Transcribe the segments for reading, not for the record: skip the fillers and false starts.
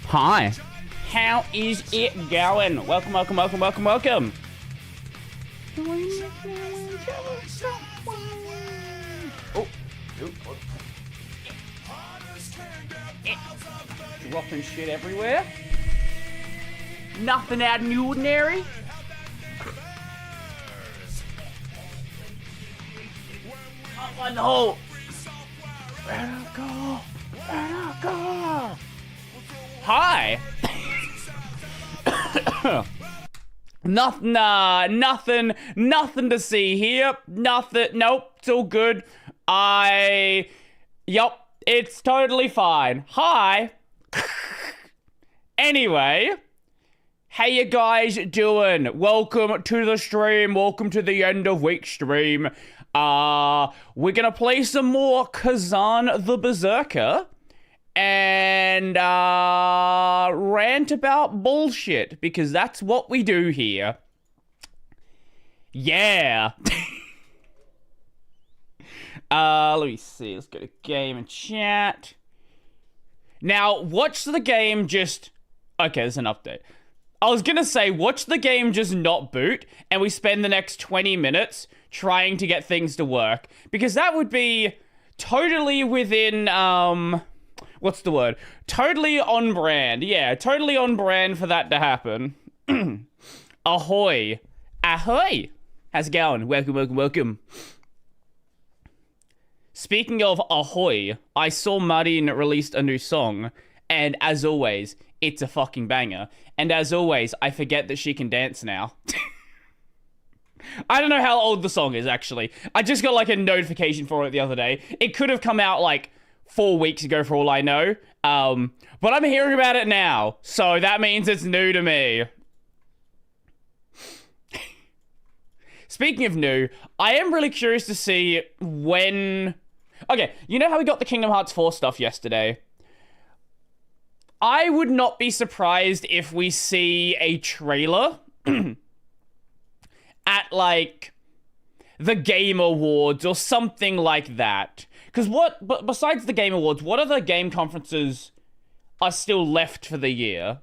Hi, how is it going? Welcome. Dropping shit everywhere. Nothing out of the ordinary. Up on the hole. Where'd it go? Hi. Nothing to see here. Nothing. Nope. It's all good. Yup. It's totally fine. Hi. Anyway, how you guys doing? Welcome to the stream. Welcome to the end of week stream. We're gonna play some more Khazan the Berserker. And rant about bullshit, because that's what we do here. Yeah. Let me see. Let's go to game and chat. Now, watch the game just... Okay, there's an update. I was gonna say, watch the game just not boot, and we spend the next 20 minutes trying to get things to work. Because that would be totally within, what's the word? Totally on brand. Yeah, totally on brand for that to happen. Ahoy. Ahoy. How's it going? Welcome. Speaking of ahoy, I saw Marin released a new song, and as always, it's a fucking banger. And as always, I forget that she can dance now. I don't know how old the song is, actually. I just got, like, a notification for it the other day. It could have come out, like, 4 weeks ago for all I know. But I'm hearing about it now, so that means it's new to me. Speaking of new, I am really curious to see when... Okay, you know how we got the Kingdom Hearts 4 stuff yesterday? I would not be surprised if we see a trailer at, like, the Game Awards or something like that. Because besides the Game Awards, what other game conferences are still left for the year?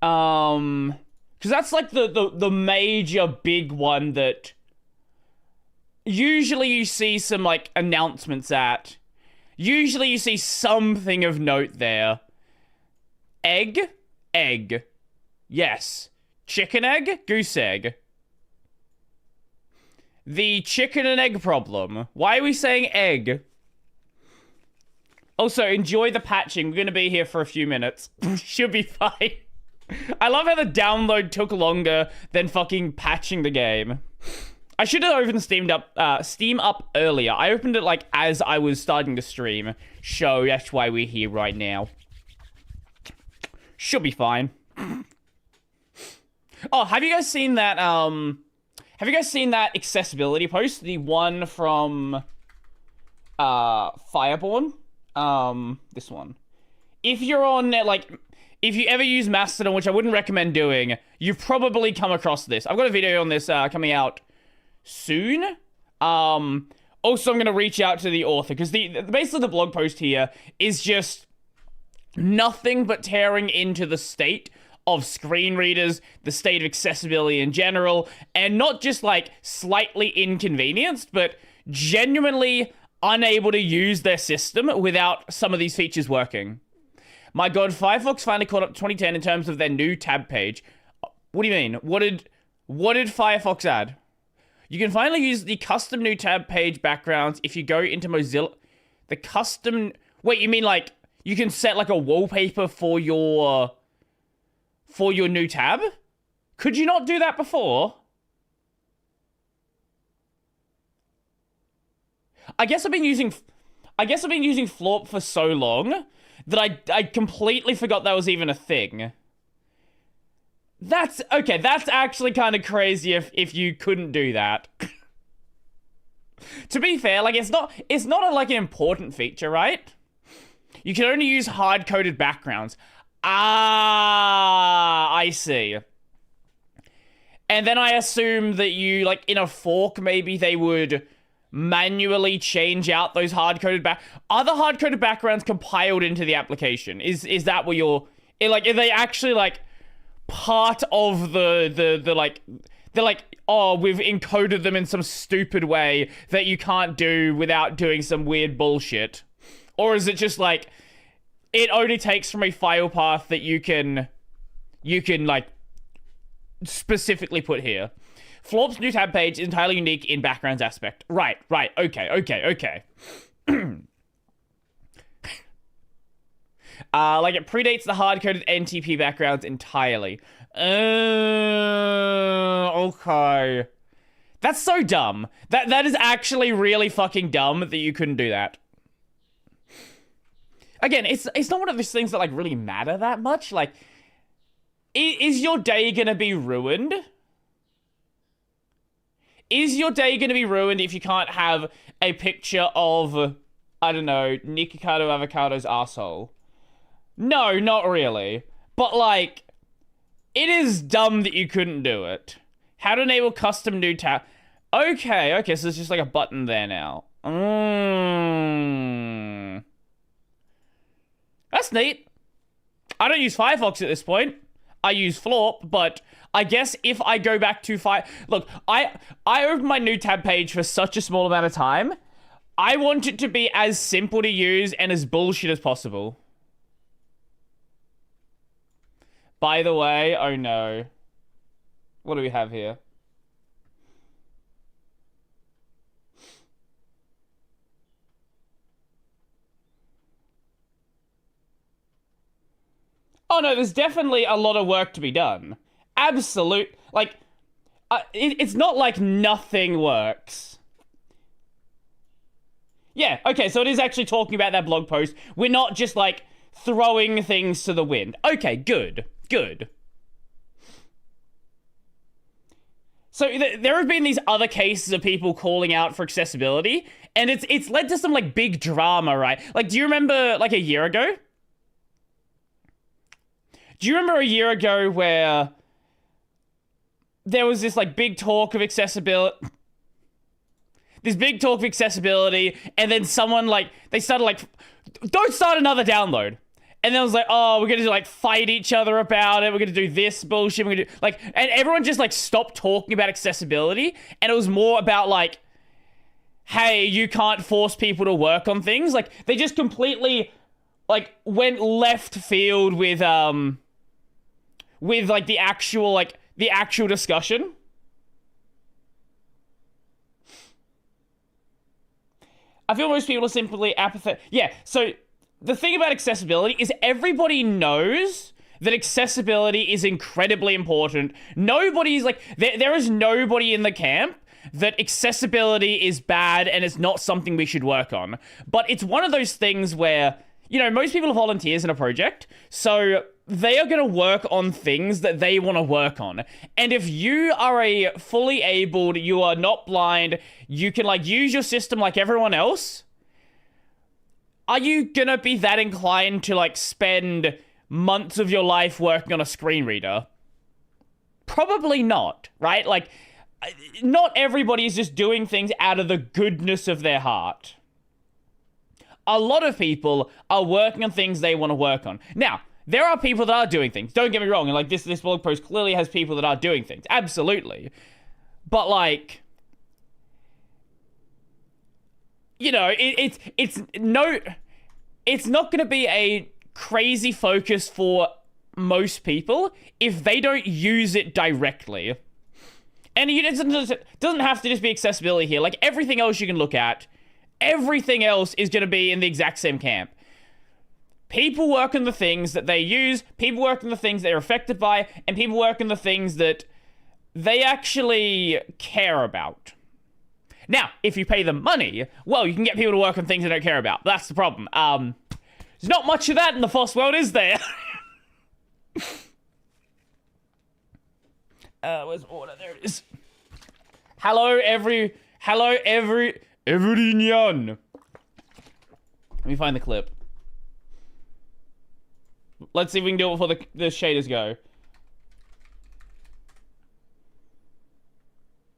Because that's like the major big one that usually you see some, like, announcements at. Usually you see something of note there. Egg. Yes. Chicken egg, goose egg. The chicken and egg problem. Why are we saying egg? Also, enjoy the patching. We're going to be here for a few minutes. Should be fine. I love how the download took longer than fucking patching the game. I should have opened Steam up earlier. I opened it, like, as I was starting to stream. So that's why we're here right now. Should be fine. Oh, have you guys seen that, Have you guys seen that accessibility post? The one from, Fireborn? This one. If you're on, like, if you ever use Mastodon, which I wouldn't recommend doing, you've probably come across this. I've got a video on this, coming out soon. Also, I'm gonna reach out to the author, because basically the blog post here is just nothing but tearing into the state of screen readers, the state of accessibility in general, and not just, like, slightly inconvenienced, but genuinely unable to use their system without some of these features working. My god, Firefox finally caught up to 2010 in terms of their new tab page. What do you mean? What did Firefox add? You can finally use the custom new tab page backgrounds if you go into Mozilla. The custom... Wait, you mean, like, You can set like a wallpaper for your new tab. Could you not do that before? I guess I've been using Florp for so long that I completely forgot that was even a thing. That's actually kind of crazy if you couldn't do that. To be fair, like it's not like an important feature, right? You can only use hard-coded backgrounds. Ah, I see. And then I assume that you, like, in a fork, maybe they would manually change out those hard-coded Are the hard-coded backgrounds compiled into the application? Is that what you're... Like, are they actually, like, part of the like... They're like, oh, we've encoded them in some stupid way that you can't do without doing some weird bullshit? Or is it just like, it only takes from a file path that you can like, specifically put here? Florp's new tab page is entirely unique in backgrounds aspect. Right, okay. Like, it predates the hard-coded NTP backgrounds entirely. Okay. That's so dumb. That is actually really fucking dumb that you couldn't do that. Again, it's not one of those things that, like, really matter that much. Like, is your day gonna be ruined? Is your day gonna be ruined if you can't have a picture of, I don't know, Nikocado Avocado's asshole? No, not really. But, like, it is dumb that you couldn't do it. How to enable custom new tab. Okay, so there's just like a button there now. That's neat. I don't use Firefox at this point. I use Florp, but I guess if I go back to Look, I opened my new tab page for such a small amount of time. I want it to be as simple to use and as bullshit as possible. By the way, oh no. What do we have here? Oh no, there's definitely a lot of work to be done. Absolute, like, it's not like nothing works. Yeah, okay, so it is actually talking about that blog post. We're not just, like, throwing things to the wind. Okay, good. So there have been these other cases of people calling out for accessibility, and it's led to some, like, big drama, right? Like, do you remember, like, a year ago? Do you remember a year ago where there was this, like, big talk of accessibility? This big talk of accessibility, and then someone, like, they started, like, don't start another download. And then it was like, oh, we're gonna, like, fight each other about it. We're gonna do this bullshit. We're gonna do, like, and everyone just, like, stopped talking about accessibility. And it was more about, like, hey, you can't force people to work on things. Like, they just completely, like, went left field with like, the actual discussion. I feel most people are simply apathetic. Yeah, so the thing about accessibility is everybody knows that accessibility is incredibly important. Nobody's like, there is nobody in the camp that accessibility is bad and it's not something we should work on. But it's one of those things where, you know, most people are volunteers in a project, so they are going to work on things that they want to work on. And if you are a fully abled, you are not blind, you can, like, use your system like everyone else, are you going to be that inclined to, like, spend months of your life working on a screen reader? Probably not, right? Like, not everybody is just doing things out of the goodness of their heart. A lot of people are working on things they want to work on. Now, there are people that are doing things. Don't get me wrong. And, like, this blog post clearly has people that are doing things. Absolutely. But, like, you know, it's not going to be a crazy focus for most people if they don't use it directly. And it doesn't have to just be accessibility here. Like, everything else you can look at, everything else is going to be in the exact same camp. People work on the things that they use, people work on the things they're affected by, and people work on the things that they actually care about. Now, if you pay them money, well, you can get people to work on things they don't care about. That's the problem. There's not much of that in the Foss world, is there? Where's order? There it is. Hello, everyone. Let me find the clip. Let's see if we can do it before the shaders go.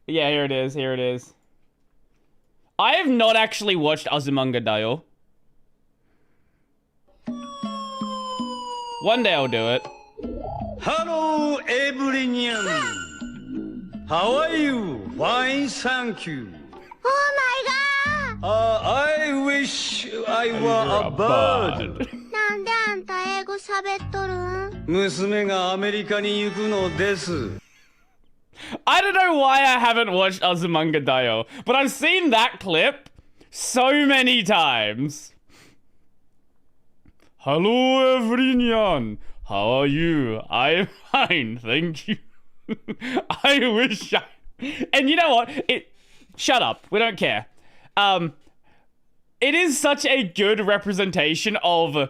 Yeah, here it is. I have not actually watched Azumanga Daioh. One day I'll do it. Hello, everyone. How are you? Fine, thank you. Oh my god! I wish I were a bird. なんであんた英語喋っとるん？娘がアメリカに行くのです。I don't know why I haven't watched Azumanga Daioh, but I've seen that clip so many times. Hello, everyone. How are you? I'm fine, thank you. I wish I... And you know what? Shut up. We don't care. It is such a good representation of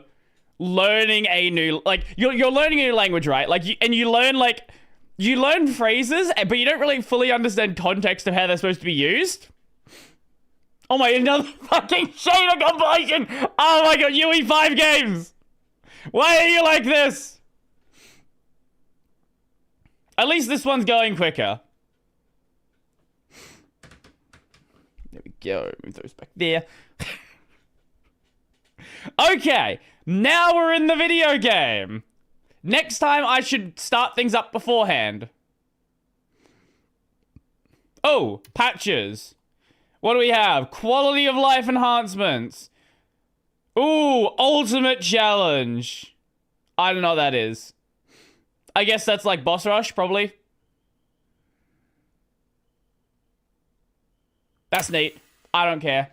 learning a new... Like, you're learning a new language, right? Like, you learn, like... You learn phrases, but you don't really fully understand context of how they're supposed to be used. Oh my, another fucking shader compilation! Oh my god, UE5 games! Why are you like this? At least this one's going quicker. There we go, move those back there. Okay, now we're in the video game. Next time, I should start things up beforehand. Oh, patches. What do we have? Quality of life enhancements. Ooh, ultimate challenge. I don't know what that is. I guess that's like boss rush, probably. That's neat. I don't care.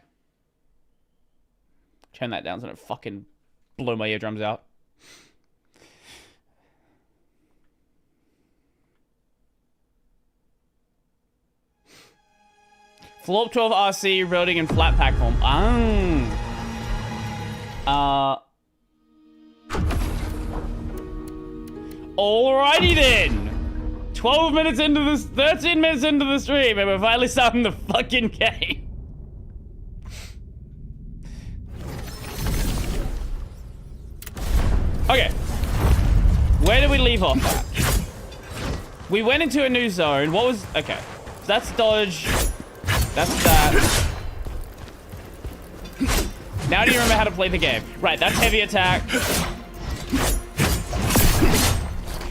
Turn that down so I don't fucking blow my eardrums out. Floor 12 RC building in flat pack form. Alrighty then. 12 minutes into this, 13 minutes into the stream, and we're finally starting the fucking game. Okay. Where did we leave off at? We went into a new zone. What was... Okay. So that's dodge. That's that. Now do you remember how to play the game? Right, that's heavy attack.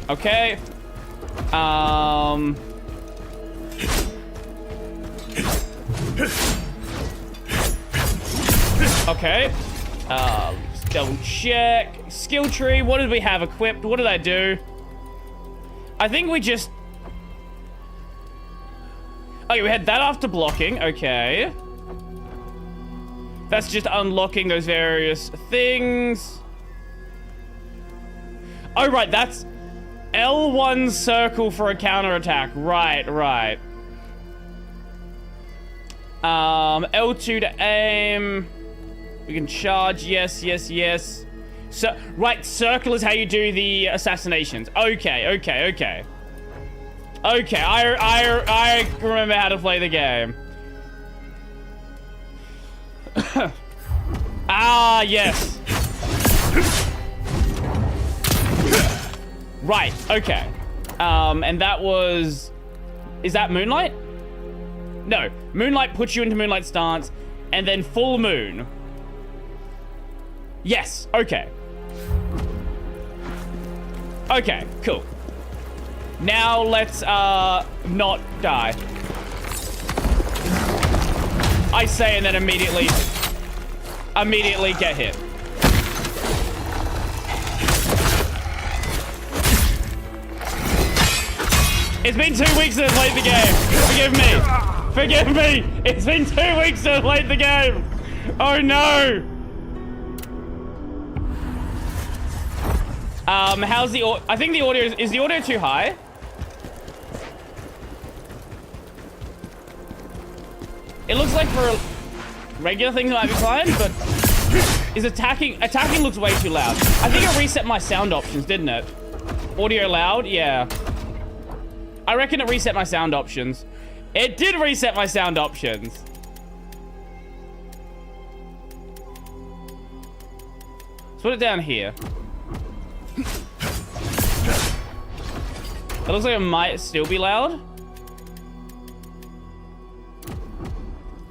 Okay. Okay. Let's double check. Skill tree, what did we have equipped? What did I do? I think we just... Okay, we had that after blocking. Okay. That's just unlocking those various things. Oh, right, that's L1 circle for a counterattack. Right, right. L2 to aim. We can charge. Yes, yes, yes. So, right, circle is how you do the assassinations. Okay, okay, okay. Okay, I remember how to play the game. Ah, yes. Right, okay. And that was... Is that Moonlight? No. Moonlight puts you into Moonlight stance, and then Full Moon. Yes, okay. Okay, cool. Now let's, not die. I say and then immediately get hit. It's been 2 weeks since I played the game. Forgive me. Forgive me. It's been 2 weeks since I played the game. Oh no. How's the I think the audio is the audio too high? It looks like for regular things it might be fine, but is attacking looks way too loud. I think it reset my sound options, didn't it? Audio loud? Yeah. I reckon it reset my sound options. It did reset my sound options. Let's put it down here. It looks like it might still be loud.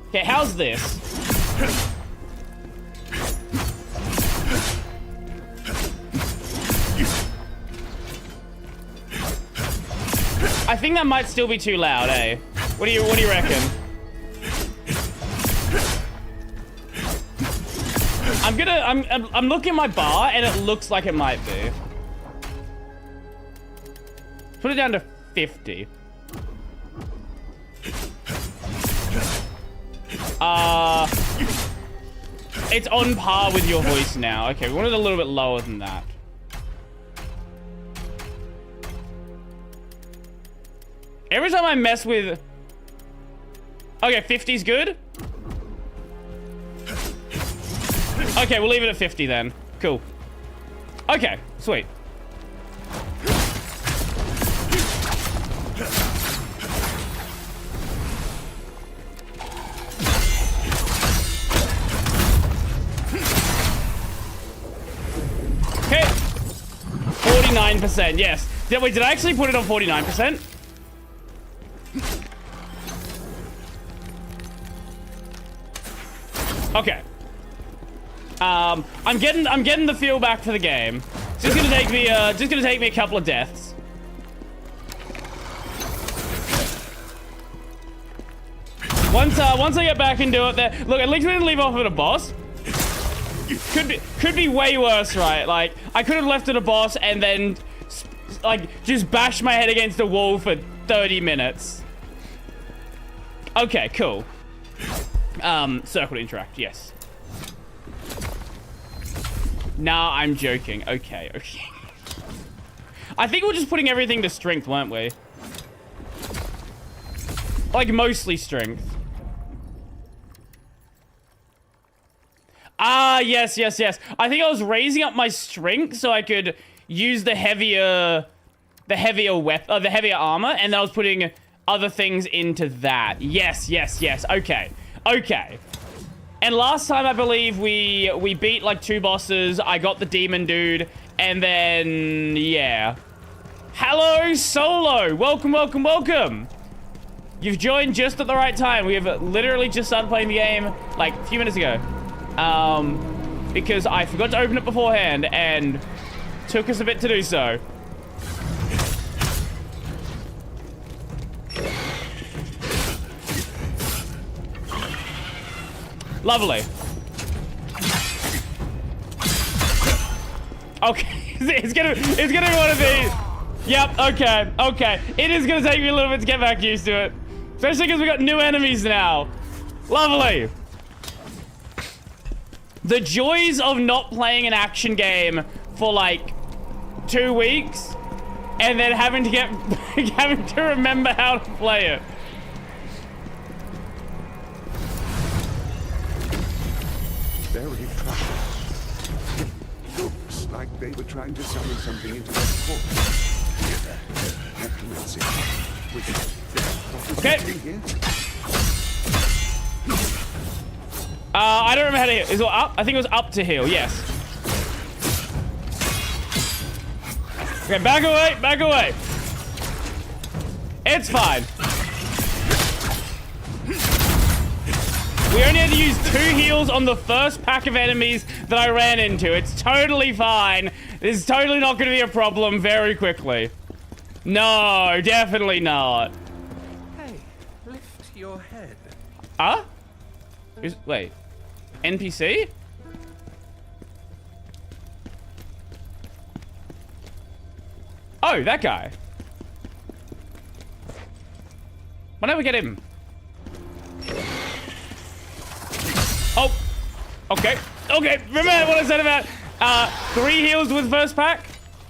Okay, how's this? I think that might still be too loud, eh? What do you reckon? I'm looking at my bar and it looks like it might be. Put it down to 50. It's on par with your voice now. Okay, we want it a little bit lower than that. Every time I mess with... Okay, 50's good. Okay, we'll leave it at 50 then. Cool. Okay, sweet. Okay. 49%, yes. Wait, did I actually put it on 49%? Okay. I'm getting the feel back for the game. It's just gonna take me a couple of deaths. Once I get back into it, there. Look, at least we didn't leave off at a boss. Could be way worse, right? Like I could have left at a boss and then like just bash my head against a wall for 30 minutes. Okay, cool. Circle to interact, yes. Nah, I'm joking. Okay. I think we're just putting everything to strength, weren't we? Like, mostly strength. Ah, yes. I think I was raising up my strength so I could use the heavier armor, and then I was putting other things into that. Yes. Okay. And last time, I believe we beat like 2 bosses. I got the demon dude, and then yeah. Hello, Solo. Welcome. You've joined just at the right time. We have literally just started playing the game like a few minutes ago. Because I forgot to open it beforehand, and took us a bit to do so. Lovely. Okay, it's gonna be one of these. Yep. Okay. It is gonna take me a little bit to get back used to it, especially because we got new enemies now. Lovely. The joys of not playing an action game for like 2 weeks, and then having to remember how to play it. Very troubled. It looks like they were trying to summon something into that port. Let's see. Okay. I don't remember how to heal. Is it up? I think it was up to heal, yes. Okay, back away. It's fine. We only had to use 2 heals on the first pack of enemies that I ran into. It's totally fine. This is totally not going to be a problem very quickly. No, definitely not. Hey, lift your head. Huh? Wait. NPC? Oh, that guy. Why don't we get him? Oh. Okay. Remember what I said about 3 heals with first pack?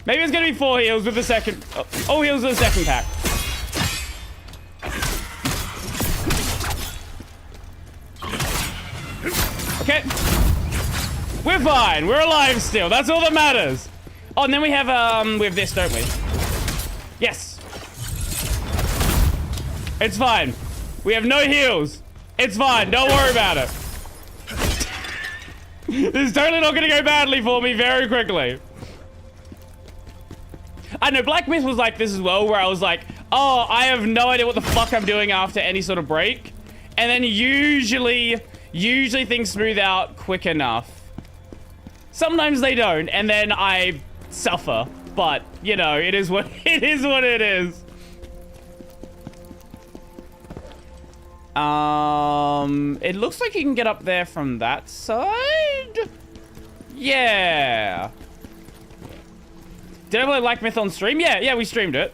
Maybe it's gonna be 4 heals with the second. Oh, heals with the second pack. Okay. We're fine. We're alive still. That's all that matters. Oh, and then we have this, don't we? Yes. It's fine. We have no heals. It's fine. Don't worry about it. This is totally not gonna go badly for me very quickly. I know Black Myth was like this as well, where I was like, oh, I have no idea what the fuck I'm doing after any sort of break. And then usually things smooth out quick enough. Sometimes they don't, and then I suffer. But, you know, it is what it is. What it is. It looks like you can get up there from that side. Yeah. Did I play Black Myth on stream? Yeah, we streamed it.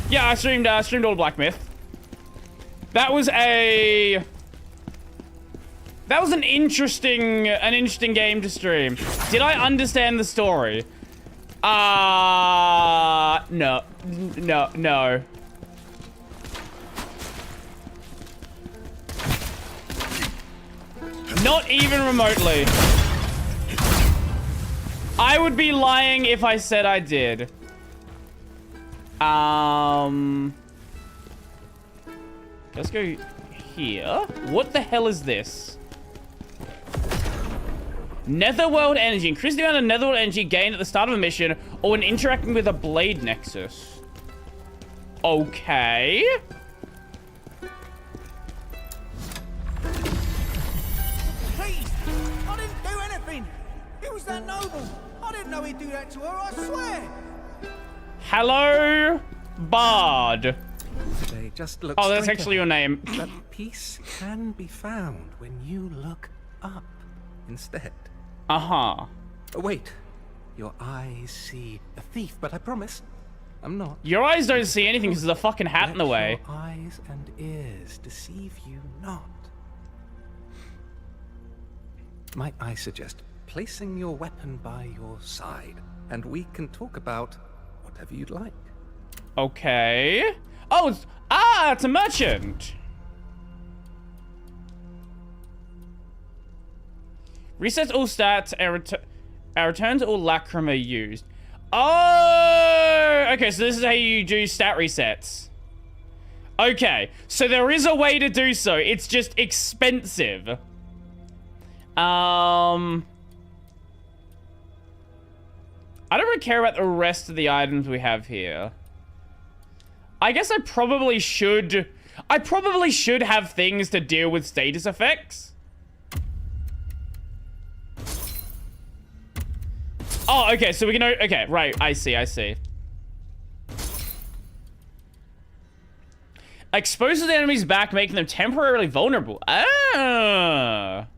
Yeah, I streamed all Black Myth. That was an interesting game to stream. Did I understand the story? No. Not even remotely. I would be lying if I said I did. Let's go here. What the hell is this? Netherworld energy. Increase the amount of netherworld energy gained at the start of a mission or when interacting with a blade nexus. Okay. Please! I didn't do anything! It was that noble! I didn't know he'd do that to her, I swear! Hello, Bard. They just look Oh, that's straight actually your name. But peace can be found when you look up instead. Uh-huh. Oh, wait. Your eyes see a thief, but I promise I'm not. Your eyes don't see anything because there's a fucking hat in the way. Let your eyes and ears deceive you not. Might I suggest placing your weapon by your side, and we can talk about whatever you'd like. Okay. Oh, it's a merchant. Resets all stats and returns all lacrima used. Oh, okay, so this is how you do stat resets. Okay, so there is a way to do so. It's just expensive. I don't really care about the rest of the items we have here. I guess I probably should have things to deal with status effects. Oh, okay, so we can... Okay, right, I see. Exposes the enemy's back, making them temporarily vulnerable. Ah.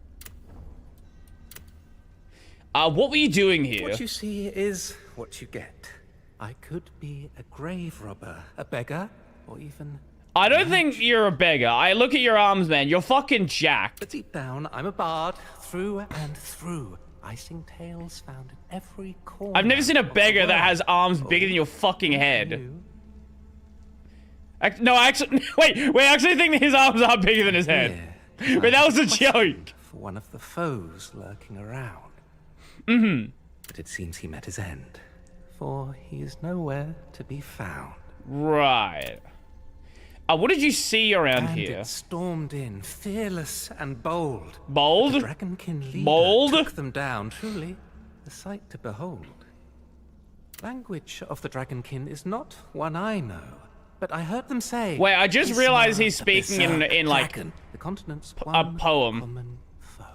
What were you doing here? What you see is what you get. I could be a grave robber, a beggar, or even... I don't think you're a beggar. I look at your arms, man. You're fucking jacked. But deep down, I'm a bard, through and through. I sing tales found in every corner. I've never seen a beggar that has arms bigger than your fucking head. No, actually, wait, I actually think his arms are bigger than his head. Yeah, but that was a joke. For one of the foes lurking around. But it seems he met his end, for he is nowhere to be found. Right. What did you see around And here? it stormed in, fearless and bold. Bold? The dragonkin leader Bold? took them down, truly a sight to behold. Language of the dragonkin is not one I know, but I heard them say... Wait, I just realized he's "Isma, speaking the in berserk like dragon, the continent's a one poem. common foe."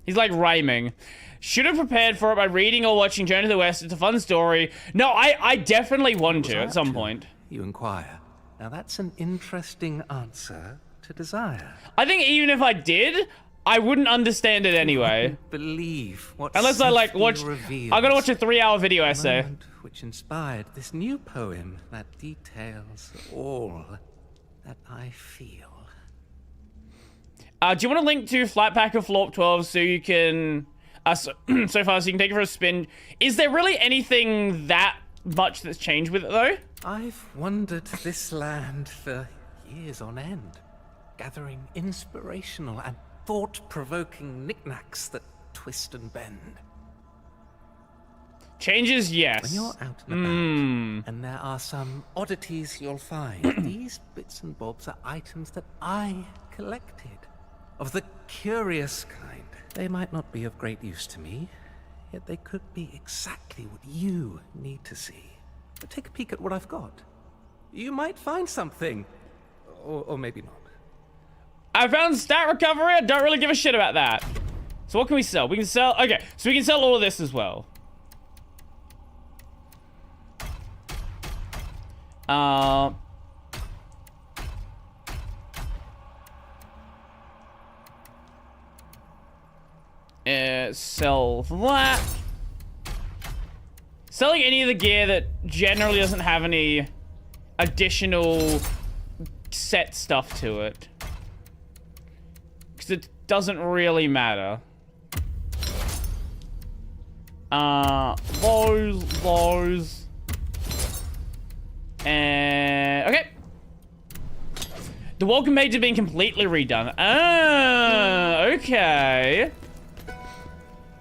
He's like rhyming. Should have prepared for it by reading or watching Journey to the West. It's a fun story. No, I definitely want to at some point. You inquire. Now that's an interesting answer to desire. I think even if I did, I wouldn't understand it anyway. Believe what Unless I like safely watch... reveals I gotta watch a 3-hour video the essay. moment which inspired this new poem that details all that I feel. Do you want to link to Flatpack of Florp 12 so you can... so far, so you can take it for a spin. Is there really anything that much that's changed with it, though? I've wandered this land for years on end, gathering inspirational and thought-provoking knickknacks that twist and bend. Changes, yes. When you're out and about, and there are some oddities you'll find, these bits and bobs are items that I collected, of the curious kind. They might not be of great use to me, yet they could be exactly what you need to see. But take a peek at what I've got. You might find something, or maybe not. I found stat recovery. I don't really give a shit about that. So what can we sell? We can sell, okay, so we can sell all of this as well. Sell that. Selling any of the gear that generally doesn't have any additional set stuff to it. Because it doesn't really matter. Those. And okay. The welcome page has been completely redone. Okay.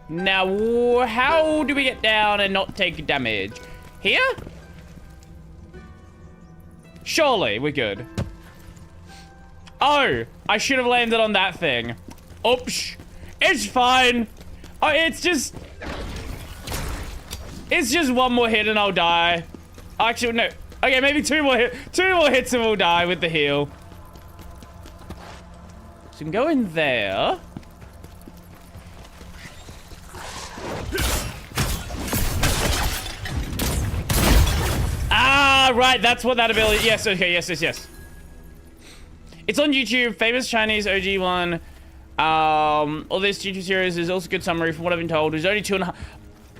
Now, how do we get down and not take damage? Here? Surely, we're good. Oh, I should have landed on that thing. Oops. It's fine. Oh, it's just one more hit and I'll die. Actually, no. Okay, maybe two more hits and we'll die with the heal. So we can go in there. Ah, right, that's what that ability... Yes, okay, yes. It's on YouTube, famous Chinese OG one. All this YouTube series is also a good summary from what I've been told. It's only 2.5...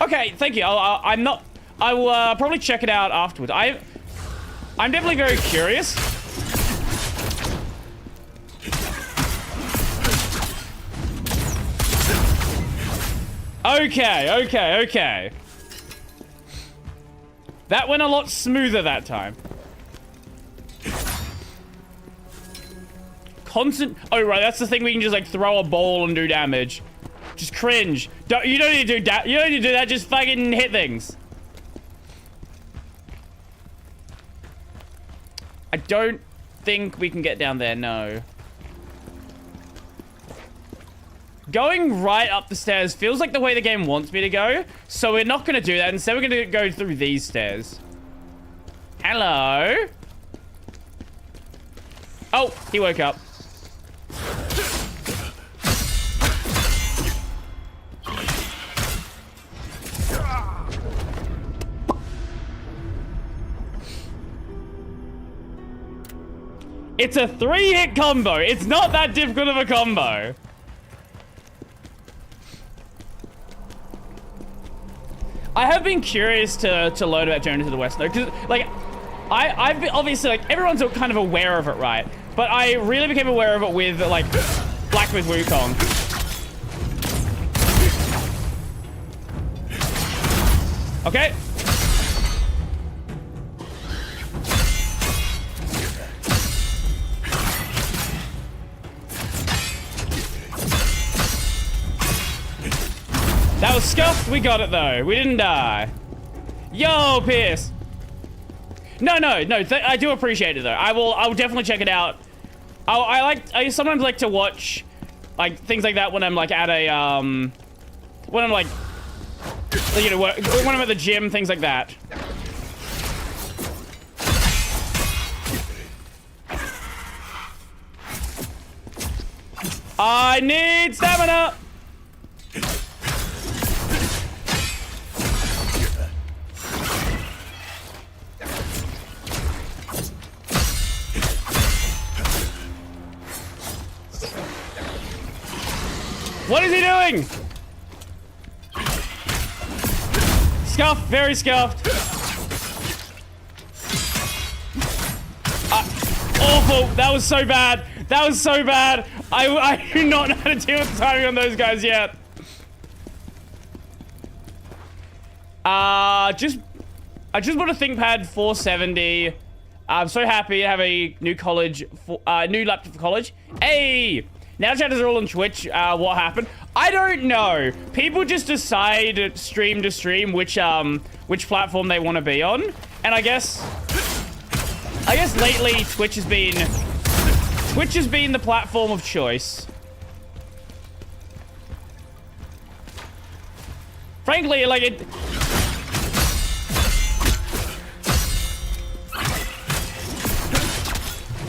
Okay, thank you. I will probably check it out afterwards. I'm definitely very curious. Okay. That went a lot smoother that time. Oh, right, that's the thing we can just, like, throw a ball and do damage. Just cringe. You don't need to do that. You don't need to do that. Just fucking hit things. I don't think we can get down there, no. Going right up the stairs feels like the way the game wants me to go, so we're not going to do that. Instead, we're going to go through these stairs. Hello? Oh, he woke up. It's a 3-hit combo. It's not that difficult of a combo. I have been curious to learn about Journey to the West, though, because, like, I've been, obviously, like, everyone's kind of aware of it, right? But I really became aware of it with, like, Black Myth Wukong. Okay. That was scuffed. We got it, though. We didn't die. Yo, Pierce. No. I do appreciate it, though. I'll definitely check it out. I sometimes like to watch, like, things like that when I'm, like, at a, when I'm, like, you know, when I'm at the gym, things like that. I need stamina. What is he doing? Scuffed, very scuffed. Awful, that was so bad. I do not know how to deal with the timing on those guys yet. I just bought a ThinkPad 470. I'm so happy to have a new new laptop for college. Hey! Now chatters are all on Twitch. What happened? I don't know. People just decide stream to stream which platform they want to be on. And I guess lately Twitch has been the platform of choice. Frankly, like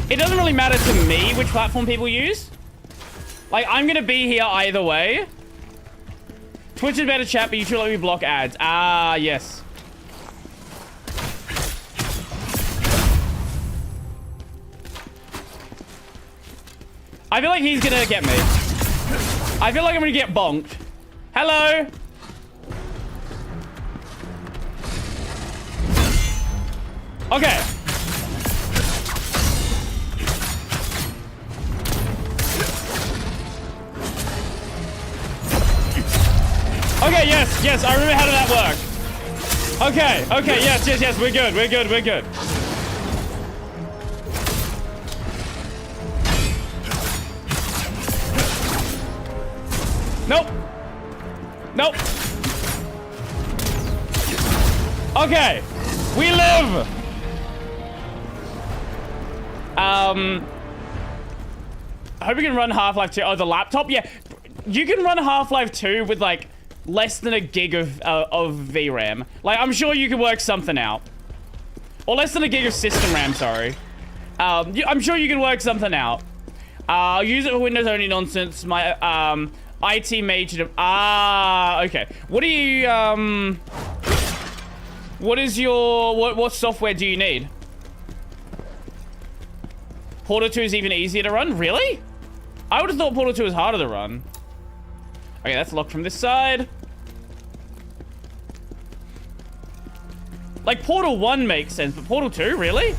it doesn't really matter to me which platform people use. Like, I'm gonna be here either way. Twitch is better chat, but you should let me block ads. Ah, yes. I feel like he's gonna get me. I feel like I'm gonna get bonked. Hello? Okay. Okay, yes, I remember how did that work. Okay, yes, we're good. Nope. Okay, we live. I hope we can run Half-Life 2. Oh, the laptop? Yeah, you can run Half-Life 2 with, like, less than a gig of VRAM. Like, I'm sure you can work something out. Or less than a gig of system RAM, sorry. I'm sure you can work something out. I'll use it for Windows only nonsense. My, IT major... okay. What do you, what is your... What software do you need? Portal 2 is even easier to run? Really? I would have thought Portal 2 was harder to run. Okay, that's locked from this side. Like, Portal 1 makes sense, but Portal 2, really?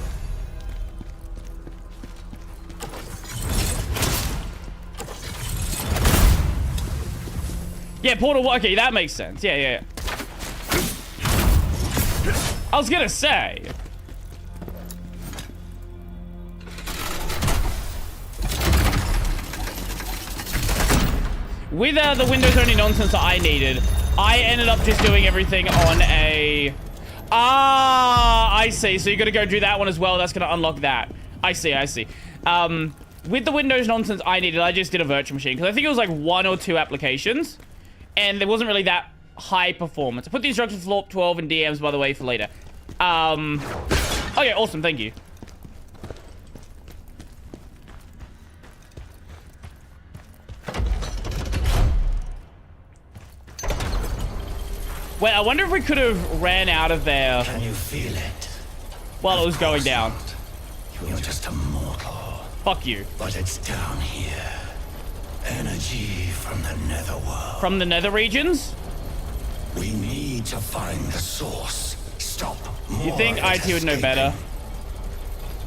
Yeah, Portal 1, okay, that makes sense. Yeah. I was gonna say. With the Windows only nonsense that I needed, I ended up just doing everything on a... I see. So you gotta go do that one as well. That's gonna unlock that. I see. With the Windows nonsense I needed, I just did a virtual machine. Because I think it was like 1 or 2 applications. And there wasn't really that high performance. I put the instructions for LORP 12 and DMs, by the way, for later. Okay, awesome. Thank you. Wait, I wonder if we could have ran out of there. Can you feel it? While it was going down. You're just a mortal. Fuck you. But it's down here. Energy from the netherworld. From the nether regions? We need to find the source. Stop. You think IT would know better?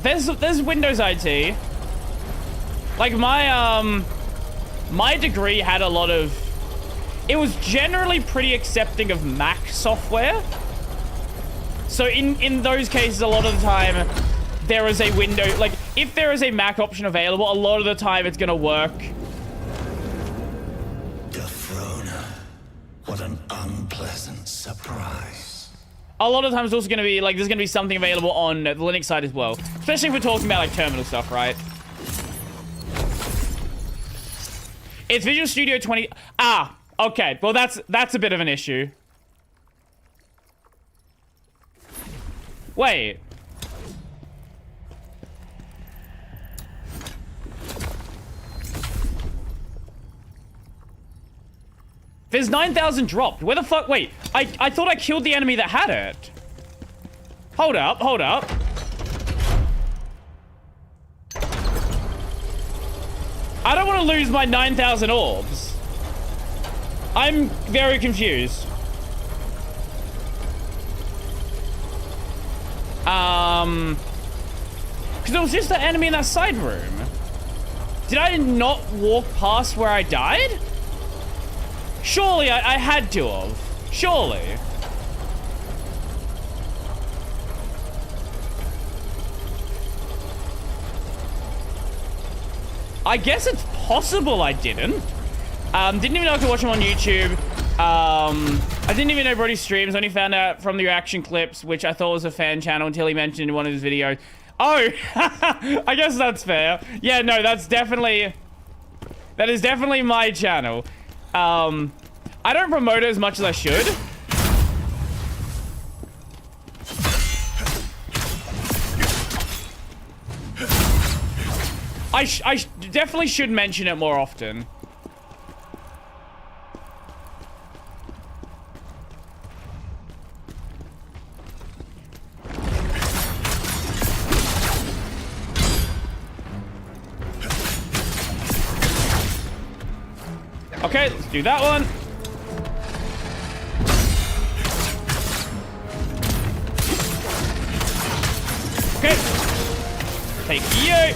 There's Windows IT. Like my degree had a lot of... It was generally pretty accepting of Mac software. So in those cases, a lot of the time, there is a window... Like, if there is a Mac option available, a lot of the time it's gonna work. Defrona. What an unpleasant surprise. A lot of times it's also gonna be, like, there's gonna be something available on the Linux side as well. Especially if we're talking about, like, terminal stuff, right? It's Visual Studio 20... Okay, well that's a bit of an issue. Wait. There's 9,000 dropped. Where the fuck? Wait, I thought I killed the enemy that had it. Hold up. I don't want to lose my 9,000 orbs. I'm very confused. Because it was just the enemy in that side room. Did I not walk past where I died? Surely I had to have. Surely. I guess it's possible I didn't. Didn't even know I could watch him on YouTube. I didn't even know Brody streams. Only found out from the reaction clips, which I thought was a fan channel until he mentioned in one of his videos. Oh, I guess that's fair. Yeah, no, that is definitely my channel. I don't promote it as much as I should. I definitely should mention it more often. Okay, let's do that one. Okay. Take you.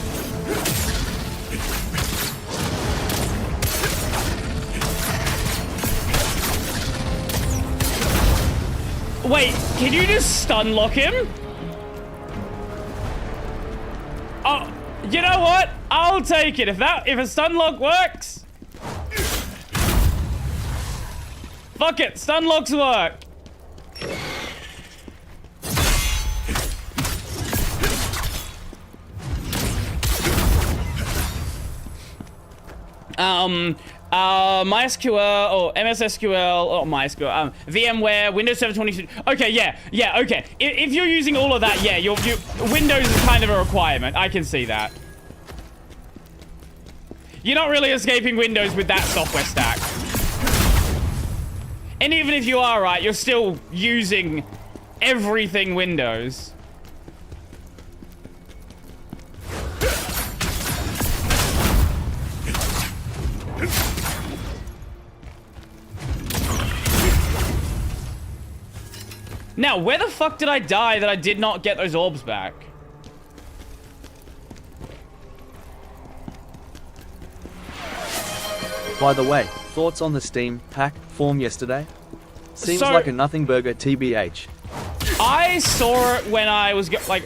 Wait, can you just stun lock him? Oh, you know what? I'll take it. If a stun lock works. Fuck it, stun locks work. MySQL or MSSQL or MySQL, VMware, Windows Server 20. Okay, yeah, okay. If you're using all of that, yeah, your Windows is kind of a requirement. I can see that. You're not really escaping Windows with that software stack. And even if you are right, you're still using everything Windows. Now, where the fuck did I die that I did not get those orbs back? By the way, thoughts on the Steam pack form yesterday? Seems So- like a nothing burger TBH. I saw it when I was like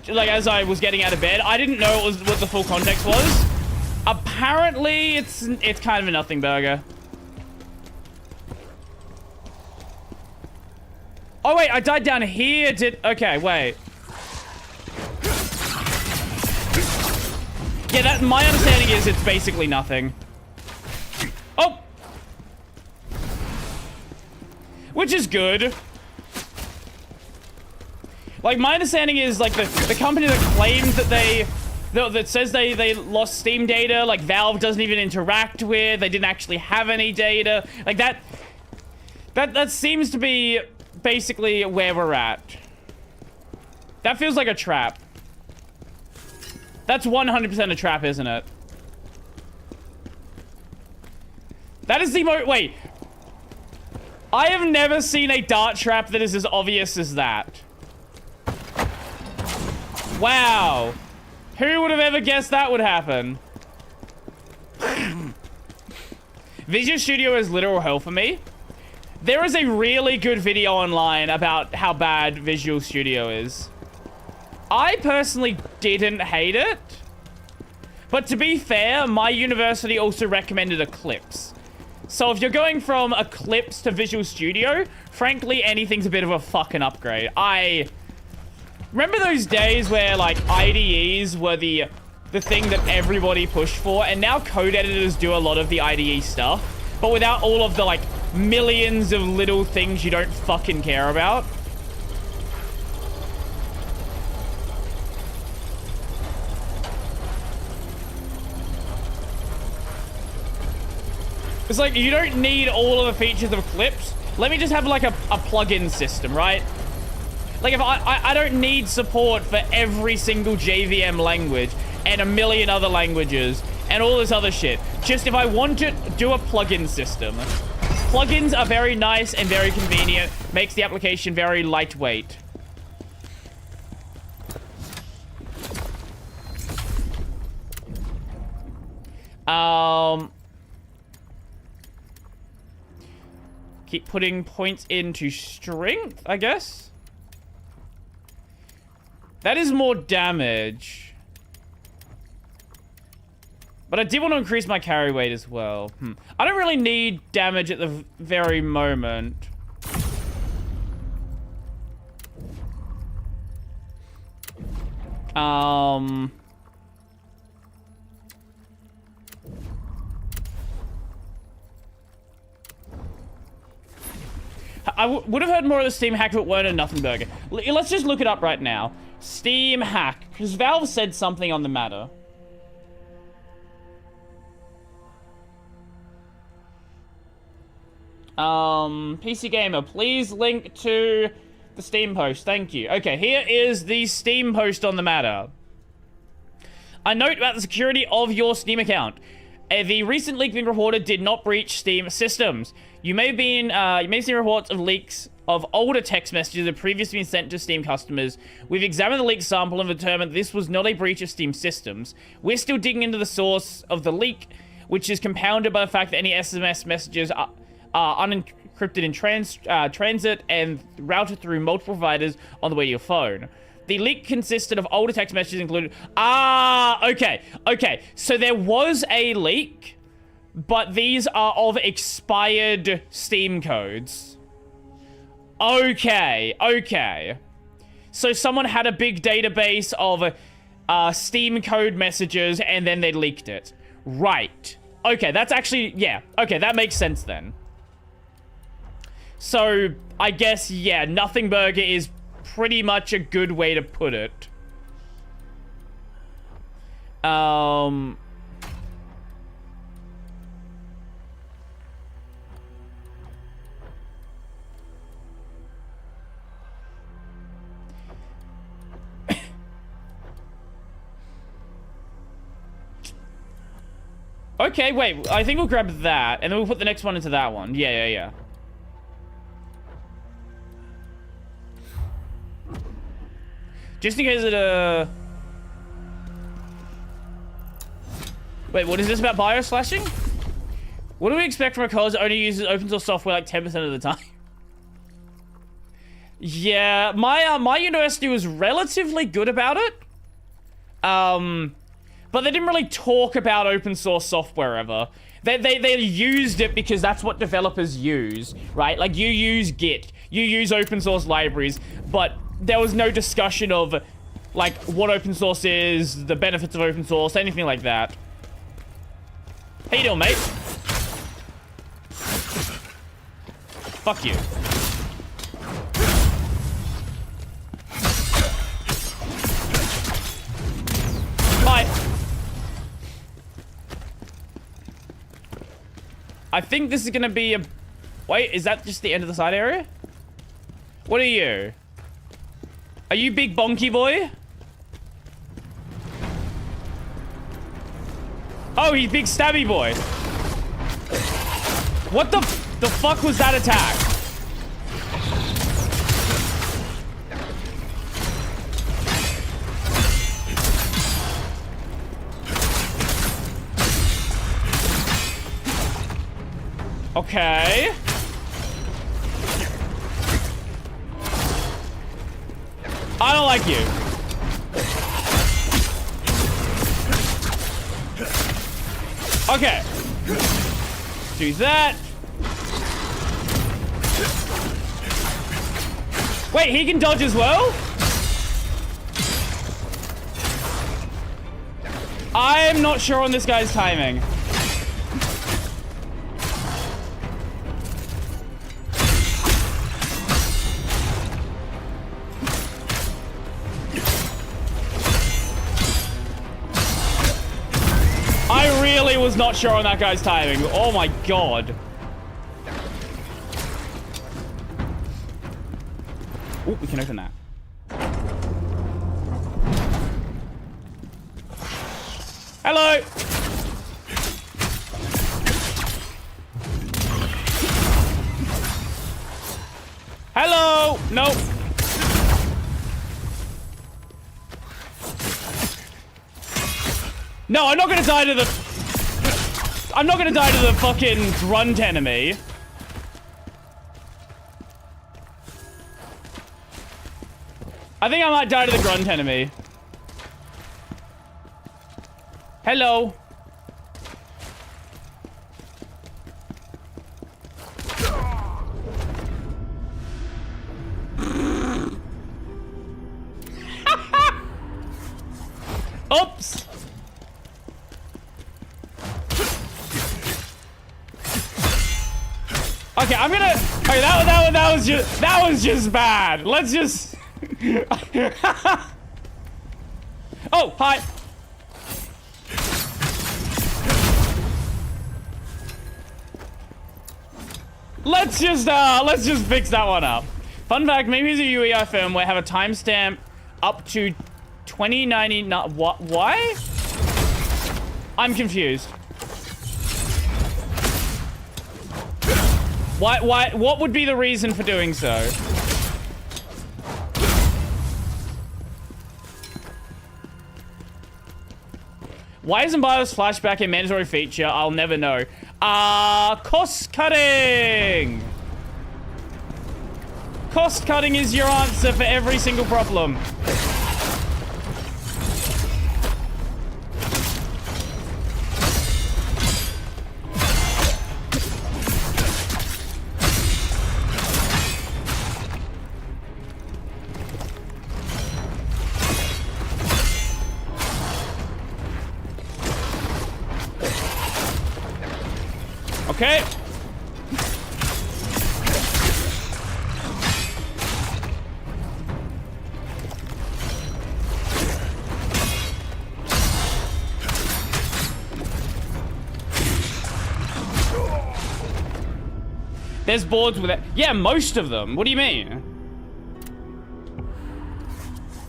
as I was getting out of bed. I didn't know what the full context was. Apparently, it's kind of a nothing burger. Oh wait, I died down here. Okay, wait. Yeah, that my understanding is it's basically nothing. Oh, which is good. Like, my understanding is, like, the company that claims that that says they lost Steam data, like, Valve doesn't even interact with, they didn't actually have any data. Like, that seems to be basically where we're at. That feels like a trap. That's 100% a trap, isn't it? That is the wait. I have never seen a dart trap that is as obvious as that. Wow. Who would have ever guessed that would happen? Visual Studio is literal hell for me. There is a really good video online about how bad Visual Studio is. I personally didn't hate it. But to be fair, my university also recommended Eclipse. So if you're going from Eclipse to Visual Studio, frankly, anything's a bit of a fucking upgrade. Remember those days where, like, IDEs were the thing that everybody pushed for, and now code editors do a lot of the IDE stuff, but without all of the, like, millions of little things you don't fucking care about? It's like, you don't need all of the features of Eclipse. Let me just have, like, a plugin system, right? Like, if I don't need support for every single JVM language and a million other languages and all this other shit. Just if I want to do a plugin system. Plugins are very nice and very convenient. Makes the application very lightweight. Keep putting points into strength, I guess. That is more damage. But I did want to increase my carry weight as well. I don't really need damage at the very moment. I would have heard more of the Steam hack if it weren't a nothing burger. Let's just look it up right now. Steam hack. Because Valve said something on the matter. PC Gamer, please link to the Steam post. Thank you. Okay, here is the Steam post on the matter. A note about the security of your Steam account. The recent leak being reported did not breach Steam systems. You may have seen reports of leaks of older text messages that have previously been sent to Steam customers. We've examined the leak sample and determined this was not a breach of Steam systems. We're still digging into the source of the leak, which is compounded by the fact that any SMS messages are unencrypted in transit and routed through multiple providers on the way to your phone. The leak consisted of older text messages included... Okay. So there was a leak, but these are of expired Steam codes. Okay. So someone had a big database of Steam code messages, and then they leaked it. Right. Okay, that's actually... Yeah. Okay, that makes sense then. So, I guess, yeah, Nothing Burger is pretty much a good way to put it. Okay, wait, I think we'll grab that, and then we'll put the next one into that one. Yeah. Just in case it, Wait, what is this about bio slashing? What do we expect from a college that only uses open source software like 10% of the time? Yeah, my university was relatively good about it. But they didn't really talk about open source software ever. They used it because that's what developers use, right? Like, you use Git, you use open source libraries, but there was no discussion of, like, what open source is, the benefits of open source, anything like that. How you doing, mate? Fuck you. Bye. I think this is gonna be a... Wait, is that just the end of the side area? What are you? Are you big bonky boy? Oh, he's big stabby boy. What the fuck was that attack? Okay. I don't like you. Okay. Do that. Wait, he can dodge as well? I'm not sure on this guy's timing. I really was not sure on that guy's timing. Oh my god. Oh, we can open that. Hello. Hello. Nope. No, I'm not gonna die to the... I'm not gonna die to the fucking grunt enemy. I think I might die to the grunt enemy. Hello. Okay, I'm gonna. Okay, that was just bad. Let's just. Oh, hi. Let's just fix that one up. Fun fact: maybe the UEI firmware have a timestamp up to 2099. What? Why? I'm confused. Why? What would be the reason for doing so? Why isn't BIOS flashback a mandatory feature? I'll never know. Cost cutting! Cost cutting is your answer for every single problem. Okay. There's boards with it. Yeah, most of them. What do you mean?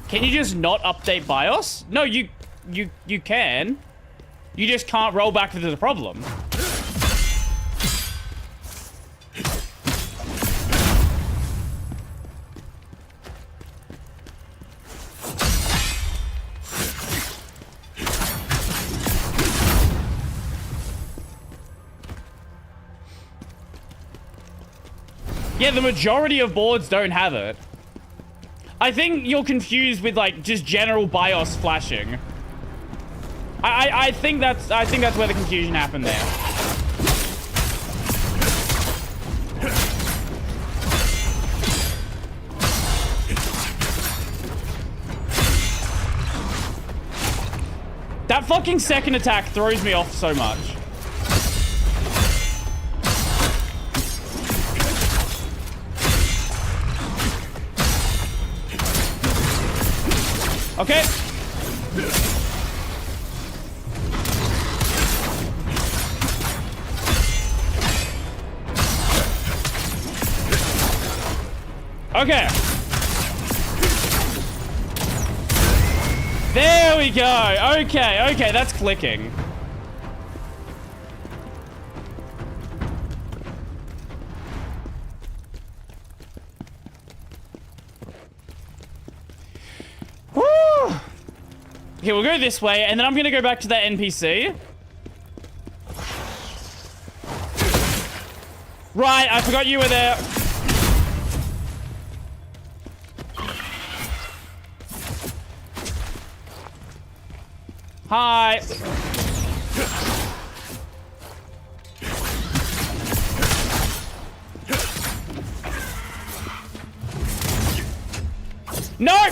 Can you just not update BIOS? No, you can. You just can't roll back if there's a problem. Yeah, the majority of boards don't have it. I think you're confused with like just general BIOS flashing. I think that's where the confusion happened there. That fucking second attack throws me off so much. Okay. Okay. There we go. Okay, that's clicking. Woo! Okay, we'll go this way, and then I'm gonna go back to that NPC. Right, I forgot you were there. Hi. No!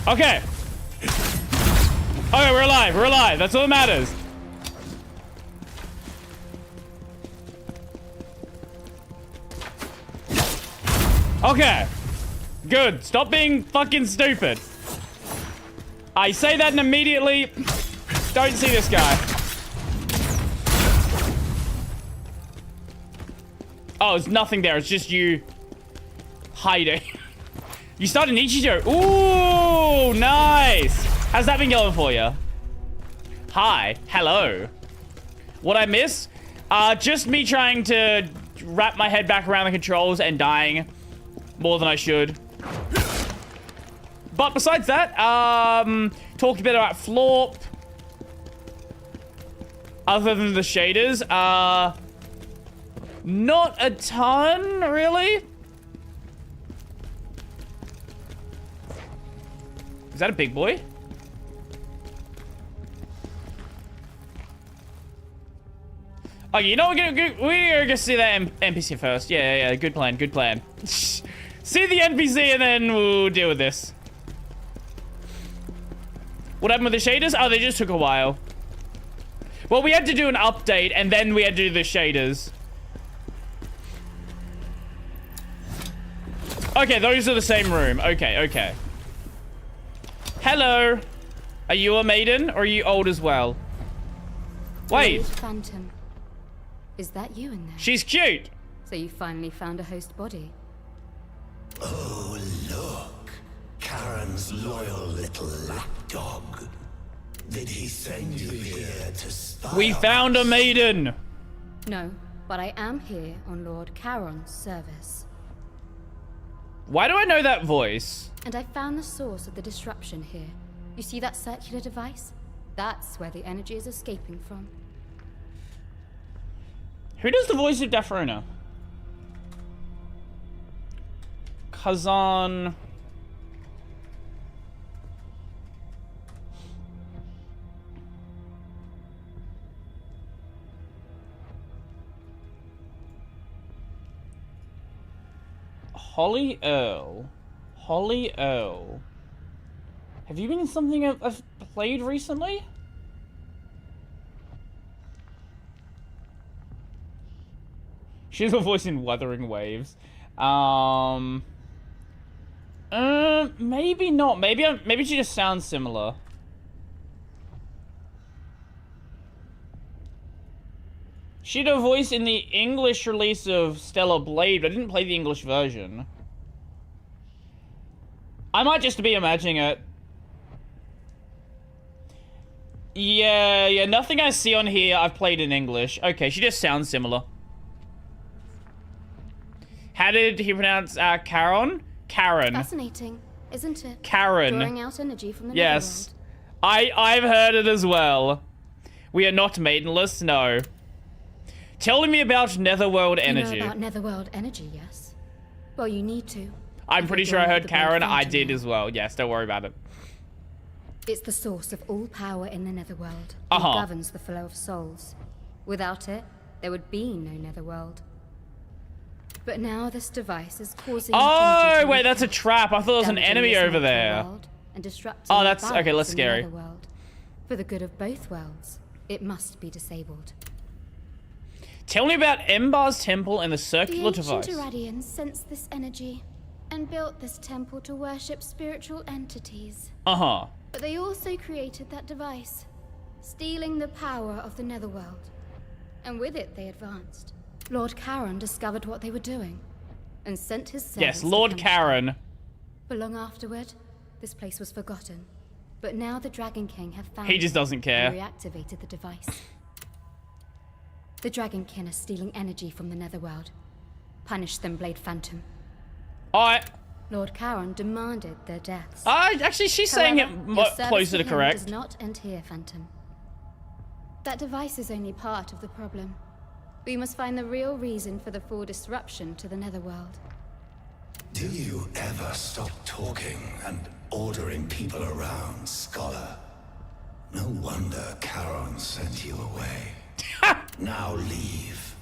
Okay. Okay, we're alive. We're alive. That's all that matters. Okay. Good. Stop being fucking stupid. I say that and immediately don't see this guy. Oh, there's nothing there. It's just you hiding. You started Nichijou. Ooh, nice. How's that been going for you? Hi. Hello. What I miss? Just me trying to wrap my head back around the controls and dying more than I should. But besides that, talked a bit about Florp. Other than the shaders, not a ton, really. Is that a big boy? Oh, you know, we're gonna see that NPC first. Yeah, good plan, good plan. See the NPC and then we'll deal with this. What happened with the shaders? Oh, they just took a while. Well, we had to do an update, and then we had to do the shaders. Okay, those are the same room. Okay, okay. Hello. Are you a maiden, or are you old as well? Wait. Lord Phantom. Is that you in there? She's cute. So you finally found a host body. Oh, look. Karen's loyal little lapdog. Did he send you here to spy We on found a us? maiden. No, but I am here on Lord Charon's service. Why do I know that voice? And I found the source of the disruption here. You see that circular device? That's where the energy is escaping from. Who does the voice of Dafrona? Khazan. Holly Earl. Holly Earl. Have you been in something I've played recently? She's a voice in Wuthering Waves. Maybe not. Maybe she just sounds similar. She had a voice in the English release of Stellar Blade, but I didn't play the English version. I might just be imagining it. Yeah, nothing I see on here I've played in English. Okay, she just sounds similar. How did he pronounce Charon? Karen. Fascinating, isn't it? Karen. Drawing out energy from the Yes. netherworld. I've heard it as well. We are not maidenless, no. Tell me about netherworld energy. You know about netherworld energy, yes? Well, you need to. I'm pretty sure I heard The Karen. Blade I Phantom did now. as well. Yes, don't worry about it. It's the source of all power in the netherworld. Uh-huh. It governs the flow of souls. Without it, there would be no netherworld. But now this device is causing... Oh, energy to wait, that's a leak out, trap. I thought there was an damaging enemy this over natural there. world and disrupting Oh, the that's- okay, balance less in the scary. netherworld. For the good of both worlds, it must be disabled. Tell me about Embar's temple and the The circular ancient device. Irradians sensed this energy and built this temple to worship spiritual entities. Uh-huh. But they also created that device, stealing the power of the netherworld. And with it, they advanced. Lord Charon discovered what they were doing and sent his servants Yes, to Lord punish them. Charon. For long afterward, this place was forgotten. But now the Dragon King have found He just it doesn't care. and reactivated the device. The Dragon King are stealing energy from the netherworld. Punish them, Blade Phantom. Lord Charon demanded their deaths. Actually, she's saying it However, your service closer to him correct. does not end here, Phantom. That device is only part of the problem. We must find the real reason for the full disruption to the netherworld. Do you ever stop talking and ordering people around, Scholar? No wonder Charon sent you away. Now leave.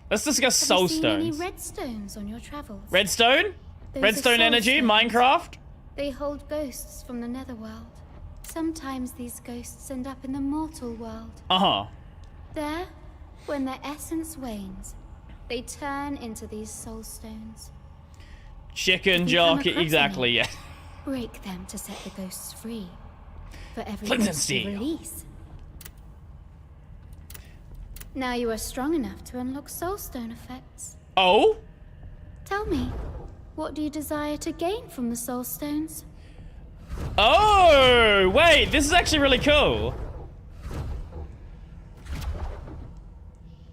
Let's discuss Have soul you seen any stones. redstones on your travels? Redstone? Those are Redstone soul energy? stones. Minecraft? They hold ghosts from the netherworld. Sometimes these ghosts end up in the mortal world. Uh-huh. There, when their essence wanes, they turn into these soul stones. Chicken If you come jockey, across exactly, any, yeah. Break them to set the ghosts free. For every Flint and ghost you steel. release. Now you are strong enough to unlock soulstone effects. Oh? Tell me, what do you desire to gain from the soulstones? Oh, wait, this is actually really cool.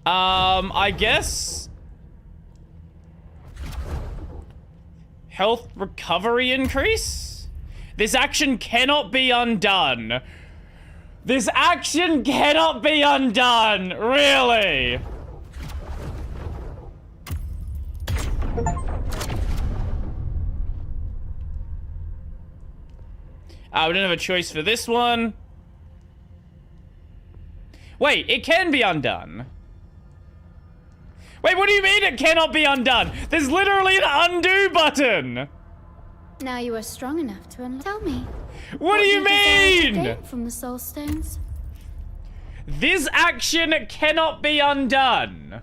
I guess... Health recovery increase? This action cannot be undone. This action cannot be undone, really. We don't have a choice for this one. Wait, it can be undone. Wait, what do you mean it cannot be undone? There's literally an undo button. Now you are strong enough to unlock. Tell me, What do you desire to mean? gain from the soulstones? This action cannot be undone.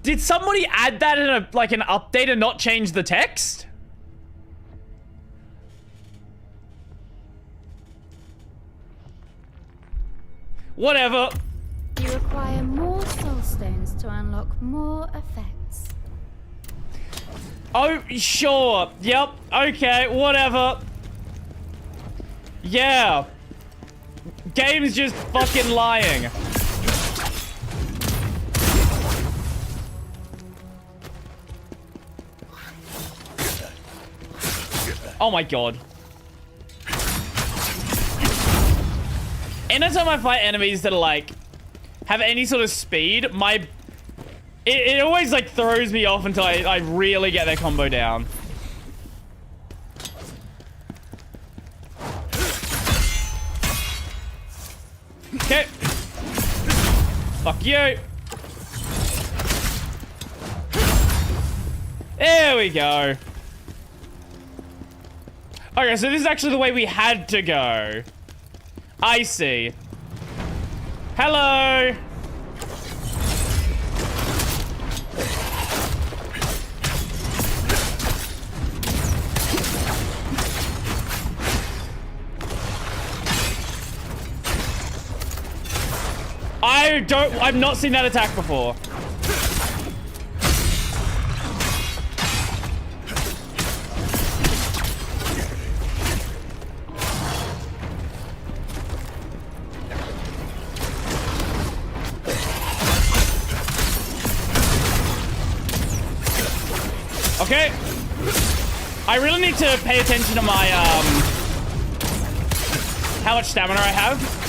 Did somebody add that in a, like, an update and not change the text? Whatever. You require more soul stones to unlock more effects. Oh, sure. Yep. Okay, whatever. Yeah. Game's just fucking lying. Oh my god. Anytime I fight enemies that are like have any sort of speed, it always like throws me off until I really get their combo down. Okay. Fuck you. There we go. Okay, so this is actually the way we had to go. I see. Hello. I've not seen that attack before. Okay. I really need to pay attention to my, how much stamina I have.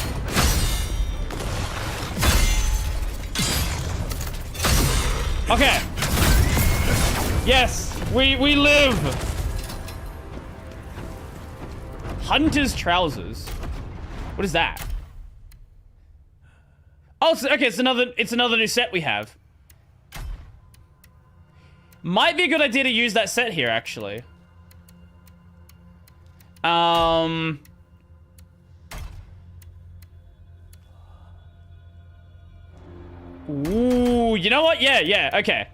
Okay. Yes, we live. Hunter's trousers. What is that? Oh, okay, it's another new set we have. Might be a good idea to use that set here, actually. Ooh, you know what? Yeah, okay.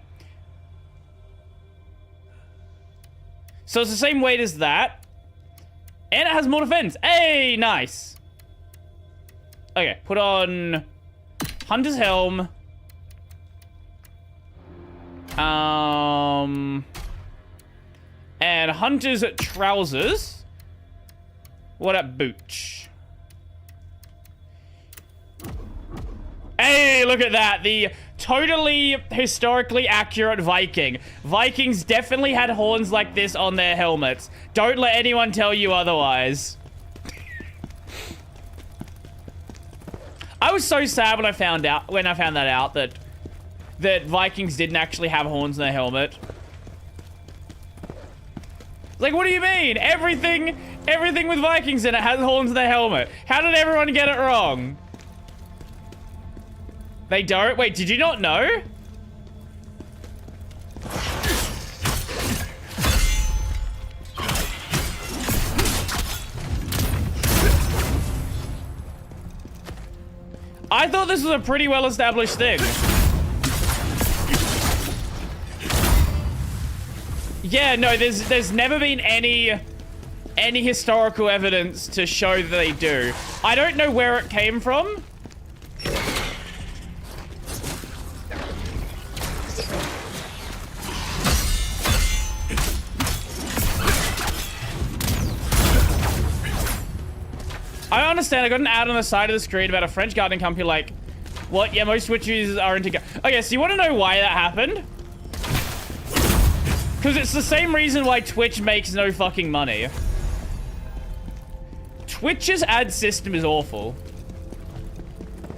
So it's the same weight as that. And it has more defense. Hey, nice. Okay, put on Hunter's helm. And Hunter's trousers. What up, booch? Hey, look at that. The totally historically accurate Viking. Vikings definitely had horns like this on their helmets. Don't let anyone tell you otherwise. I was so sad when I found that out that Vikings didn't actually have horns in their helmet. Like, what do you mean? Everything with Vikings in it has horns in their helmet. How did everyone get it wrong? They don't? Wait, did you not know? I thought this was a pretty well-established thing. Yeah, no, there's never been any historical evidence to show that they do. I don't know where it came from. I understand. I got an ad on the side of the screen about a French gardening company like, what? Yeah, most Twitch users are into... Okay, so you want to know why that happened? Because it's the same reason why Twitch makes no fucking money. Twitch's ad system is awful.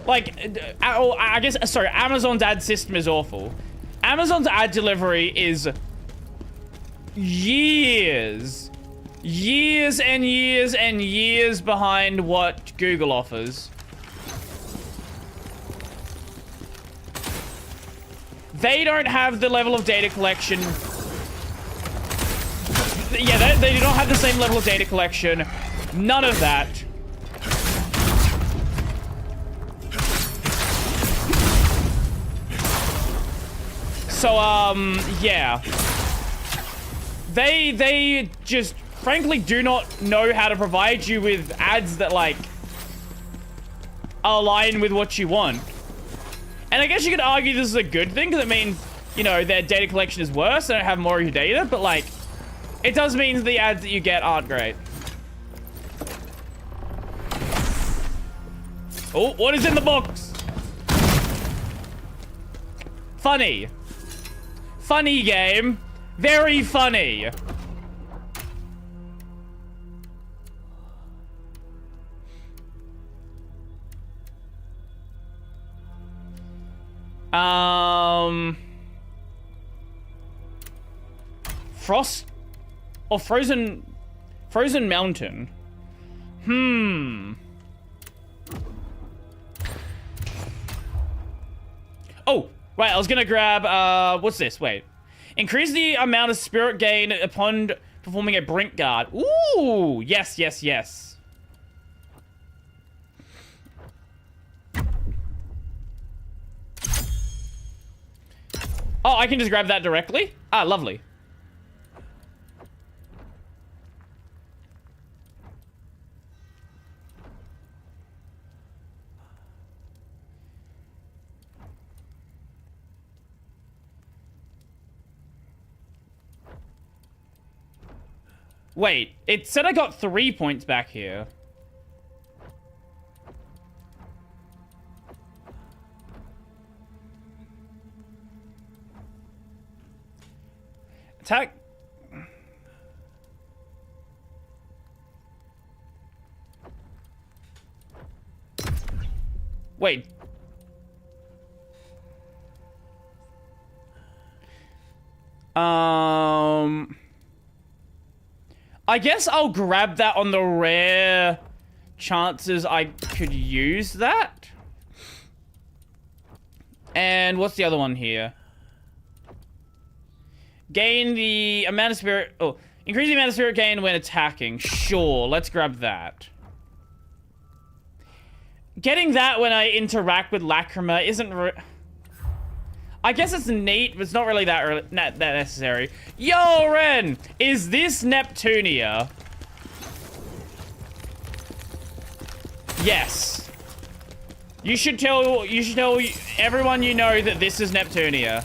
Like, I guess, sorry, Amazon's ad system is awful. Amazon's ad delivery is years and years and years behind what Google offers. They don't have the level of data collection. Yeah, they do not have the same level of data collection None of that. So, yeah. They just, frankly, do not know how to provide you with ads that, like, align with what you want. And I guess you could argue this is a good thing, because it means, you know, their data collection is worse, they don't have more of your data, but, like, it does mean the ads that you get aren't great. Oh, what is in the box? Funny. Funny game. Very funny. Frost or Frozen Mountain. Oh, right, I was gonna grab, what's this? Wait. Increase the amount of spirit gain upon performing a brink guard. Ooh, yes, yes, yes. Oh, I can just grab that directly? Ah, lovely. Wait, it said I got 3 points back here. Attack. Wait. I guess I'll grab that on the rare chances I could use that. And what's the other one here? Gain the amount of spirit... Oh, increase the amount of spirit gain when attacking. Sure, let's grab that. Getting that when I interact with Lacrima isn't... I guess it's neat, but it's not really that necessary. Yo, Ren! Is this Neptunia? Yes. You should tell everyone you know that this is Neptunia.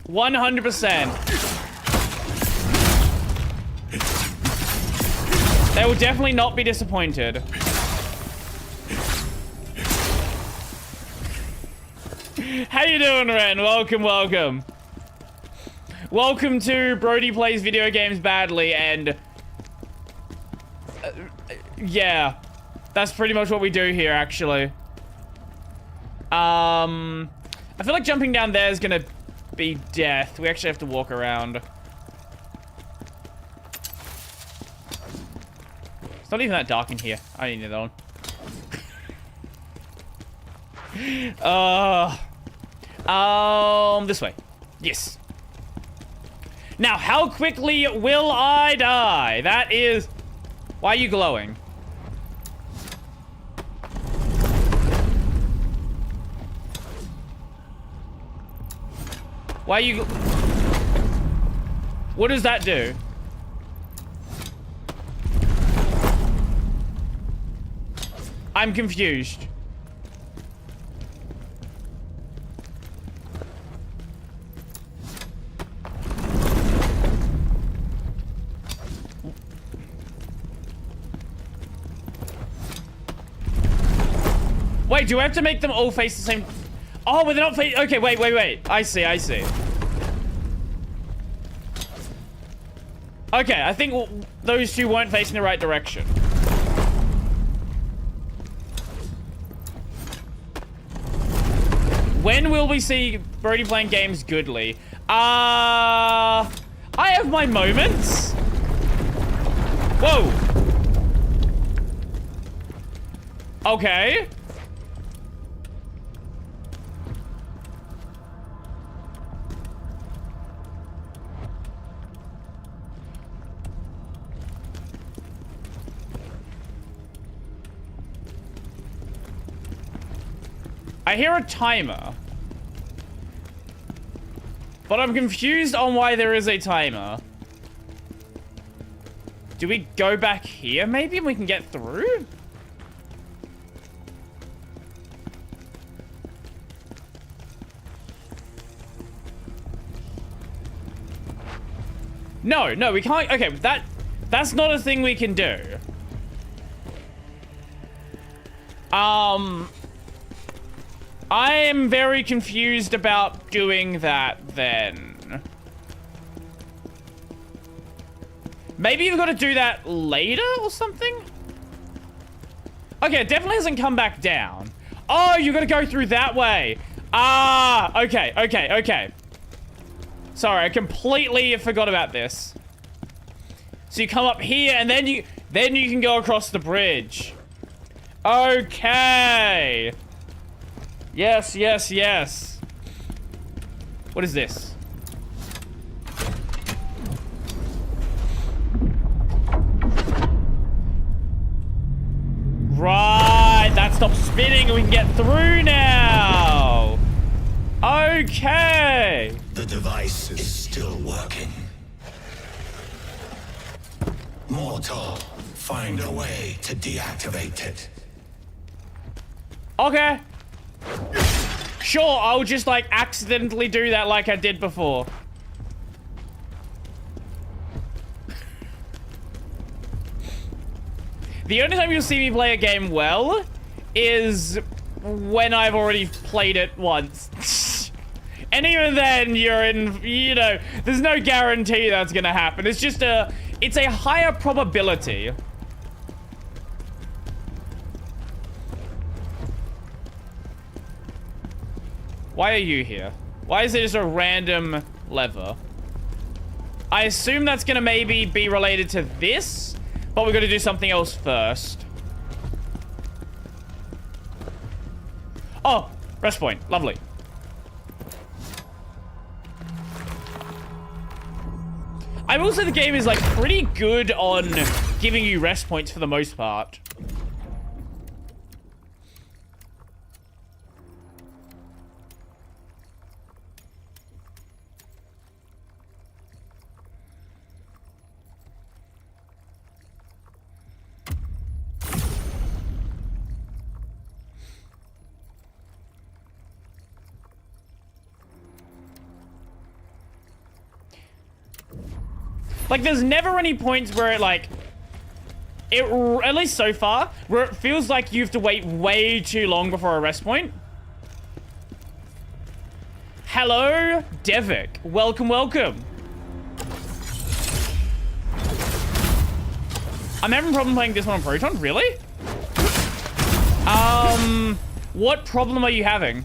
100%. They will definitely not be disappointed. How you doing, Ren? Welcome, welcome. Welcome to Brody Plays Video Games Badly, and... yeah. That's pretty much what we do here, actually. I feel like jumping down there is gonna be death. We actually have to walk around. It's not even that dark in here. I didn't need that one. This way. Yes. Now, how quickly will I die? That is... Why are you glowing? Why are you... What does that do? I'm confused. Wait, do I have to make them all face the same... Oh, but they're not face... Okay, wait. I see. Okay, I think those two weren't facing the right direction. When will we see Brody playing games goodly? I have my moments. Whoa. Okay. I hear a timer. But I'm confused on why there is a timer. Do we go back here maybe and we can get through? No, no, we can't. Okay, that's not a thing we can do. I am very confused about doing that then. Maybe you've got to do that later or something? Okay, it definitely hasn't come back down. Oh, you got to go through that way. Ah, okay, okay, okay. Sorry, I completely forgot about this. So you come up here and then you can go across the bridge. Okay. Yes, yes, yes. What is this? Right, that stops spinning and we can get through now. Okay. The device is still working. Mortal, find a way to deactivate it. Okay. Sure, I'll just like accidentally do that like I did before. The only time you'll see me play a game well is when I've already played it once. And even then, you're in, you know, there's no guarantee that's gonna happen. It's just it's a higher probability. Why are you here? Why is it just a random lever? I assume that's gonna maybe be related to this, but we're gonna do something else first. Oh, rest point. Lovely. I will say the game is like pretty good on giving you rest points for the most part. Like, there's never any points where it, like... at least so far, where it feels like you have to wait way too long before a rest point. Hello, Devik. Welcome, welcome. I'm having a problem playing this one on Proton. Really? What problem are you having?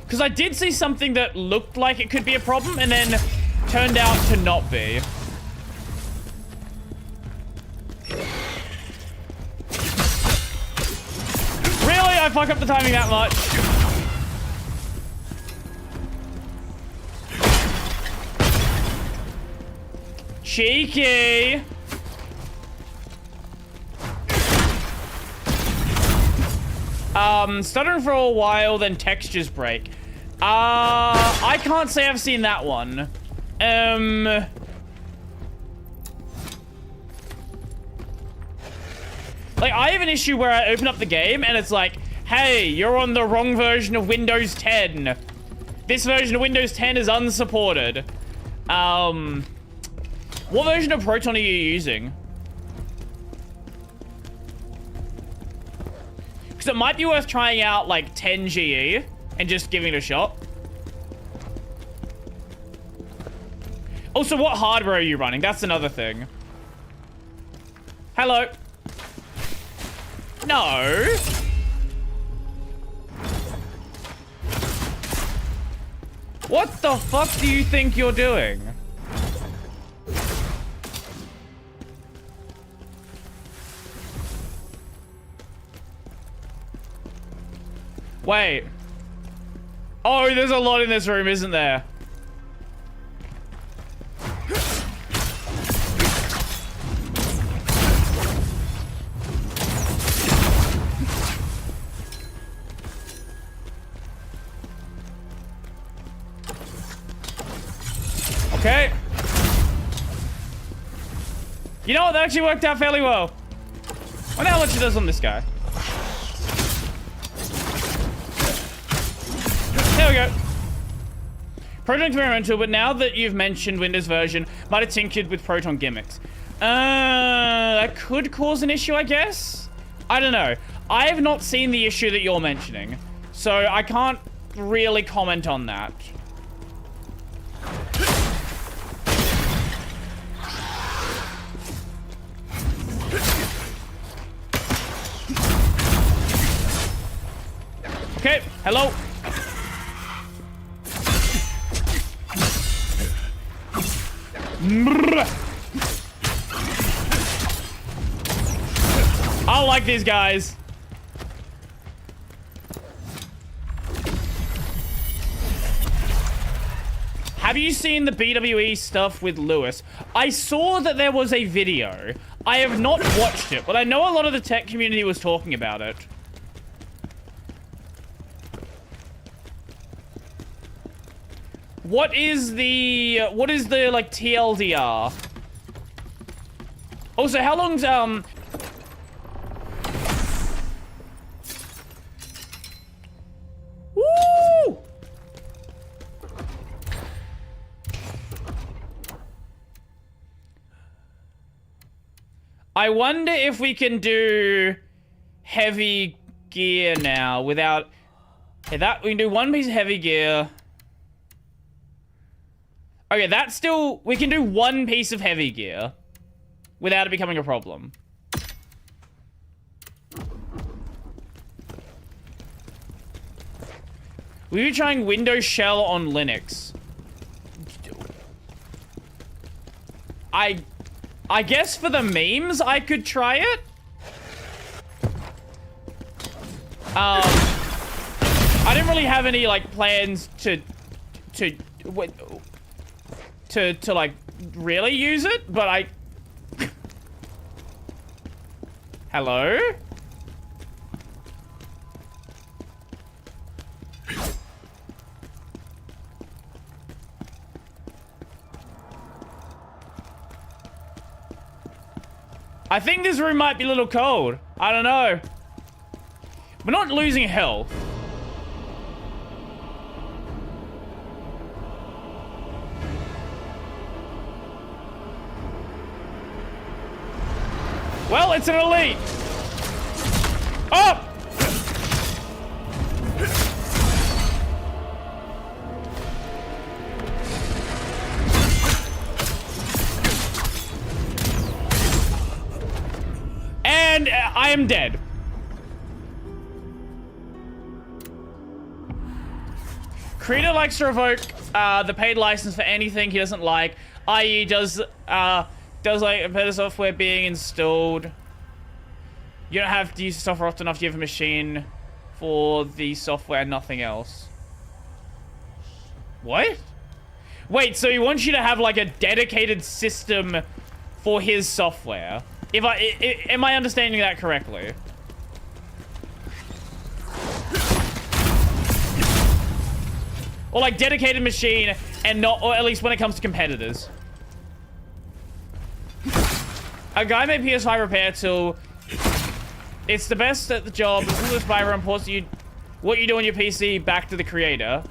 Because I did see something that looked like it could be a problem and then turned out to not be. Really? I fuck up the timing that much? Cheeky. Stuttering for a while, then textures break. I can't say I've seen that one. Like, I have an issue where I open up the game and it's like, hey, you're on the wrong version of Windows 10. This version of Windows 10 is unsupported. What version of Proton are you using? Because it might be worth trying out, like, 10 GE and just giving it a shot. Also, what hardware are you running? That's another thing. Hello. No. What the fuck do you think you're doing? Wait. Oh, there's a lot in this room, isn't there? Okay. You know what? That actually worked out fairly well. I wonder how much it does on this guy. There we go. Proton experimental, but now that you've mentioned Windows version, might have tinkered with Proton gimmicks. That could cause an issue, I guess? I don't know. I have not seen the issue that you're mentioning, so I can't really comment on that. Okay, hello. I don't like these guys. Have you seen the BWE stuff with Lewis? I saw that there was a video. I have not watched it, but I know a lot of the tech community was talking about it. What is the like TLDR? Also, how long's Woo! I wonder if we can do heavy gear now without we can do one piece of heavy gear. Okay, that's still... We can do one piece of heavy gear without it becoming a problem. We were trying Windows Shell on Linux. I guess for the memes, I could try it. I didn't really have any, like, plans to like really use it, but I hello? I think this room might be a little cold. I don't know. We're not losing health. Well, it's an elite. Up! And I am dead. Creator likes to revoke the paid license for anything he doesn't like, i.e. does like better software being installed. You don't have to use the software often enough to have a machine for the software, nothing else. What? Wait, so he wants you to have like a dedicated system for his software. Am I understanding that correctly? Or like dedicated machine and not, or at least when it comes to competitors. A guy made PS5 repair tool. It's the best at the job. The coolest driver imports you what you do on your PC back to the creator.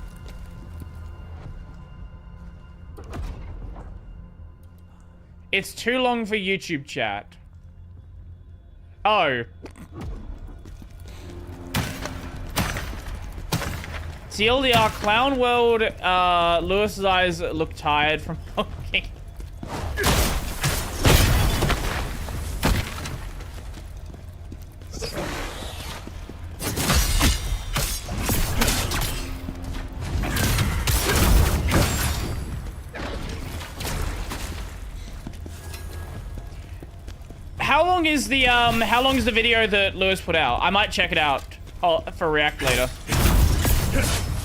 It's too long for YouTube chat. Oh. TLDR Clown World, Lewis's eyes look tired from poking. How long is the video that Lewis put out? I might check it out for React later.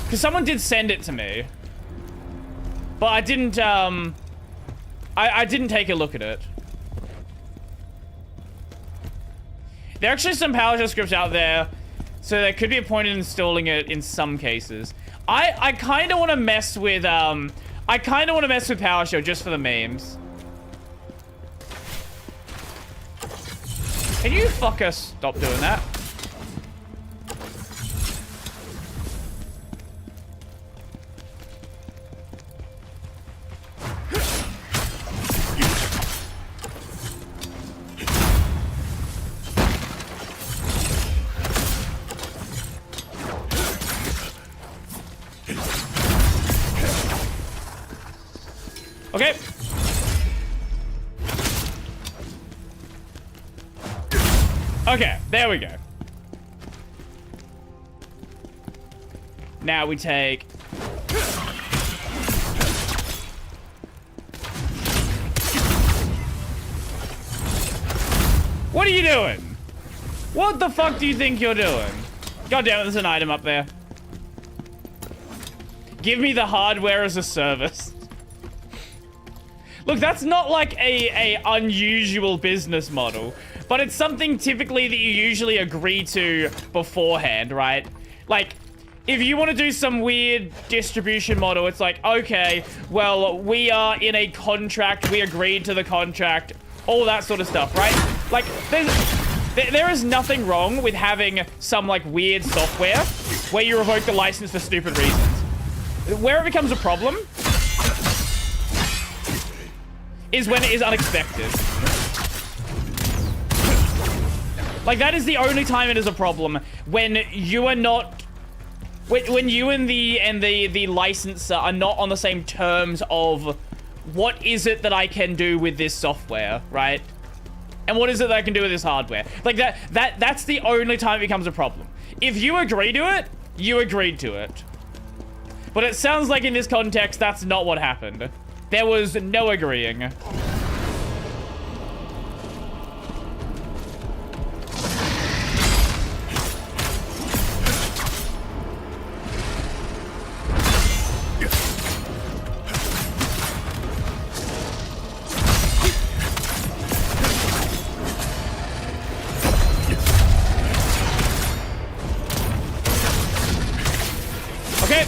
Because someone did send it to me. But I didn't, I didn't take a look at it. There are actually some PowerShell scripts out there, so there could be a point in installing it in some cases. I kind of want to mess with, I kind of want to mess with PowerShell just for the memes. Can you fucker stop doing that? Okay. Okay, there we go. Now we take... What are you doing? What the fuck do you think you're doing? God damn it, there's an item up there. Give me the hardware as a service. Look, that's not like a unusual business model, but it's something typically that you usually agree to beforehand, right? Like, if you want to do some weird distribution model, it's like, okay, well, we are in a contract, we agreed to the contract, all that sort of stuff, right? Like, there is nothing wrong with having some, like, weird software where you revoke the license for stupid reasons. Where it becomes a problem is when it is unexpected. Like, that is the only time it is a problem, when you are not... When you and the licensor are not on the same terms of what is it that I can do with this software, right? And what is it that I can do with this hardware? Like, that's the only time it becomes a problem. If you agree to it, you agreed to it. But it sounds like in this context, that's not what happened. There was no agreeing. Okay.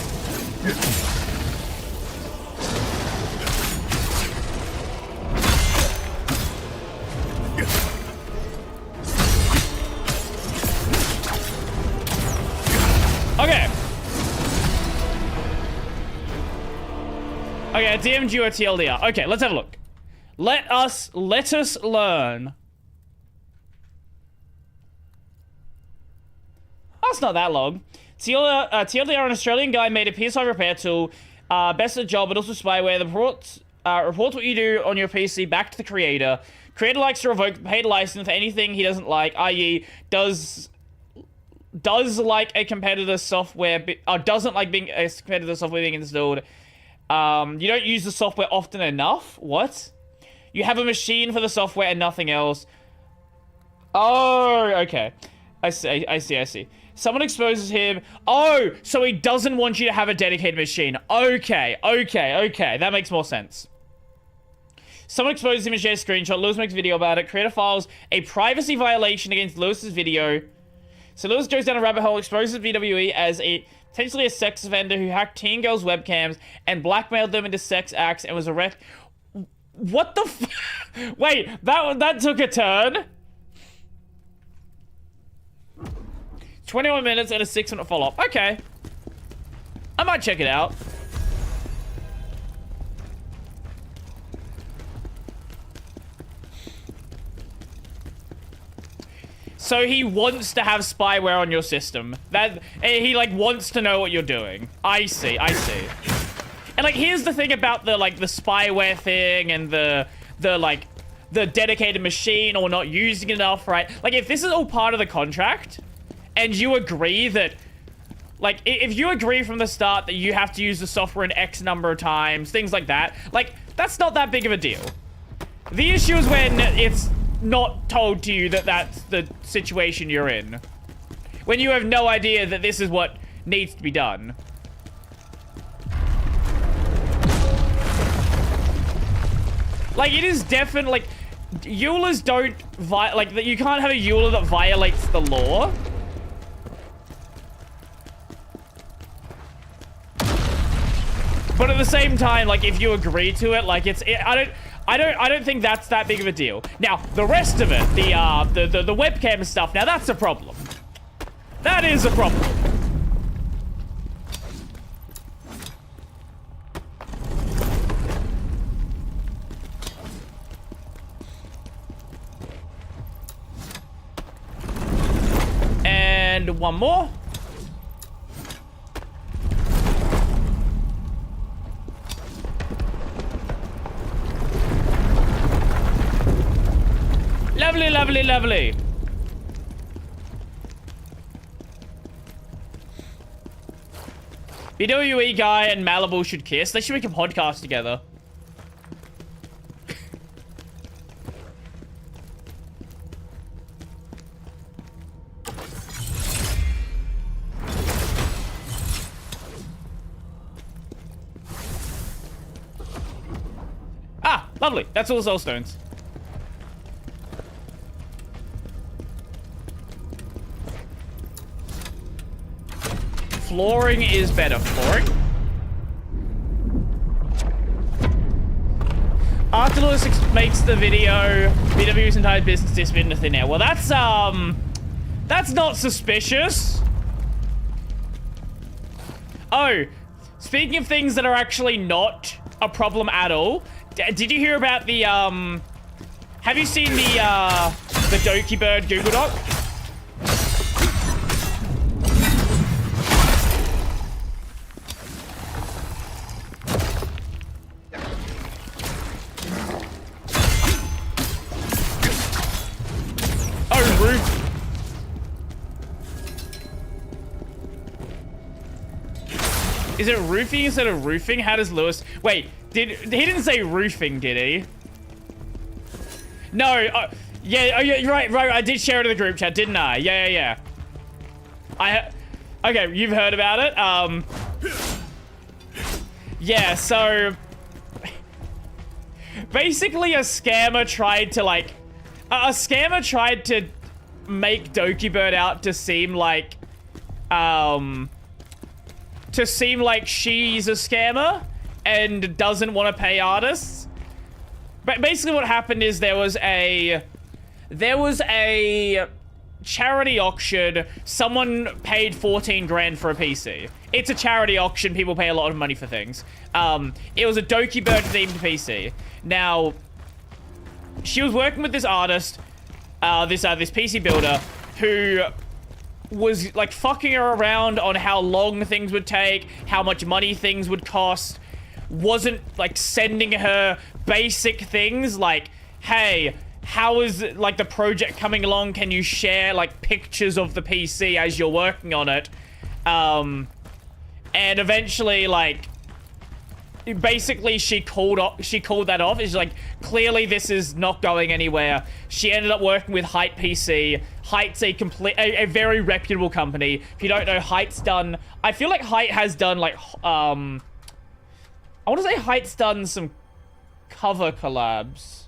Okay. Okay, a DMG or TLDR. Okay, let's have a look. Let us learn. That's not that long. TLDR, an Australian guy, made a PS5 repair tool. Best at the job, but also spyware. The reports what you do on your PC back to the creator. Creator likes to revoke the paid license for anything he doesn't like, i.e. does like a competitor software, doesn't like being a competitor software being installed. You don't use the software often enough. What? You have a machine for the software and nothing else. Oh, okay. I see. Someone exposes him. Oh, so he doesn't want you to have a dedicated machine. Okay. That makes more sense. Someone exposes him and shares a screenshot. Lewis makes a video about it. Creator files a privacy violation against Lewis's video. So Lewis goes down a rabbit hole, exposes VWE as potentially a sex offender who hacked teen girls' webcams and blackmailed them into sex acts and was arrested. What the Wait, that took a turn. 21 minutes and a 6-minute follow-up. Okay. I might check it out. So he wants to have spyware on your system. He like wants to know what you're doing. I see. And like here's the thing about the spyware thing and the dedicated machine or not using enough, right? Like if this is all part of the contract and you agree that like if you agree from the start that you have to use the software an X number of times, things like that, like that's not that big of a deal. The issue is when it's not told to you that that's the situation you're in. When you have no idea that this is what needs to be done. Like, it is definitely, like, EULAs don't, you can't have a EULA that violates the law. But at the same time, like, if you agree to it, like, I don't think that's that big of a deal. Now, the rest of it, the webcam stuff, now that's a problem. That is a problem. And one more. Lovely, lovely, lovely. BWE guy and Malibu should kiss. They should make a podcast together. Ah, lovely. That's all the soul stones. Flooring is better. Flooring? After Lewis makes the video, BW's entire business disappeared into thin air. Well, that's not suspicious. Oh, speaking of things that are actually not a problem at all, did you hear about the, have you seen the Doki Bird Google Doc? Is it roofing instead of roofing? How does Lewis... Wait, he didn't say roofing, did he? No, yeah, right, I did share it in the group chat, didn't I? Yeah. Okay, you've heard about it. Yeah, so... Basically, a scammer tried to, like... A scammer tried to make Doki Bird out to seem like... To seem like she's a scammer and doesn't want to pay artists. But basically what happened is there was a charity auction. Someone paid 14 grand for a PC. It's a charity auction. People pay a lot of money for things. It was a Doki Bird themed PC. Now, she was working with this artist, this PC builder, who was like fucking her around on how long things would take, how much money things would cost, wasn't like sending her basic things like, hey, how is like the project coming along? Can you share like pictures of the PC as you're working on it? And eventually, like, basically she called that off. She's like, clearly this is not going anywhere. She ended up working with Height PC. Height's a very reputable company. If you don't know, Height's done... I feel like Height has done, like, I want to say Height's done some cover collabs.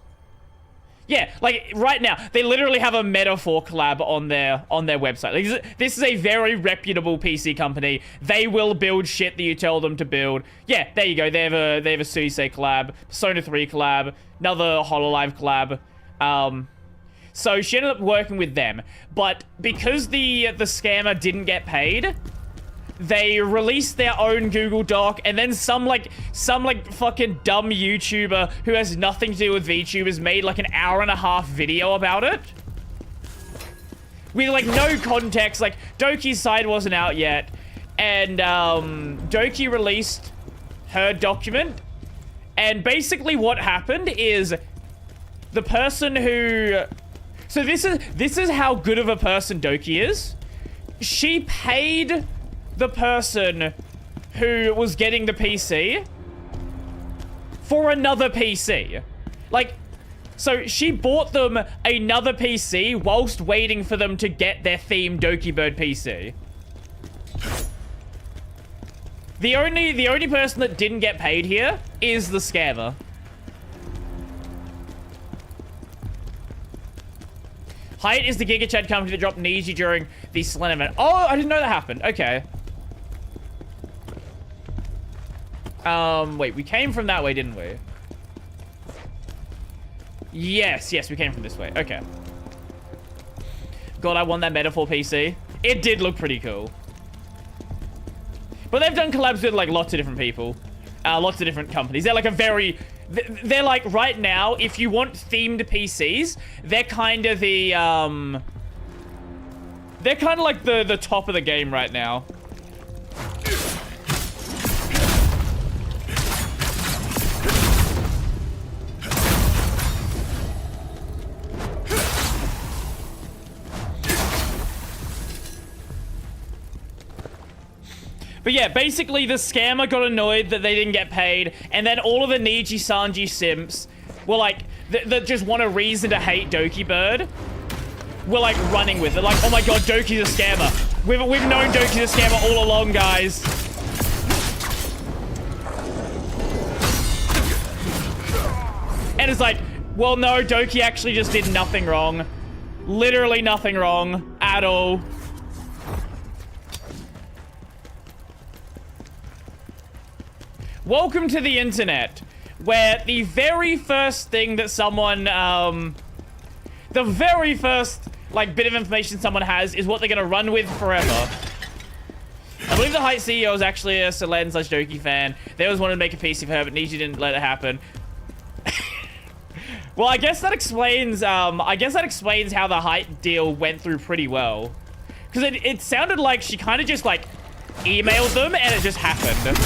Yeah, like, right now, they literally have a Metaphor collab on their website. Like, this is a very reputable PC company. They will build shit that you tell them to build. Yeah, there you go. They have a Suisei collab, Persona 3 collab, another HoloLive collab. So she ended up working with them. But because the scammer didn't get paid, they released their own Google Doc, and then some fucking dumb YouTuber who has nothing to do with VTubers made like an hour-and-a-half video about it. With like no context, like Doki's side wasn't out yet, and Doki released her document, and basically what happened is the person who... So this is how good of a person Doki is. She paid the person who was getting the PC for another PC. Like, so she bought them another PC whilst waiting for them to get their themed Doki Bird PC. The only person that didn't get paid here is the scammer. Height is the Giga Chat company that dropped Niji during the Selene event. Oh, I didn't know that happened. Okay. Wait, we came from that way, didn't we? Yes, we came from this way. Okay. God, I want that metaphor PC. It did look pretty cool. But they've done collabs with, like, lots of different people. Lots of different companies. They're, like, a very... They're, like, right now, if you want themed PCs, they're kind of the, They're kind of like the top of the game right now. But yeah, basically the scammer got annoyed that they didn't get paid, and then all of the Niji Sanji simps were like, that just want a reason to hate Doki Bird, were like running with it. Like, oh my god, Doki's a scammer. We've known Doki's a scammer all along, guys. And it's like, well, no, Doki actually just did nothing wrong. Literally nothing wrong at all. Welcome to the internet, where the very first thing that someone, the very first, like, bit of information someone has is what they're gonna run with forever. I believe the Height CEO is actually a Selen/Doki fan. They always wanted to make a PC for her, but Niji didn't let it happen. Well, I guess that explains how the Height deal went through pretty well. Because it sounded like she kind of just, like, emailed them and it just happened.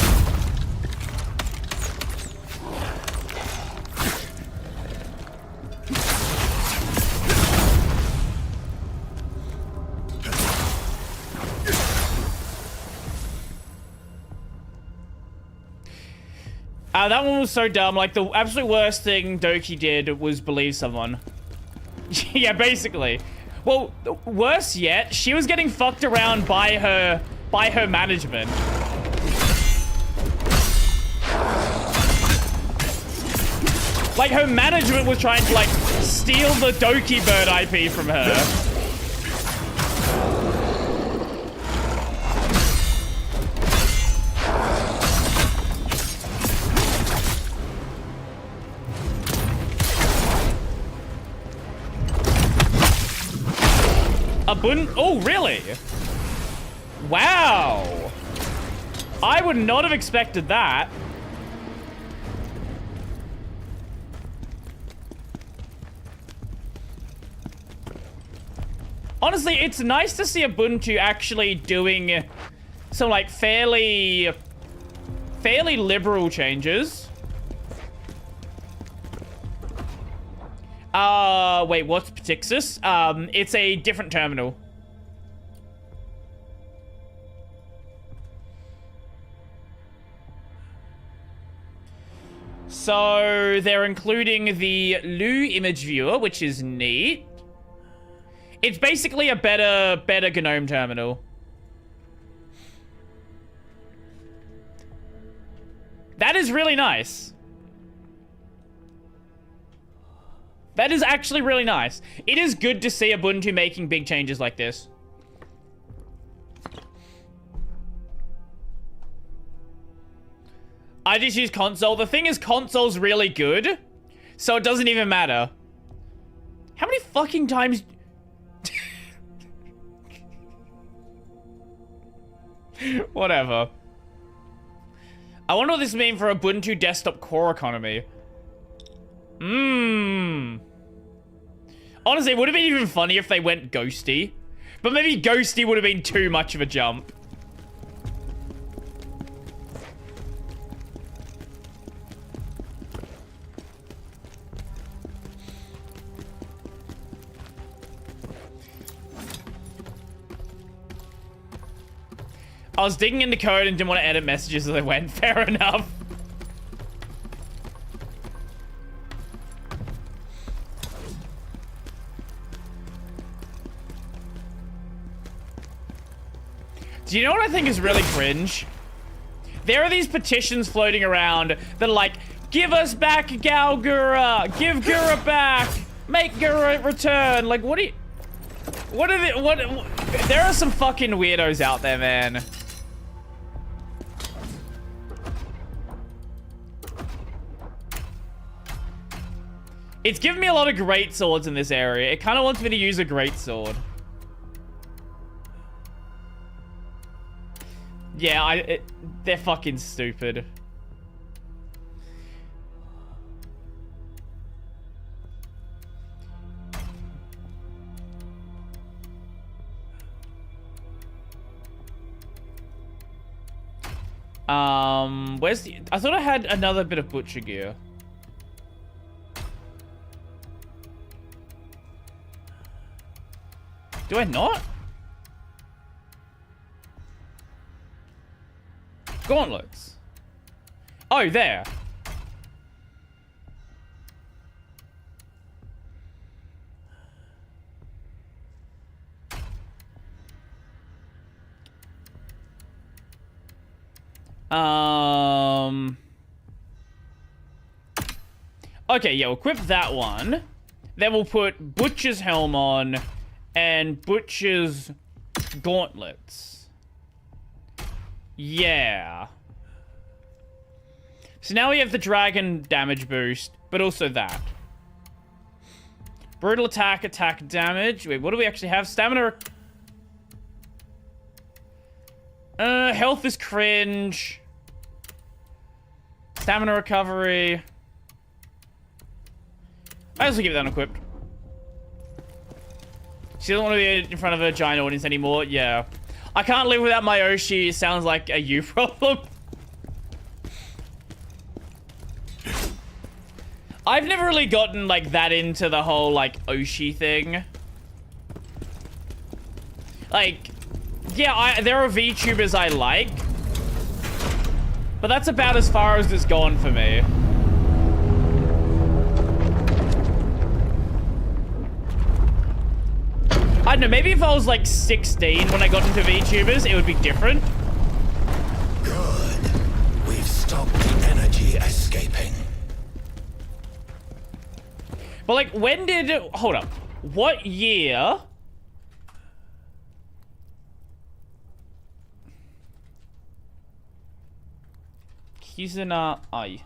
That one was so dumb. Like, the absolute worst thing Doki did was believe someone. Yeah, basically. Well, worse yet, she was getting fucked around by her management. Like, her management was trying to, like, steal the Doki Bird IP from her. Oh, really? Wow. I would not have expected that. Honestly, it's nice to see Ubuntu actually doing some, like, fairly liberal changes. Wait, what's Ptixis? It's a different terminal. So, they're including the Lu image viewer, which is neat. It's basically a better GNOME terminal. That is really nice. That is actually really nice. It is good to see Ubuntu making big changes like this. I just use console. The thing is, console's really good, so it doesn't even matter. How many fucking times... Whatever. I wonder what this means for Ubuntu desktop core economy. Honestly, it would have been even funny if they went ghosty. But maybe ghosty would have been too much of a jump. I was digging into code and didn't want to edit messages as I went. Fair enough. Do you know what I think is really cringe? There are these petitions floating around that are like, give us back Gal Gura, give Gura back, make Gura return. Like, what are you... What are they... What... There are some fucking weirdos out there, man. It's giving me a lot of great swords in this area. It kind of wants me to use a great sword. Yeah, they're fucking stupid. Where's the... I thought I had another bit of butcher gear. Do I not? Gauntlets. Oh, there. Okay, yeah, we'll equip that one. Then we'll put Butcher's helm on and Butcher's gauntlets. Yeah. So now we have the dragon damage boost, but also that. Brutal attack damage. Wait, what do we actually have? Stamina. Health is cringe. Stamina recovery. I also keep that unequipped. She doesn't want to be in front of a giant audience anymore. Yeah. I can't live without my Oshi. It sounds like a you problem. I've never really gotten, like, that into the whole, like, Oshi thing. Like, yeah, there are VTubers I like. But that's about as far as it's gone for me. I don't know, maybe if I was like 16 when I got into VTubers, it would be different. Good. We've stopped the energy escaping. But like, when did... Hold up. What year... Kizuna Ai.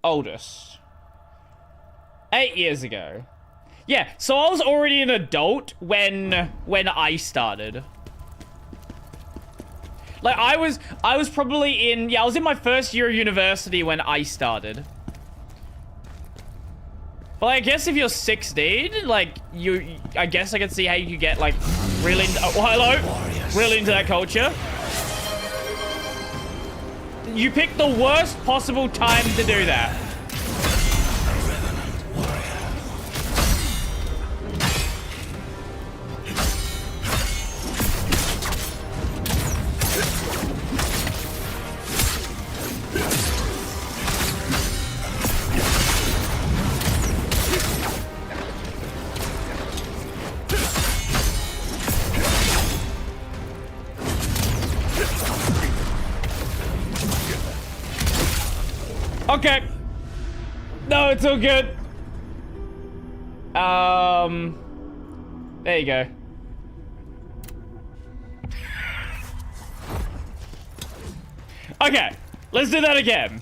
Oldest. 8 years ago. Yeah, so I was already an adult when I started. Like, I was probably in... Yeah, I was in my first year of university when I started. Well, I guess if you're 16, like, I guess I can see how you could get, like, really into... Oh, hello? Really into that culture. You picked the worst possible time to do that. Okay. No, it's all good. There you go. Okay, let's do that again.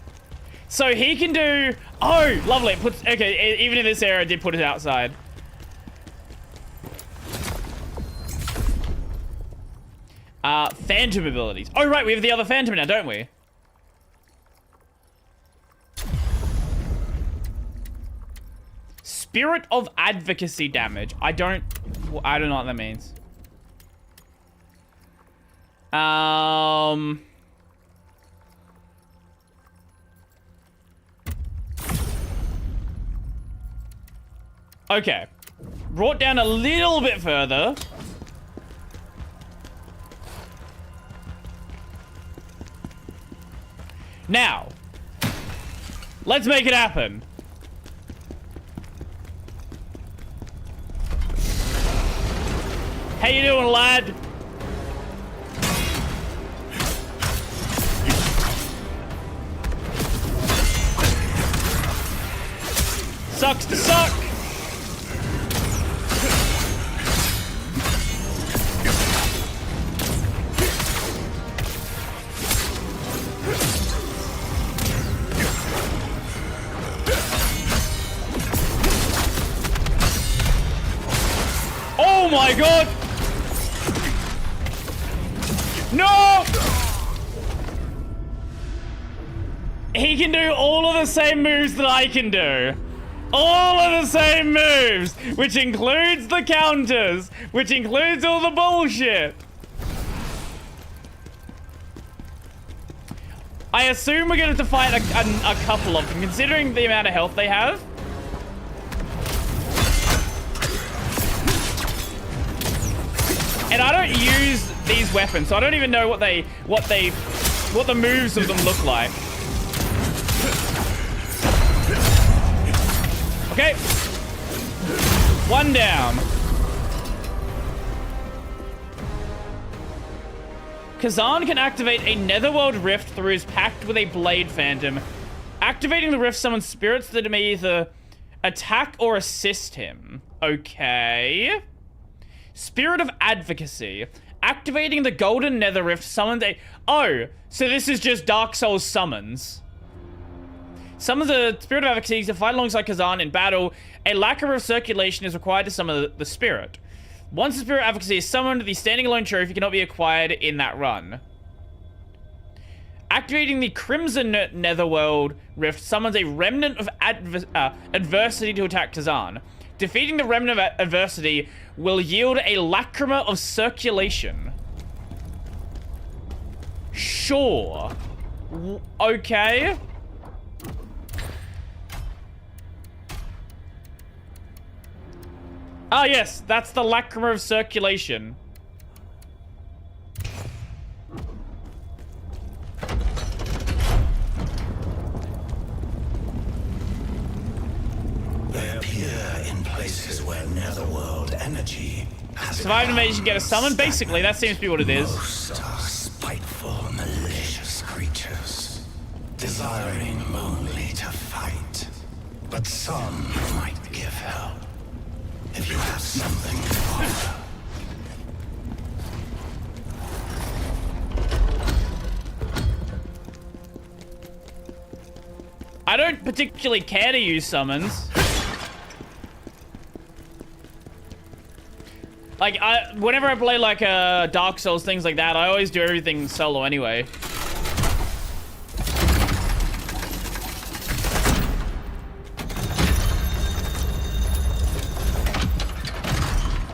So he can do... Oh, lovely. It puts... Okay, even in this area, I did put it outside. Phantom abilities. Oh, right, we have the other Phantom now, don't we? Spirit of advocacy damage. I don't know what that means. Okay. Brought down a little bit further. Now, let's make it happen. How you doing, lad? Sucks to suck. my god! No! He can do all of the same moves that I can do. All of the same moves, which includes the counters, which includes all the bullshit. I assume we're going to have to fight a couple of them, considering the amount of health they have. And I don't use these weapons, so I don't even know what the moves of them look like. Okay. One down. Khazan can activate a netherworld rift through his pact with a blade phantom. Activating the rift summons spirits that may either attack or assist him. Okay. Spirit of advocacy. Activating the golden nether rift summons a... Oh, so this is just Dark Souls summons. Summons a spirit of advocacy to fight alongside Khazan in battle. A lacquer of circulation is required to summon the spirit. Once the spirit of advocacy is summoned, the standing alone trophy cannot be acquired in that run. Activating the Crimson Netherworld Rift summons a remnant of adversity to attack Khazan. Defeating the remnant of adversity will yield a lacrima of circulation. Sure. Okay. Ah, yes, that's the lacrima of circulation. They appear in places where netherworld energy has... Survive invasion, get a summon? Basically, that seems to be what it is. Most are spiteful, malicious creatures, desiring only to fight. But some might give help. If you have something to offer. I don't particularly care to use summons. Like, whenever I play like Dark Souls, things like that, I always do everything solo anyway.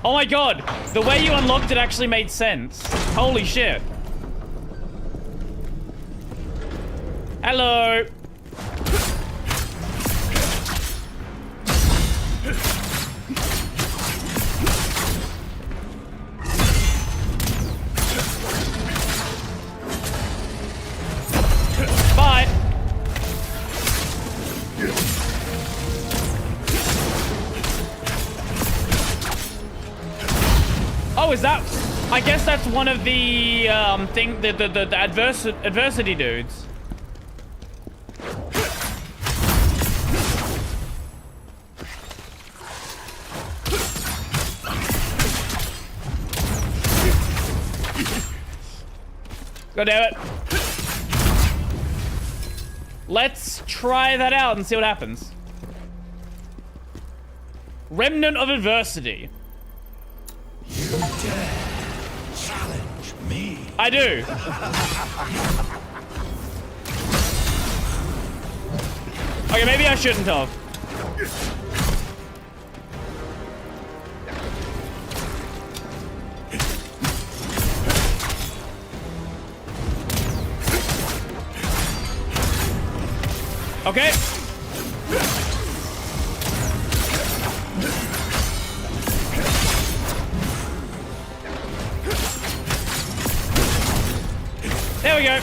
Oh my god, the way you unlocked it actually made sense. Holy shit. Hello. Bye. Oh, is that... I guess that's one of the, the adversity dudes. God damn it. Let's try that out and see what happens. Remnant of adversity. You dare challenge me? I do. Okay, maybe I shouldn't have. Okay. There we go.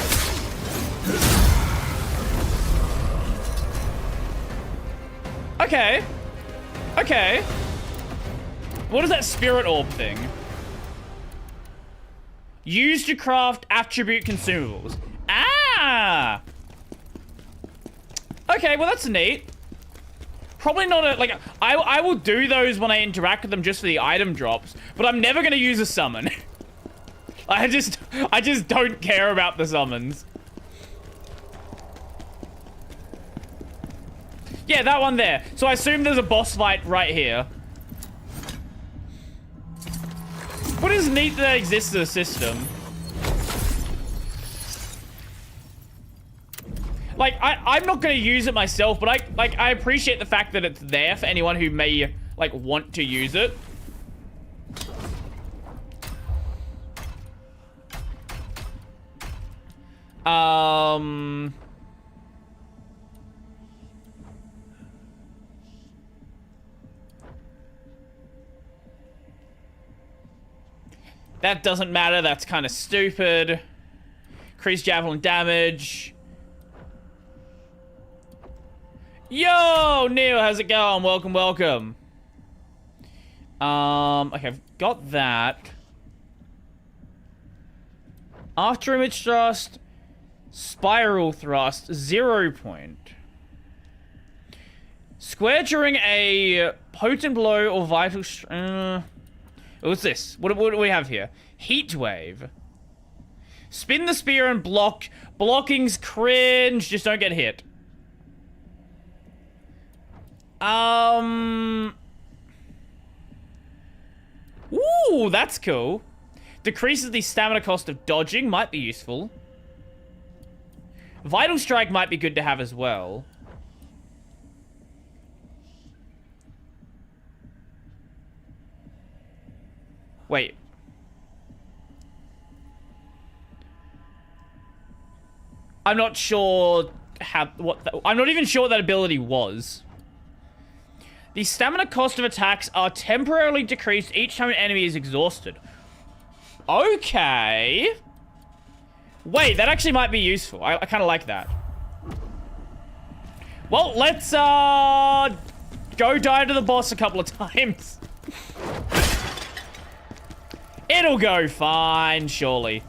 Okay. Okay. What is that spirit orb thing? Used to craft attribute consumables. Ah! Okay, well that's neat. Probably not a, like, I will do those when I interact with them just for the item drops, but I'm never gonna use a summon. I just don't care about the summons. Yeah, that one there. So I assume there's a boss fight right here. neat that exists as a system. Like, I'm not gonna use it myself, but I appreciate the fact that it's there for anyone who may, like, want to use it. That doesn't matter, that's kind of stupid. Increase javelin damage. Yo, Neil, how's it going? Welcome, welcome. Okay, I've got that. After image thrust, spiral thrust, 0 point. Square during a potent blow or vital. What's this? What do we have here? Heat wave. Spin the spear and block. Blocking's cringe. Just don't get hit. Ooh, that's cool. Decreases the stamina cost of dodging. Might be useful. Vital strike might be good to have as well. Wait. I'm not sure I'm not even sure what that ability was. The stamina cost of attacks are temporarily decreased each time an enemy is exhausted. Okay. Wait, that actually might be useful. I kind of like that. Well, let's go die to the boss a couple of times. It'll go fine, surely.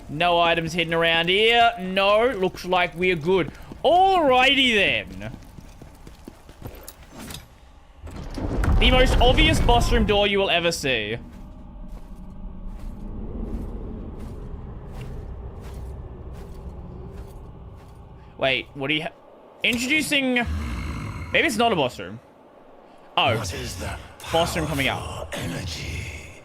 No items hidden around here. No, looks like we're good. Alrighty then. The most obvious boss room door you will ever see. Wait, what do you have? Introducing... Maybe it's not a boss room. Oh. What is that? Boss room coming out. Energy.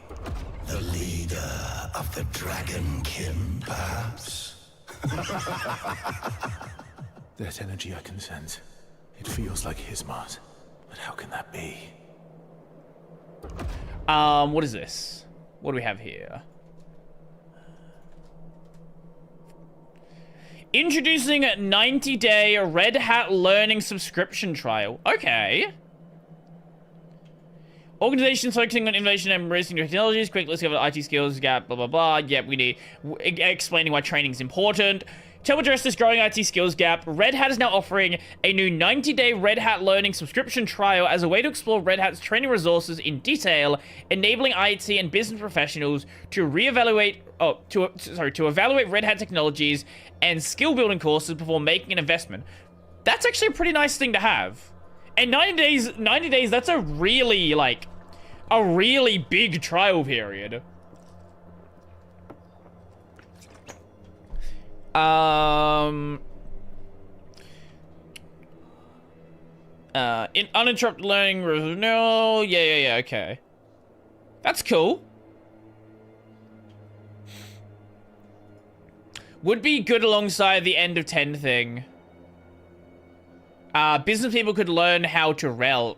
The leader of the dragonkin, perhaps? That energy I can sense. It feels like his Mars. But how can that be? What is this? What do we have here? Introducing a 90-day Red Hat Learning subscription trial. Okay. Organizations focusing on innovation and embracing new technologies, quickly discover IT skills gap, blah, blah, blah. Yep, we need explaining why training is important. To help address this growing IT skills gap, Red Hat is now offering a new 90-day Red Hat Learning subscription trial as a way to explore Red Hat's training resources in detail, enabling IT and business professionals to to evaluate Red Hat technologies and skill-building courses before making an investment. That's actually a pretty nice thing to have. And 90 days, that's a really big trial period. In uninterrupted learning, no, yeah, okay. That's cool. Would be good alongside the end of 10 thing. Business people could learn how to rel.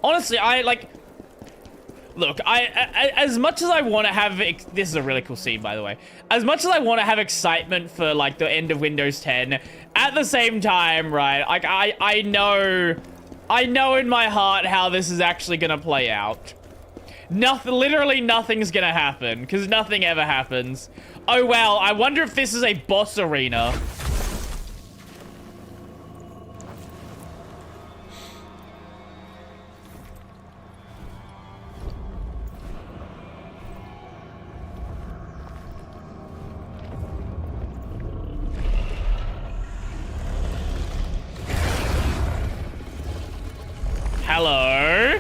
Honestly, look, as much as I want to have, this is a really cool scene, by the way. As much as I want to have excitement for, like, the end of Windows 10, at the same time, right, like, I know in my heart how this is actually gonna play out. Literally nothing's gonna happen, because nothing ever happens. Oh, wow, I wonder if this is a boss arena. Hello?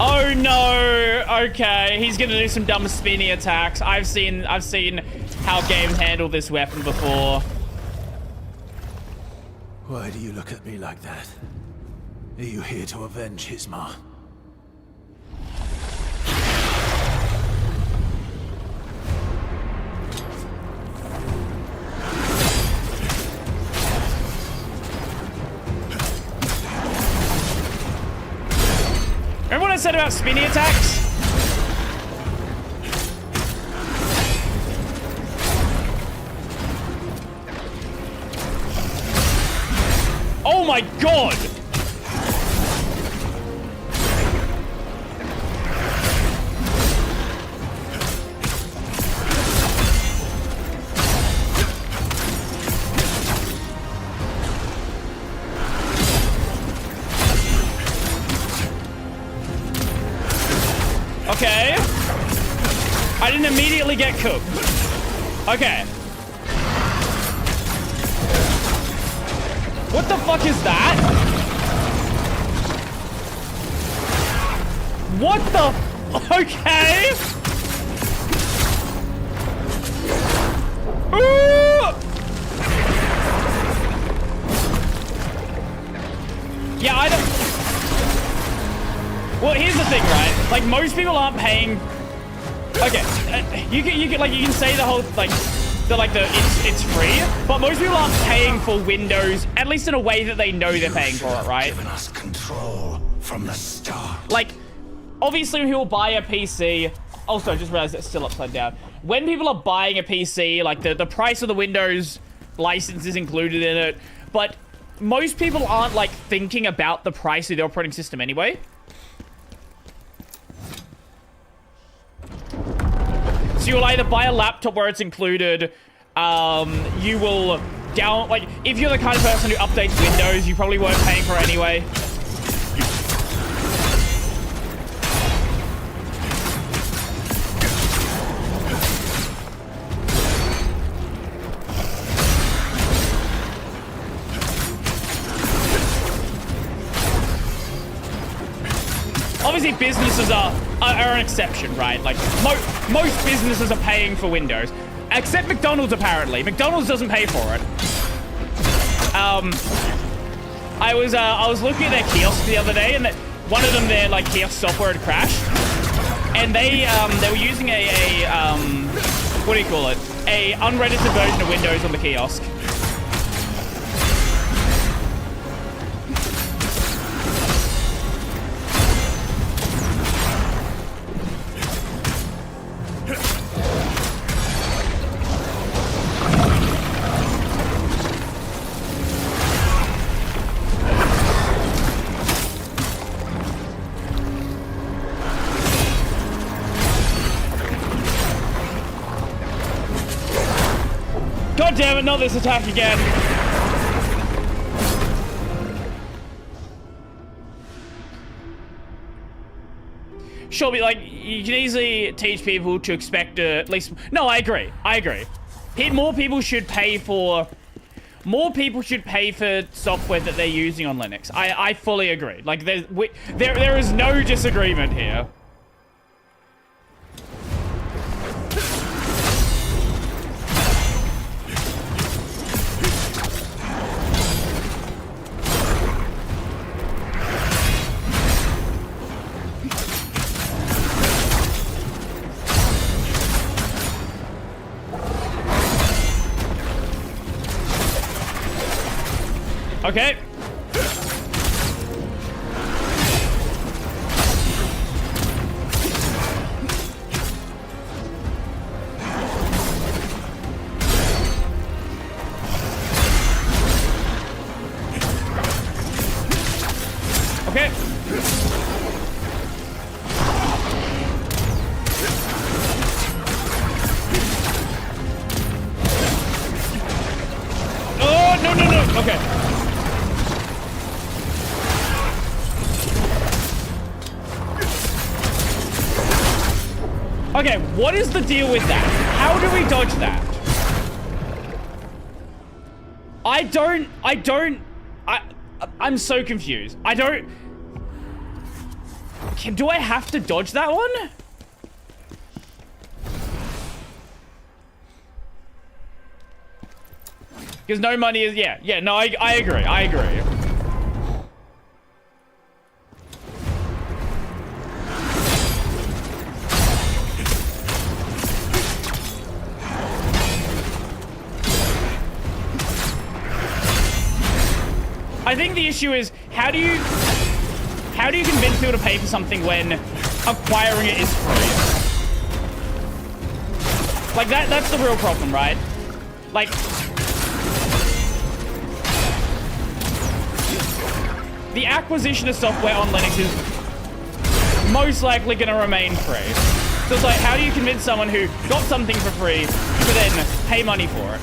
Oh no! Okay, he's gonna do some dumb spinny attacks. I've seen how games handle this weapon before. Why do you look at me like that? Are you here to avenge Hismar? Remember what I said about spinny attacks? Oh my god! Okay. I didn't immediately get cooked. Okay. What the fuck is that? What the... Okay. Ooh. Yeah, I don't... Well, here's the thing, right? Like, most people aren't paying... Okay, you can say the whole, it's free, but most people aren't paying for Windows, at least in a way that they know they're paying for it, right? Given us control from the start. Like, obviously when people buy a PC... Also, I just realized it's still upside down. When people are buying a PC, like, the price of the Windows license is included in it, but most people aren't, like, thinking about the price of the operating system anyway. So you'll either buy a laptop where it's included, you will if you're the kind of person who updates Windows, you probably weren't paying for it anyway. Obviously, businesses are an exception, right? Like, most businesses are paying for Windows. Except McDonald's, apparently. McDonald's doesn't pay for it. I was looking at their kiosk the other day, and one of them, their, like, kiosk software had crashed. And they were using what do you call it? A unregistered version of Windows on the kiosk. God damn it, not this attack again. Sure, but like, you can easily teach people to expect at least... No, I agree. More people should pay for software that they're using on Linux. I fully agree. Like, there is no disagreement here. Okay. Okay. Oh, no. Okay. Okay, what is the deal with that? How do we dodge that? I'm so confused. Do I have to dodge that one? Because no money is... Yeah, no, I agree. I agree. I think the issue is, how do you convince people to pay for something when acquiring it is free? Like, that's the real problem, right? Like... the acquisition of software on Linux is most likely going to remain free. So it's like, how do you convince someone who got something for free to then pay money for it?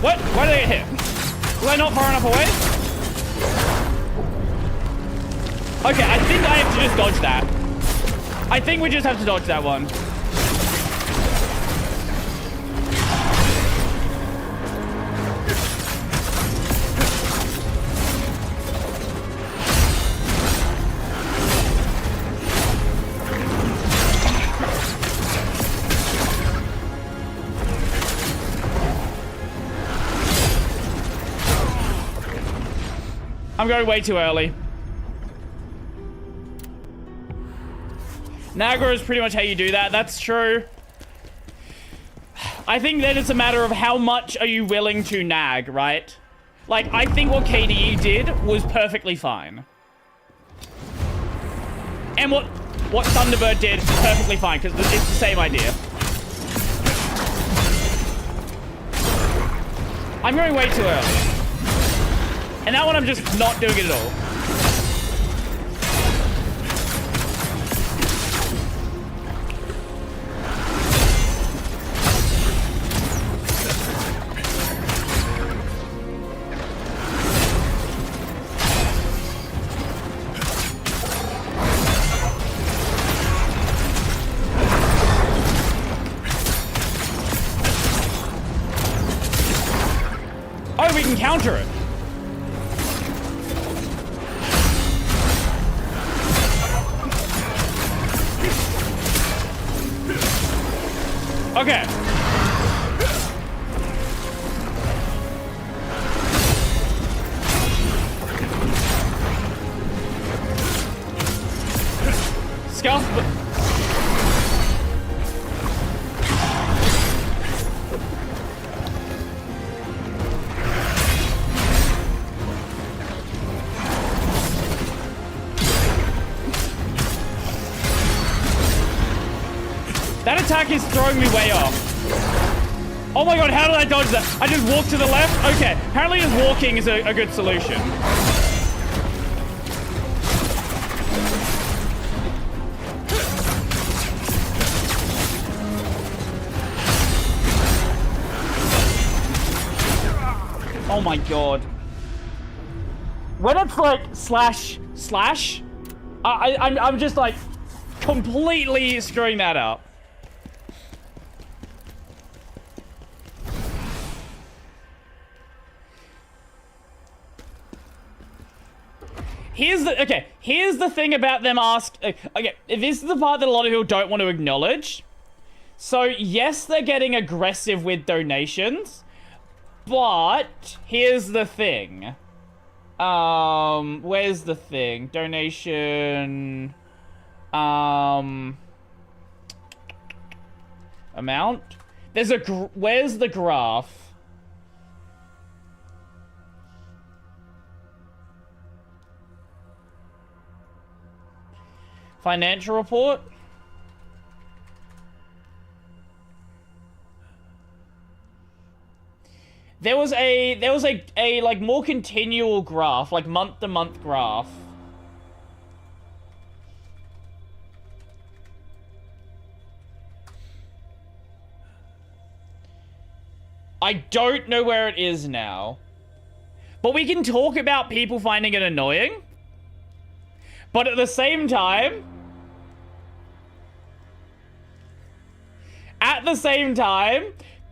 What? Why did I get hit? Was I not far enough away? Okay, I think I have to just dodge that. I think we just have to dodge that one. I'm going way too early. Nagra is pretty much how you do that. That's true. I think that it's a matter of how much are you willing to nag, right? Like, I think what KDE did was perfectly fine. And what Thunderbird did, perfectly fine, because it's the same idea. I'm going way too early. And that one, I'm just not doing it at all. Oh, we can counter it. Okay. Scuff. That attack is throwing me way off. Oh my god, how did I dodge that? I just walked to the left? Okay, apparently just walking is a good solution. Oh my god. When it's like slash, I'm just like completely screwing that up. Here's the thing about them okay, this is the part that a lot of people don't want to acknowledge. So, yes, they're getting aggressive with donations, but here's the thing. Where's the thing? Donation, amount? There's where's the graph? Financial report. There was a like more continual graph, like month to month graph. I don't know where it is now. But we can talk about people finding it annoying. But at the same time,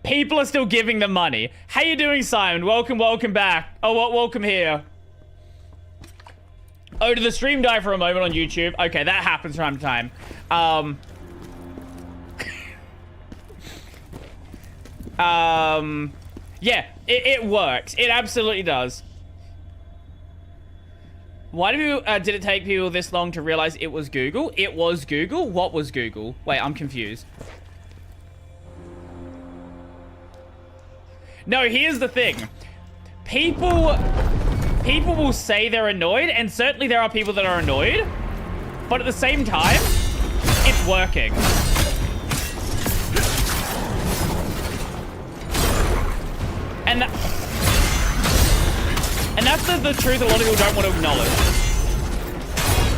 people are still giving them money. How you doing, Simon? Welcome back. Oh, welcome here. Oh, did the stream die for a moment on YouTube? Okay, that happens from time to time. Yeah, it works. It absolutely does. Why did it take people this long to realize it was Google? It was Google? What was Google? Wait, I'm confused. No, here's the thing. People will say they're annoyed, and certainly there are people that are annoyed, but at the same time, it's working. And that's the truth a lot of people don't want to acknowledge.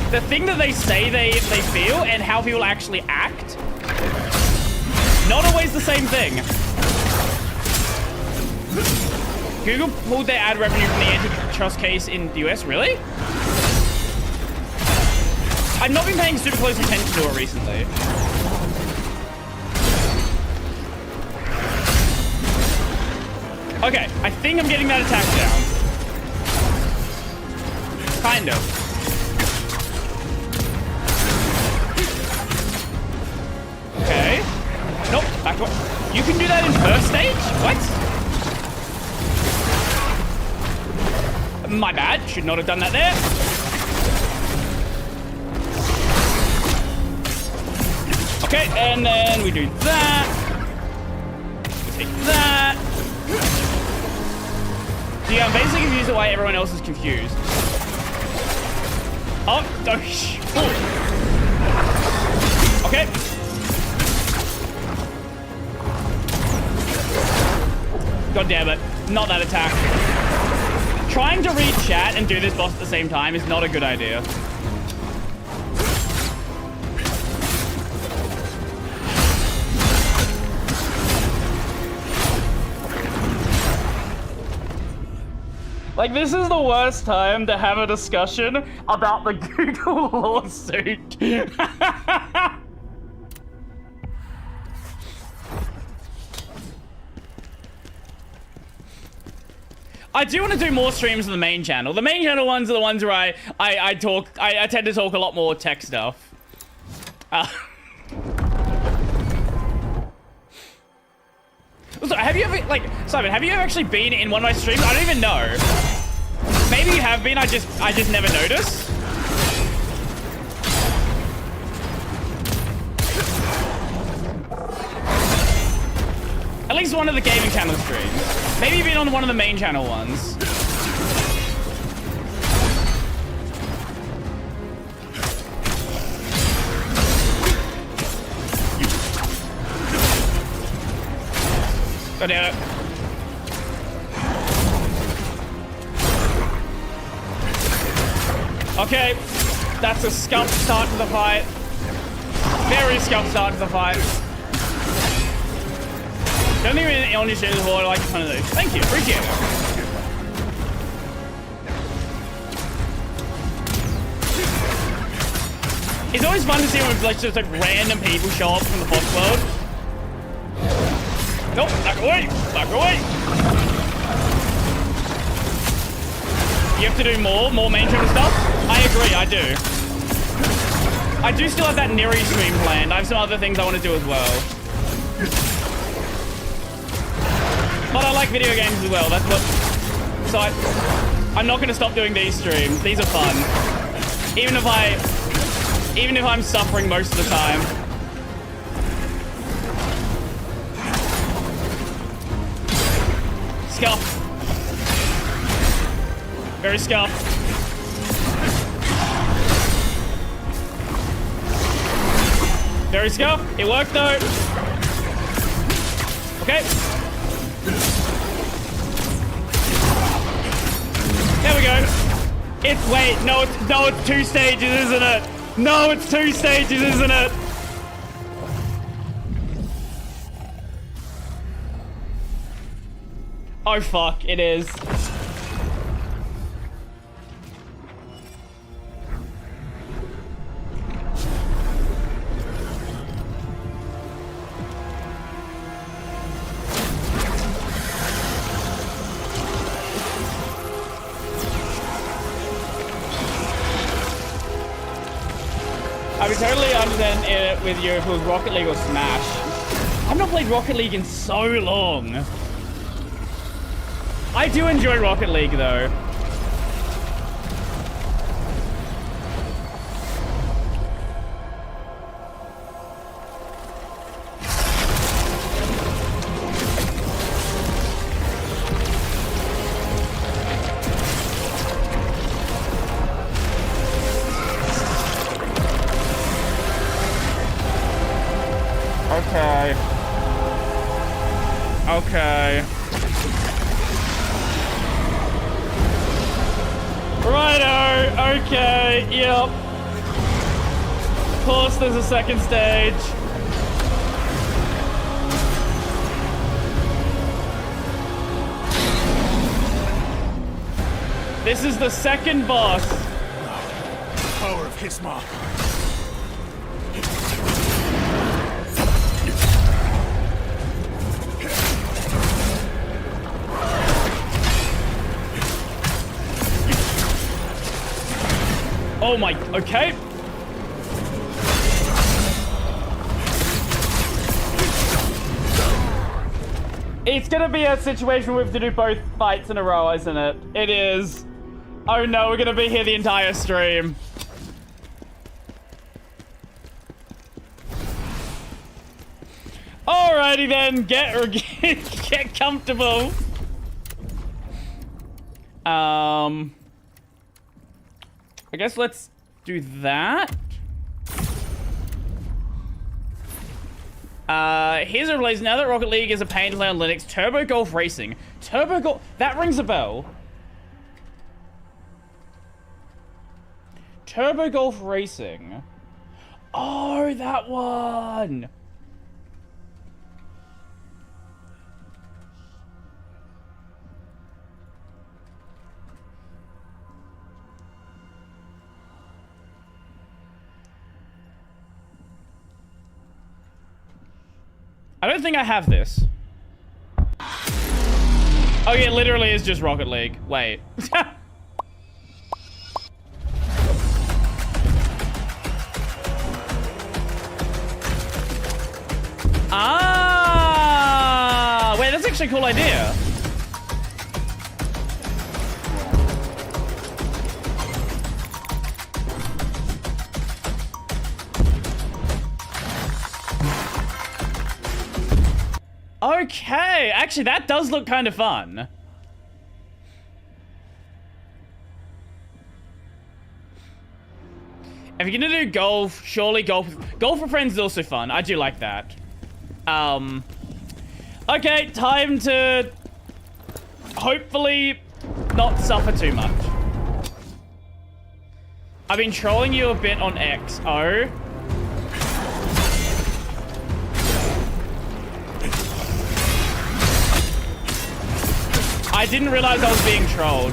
The thing that they say they feel and how people actually act, not always the same thing. Google pulled their ad revenue from the antitrust case in the US, really? I've not been paying super close attention to it recently. Okay, I think I'm getting that attack down. Kind of. Okay. Nope, back away. You can do that in first stage? What? My bad. Should not have done that there. Okay, and then we do that. We take that. See, I'm basically confused why everyone else is confused. Oh, okay. God damn it. Not that attack. Trying to read chat and do this boss at the same time is not a good idea. Like, this is the worst time to have a discussion about the Google lawsuit. I do want to do more streams on the main channel. The main channel ones are the ones where I tend to talk a lot more tech stuff. So, have you ever, like, Simon, have you ever actually been in one of my streams? I don't even know. Maybe you have been, I just never noticed. At least one of the gaming channel streams. Maybe you've been on one of the main channel ones. God damn it. Okay, that's a scuffed start to the fight. Very scuffed start to the fight. Don't think we're on your stream before. I like one of those. Thank you, appreciate it. It's always fun to see when like just like random people show up from the boss world. Nope, back away! Back away! You have to do more main channel stuff? I agree, I do. I do still have that Neri stream planned. I have some other things I want to do as well. But I like video games as well, that's what... So I'm not going to stop doing these streams. These are fun. Even if I'm suffering most of the time. Scuff. Very scuff. Very scuff. It worked though. Okay. There we go. It's 2 stages, isn't it? No, it's 2 stages, isn't it? Oh fuck, it is. I'd be totally understand it with you if it was Rocket League or Smash. I've not played Rocket League in so long. I do enjoy Rocket League though. Okay. Okay. Righto. Okay. Yep. Of course, there's a second stage. This is the second boss. Power of Hismar. Oh my, okay. It's gonna be a situation where we have to do both fights in a row, isn't it? It is. Oh no, we're gonna be here the entire stream. Alrighty then, get comfortable. I guess let's do that. Here's a release. Now that Rocket League is a pain to play on Linux, Turbo Golf Racing. Turbo Golf, that rings a bell. Turbo Golf Racing. Oh, that one. I don't think I have this. Oh yeah, it literally is just Rocket League. Wait. Ah! Wait, that's actually a cool idea. Okay, actually that does look kind of fun. If you're gonna do golf, surely golf with friends is also fun. I do like that. Okay, time to hopefully not suffer too much. I've been trolling you a bit on XO. I didn't realize I was being trolled.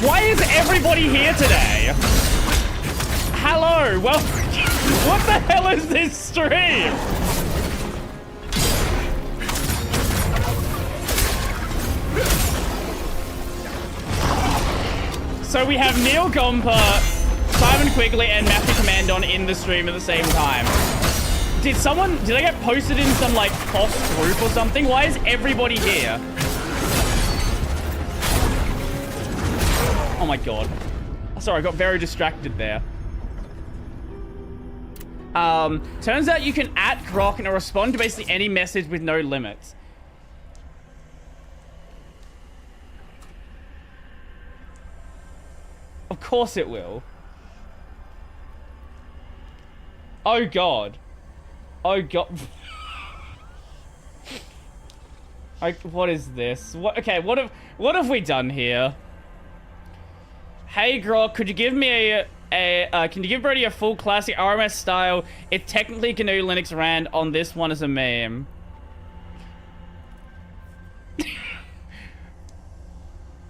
Why is everybody here today? Hello, well, what the hell is this stream? So we have Neil Gomper, Simon Quigley, and Matthew Commandon in the stream at the same time. Did I get posted in some, like, post group or something? Why is everybody here? Oh my god. Sorry, I got very distracted there. Turns out you can @Grok and it'll respond to basically any message with no limits. Of course it will. Oh god. Oh god. Like, what is this? Okay, what have we done here? Hey Grok, could you give me can you give Brody a full classic RMS style? It's technically GNU Linux ran on this one as a meme.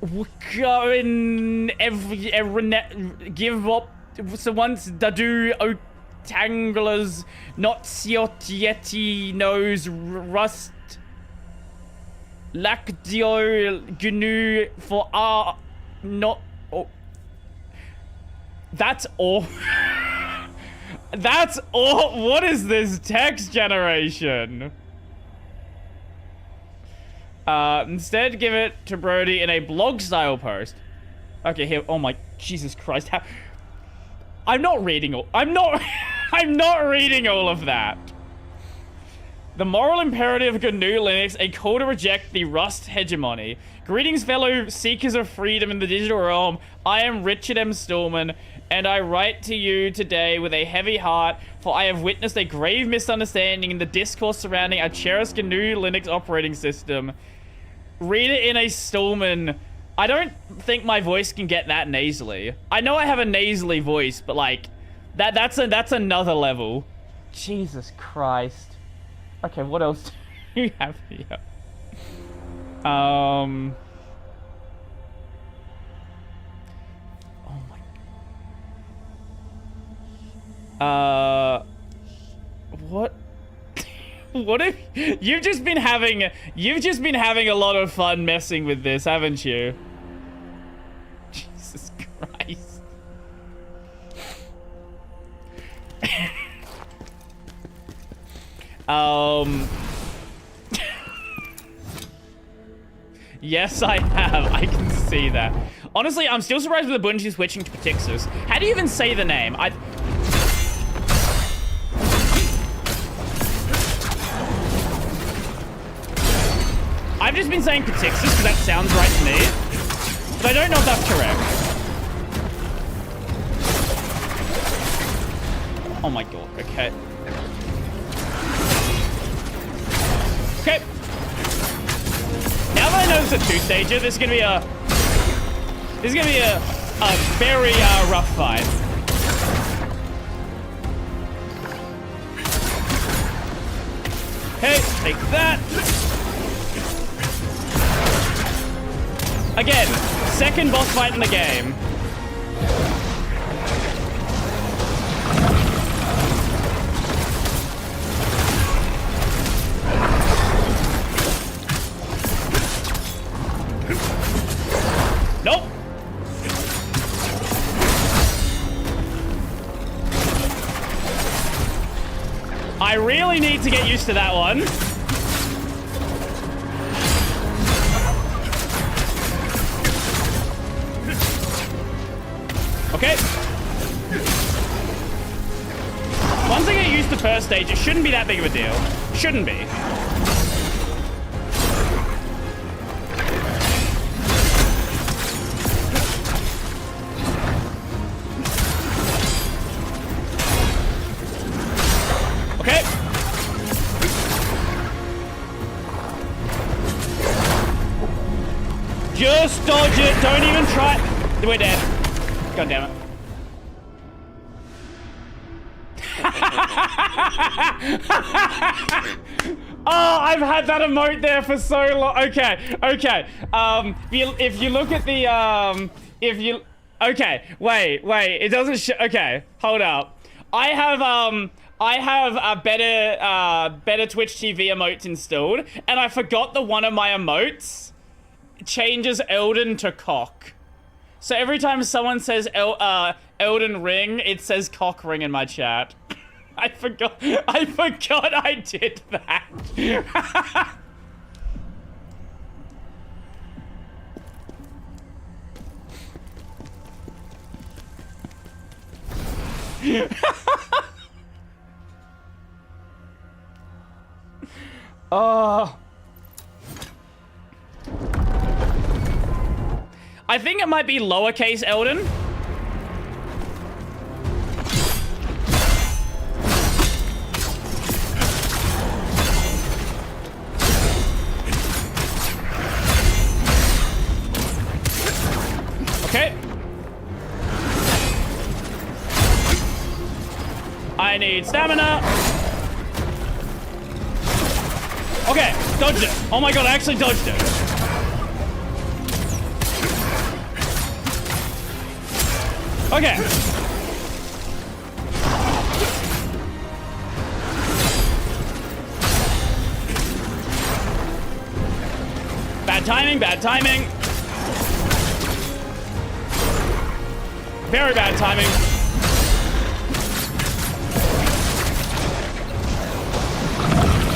We're going give up so once Dadu Tanglers, not Siot Yeti knows Rust Lactio GNU for R not That's all. That's all. What is this text generation? Instead, give it to Brody in a blog style post. Okay, here. Oh my Jesus Christ! I'm not reading all. I'm not reading all of that. The moral imperative of GNU Linux, a call to reject the Rust hegemony. Greetings, fellow seekers of freedom in the digital realm. I am Richard M. Stallman, and I write to you today with a heavy heart, for I have witnessed a grave misunderstanding in the discourse surrounding our cherished GNU Linux operating system. Read it in a Stallman. I don't think my voice can get that nasally. I know I have a nasally voice, but like, that's another level. Jesus Christ. Okay, what else do you have here? Oh my. What? What if you've just been having a lot of fun messing with this, haven't you? Jesus Christ. Yes, I have. I can see that. Honestly, I'm still surprised with the Bungie switching to Petixis. How do you even say the name? I've just been saying Petixis because that sounds right to me. But I don't know if that's correct. Oh my god, okay. Okay. Now that I know it's a two-stager, this is gonna be a very rough fight. Okay, take that. Again, second boss fight in the game. Nope. I really need to get used to that one. Okay. Once I get used to first stage, it shouldn't be that big of a deal. Shouldn't be. Okay. Just dodge it. Don't even try. We're dead. God damn it. Oh, I've had that emote there for so long. Okay. If you look at the okay, wait. It doesn't okay, hold up. I have a better Twitch TV emotes installed, and I forgot that one of my emotes changes Elden to cock. So every time someone says Elden Ring, it says cock ring in my chat. I forgot I did that. Oh. I think it might be lowercase Elden. Okay. I need stamina. Okay, dodged it. Oh my god, I actually dodged it. Okay. Bad timing, bad timing. Very bad timing.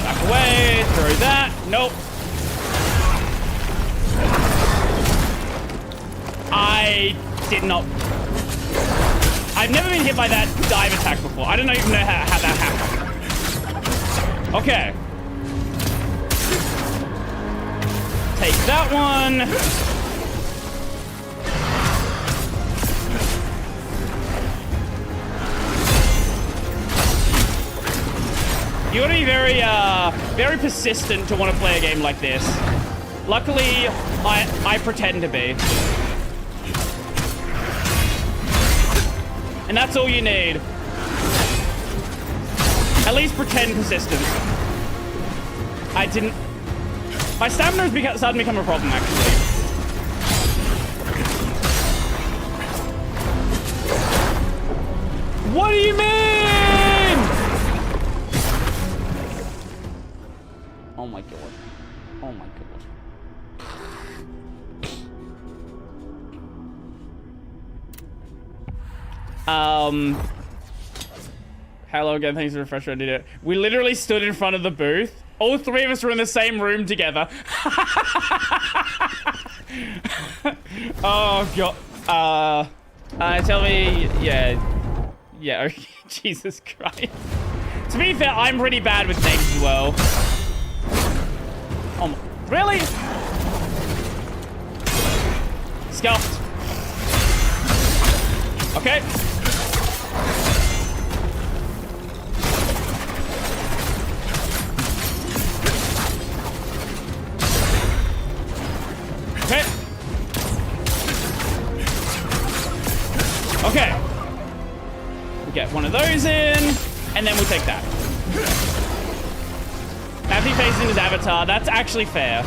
Back away. Throw that. Nope. I did not. I've never been hit by that dive attack before. I don't even know how that happened. Okay. Take that one. You gotta be very persistent to want to play a game like this. Luckily, I pretend to be. And that's all you need. At least pretend persistence. I didn't... My stamina's starting to become a problem, actually. What do you mean? Oh my god. Oh my god. Hello again, thanks for the refresher, I did it. We literally stood in front of the booth. All three of us were in the same room together. Oh god. Tell me, yeah, okay. Jesus Christ. To be fair, I'm pretty bad with names as well. Oh my, really? Scuffed. Okay. Okay. Okay. We'll get one of those in, and then we'll take that. Matthew facing his avatar. That's actually fair.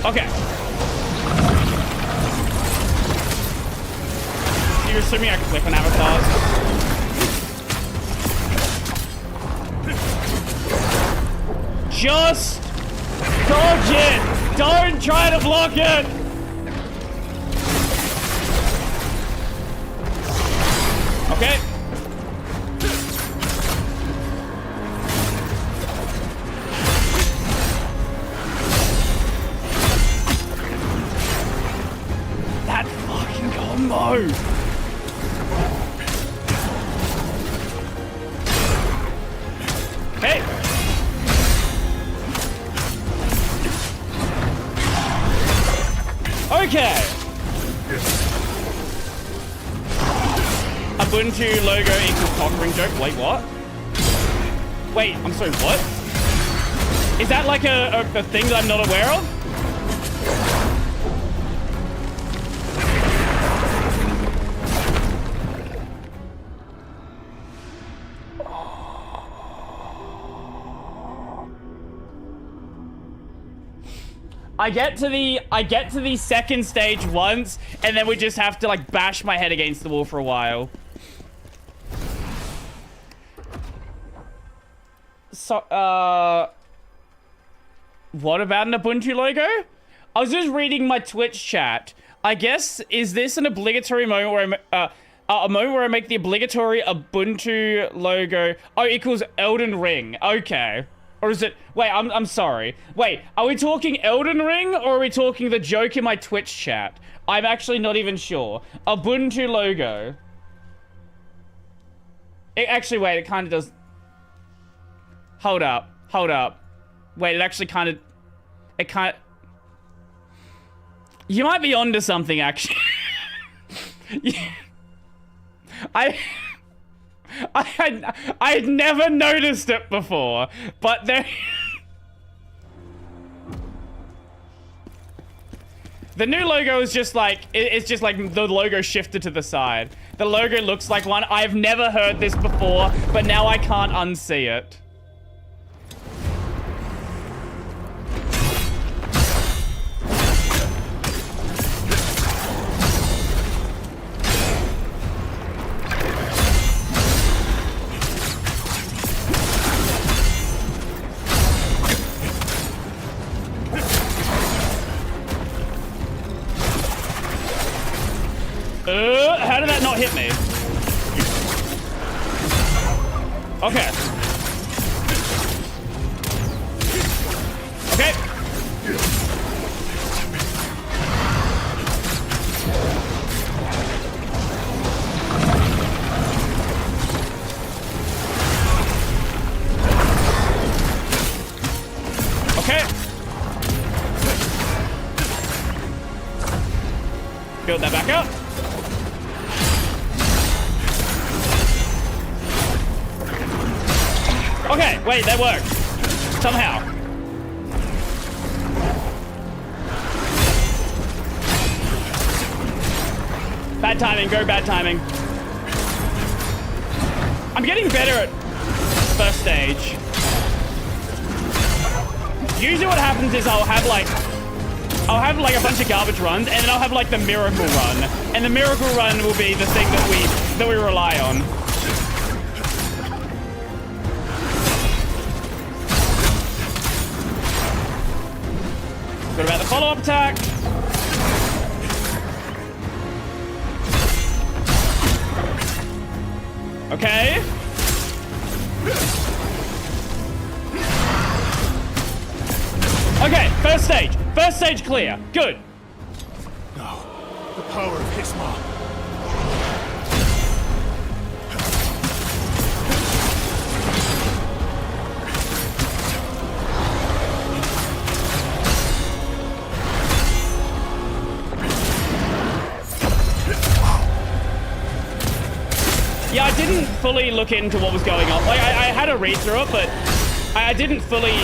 Okay. You're assuming I can click on avatars? Just dodge it! Don't try to block it! Okay. That fucking combo! Hey! Okay. Ubuntu logo equals cockring joke. Wait, what? Wait, I'm sorry, what? Is that like a thing that I'm not aware of? I get to the second stage once, and then we just have to like bash my head against the wall for a while. So, what about an Ubuntu logo? I was just reading my Twitch chat. I guess, is this an obligatory moment where a moment where I make the obligatory Ubuntu logo? Oh, equals Elden Ring. Okay. Or is it... Wait, I'm sorry. Wait, are we talking Elden Ring, or are we talking the joke in my Twitch chat? I'm actually not even sure. Ubuntu logo. Actually, wait, it kind of does... Hold up. Wait, it actually kind of... It kind of... You might be onto something, actually. I had never noticed it before, but there... The new logo is just like, it's just like the logo shifted to the side. The logo looks like one. I've never heard this before, but now I can't unsee it. not hit me. Okay. Okay. Okay. Build that back up. Okay, wait, that worked. Somehow. Bad timing, very bad timing. I'm getting better at first stage. Usually what happens is I'll have like a bunch of garbage runs, and then I'll have like the miracle run. And the miracle run will be the thing that we rely on. What about the follow-up attack? Okay. Okay, first stage. First stage clear. Good. No. The power of Hisma. Yeah, I didn't fully look into what was going on. Like, I had a read through it, but I didn't fully,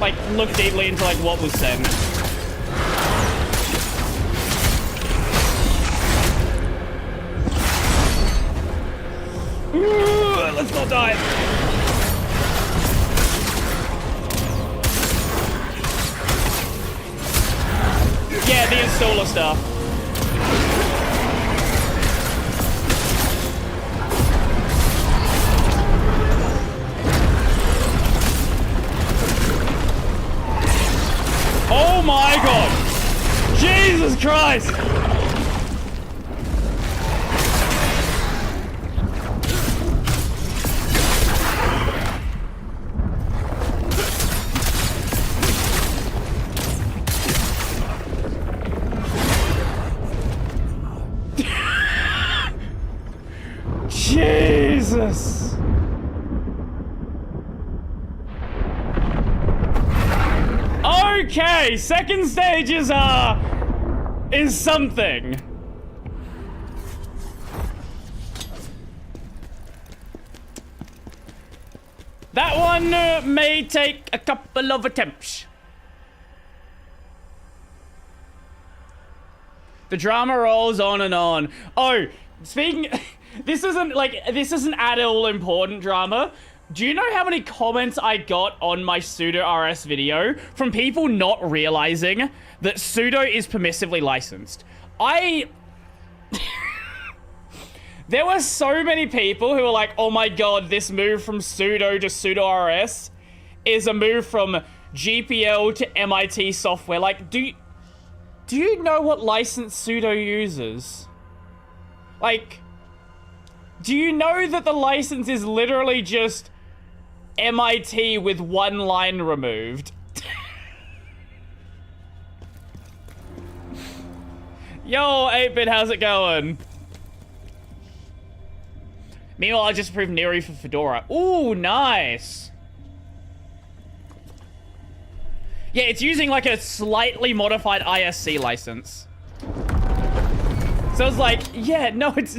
like, look deeply into, like, what was said. Ooh, let's not die. Yeah, the installer stuff. Oh my god! Jesus Christ! Jesus! Okay, second stage is something. That one may take a couple of attempts. The drama rolls on and on. Oh, speaking, this isn't at all important drama. Do you know how many comments I got on my pseudo RS video from people not realizing that pseudo is permissively licensed? There were so many people who were like, oh my god, this move from pseudo to pseudo RS is a move from GPL to MIT software. Like, do you know what license pseudo uses? Like, do you know that the license is literally just MIT with one line removed? Yo, 8-bit, how's it going? Meanwhile, I just approved Neri for Fedora. Ooh, nice. Yeah, it's using like a slightly modified ISC license. So it's like, yeah, no, it's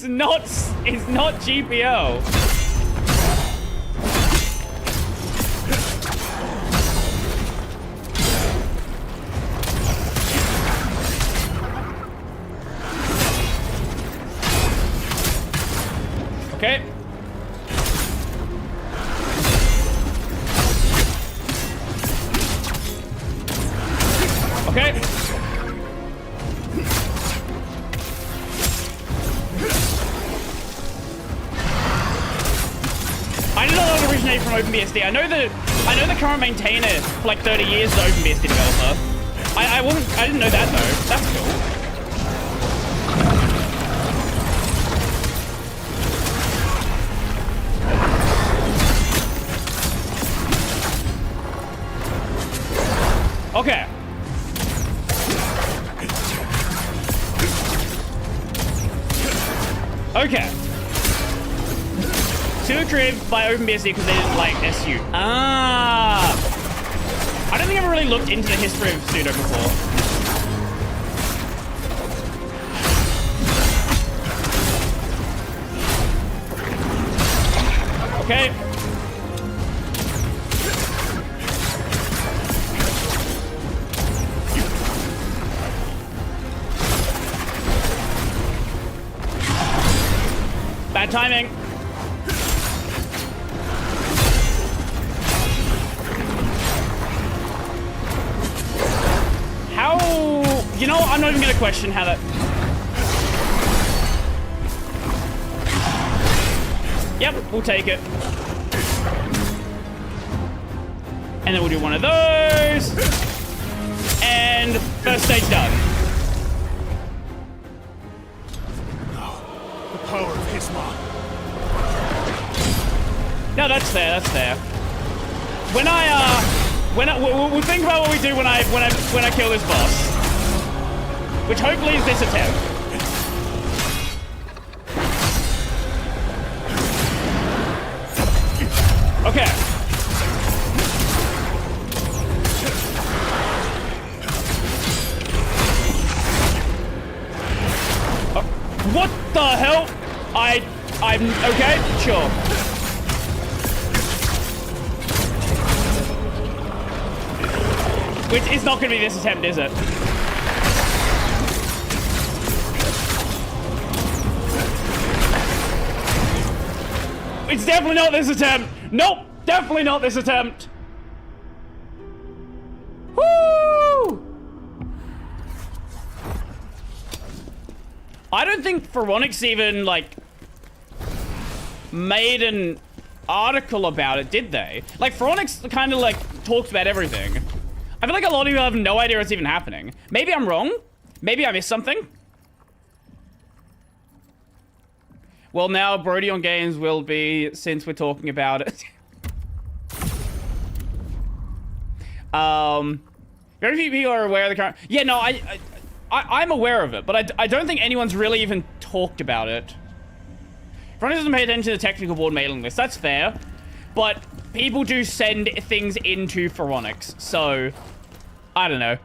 not GPO. Okay. Okay. I did not know it originated from OpenBSD. I know the current maintainer for like 30 years is an OpenBSD developer. I didn't know that though. That's cool. Okay. Okay. Two created by OpenBSD because they didn't like SU. Ah. I don't think I've ever really looked into the history of Sudo before. Okay. Bad timing. How... You know, I'm not even going to question how that... Yep, we'll take it. And then we'll do one of those. And first stage done. The power of Hismar. No, that's fair, that's fair. We'll think about what we do when I kill this boss. Which hopefully is this attempt. Okay. What the hell? I'm okay, sure. Which is not going to be this attempt, is it? It's definitely not this attempt. Nope, definitely not this attempt. Woo! I don't think Phoronix even, like, made an article about it, did they? Like, Phoronix kind of, like, talks about everything. I feel like a lot of people have no idea what's even happening. Maybe I'm wrong. Maybe I missed something. Well, now Brody on Games will be, since we're talking about it. Very few people are aware of the current... Yeah, no, I'm aware of it, but I don't think anyone's really even talked about it. Everyone doesn't pay attention to the technical board mailing list. That's fair. But people do send things into Phoronix, so... I don't know.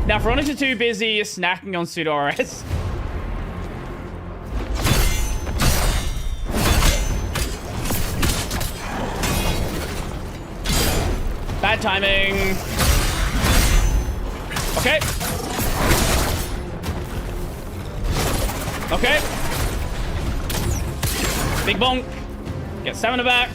Now, Phoronix are too busy snacking on pseudo-RS. Bad timing. Okay. Okay. Big bonk. Get stamina back.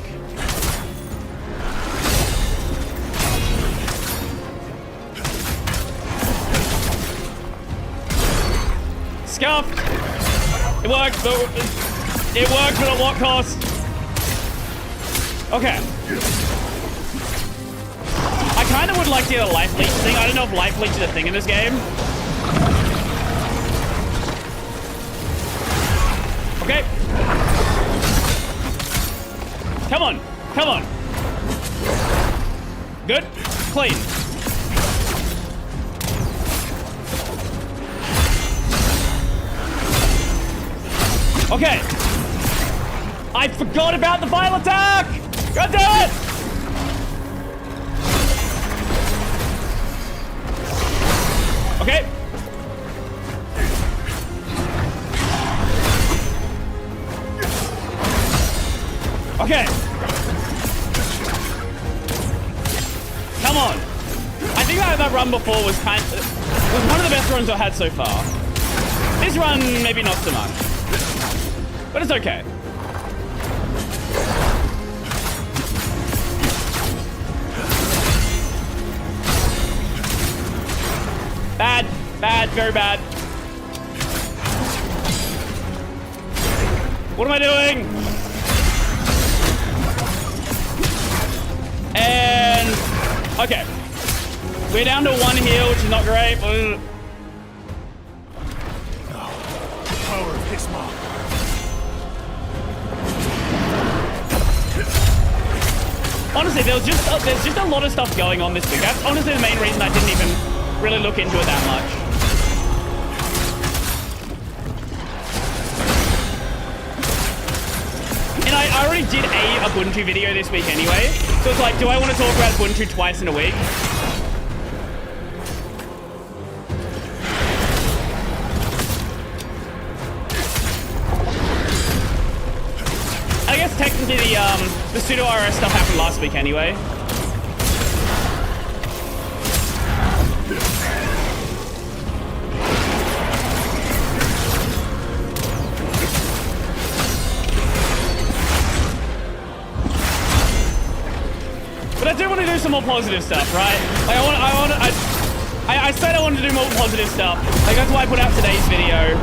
Scuffed. It worked, but at what cost? Okay. I kind of would like to get a life leech thing. I don't know if life leech is a thing in this game. Okay. Come on. Come on. Good. Clean. Okay. I forgot about the file attack! God damn it! Okay. Okay. Come on. I think that run before was one of the best runs I've had so far. This run, maybe not so much. But it's okay. Bad. Bad. Very bad. What am I doing? And... Okay. We're down to one heal, which is not great. The power of Hismar. honestly, there's just a lot of stuff going on this week. That's honestly the main reason I didn't even really look into it that much. And I already did a Ubuntu video this week anyway, so it's like, do I want to talk about Ubuntu twice in a week? I guess technically the pseudo RS stuff happened last week anyway. But I do want to do some more positive stuff, right? Like I said I wanted to do more positive stuff. Like that's why I put out today's video.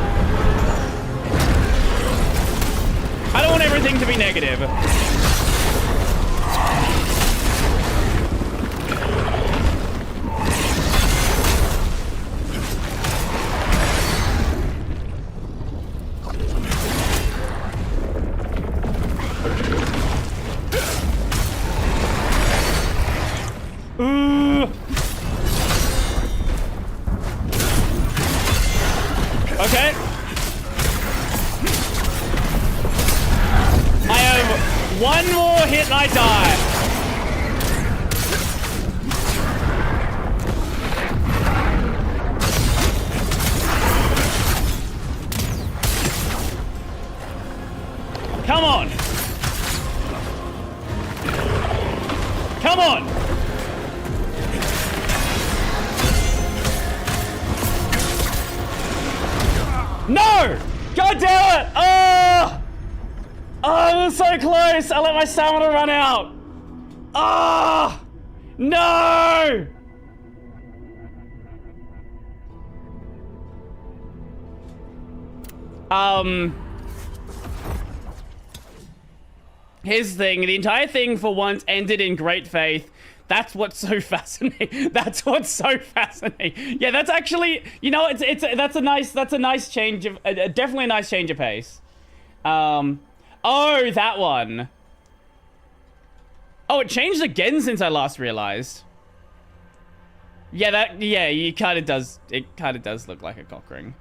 I don't want everything to be negative. Okay. I have one more hit and I die. Come on. Come on. No! God damn it! Oh! Oh, I was so close! I let my stamina run out! Ah! Oh! No! Here's the thing. The entire thing for once ended in great faith. That's what's so fascinating. That's what's so fascinating. Yeah, that's actually, you know, that's a nice change of, definitely a nice change of pace. Oh, that one. Oh, it changed again since I last realized. Yeah, it kind of does look like a cock ring.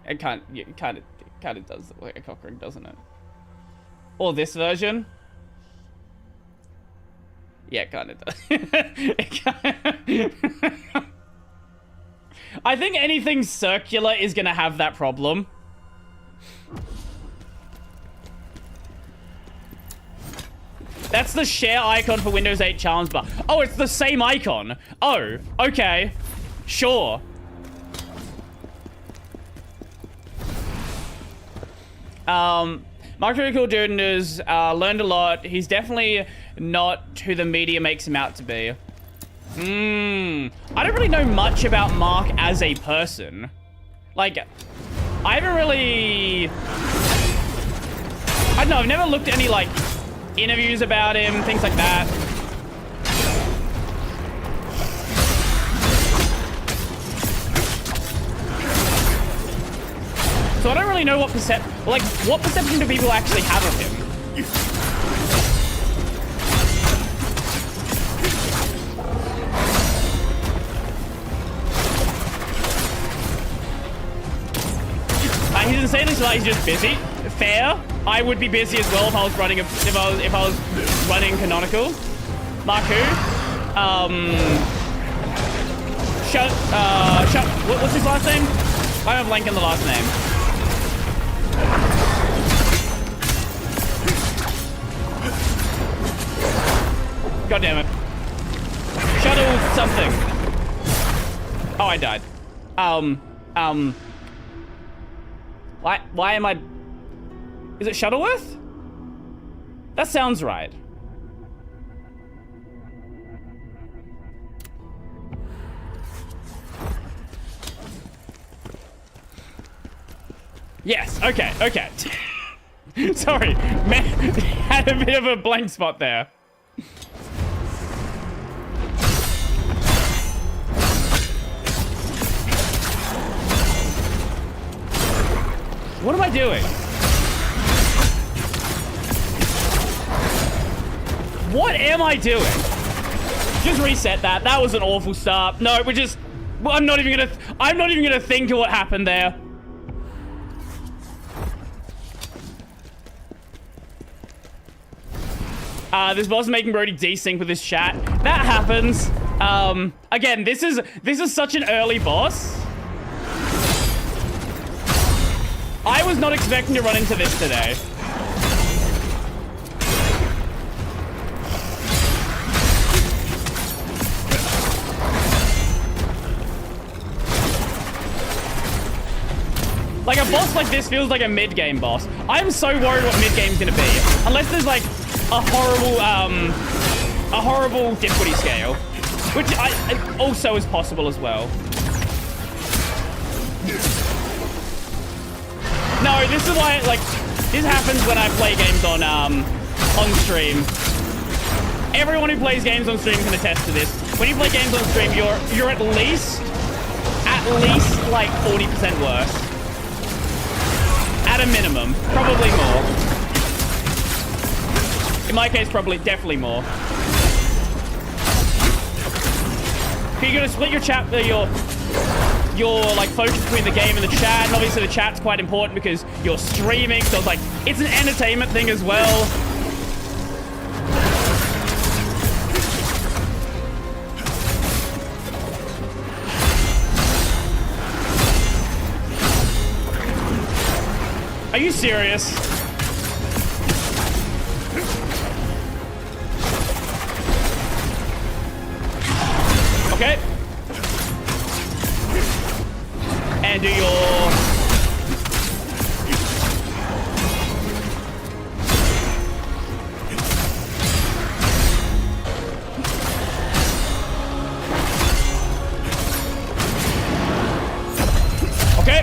It kind of does look like a cock ring, doesn't it? Or this version. Yeah, it kind of does. I think anything circular is going to have that problem. That's the share icon for Windows 8 challenge bar. Oh, it's the same icon. Oh, okay. Sure. Mark's really cool dude and has learned a lot. He's definitely not who the media makes him out to be. I don't really know much about Mark as a person. Like, I haven't really... I don't know, I've never looked at any, like, interviews about him, things like that. So I don't really know what perception do people actually have of him? He's insanely sly, he's just busy. Fair. I would be busy as well if I was running if I was running canonical. Mark who? What's his last name? I have blank on the last name. God damn it. Shuttle something. Oh, I died. Why am I... Is it Shuttleworth? That sounds right. Yes, okay. Sorry, man, had a bit of a blank spot there. What am I doing? What am I doing? Just reset that. That was an awful start. No, I'm not even gonna think of what happened there. This boss is making Brody desync with his chat. That happens. Again, this is such an early boss. I was not expecting to run into this today. Like, a boss like this feels like a mid-game boss. I'm so worried what mid-game's gonna be. Unless there's, like, a horrible difficulty scale. Which also is possible as well. No, this is why, like, this happens when I play games on stream. Everyone who plays games on stream can attest to this. When you play games on stream, you're at least like 40% worse. At a minimum, probably more. In my case, definitely more. You're gonna split your chat, your like focus between the game and the chat, and obviously the chat's quite important because you're streaming, so it's like it's an entertainment thing as well. Are you serious? Okay. And do your... Okay.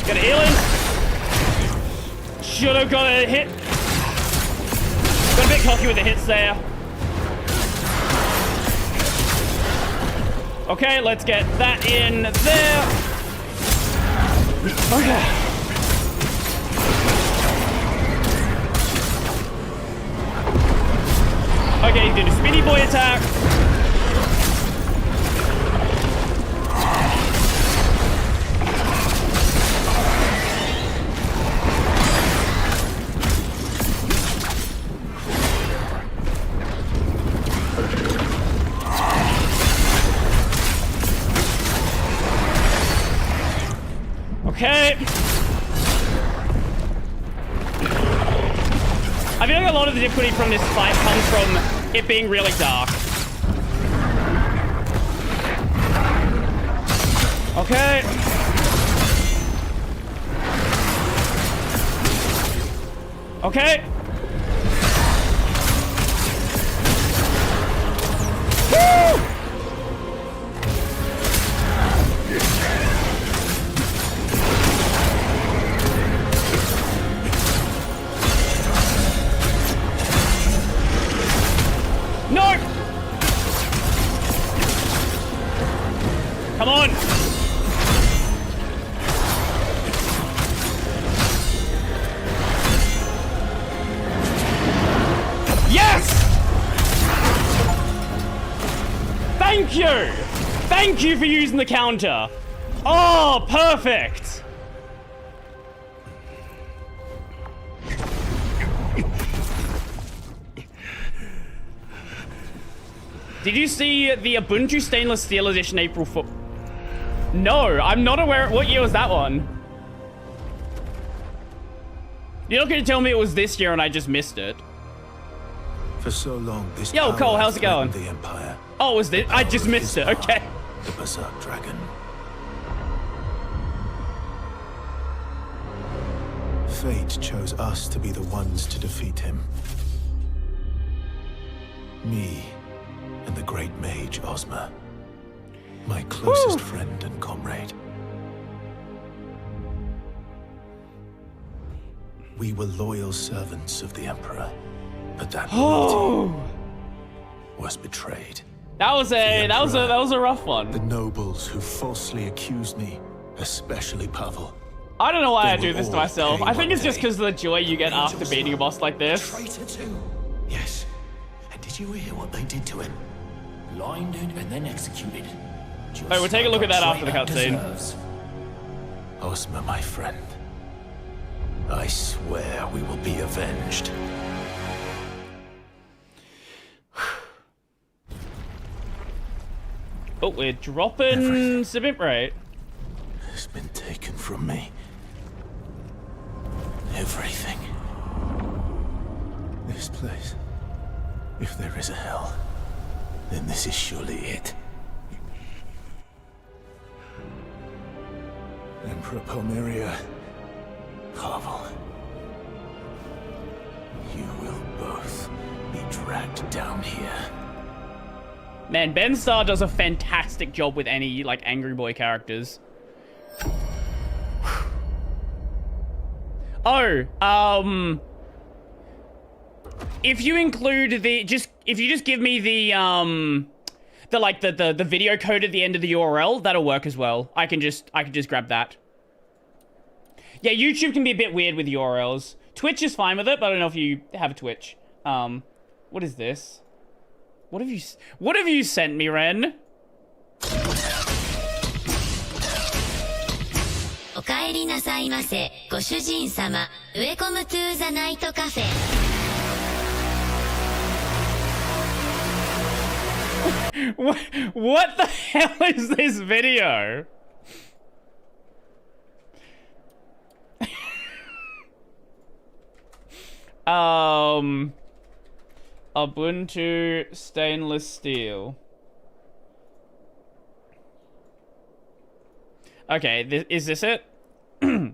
Got a healing. Should have got a hit. Got a bit cocky with the hits there. Okay, let's get that in there. Okay. Okay, he's doing a spinny boy attack. Okay. I feel like a lot of the difficulty from this fight comes from it being really dark. Okay. Okay. Woo! No! Come on! Yes! Thank you! Thank you for using the counter! Oh, perfect! Did you see the Ubuntu Stainless Steel Edition April 4? No, I'm not aware. What year was that one? You're not going to tell me it was this year and I just missed it. For so long, this Yo, Cole, how's it going? The Empire. Oh, was this? I just missed it. Okay. The Berserk Dragon. Fate chose us to be the ones to defeat him. Me and the great mage Ozma, my closest friend and comrade. We were loyal servants of the Emperor, but that loyalty was betrayed. That was a rough one. The nobles who falsely accused me, especially Pavel, I don't know why I They do will this to all myself. pay I think one it's just day. because of the joy you get after Angel's beating a boss like this. Traitor too. Yes. And did you hear what they did to him? Blinded and then executed. Just Oh, we'll take a look like at that after the traitor cutscene. deserves. Ozma, my friend. I swear we will be avenged. Oh, we're dropping submit rate. Has been taken from me. Everything. This place. If there is a hell, then this is surely it. Emperor Palmyria, Pavel. You will both be dragged down here. Man, Ben Starr does a fantastic job with any, like, Angry Boy characters. Oh, if you include the, if you just give me the video code at the end of the URL, that'll work as well. I can just grab that. Yeah, YouTube can be a bit weird with URLs. Twitch is fine with it, but I don't know if you have a Twitch. What is this? What have you sent me, Ren? お帰りなさいませ、ご主人様。Welcome to the night cafe. What the hell is this video? Ubuntu stainless steel. Okay, is this it? We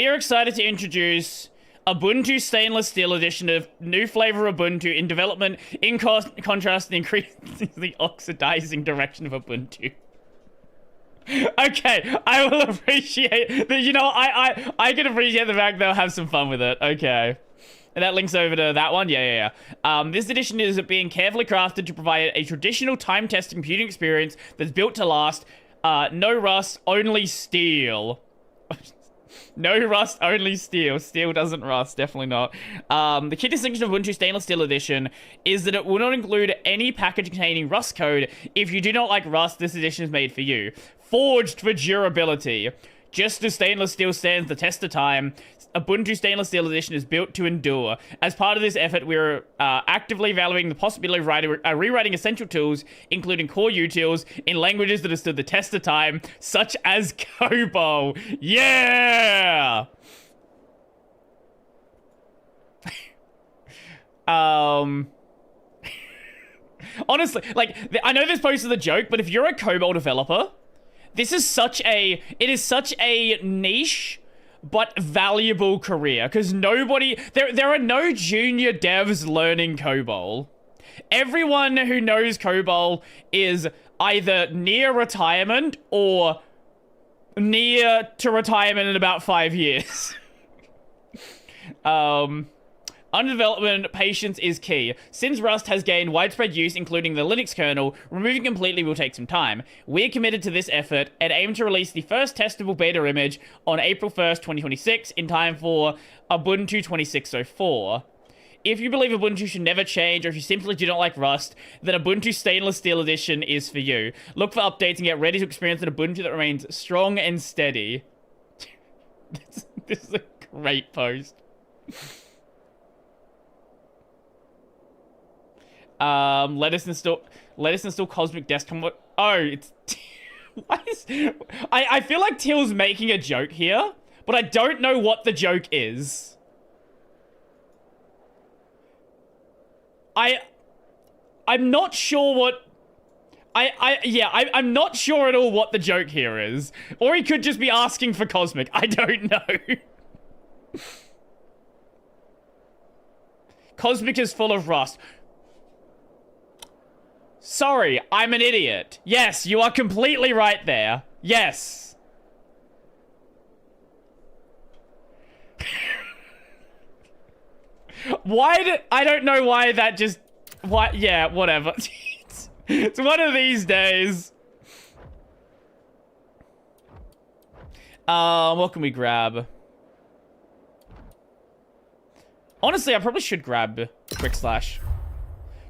are excited to introduce Ubuntu Stainless Steel Edition of new flavor Ubuntu in development, in contrast to increasing the oxidizing direction of Ubuntu. Okay, I will appreciate that. You know, I can appreciate the fact they'll have some fun with it. Okay. And that links over to that one? Yeah. This edition is being carefully crafted to provide a traditional time-tested computing experience that's built to last. No rust, only steel. No rust, only steel. Steel doesn't rust, definitely not. The key distinction of Ubuntu Stainless Steel Edition is that it will not include any package containing rust code. If you do not like rust, this edition is made for you. Forged for durability. Just as stainless steel stands the test of time, Ubuntu Stainless Steel Edition is built to endure. As part of this effort, we're actively evaluating the possibility of rewriting essential tools, including core utils, in languages that have stood the test of time, such as COBOL. Yeah! Honestly, like, I know this post is a joke, but if you're a COBOL developer, this is such a niche but valuable career, because there are no junior devs learning COBOL. Everyone who knows COBOL is either near retirement or near to retirement in about 5 years. Under development, patience is key. Since Rust has gained widespread use, including the Linux kernel, removing completely will take some time. We're committed to this effort and aim to release the first testable beta image on April 1st, 2026, in time for Ubuntu 2604. If you believe Ubuntu should never change, or if you simply do not like Rust, then Ubuntu Stainless Steel Edition is for you. Look for updates and get ready to experience an Ubuntu that remains strong and steady. This is a great post. Let us install Cosmic Desktop. Oh, it's what is? I feel like Till's making a joke here, but I don't know what the joke is. I'm not sure what. I'm not sure at all what the joke here is, or he could just be asking for Cosmic. I don't know. Cosmic is full of rust. Sorry, I'm an idiot. Yes, you are completely right there. Yes. I don't know why that just... Why? Yeah, whatever. It's one of these days. What can we grab? Honestly, I probably should grab Quick Slash.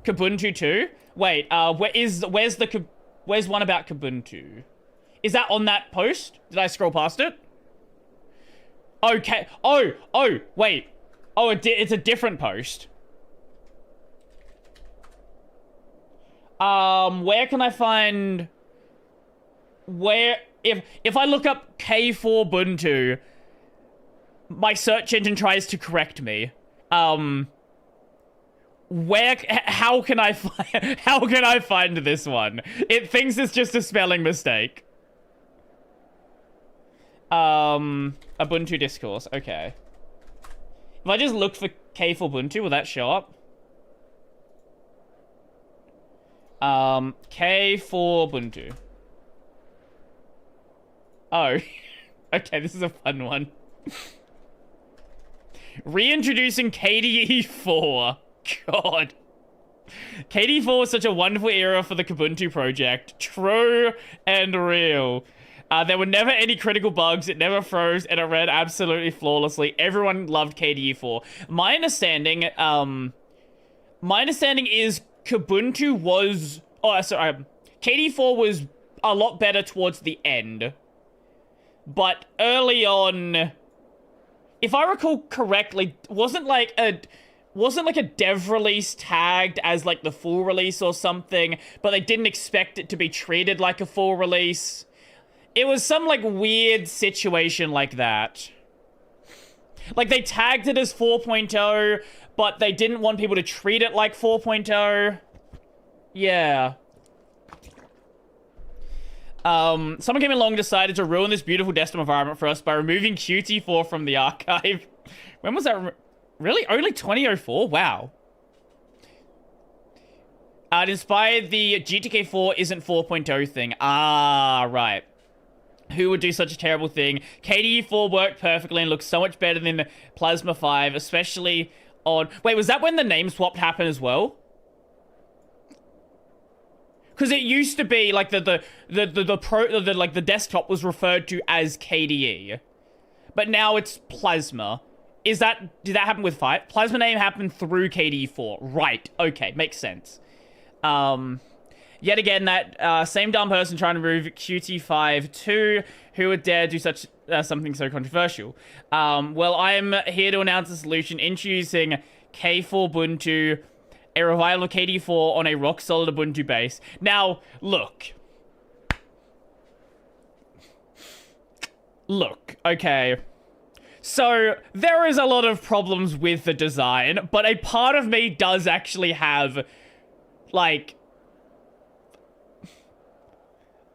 Kubuntu 2? Wait, where's one about Kubuntu? Is that on that post? Did I scroll past it? Okay. Oh, wait. Oh, it's a different post. Where can I find... If I look up K4 Ubuntu, my search engine tries to correct me. How can I find this one? It thinks it's just a spelling mistake. Ubuntu Discourse, okay. If I just look for K4 Ubuntu, will that show up? K4 Ubuntu. Oh. Okay, this is a fun one. Reintroducing KDE4. God. KDE4 was such a wonderful era for the Kubuntu project. True and real. There were never any critical bugs, it never froze, and it ran absolutely flawlessly. Everyone loved KDE4. My understanding is Kubuntu was... Oh, sorry. KDE4 was a lot better towards the end. But early on... If I recall correctly, wasn't like a dev release tagged as like the full release or something, but they didn't expect it to be treated like a full release. It was some like weird situation like that. Like they tagged it as 4.0, but they didn't want people to treat it like 4.0. Yeah. Someone came along and decided to ruin this beautiful desktop environment for us by removing Qt4 from the archive. When was that? Really? Only 2004? Wow. It inspired the GTK4 isn't 4.0 thing. Ah, right. Who would do such a terrible thing? KDE4 worked perfectly and looks so much better than Plasma 5, especially on... Wait, was that when the name swap happened as well? Because it used to be like the desktop was referred to as KDE, but now it's Plasma. Did that happen with 5? Plasma name happened through KDE4. Right. Okay, makes sense. Yet again, that same dumb person trying to remove Qt5 too, who would dare do such something so controversial. Well, I'm here to announce the solution, introducing K4 Ubuntu, a revival of KDE4 on a rock-solid Ubuntu base. Now, look. Okay. So, there is a lot of problems with the design, but a part of me does actually have, like...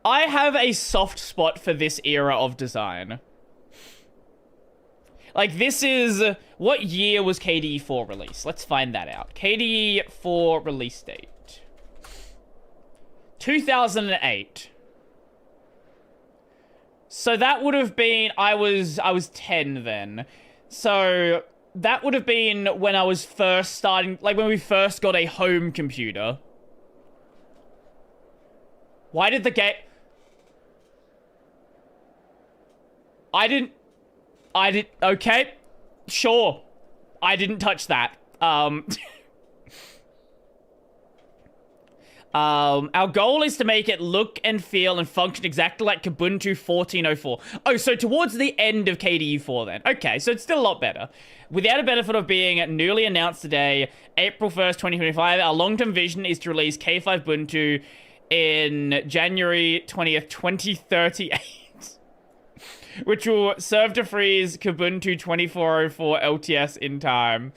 I have a soft spot for this era of design. Like, this is... What year was KDE4 released? Let's find that out. KDE4 release date. 2008. So that would have been... I was 10 then. So that would have been when I was first starting... Like, when we first got a home computer. Why did the game... Okay. Sure. I didn't touch that. Our goal is to make it look and feel and function exactly like Kubuntu 14.04. Oh, so towards the end of KDE4 then. Okay, so it's still a lot better. Without a benefit of being newly announced today, April 1st, 2025, our long-term vision is to release K5 Ubuntu in January 20th, 2038. Which will serve to freeze Kubuntu 2404 LTS in time.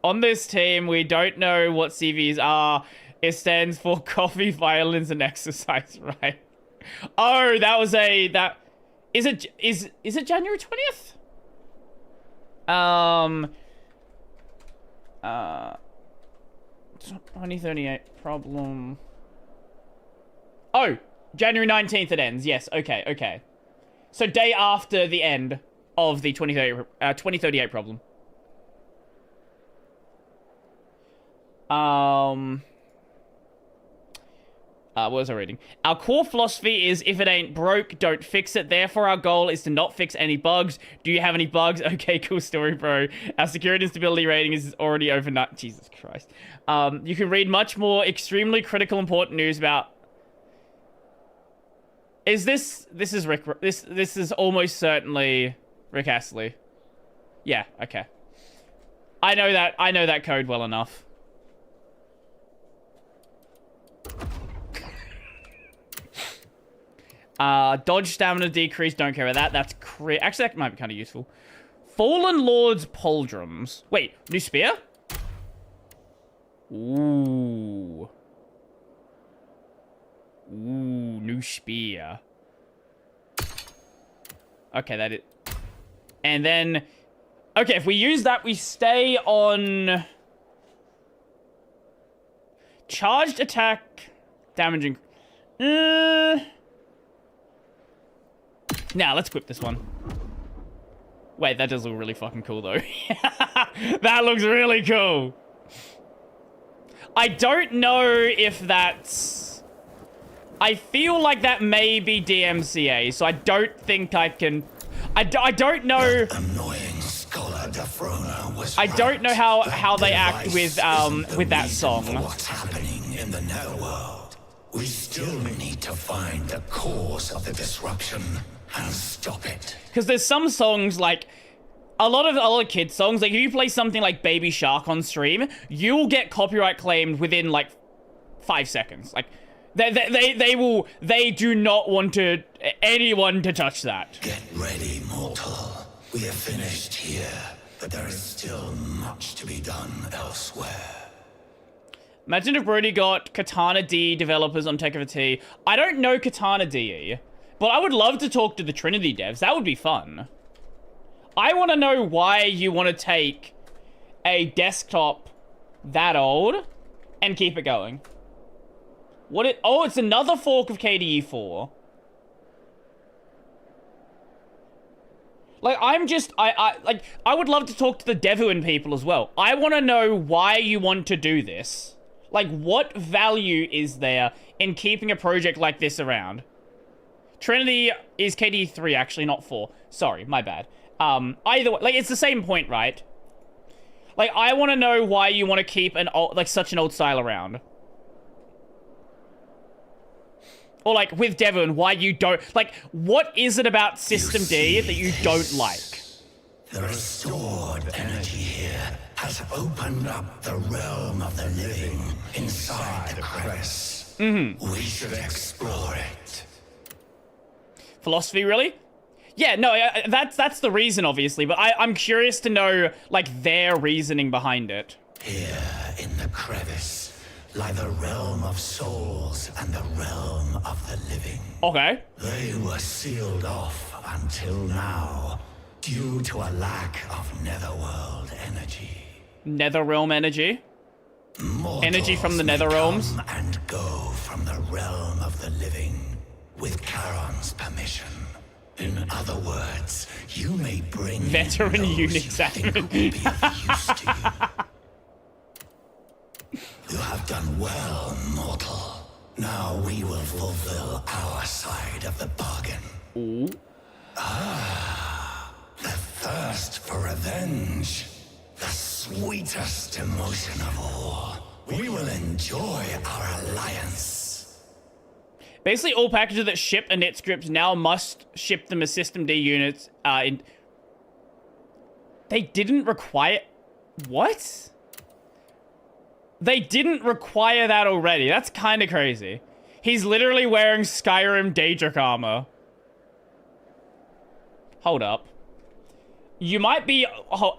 On this team, we don't know what CVs are. It stands for coffee, violins, and exercise, right? Oh, that was a... Is it January 20th? 2038 problem. Oh, January 19th it ends. Yes, okay. So day after the end of the 2038 problem. What was I reading? Our core philosophy is if it ain't broke, don't fix it. Therefore, our goal is to not fix any bugs. Do you have any bugs? Okay, cool story, bro. Our security and stability rating is already over 9. Jesus Christ. You can read much more extremely critical, important news about... This is Rick... This is almost certainly Rick Astley. Yeah, okay. I know that code well enough. Dodge stamina decrease, don't care about that. That's actually, that might be kind of useful. Fallen Lord's Pauldrons. Wait, new spear? Ooh. Ooh, new spear. Okay, that is... And then... Okay, if we use that, we stay on... Charged attack, damaging... Now, let's equip this one. Wait, that does look really fucking cool, though. That looks really cool. I don't know if that's... I feel like that may be DMCA, so I don't think I can... I don't know... Annoying scholar Defrona was I don't know how they act with that song. What's happening in the netherworld? We still need to find the cause of the disruption and stop it. Because there's some songs like a lot of kids songs. Like if you play something like Baby Shark on stream, you'll get copyright claimed within like 5 seconds. Like they do not want anyone to touch that. Get ready, mortal. We have finished here, but there is still much to be done elsewhere. Imagine if Brody got Katana D developers on Tech of a T. I don't know Katana DE, but I would love to talk to the Trinity devs. That would be fun. I want to know why you want to take a desktop that old and keep it going. Oh, it's another fork of KDE 4. Like, I would love to talk to the Devuin people as well. I want to know why you want to do this. Like, what value is there in keeping a project like this around? Trinity is KDE 3, actually, not 4. Sorry, my bad. Either way, like, it's the same point, right? Like, I want to know why you want to keep such an old style around. Or, like, with Devon, why you don't... Like, what is it about System D that you don't like? The restored energy here has opened up the realm of the living inside the crevice. Mm-hmm. We should explore it. Philosophy, really? Yeah, no, that's the reason, obviously, but I'm curious to know, like, their reasoning behind it. Here in the crevice lie the realm of souls and the realm of the living. Okay. They were sealed off until now, due to a lack of netherworld energy. Netherrealm energy? Mortals energy from the nether realms? come and go from the realm of the living with Charon's permission. In other words, you may bring veteran Unix admin. You have done well, mortal. Now we will fulfill our side of the bargain. Ooh. Ah, the thirst for revenge. The sweetest emotion of all. We will enjoy our alliance. Basically, all packages that ship a net script now must ship them as System D units. They didn't require... What? They didn't require that already. That's kind of crazy. He's literally wearing Skyrim Daedric armor. Hold up. You might be...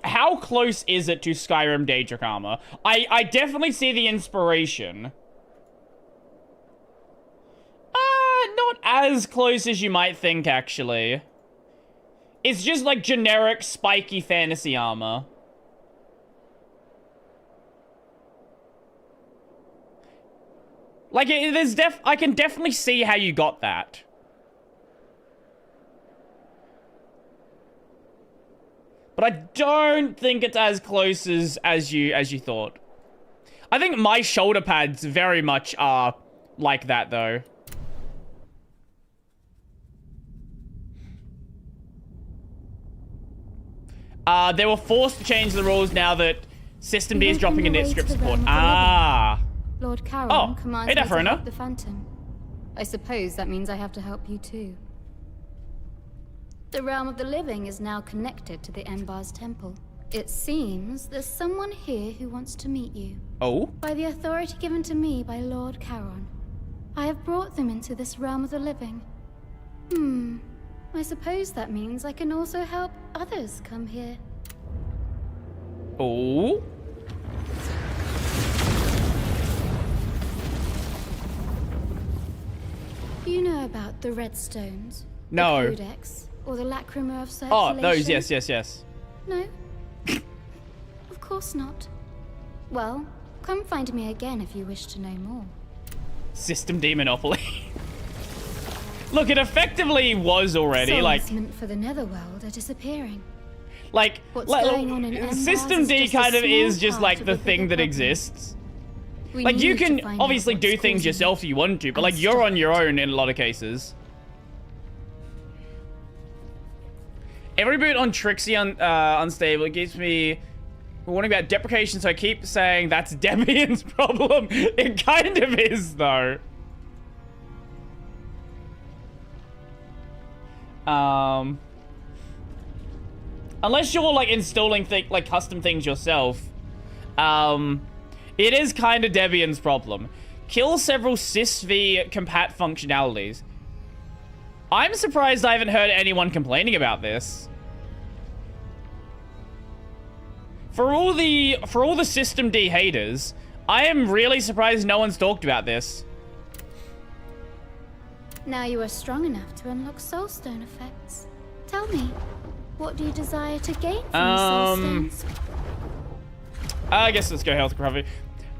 How close is it to Skyrim Daedric armor? I definitely see the inspiration. Not as close as you might think, actually. It's just like generic spiky fantasy armor. Like, I can definitely see how you got that. But I don't think it's as close as you thought. I think my shoulder pads very much are like that, though. They were forced to change the rules now that System D is dropping into script support. Ah. Lord Charon commands hey, me to Verona. help the Phantom. I suppose that means I have to help you too. The realm of the living is now connected to the Embar's temple. It seems there's someone here who wants to meet you. Oh? By the authority given to me by Lord Charon, I have brought them into this realm of the living. I suppose that means I can also help others come here. Oh? You know about the Redstones? No. The Codex, or the Lacrima of Circulation? Oh, those, yes. No? Of course not. Well, come find me again if you wish to know more. System D monopoly. Look, it effectively was already, Souls like... meant for the Netherworld are disappearing. Like, What's going on in Embers System is D just a kind of small is just part like of the a thing bigger that problem. exists. We Like, you need to can find obviously out do what's things causing yourself it if you want to, but and like, you're stop on your it. own in a lot of cases. Every boot on Trixie Unstable, it gives me a warning about deprecation, so I keep saying that's Debian's problem. It kind of is, though. Unless you're like installing like custom things yourself, it is kind of Debian's problem. Kill several sysv compat functionalities. I'm surprised I haven't heard anyone complaining about this. For all the System D haters, I am really surprised no one's talked about this. Now you are strong enough to unlock Soulstone effects. Tell me, what do you desire to gain from the Soulstones? I guess let's go health recovery.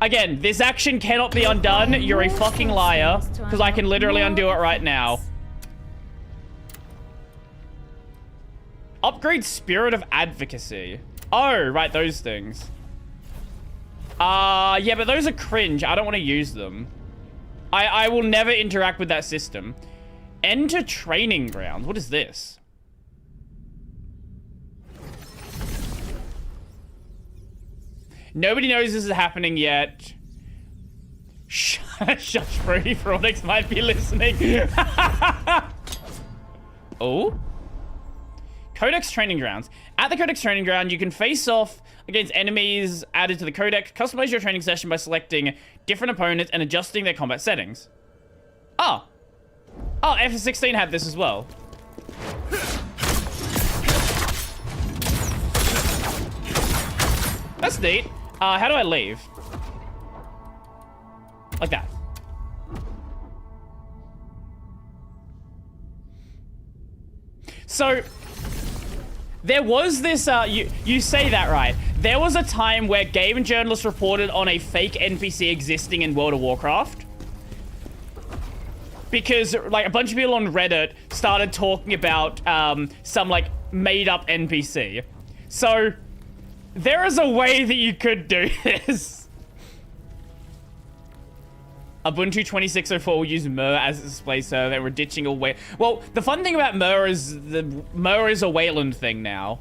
Again, this action cannot be undone. You're a fucking liar, because I can literally undo it right now. Upgrade Spirit of Advocacy. Oh, right, those things. Yeah, but those are cringe. I don't want to use them. I will never interact with that system. Enter Training Grounds. What is this? Nobody knows this is happening yet. Shush, Brody. Phronix might be listening. Oh? Codex Training Grounds. At the Codex Training Ground, you can face off against enemies added to the Codex. Customize your training session by selecting different opponents and adjusting their combat settings. Oh, F16 had this as well. That's neat. How do I leave? Like that. So, there was this, you say that right. There was a time where game journalists reported on a fake NPC existing in World of Warcraft. Because, like, a bunch of people on Reddit started talking about, some, like, made-up NPC. So, there is a way that you could do this. Ubuntu 2604 will use Mer as a display server. We're ditching away. Well, the fun thing about Mer is Mer is a Wayland thing now.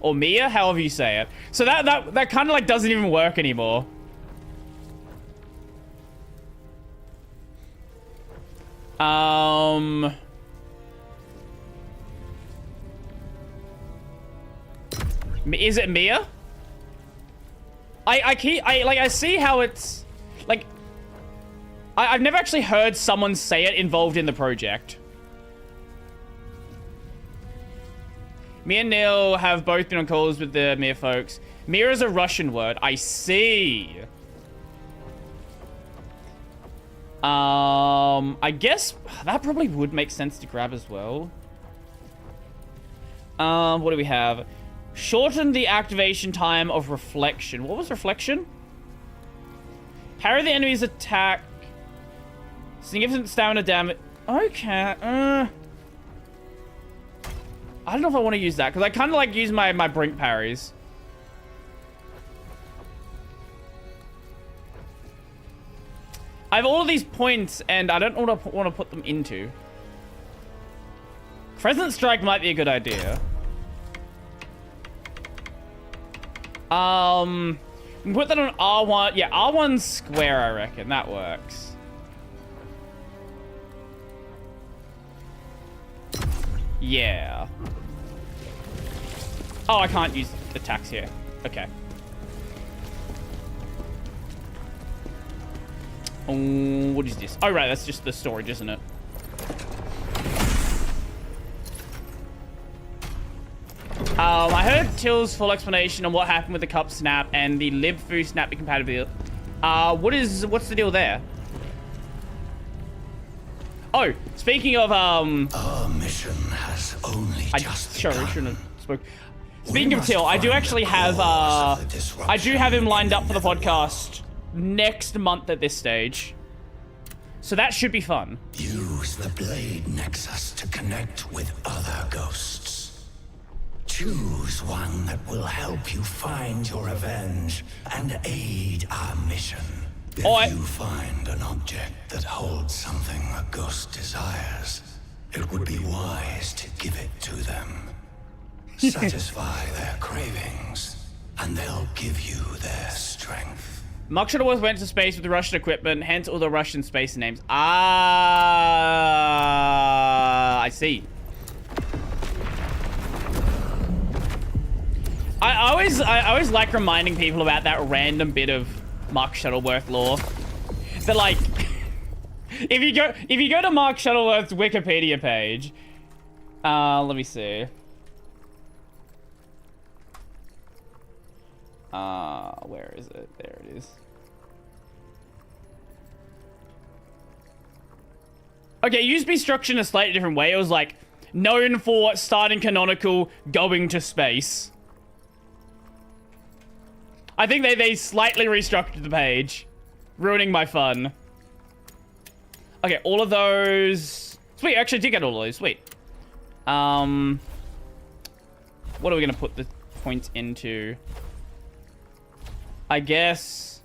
Or Mia, however you say it. So that kind of like doesn't even work anymore. Is it Mia? I see how it's like I've never actually heard someone say it involved in the project. Me and Neil have both been on calls with the Mir folks. Mir is a Russian word. I see. I guess that probably would make sense to grab as well. What do we have? Shorten the activation time of Reflection. What was Reflection? Parry the enemy's attack. Significant stamina damage. Okay. I don't know if I want to use that, because I kind of like use my brink parries. I have all of these points, and I don't want to put them into. Crescent Strike might be a good idea. Put that on R1. Yeah, R1 square, I reckon. That works. Yeah. Oh, I can't use attacks here. Okay. What is this? Oh, right, that's just the storage, isn't it? I heard Till's full explanation on what happened with the cup snap and the libfoo snap incompatibility. What's the deal there? Oh, speaking of Our mission has only just begun. Shouldn't have spoke. Speaking of Till, I do actually have I do have him lined up for the podcast next month at this stage. So that should be fun. Use the Blade Nexus to connect with other ghosts. Choose one that will help you find your revenge and aid our mission. If you find an object that holds something a ghost desires, it would be wise to give it to them. Satisfy their cravings, and they'll give you their strength. Mark Shuttleworth went to space with Russian equipment, hence all the Russian space names. Ah, I see. I always like reminding people about that random bit of Mark Shuttleworth lore. That like, if you go to Mark Shuttleworth's Wikipedia page, let me see. Where is it? There it is. Okay, it used to be structured in a slightly different way. It was like, known for starting canonical, going to space. I think they slightly restructured the page, ruining my fun. Okay, all of those... Sweet, I actually did get all of those. Sweet. What are we gonna put the points into? I guess...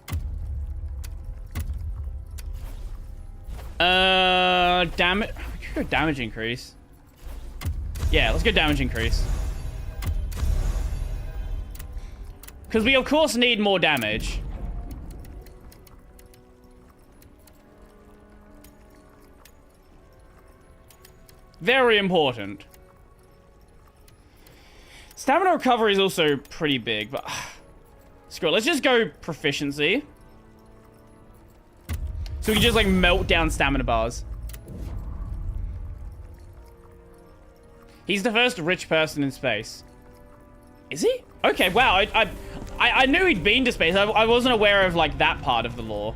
damage... We could go damage increase. Yeah, let's go damage increase. Because we, of course, need more damage. Very important. Stamina recovery is also pretty big, but... Screw it, let's just go proficiency. So we can just, like, melt down stamina bars. He's the first rich person in space. Is he? Okay, wow, I knew he'd been to space. I wasn't aware of, like, that part of the lore.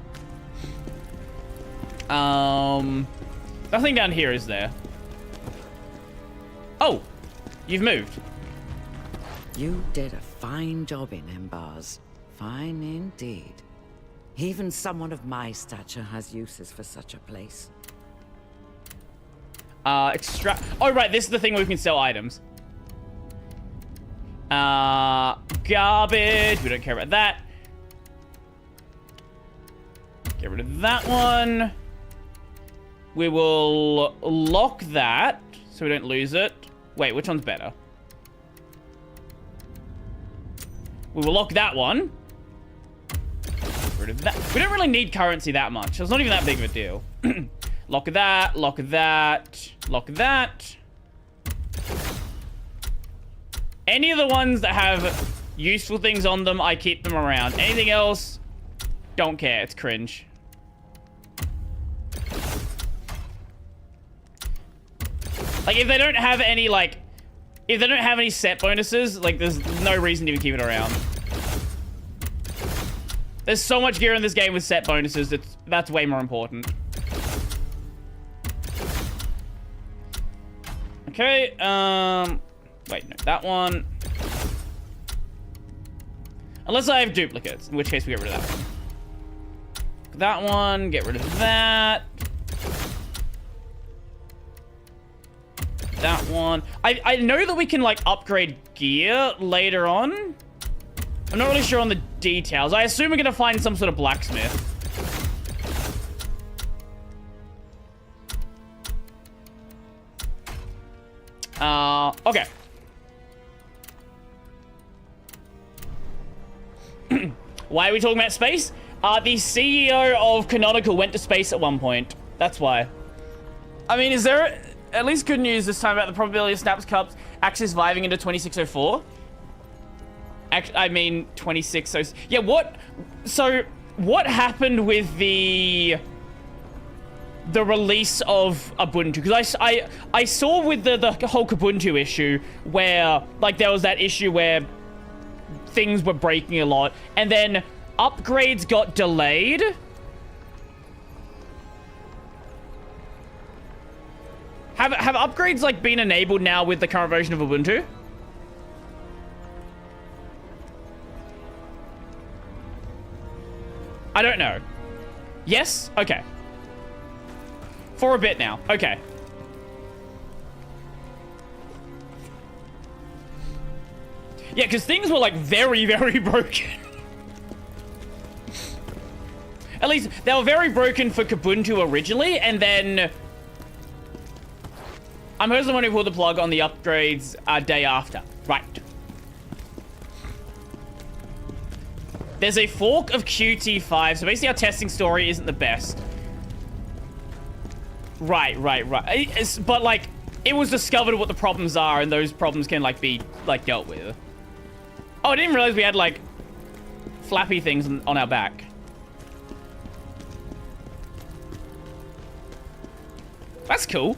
Nothing down here, is there? Oh, you've moved. You did a fine job in Embars. Fine indeed. Even someone of my stature has uses for such a place. Oh, right, this is the thing where we can sell items. Garbage. We don't care about that. Get rid of that one. We will lock that so we don't lose it. Wait, which one's better? We will lock that one. Get rid of that. We don't really need currency that much. So it's not even that big of a deal. Lock that, lock that, lock that. Any of the ones that have useful things on them, I keep them around. Anything else, don't care. It's cringe. Like, if they don't have any, like... If they don't have any set bonuses, like, there's no reason to even keep it around. There's so much gear in this game with set bonuses, that's way more important. Okay, wait, no, that one. Unless I have duplicates, in which case we get rid of that one. That one, get rid of that. That one. I know that we can, like, upgrade gear later on. I'm not really sure on the details. I assume we're gonna find some sort of blacksmith. Okay. Why are we talking about space? The CEO of Canonical went to space at one point. That's why. I mean, is there at least good news this time about the probability of Snaps Cups actually surviving into 2604? I mean, 2606. Yeah, what? So, what happened with the release of Ubuntu? Because I saw with the whole Ubuntu issue where, like, there was that issue where things were breaking a lot, and then upgrades got delayed. Have upgrades, like, been enabled now with the current version of Ubuntu? I don't know. Yes? Okay. For a bit now. Okay. Yeah, because things were, like, very, very broken. At least, they were very broken for Kubuntu originally, and then I'm heard someone who pulled the plug on the upgrades day after. Right. There's a fork of Qt5, so basically our testing story isn't the best. Right. But, like, it was discovered what the problems are, and those problems can, like, be, like, dealt with. Oh, I didn't realize we had, like, flappy things on our back. That's cool.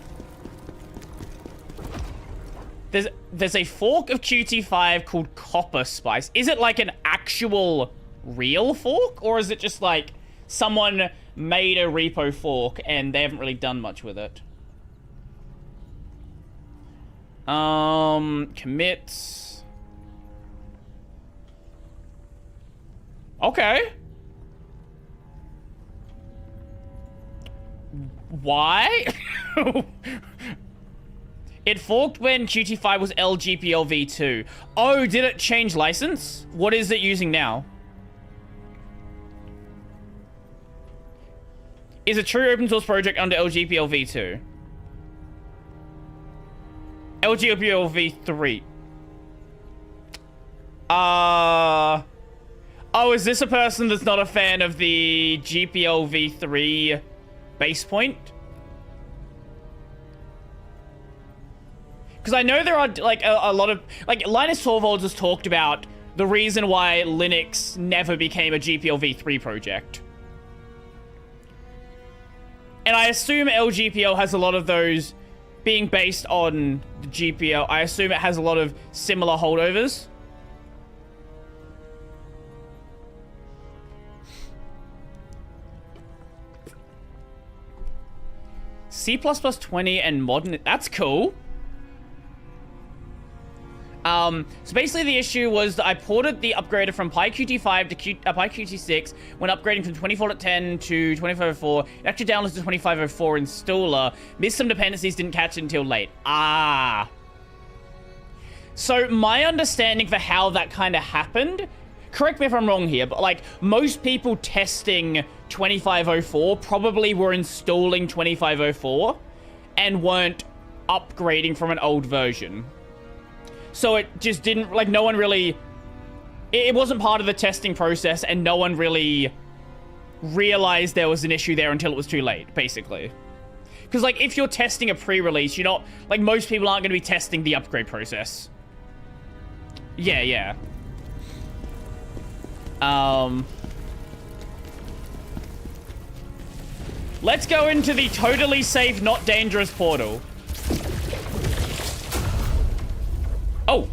There's a fork of Qt5 called Copper Spice. Is it like an actual real fork, or is it just like someone made a repo fork and they haven't really done much with it? Commits. Okay. Why? It forked when Qt5 was LGPL v2. Oh, did it change license? What is it using now? Is a true open source project under LGPL v2? LGPL v3. Oh, is this a person that's not a fan of the GPL v3 base point? Because I know there are, like, a lot of... Like, Linus Torvalds has talked about the reason why Linux never became a GPL v3 project. And I assume LGPL has a lot of those being based on the GPL. I assume it has a lot of similar holdovers. C++20 and modern... That's cool. So basically the issue was that I ported the upgrader from PyQt5 to PyQt6 when upgrading from 24.10 to 2504. It actually downloads the 2504 installer. Missed some dependencies, didn't catch it until late. Ah. So my understanding for how that kind of happened, correct me if I'm wrong here, but like most people testing 2504 probably were installing 2504 and weren't upgrading from an old version. So it just didn't, like, no one really... It wasn't part of the testing process, and no one really realized there was an issue there until it was too late, basically. Because, like, if you're testing a pre-release, you're not... Like, most people aren't going to be testing the upgrade process. Yeah. Let's go into the totally safe, not dangerous portal. Oh.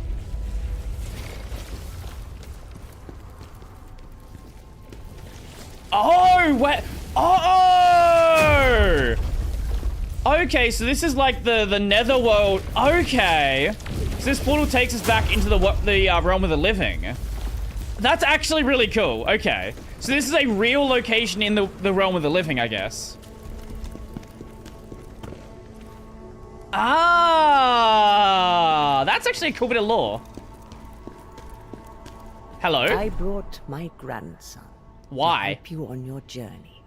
Oh, what? Oh! Okay, so this is like the netherworld. Okay. So this portal takes us back into the realm of the living. That's actually really cool. Okay. So this is a real location in the realm of the living, I guess. Ah, that's actually a cool bit of lore. Hello? I brought my grandson. Why? To help you on your journey.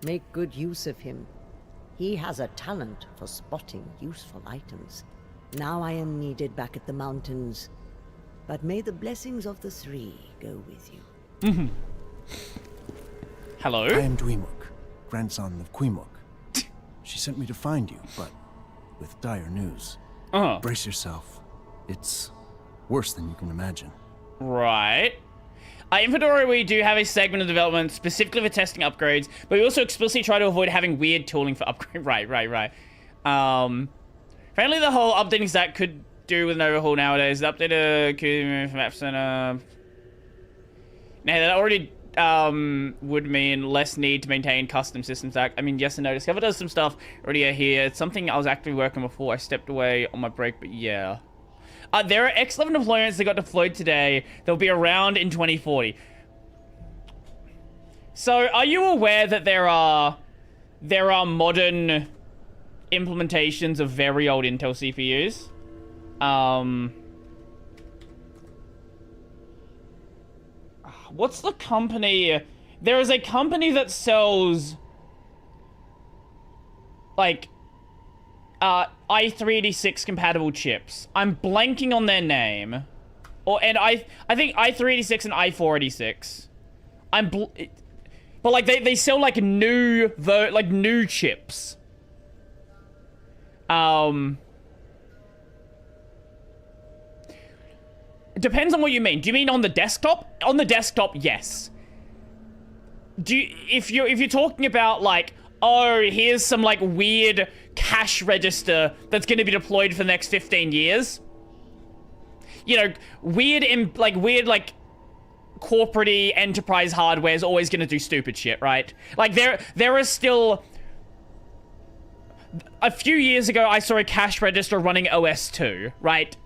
Make good use of him. He has a talent for spotting useful items. Now I am needed back at the mountains. But may the blessings of the three go with you. Hello? I am Dweemuk, grandson of Queemuk. She sent me to find you, but with dire news. Brace yourself. It's worse than you can imagine. Right. Inventory, we do have a segment of development specifically for testing upgrades, but we also explicitly try to avoid having weird tooling for upgrade. Right. Apparently the whole updating stack could do with an overhaul nowadays. The updated map center. Now that already would mean less need to maintain custom system stack. I mean, yes and no. Discover does some stuff already here. It's something I was actively working before I stepped away on my break, but yeah. There are X11 deployments that got deployed today. They'll be around in 2040. So, are you aware that there are modern implementations of very old Intel CPUs? What's the company? There is a company that sells like i386 compatible chips. I'm blanking on their name. I think i386 and i486. But like they sell like new chips. It depends on what you mean. Do you mean on the desktop? On the desktop, yes. If you're talking about like, oh, here's some like weird cash register that's going to be deployed for the next 15 years. You know, weird corporate-y enterprise hardware is always going to do stupid shit, right? Like there is still. A few years ago, I saw a cash register running OS 2, right?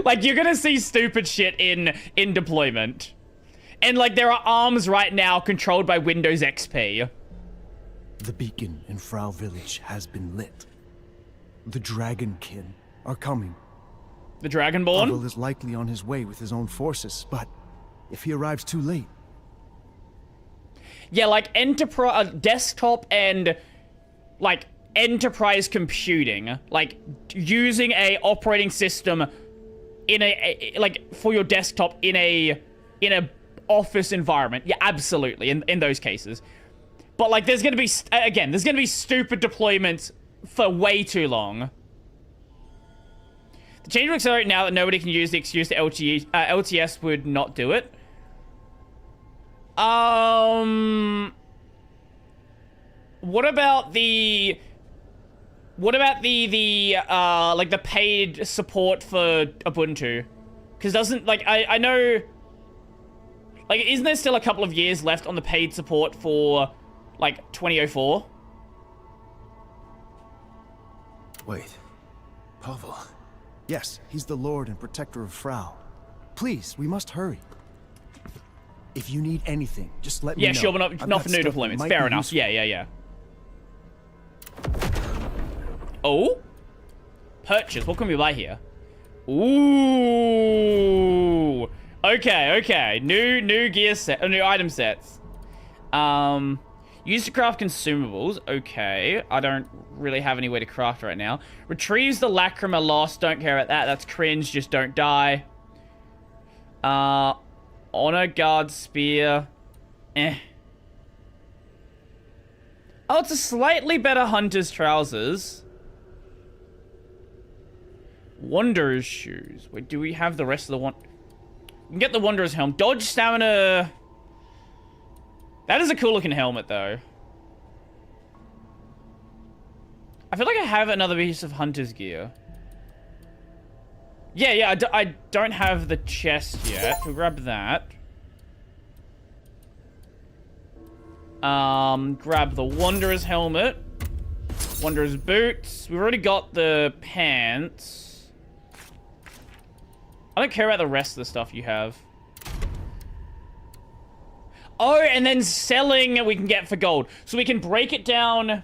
Like, you're gonna see stupid shit in deployment. And, like, there are ARMs right now controlled by Windows XP. The beacon in Frau Village has been lit. The Dragonkin are coming. The Dragonborn? Pavel is likely on his way with his own forces, but if he arrives too late... Yeah, like, desktop and, like, enterprise computing, like using a operating system in like for your desktop in a office environment. Yeah, absolutely. In those cases, but like there's gonna be there's gonna be stupid deployments for way too long. The change will accelerate now that nobody can use the excuse that LTS would not do it. What about the like the paid support for Ubuntu? Because doesn't, like, I know, like, isn't there still a couple of years left on the paid support for, like, 2004? Wait. Pavel. Yes, he's the lord and protector of Frau. Please, we must hurry. If you need anything, just let me know. Yeah, sure, but not for new deployments. Fair enough. Yeah. Oh? Purchase. What can we buy here? Ooh. Okay. New gear set. New item sets. Use to craft consumables. Okay. I don't really have any way to craft right now. Retrieves the lacrima lost. Don't care about that. That's cringe. Just don't die. Honor guard spear. Oh, it's a slightly better hunter's trousers. Wanderer's shoes. Wait, do we have the rest of the one? We can get the Wanderer's helm. Dodge stamina. That is a cool looking helmet, though. I feel like I have another piece of hunter's gear. Yeah, I don't have the chest yet. We'll grab that. Grab the Wanderer's helmet. Wanderer's boots. We've already got the pants. I don't care about the rest of the stuff you have. Oh, and then selling we can get for gold. So we can break it down.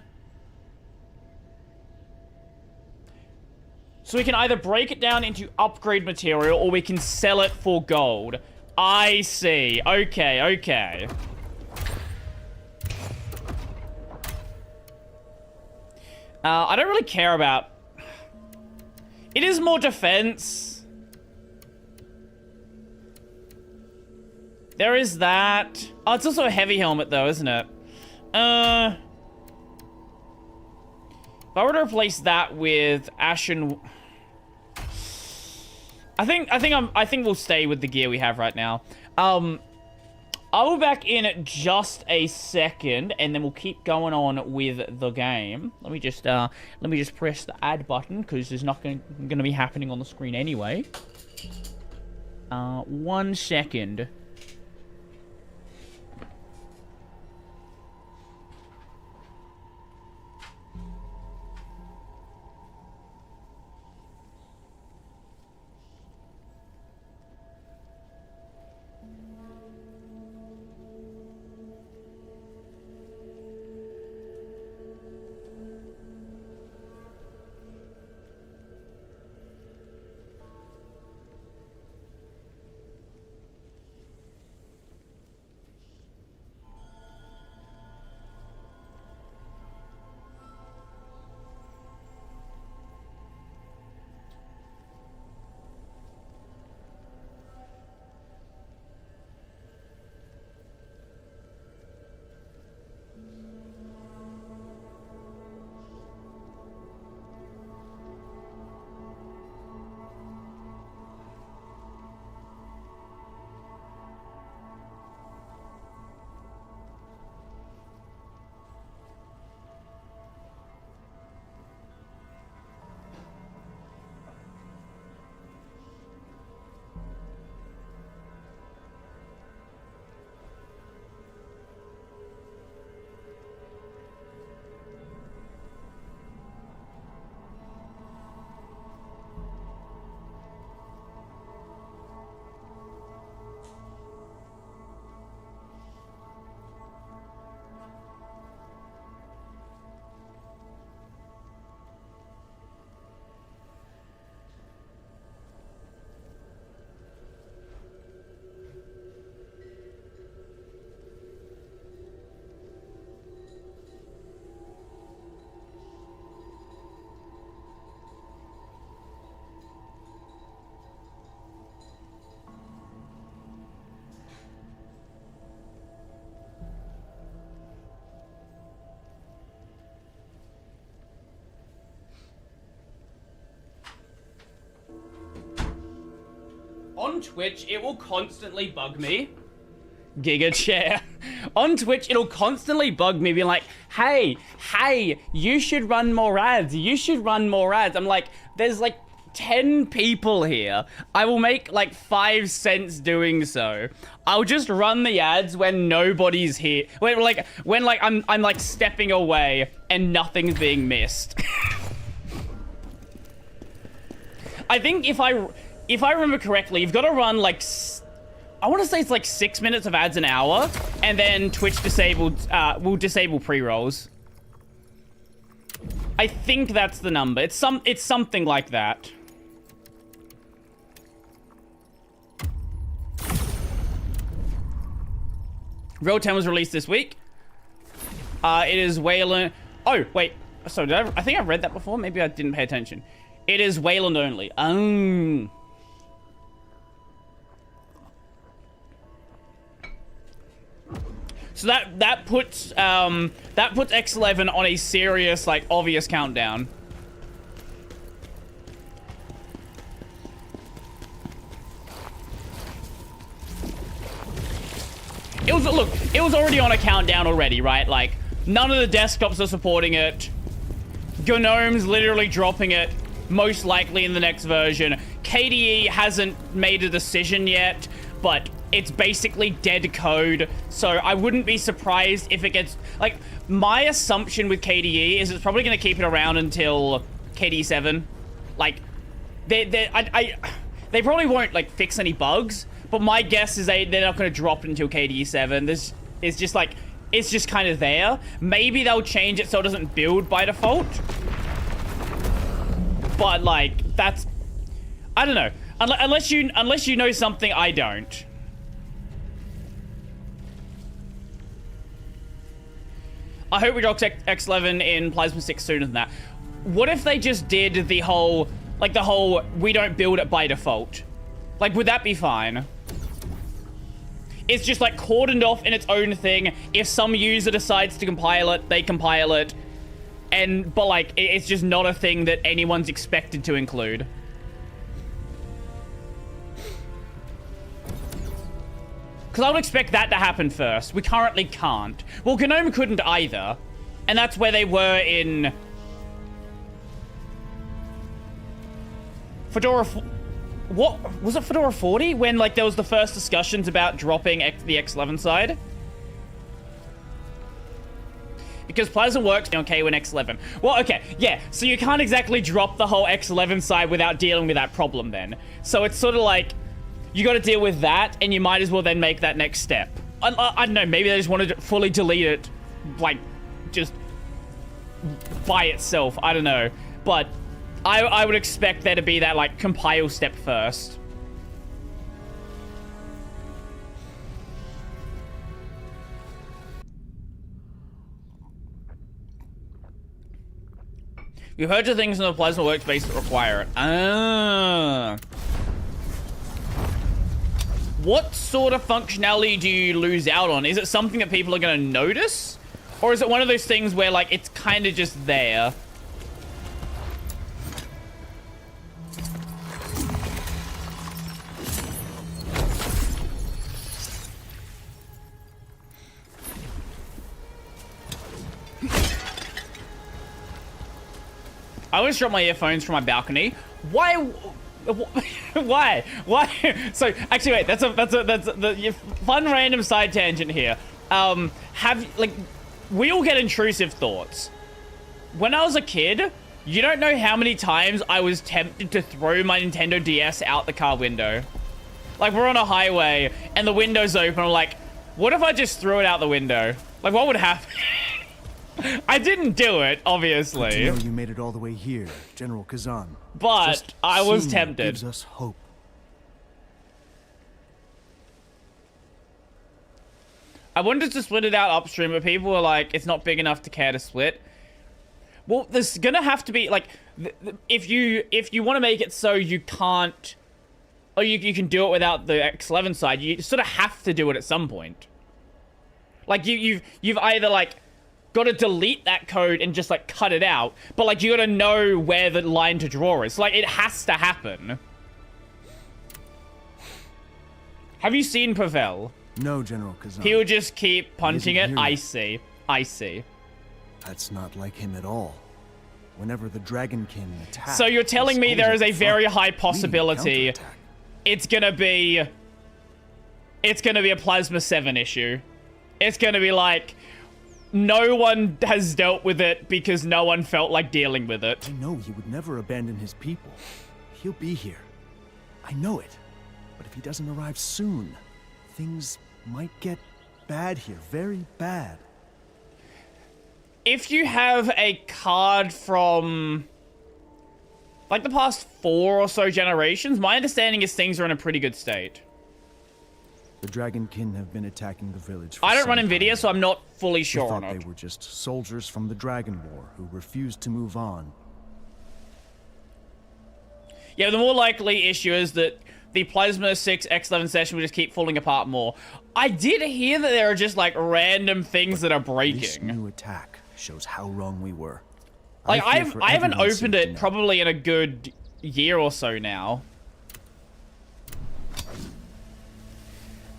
So we can either break it down into upgrade material or we can sell it for gold. I see. Okay. I don't really care about... It is more defense. There is that. Oh, it's also a heavy helmet though, isn't it? If I were to replace that with Ashen, I think we'll stay with the gear we have right now. I'll be back in just a second, and then we'll keep going on with the game. Let me just press the add button because there's nothing going to be happening on the screen anyway. 1 second. On Twitch, it will constantly bug me. Giga chair. On Twitch, it'll constantly bug me, being like, hey, you should run more ads. You should run more ads. I'm like, there's like 10 people here. I will make like 5 cents doing so. I'll just run the ads when nobody's here. When I'm like stepping away and nothing's being missed. I think if I remember correctly, you've got to run like, I want to say it's like 6 minutes of ads an hour, and then Twitch will disable pre-rolls. I think that's the number. It's something like that. Real 10 was released this week. It is Wayland. Oh wait, so I think I've read that before. Maybe I didn't pay attention. It is Wayland only. So that puts X11 on a serious, like, obvious countdown. It was already on a countdown already, right? Like, none of the desktops are supporting it. Gnome's literally dropping it, most likely in the next version. KDE hasn't made a decision yet, but it's basically dead code, so I wouldn't be surprised if it gets... Like, my assumption with KDE is it's probably going to keep it around until KDE 7. Like, they probably won't, like, fix any bugs, but my guess is they're not going to drop it until KDE 7. This is just, like, it's just kind of there. Maybe they'll change it so it doesn't build by default. But, like, that's... I don't know. Unless you know something I don't. I hope we dropped X11 in Plasma 6 sooner than that. What if they just did the whole Like the whole, we don't build it by default. Like, would that be fine? It's just like cordoned off in its own thing. If some user decides to compile it, they compile it. But like, it's just not a thing that anyone's expected to include. Because I would expect that to happen first. We currently can't. Well, GNOME couldn't either. And that's where they were in... Fedora... What? Was it Fedora 40? When, like, there was the first discussions about dropping the X11 side? Because Plasma works okay when X11. Well, okay, yeah. So you can't exactly drop the whole X11 side without dealing with that problem then. So it's sort of like... You got to deal with that, and you might as well then make that next step. I don't know, maybe they just wanted to fully delete it, like, just by itself. I don't know. But I would expect there to be that, like, compile step first. You heard the things in the Plasma workspace that require it. Ah. What sort of functionality do you lose out on? Is it something that people are going to notice? Or is it one of those things where, like, it's kind of just there? I always drop my earphones from my balcony. Why? Why? So actually, wait. That's a fun random side tangent here. We all get intrusive thoughts. When I was a kid, you don't know how many times I was tempted to throw my Nintendo DS out the car window. Like, we're on a highway and the window's open. I'm like, what if I just threw it out the window? Like, what would happen? I didn't do it, obviously. Good to know you made it all the way here, General Khazan. But just I was seeing tempted. Gives us hope. I wanted to split it out upstream, but people were like, it's not big enough to care to split. Well, there's gonna have to be, like, if you want to make it so you can't, or you can do it without the X11 side, you sort of have to do it at some point. Like, you've either, like, got to delete that code and just, like, cut it out, but, like, you got to know where the line to draw is. So, like, it has to happen. Have you seen Pavel? No, General Khazan. He'll just keep punching it. Here. I see. That's not like him at all. Whenever the Dragonkin attacks... So you're telling me there is a very high possibility it's gonna be a Plasma 7 issue. It's gonna be like, no one has dealt with it because no one felt like dealing with it. I know he would never abandon his people. He'll be here. I know it. But if he doesn't arrive soon, things might get bad here. Very bad. If you have a card from, like, the past 4 or so generations, my understanding is things are in a pretty good state. The Dragonkin have been attacking the village for I don't run some NVIDIA, time. so I'm not fully sure We on thought it. they were just soldiers from the Dragon War who refused to move on. Yeah, the more likely issue is that the Plasma 6 X11 session will just keep falling apart more. I did hear that there are just, like, random things that are breaking. This new attack shows how wrong we were. Like, I haven't everyone's opened safety it now. probably in a good year or so now.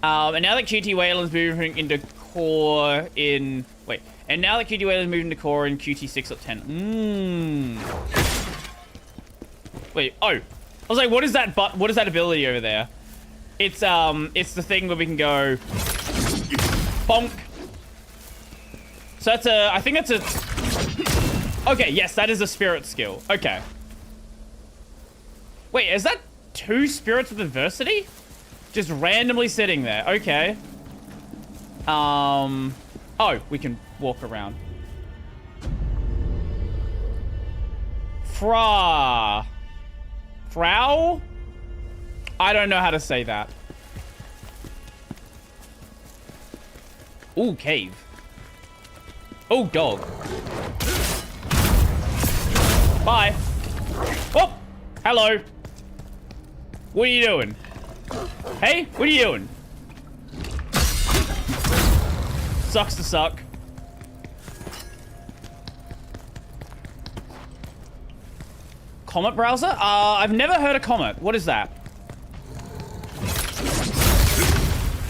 And now that QT Whalen's moving into core in... Wait. And now that QT Whalen's moving to core in QT 6.10. Wait, oh. I was like, what is that ability over there? It's the thing where we can go... Bonk. So that's a... I think that's a... Okay, yes, that is a spirit skill. Okay. Wait, is that 2 spirits of adversity? Just randomly sitting there. Okay. Oh, we can walk around. Frau? I don't know how to say that. Ooh, cave. Oh, dog. Bye. Oh! Hello. What are you doing? Hey, what are you doing? Sucks to suck. Comet browser? I've never heard of Comet. What is that?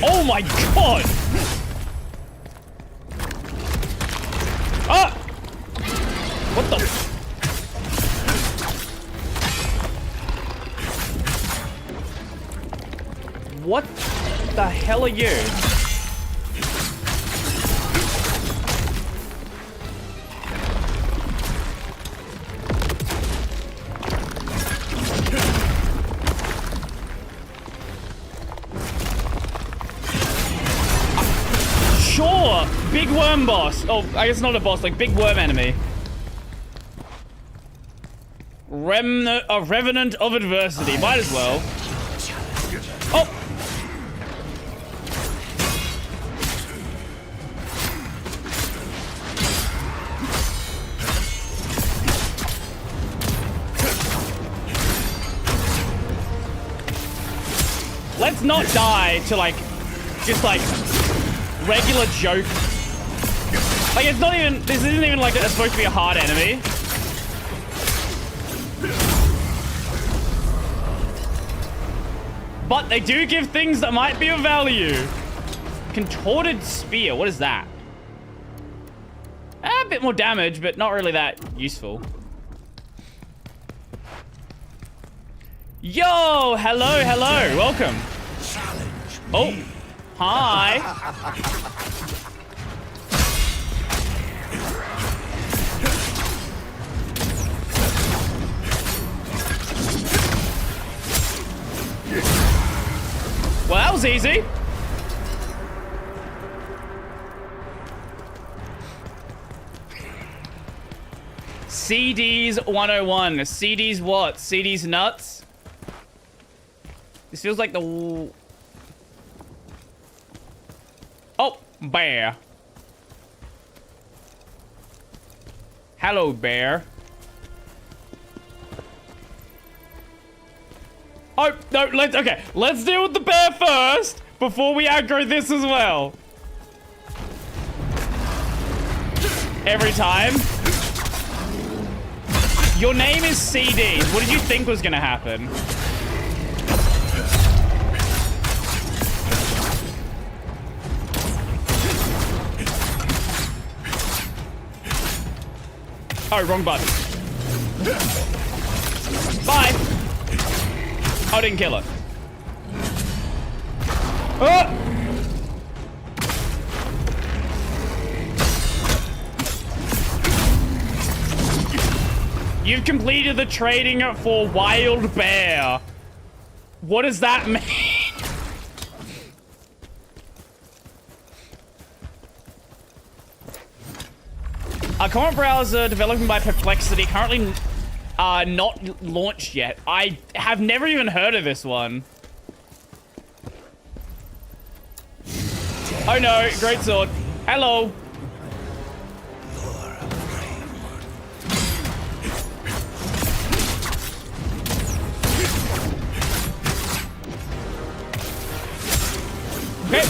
Oh my god! Ah! What the? What the hell are you? Sure! Big worm boss. Oh, I guess not a boss, like big worm enemy. A revenant of adversity. Might as well. Oh! Let's not die to like, just like, regular joke. Like it's not even, this isn't even like it's supposed to be a hard enemy. But they do give things that might be of value. Contorted spear, what is that? A bit more damage, but not really that useful. Yo, hello, hello, welcome. Oh, hi. Well, that was easy. CDs 101. CDs what? CDs nuts? This feels like the... Oh, bear. Hello, bear. Oh, no, let's deal with the bear first before we aggro this as well. Every time. Your name is CDs. What did you think was gonna happen? Oh, wrong button. Bye. Oh, I didn't kill her. Oh! You've completed the trading for wild bear. What does that mean? A common browser developed by Perplexity, currently not launched yet. I have never even heard of this one. Oh no, great sword. Hello. Okay.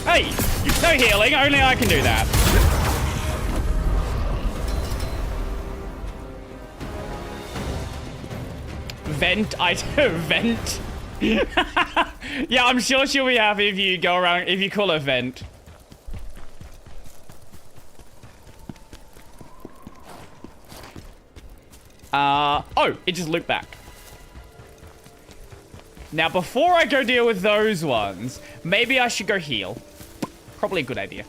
Hey, no healing, only I can do that. Vent, vent. Yeah, I'm sure she'll be happy if you go around, if you call her Vent. Oh, it just looped back. Now, before I go deal with those ones, maybe I should go heal. Probably a good idea.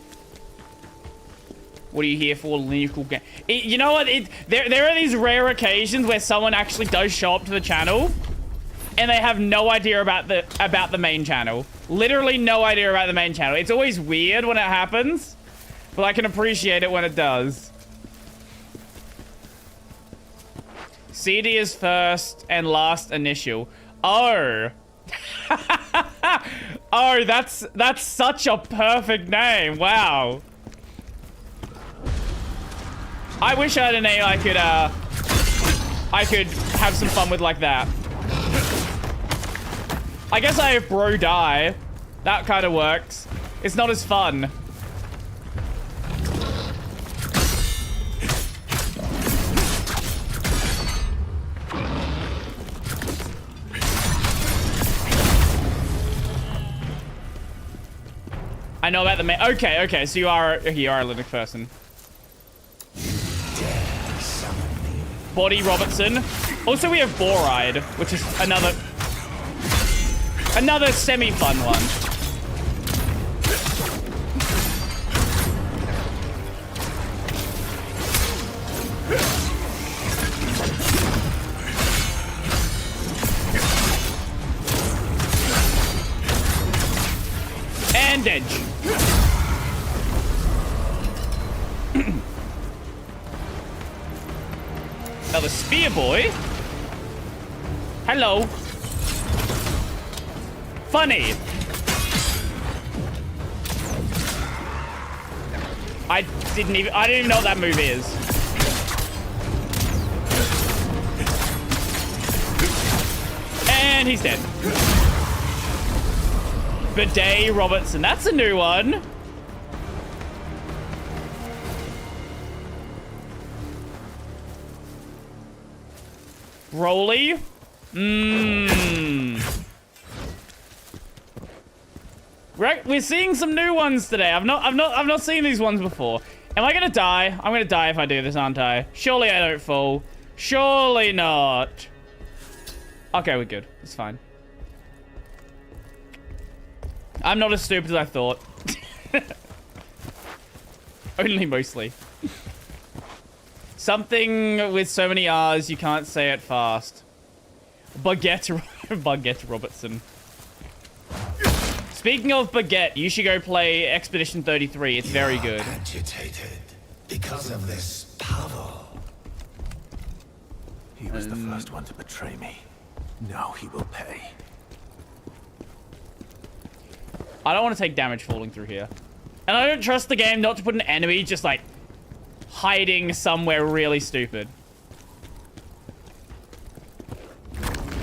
What are you here for, lyrical game? You know what? There are these rare occasions where someone actually does show up to the channel, and they have no idea about the main channel. Literally no idea about the main channel. It's always weird when it happens, but I can appreciate it when it does. CD is first and last initial. Oh. Oh, that's such a perfect name. Wow. I wish I had a name I could have some fun with like that. I guess I have Bro Die. That kind of works. It's not as fun. I know about the main. Okay, so you are a Linux person. Body Robertson. Also, we have Boride, which is another semi-fun one. And Edge. Another Spear Boy. Hello. Funny. I didn't even know what that move is. And he's dead. Bidet Robertson. That's a new one. Broly. We're seeing some new ones today. I've not seen these ones before. Am I gonna die? I'm gonna die if I do this, aren't I? Surely I don't fall. Surely not. Okay, we're good. It's fine. I'm not as stupid as I thought. Only mostly. Something with so many R's you can't say it fast. Baguette Robertson. Speaking of Baguette, you should go play Expedition 33. It's very good. Agitated because of this power. He was the first one to betray me. Now he will pay. I don't want to take damage falling through here. And I don't trust the game not to put an enemy just like hiding somewhere really stupid.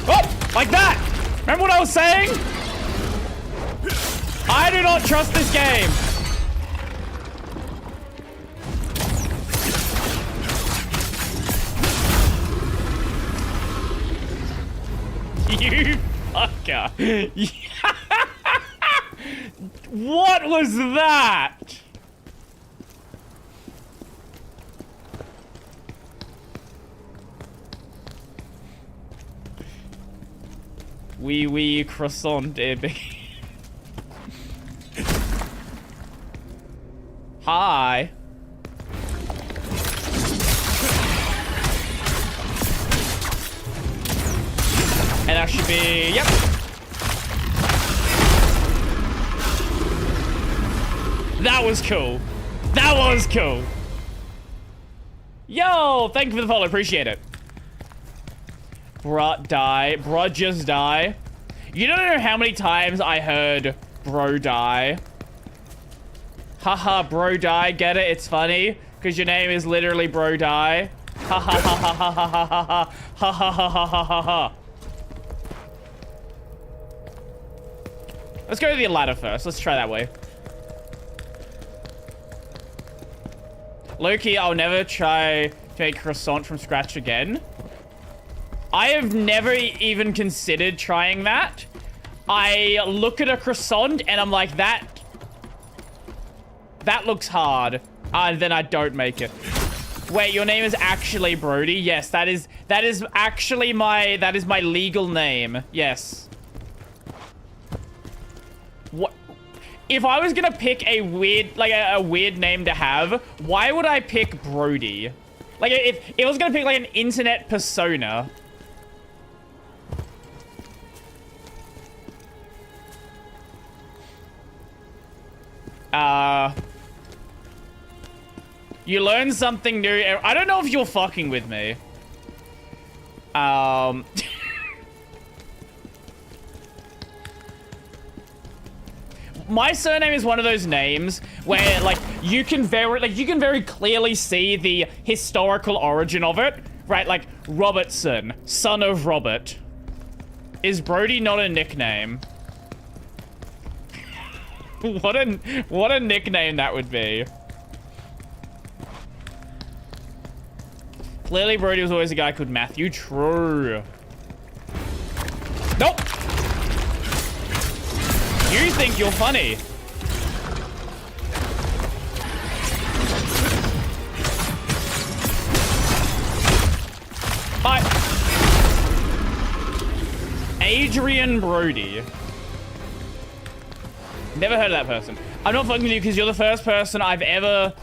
Oh, like that. Remember what I was saying? I do not trust this game. You fucker. What was that? Wee croissant, baby. Hi. And that should be, yep. That was cool. That was cool. Yo, thank you for the follow. Appreciate it. Bruh, die. Bruh, just die. You don't know how many times I heard bro die. Haha, bro die. Get it? It's funny. Because your name is literally bro die. Ha ha ha ha ha ha ha ha ha ha ha ha ha ha ha. Let's go to the ladder first. Let's try that way. Low-key, I'll never try to make croissant from scratch again. I have never even considered trying that. I look at a croissant and I'm like, that looks hard. And then I don't make it. Wait, your name is actually Brody? Yes, that is actually my legal name. Yes. What? If I was gonna pick a weird, like a weird name to have, why would I pick Brody? Like, if I was gonna pick like an internet persona. You learn something new. I don't know if you're fucking with me. my surname is one of those names where, like, you can very clearly see the historical origin of it, right? Like, Robertson, son of Robert. Is Brody not a nickname? What a nickname that would be. Clearly, Brody was always a guy called Matthew. True. Nope. You think you're funny. Bye. Adrian Brody. Never heard of that person. I'm not fucking with you because you're the first person I've ever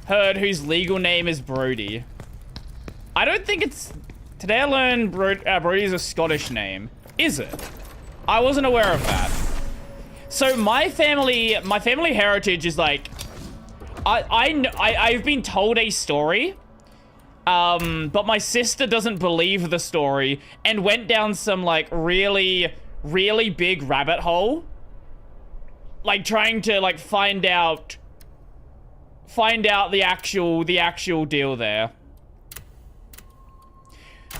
heard whose legal name is Brody. I don't think it's... Today I learned Brody is a Scottish name. Is it? I wasn't aware of that. So my family heritage is like... I've been told a story, but my sister doesn't believe the story and went down some like really, really big rabbit hole. Like trying to like find out the actual deal there.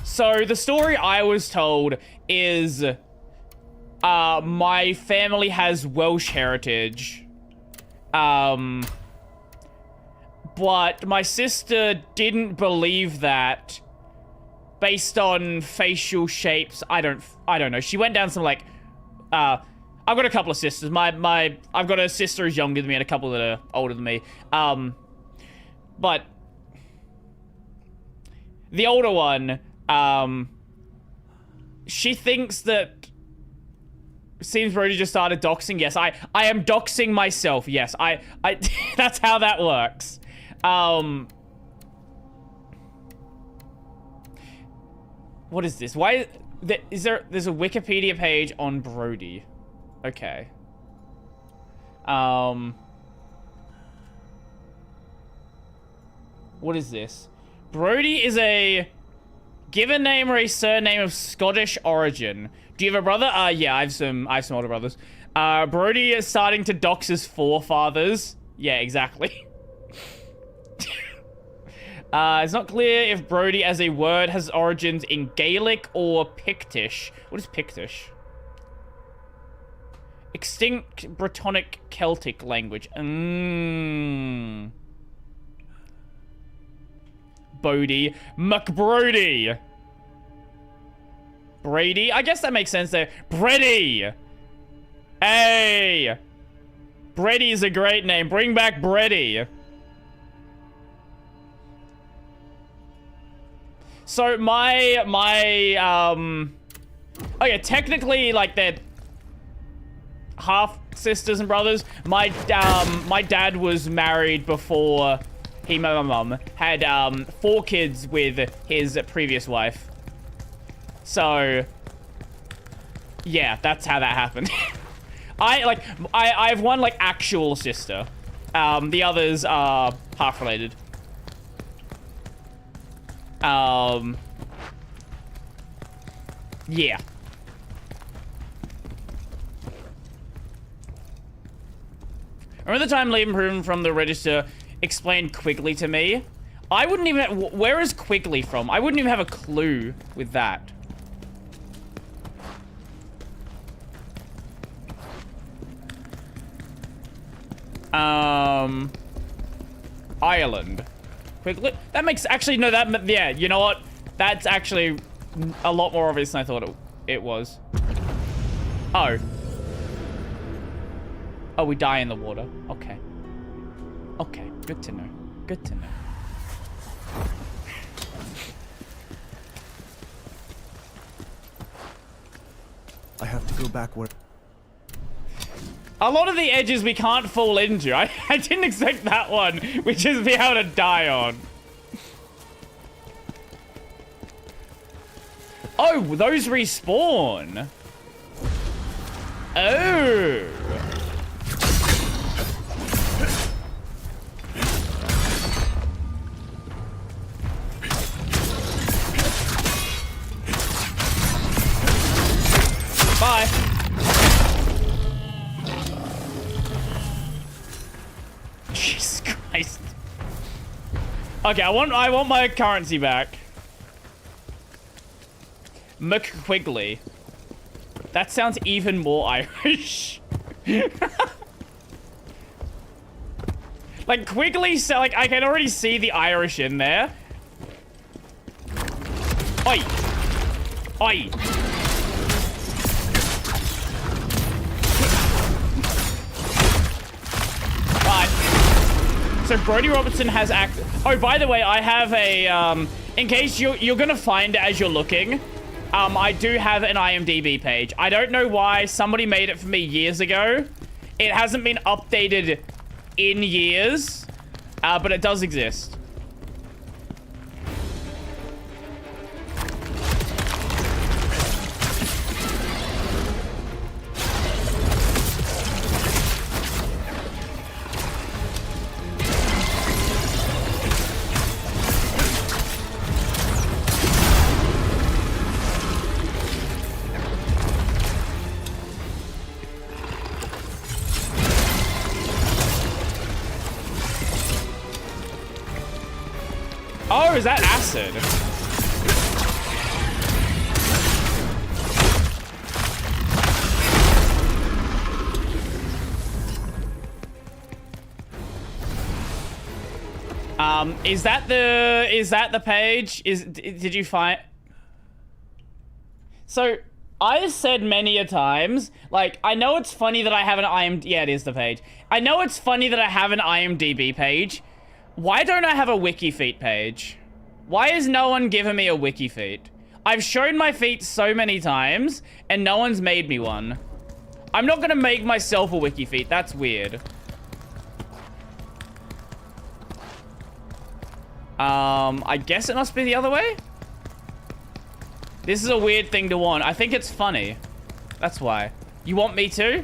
So the story I was told is my family has Welsh heritage. But my sister didn't believe that based on facial shapes. I don't know. She went down some like I've got a couple of sisters. I've got a sister who's younger than me and a couple that are older than me. But the older one, she thinks that seems Brody just started doxing. Yes, I am doxing myself. Yes, I that's how that works. What is this? Why there's a Wikipedia page on Brody. Okay. What is this? Brody is a given name or a surname of Scottish origin. Do you have a brother? Yeah, I have some older brothers. Brody is starting to dox his forefathers. Yeah, exactly. It's not clear if Brody as a word has origins in Gaelic or Pictish. What is Pictish? Extinct Brittonic Celtic language. Bodie. McBrody. Brady? I guess that makes sense there. Brady! Hey! Brady is a great name. Bring back Brady. So my oh yeah, technically like they're half sisters and brothers. My dad was married before he met my mum. Had 4 kids with his previous wife. So yeah, that's how that happened. I have one like actual sister. The others are half related. Yeah. Remember the time leaving Proven from the register explained Quigley to me? I wouldn't even... Where is Quigley from? I wouldn't even have a clue with that. Ireland. Quigley? That makes... Actually, no, that... Yeah, you know what? That's actually a lot more obvious than I thought it was. Oh. Oh, we die in the water. Okay. Okay, good to know. Good to know. I have to go back where... A lot of the edges we can't fall into. I didn't expect that one. We just be able to die on. Oh, those respawn. Oh. Bye. Okay, I want my currency back. McQuigley. That sounds even more Irish. Like, Quigley, so, like, I can already see the Irish in there. Oi. Oi. Right. So Brody Robertson has acted. Oh, by the way, I have a, in case you're gonna find it as you're looking, I do have an IMDb page. I don't know why somebody made it for me years ago. It hasn't been updated in years, but it does exist. Oh, is that acid? Is that the page? Did you find? So, I've said many a times, like, I know it's funny that I have an yeah, it is the page. I know it's funny that I have an IMDb page. Why don't I have a wiki feet page? Why has no one given me a wiki feet? I've shown my feet so many times, and no one's made me one. I'm not gonna make myself a wiki feet. That's weird. I guess it must be the other way? This is a weird thing to want. I think it's funny. That's why. You want me to?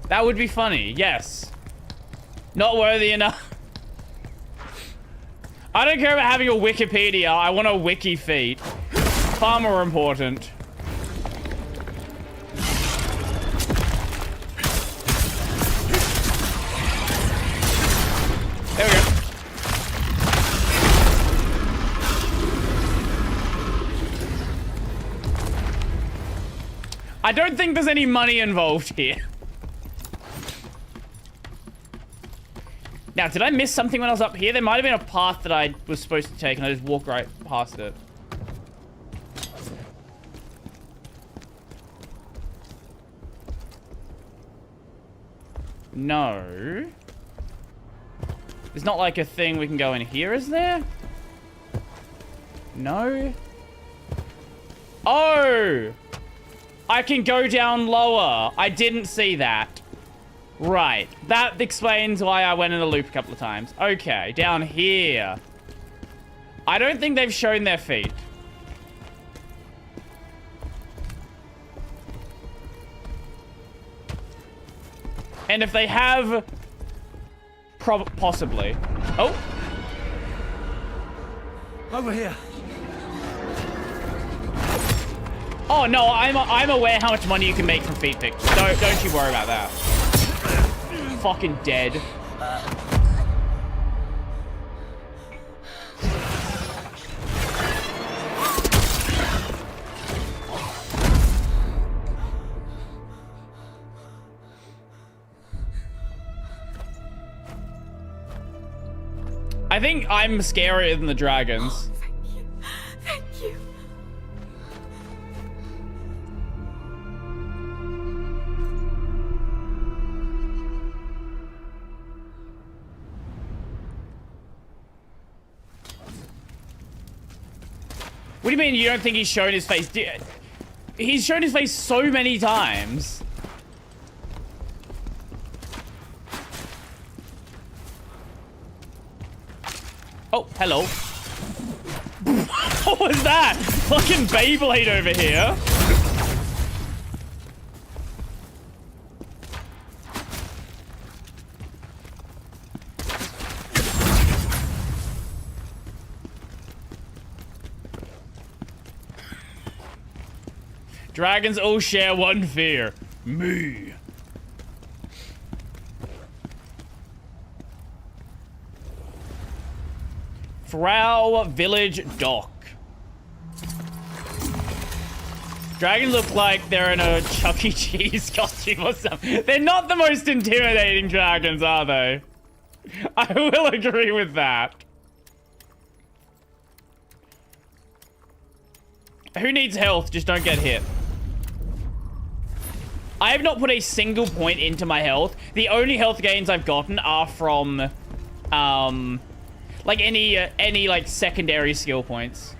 That would be funny. Yes. Not worthy enough. I don't care about having a Wikipedia. I want a wiki feet. Far more important. There we go. I don't think there's any money involved here. Now, did I miss something when I was up here? There might have been a path that I was supposed to take and I just walked right past it. No. There's not like a thing we can go in here, is there? No. Oh! I can go down lower. I didn't see that. Right. That explains why I went in a loop a couple of times. Okay, down here. I don't think they've shown their feet. And if they have... possibly. Oh! Over here. Oh, no, I'm aware how much money you can make from feet pictures. Don't you worry about that. Fucking dead. I think I'm scarier than the dragons. Oh, thank you. Thank you. What do you mean you don't think he's shown his face? He's shown his face so many times. Oh, hello. What was that? Fucking Beyblade over here. Dragons all share one fear. Me. Frau Village Dock. Dragons look like they're in a Chuck E. Cheese costume or something. They're not the most intimidating dragons, are they? I will agree with that. Who needs health? Just don't get hit. I have not put a single point into my health. The only health gains I've gotten are from, like any like secondary skill points.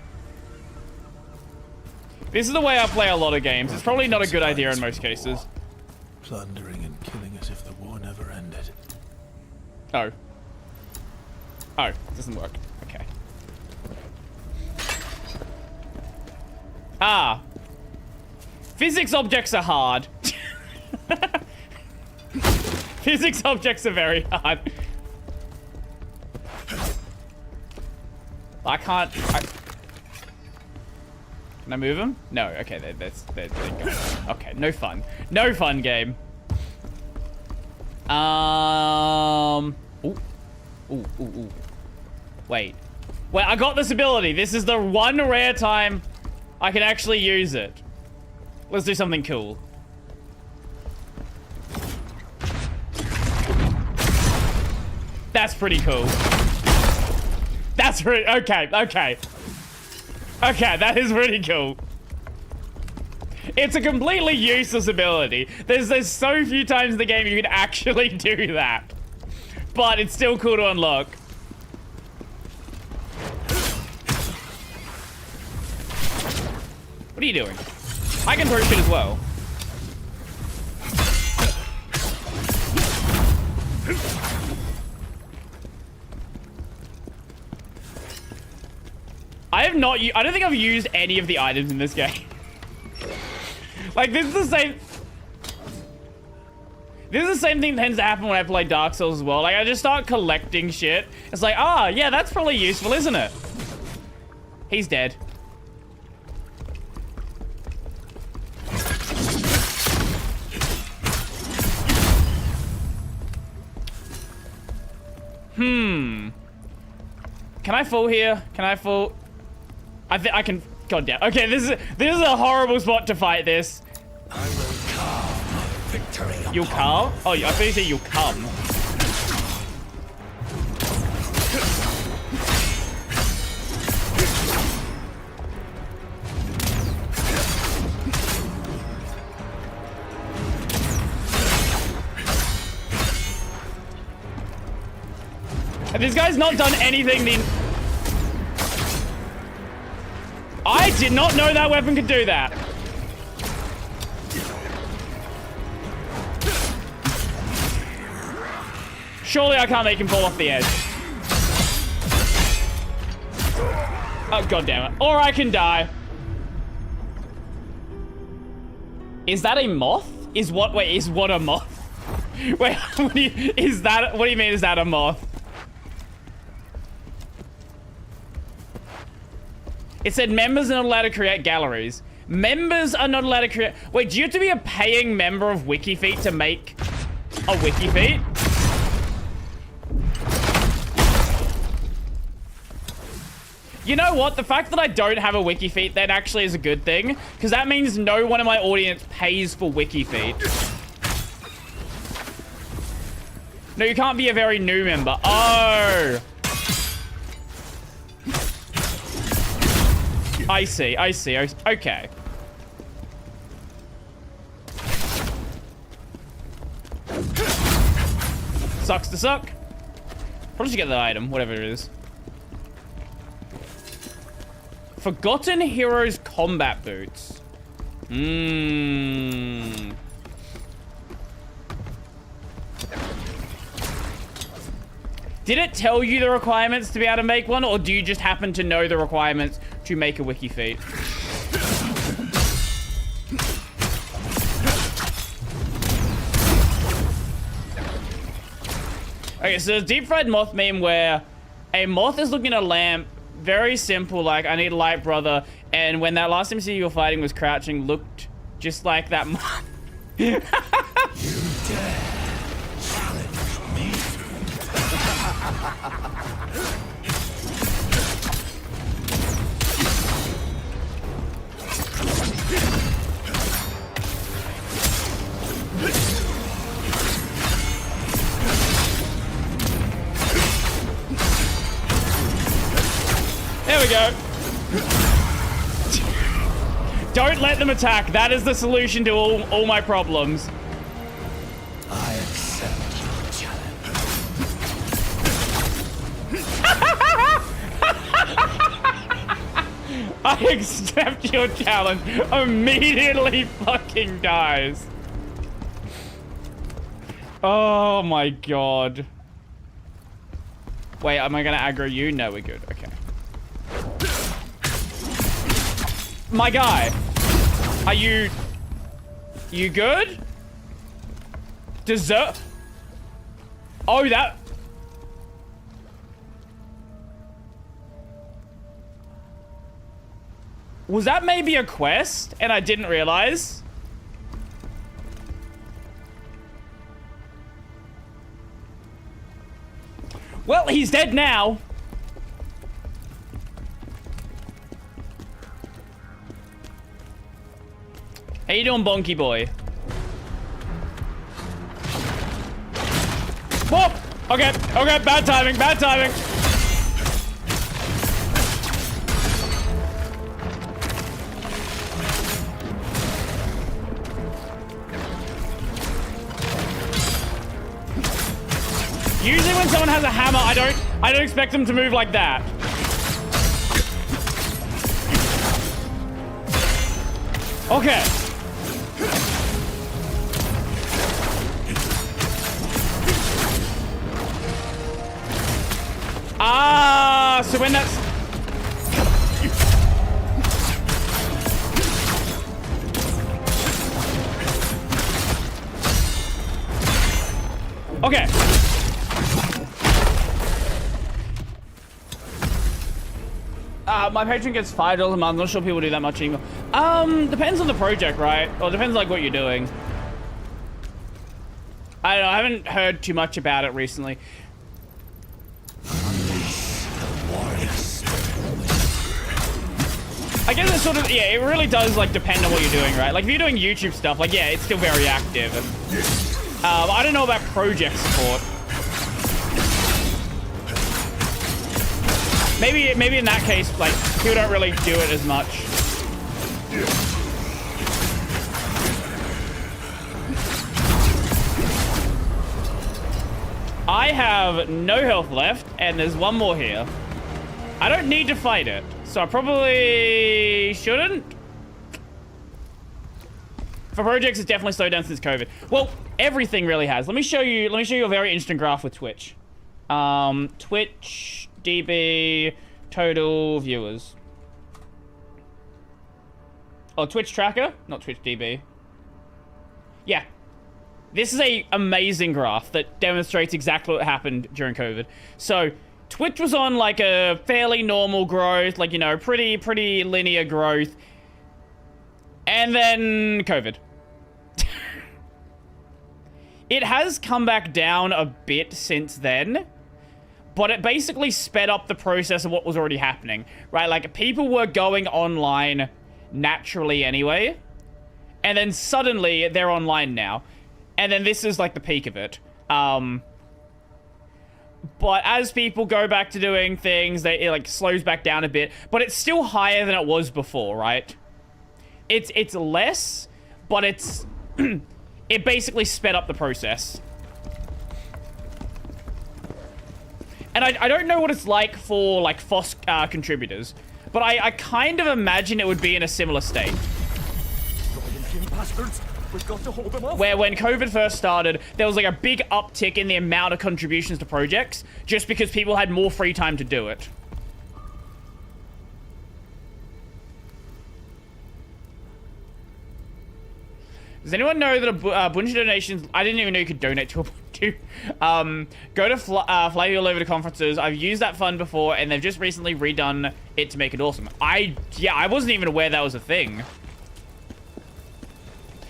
This is the way I play a lot of games. It's probably not a good idea in most cases. Plundering and killing as if the war never ended. Oh. Oh, it doesn't work. Okay. Ah. Physics objects are hard. Physics objects are very hard. I can't... Can I move them? No. Okay, they're gone. Okay, no fun. No fun game. Ooh. Ooh, ooh, ooh. Wait. Wait, I got this ability. This is the one rare time I can actually use it. Let's do something cool. That's pretty cool. That's pretty... Okay, okay. Okay, that is pretty cool. It's a completely useless ability. There's so few times in the game you can actually do that. But it's still cool to unlock. What are you doing? I can throw shit as well. I don't think I've used any of the items in this game. Like, this is the same... This is the same thing that tends to happen when I play Dark Souls as well. Like, I just start collecting shit. It's like, ah, yeah, that's probably useful, isn't it? He's dead. Can I fall here? Can I fall? I think I can. God damn. Okay, this is a horrible spot to fight this. I will carve victory. You'll carve? Oh, I thought you said you'll come. And this guy's not done anything. I did not know that weapon could do that. Surely I can't make him fall off the edge. Oh, God damn it. Or I can die. Is that a moth? Is what a moth? Wait, what do you mean, is that a moth? It said members are not allowed to create galleries. Members are not allowed to create... Wait, do you have to be a paying member of WikiFeet to make a WikiFeet? You know what? The fact that I don't have a WikiFeet then actually is a good thing, because that means no one in my audience pays for WikiFeet. No, you can't be a very new member. Oh! I see. Okay. Sucks to suck. Probably should get the item, whatever it is. Forgotten Heroes Combat Boots. Did it tell you the requirements to be able to make one, or do you just happen to know the requirements to make a WikiFeet? Okay, so there's a deep fried moth meme where a moth is looking at a lamp, very simple, like, I need a light, brother, and when that last MC you were fighting was crouching, looked just like that moth. You dare challenge me? we go. Don't let them attack. That is the solution to all my problems. I accept your challenge. I accept your challenge. Immediately fucking dies. Oh my god. Wait, am I gonna aggro you? No, we're good. Okay. My guy. Are you good? Dessert? Oh, that... Was that maybe a quest and I didn't realize? Well, he's dead now. How you doing, Bonky Boy? Whoop! Okay, okay, bad timing, bad timing. Usually when someone has a hammer, I don't expect them to move like that. Okay. Ah, so when that's... Okay. My patron gets $5 a month. I'm not sure people do that much anymore. Depends on the project, right? Or depends like what you're doing. I don't know. I haven't heard too much about it recently. I guess it's sort of, yeah, it really does like depend on what you're doing, right? Like if you're doing YouTube stuff, like yeah, it's still very active. And, I don't know about project support. Maybe in that case, like, people don't really do it as much. I have no health left, and there's one more here. I don't need to fight it, so I probably shouldn't. For projects, it's definitely slowed down since COVID. Well, everything really has. Let me show you a very interesting graph with Twitch. Twitch... DB total viewers. Oh, Twitch tracker, not Twitch DB. Yeah. This is a amazing graph that demonstrates exactly what happened during COVID. So, Twitch was on like a fairly normal growth, like, you know, pretty linear growth. And then COVID. It has come back down a bit since then. But it basically sped up the process of what was already happening, right? Like, people were going online naturally anyway. And then suddenly, they're online now. And then this is, like, the peak of it. But as people go back to doing things, it, like, slows back down a bit. But it's still higher than it was before, right? It's less, but it's... it basically sped up the process. And I don't know what it's like for, like, FOSS contributors. But I kind of imagine it would be in a similar state. Where when COVID first started, there was, like, a big uptick in the amount of contributions to projects. Just because people had more free time to do it. Does anyone know that a bunch of donations... I didn't even know you could donate to a go to Fly All Over the Conferences. I've used that fund before, and they've just recently redone it to make it awesome. I wasn't even aware that was a thing.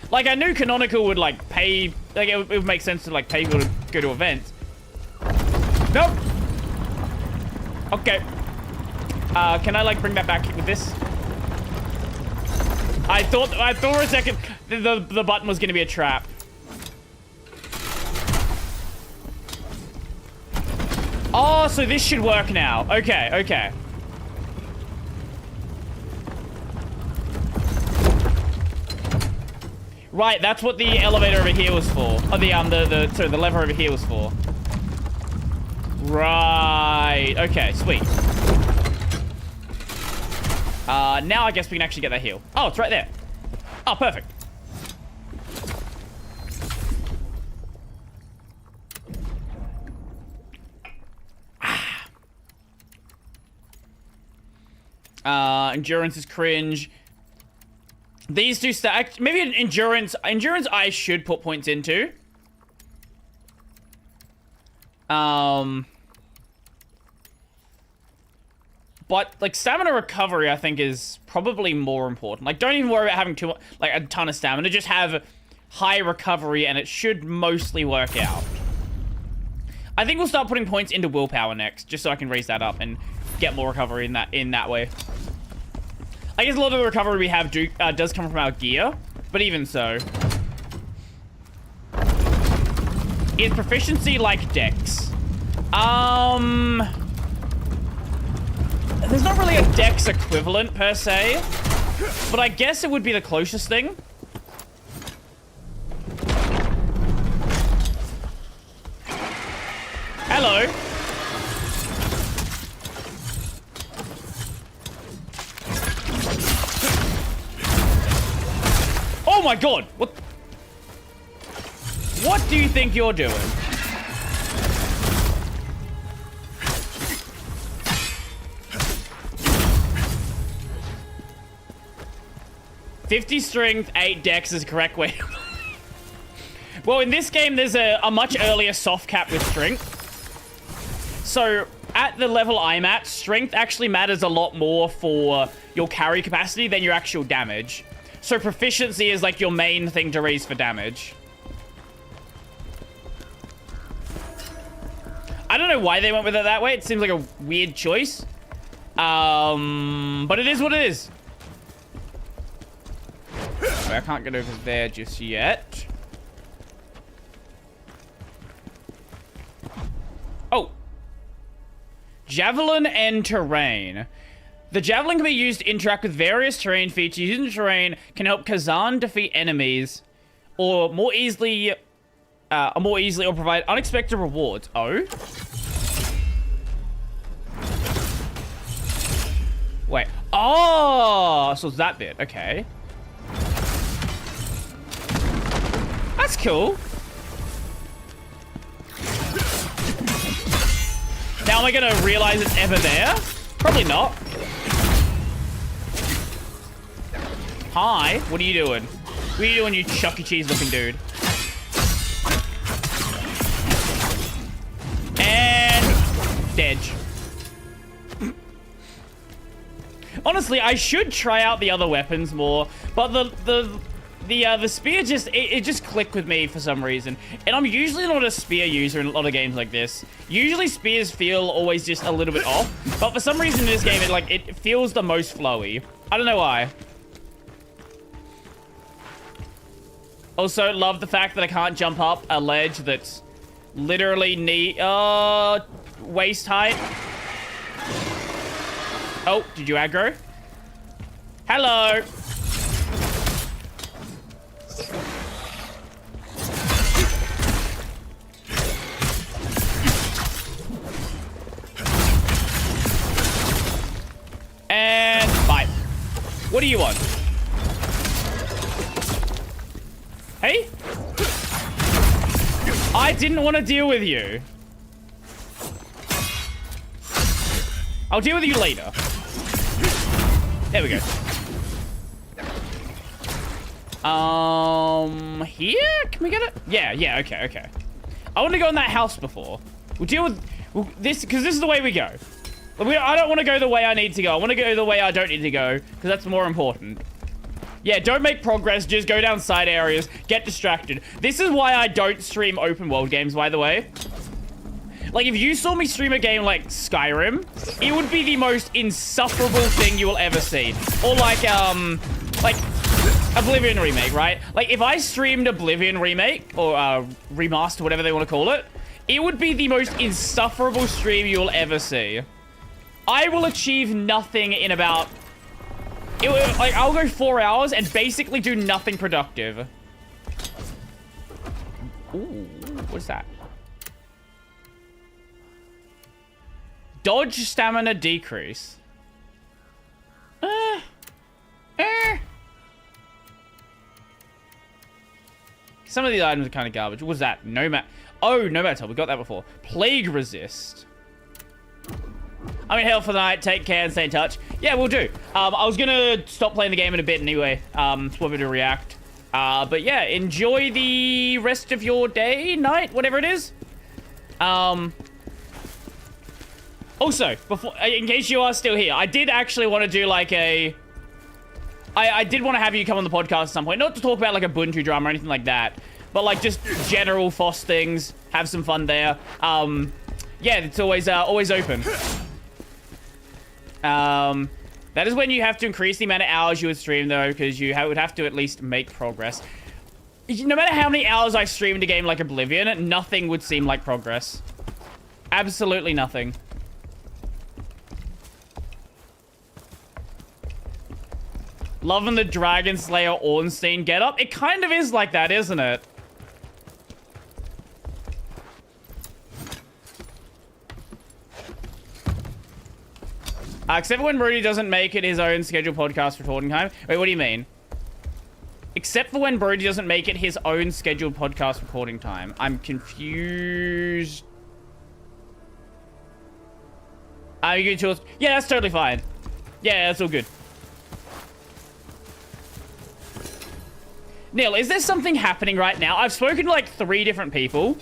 Like, I knew Canonical would, like, pay... Like, it would make sense to, like, pay people to go to events. Nope. Okay. Can I, like, bring that back with this? I thought for a second the button was going to be a trap. Oh, so this should work now. Okay, okay. Right, that's what the elevator over here was for. Oh, the lever over here was for. Right. Okay, sweet. Now I guess we can actually get that heal. Oh, it's right there. Oh, perfect. Endurance is cringe. These two stack. Maybe an endurance. Endurance I should put points into. But like stamina recovery, I think is probably more important. Like, don't even worry about having a ton of stamina. Just have high recovery, and it should mostly work out. I think we'll start putting points into willpower next, just so I can raise that up and get more recovery in that way. I guess a lot of the recovery we have does come from our gear, but even so. Is proficiency like dex? There's not really a dex equivalent per se, but I guess it would be the closest thing. Hello. Oh my god! What do you think you're doing? "50 strength, 8 dex is the correct way." Well, in this game, there's a much earlier soft cap with strength. So, at the level I'm at, strength actually matters a lot more for your carry capacity than your actual damage. So proficiency is like your main thing to raise for damage. I don't know why they went with it that way. It seems like a weird choice. But it is what it is. I can't get over there just yet. Oh. Javelin and terrain. The javelin can be used to interact with various terrain features. Using the terrain can help Khazan defeat enemies or more easily or provide unexpected rewards. Oh? Wait. Oh, so it's that bit. Okay. That's cool. Now am I gonna realize it's ever there? Probably not. Hi, what are you doing? What are you doing, you Chuck E. Cheese looking dude? And dead. Honestly, I should try out the other weapons more, but the spear just it just clicked with me for some reason. And I'm usually not a spear user in a lot of games like this. Usually spears feel always just a little bit off, but for some reason in this game it feels the most flowy. I don't know why. Also, love the fact that I can't jump up a ledge that's literally waist height. Oh, did you aggro? Hello. And bye. What do you want? Hey? I didn't want to deal with you. I'll deal with you later. There we go. Here? Can we get it? Yeah, okay. I want to go in that house before. We'll deal with this, because this is the way we go. I don't want to go the way I need to go. I want to go the way I don't need to go, because that's more important. Yeah, don't make progress, just go down side areas, get distracted. This is why I don't stream open world games, by the way. Like, if you saw me stream a game like Skyrim, it would be the most insufferable thing you will ever see. Or like Oblivion Remake, right? Like, if I streamed Oblivion Remake, or Remaster, whatever they want to call it, it would be the most insufferable stream you'll ever see. I will achieve nothing in about... I'll go 4 hours and basically do nothing productive. Ooh, what's that? Dodge stamina decrease. Some of these items are kind of garbage. What was that? Nomad. Oh, Nomad Top. We got that before. Plague resist. I mean, hell for the night. Take care and stay in touch. Yeah, we'll do. I was gonna stop playing the game in a bit anyway. For me to react. But yeah, enjoy the rest of your day, night, whatever it is. Also, before, in case you are still here, I did actually want to do like a... I did want to have you come on the podcast at some point. Not to talk about like a Ubuntu drama or anything like that. But like just general FOSS things. Have some fun there. Yeah, it's always open. That is when you have to increase the amount of hours you would stream though. Because you would have to at least make progress. No matter how many hours I streamed a game like Oblivion, nothing would seem like progress. Absolutely nothing. Loving the Dragon Slayer Ornstein getup. It kind of is like that, isn't it? Except for when Brody doesn't make it his own scheduled podcast recording time. Wait, what do you mean? Except for when Brody doesn't make it his own scheduled podcast recording time. I'm confused. Are you good? Yeah, that's totally fine. Yeah, that's all good. Neil, is there something happening right now? I've spoken to like 3 different people,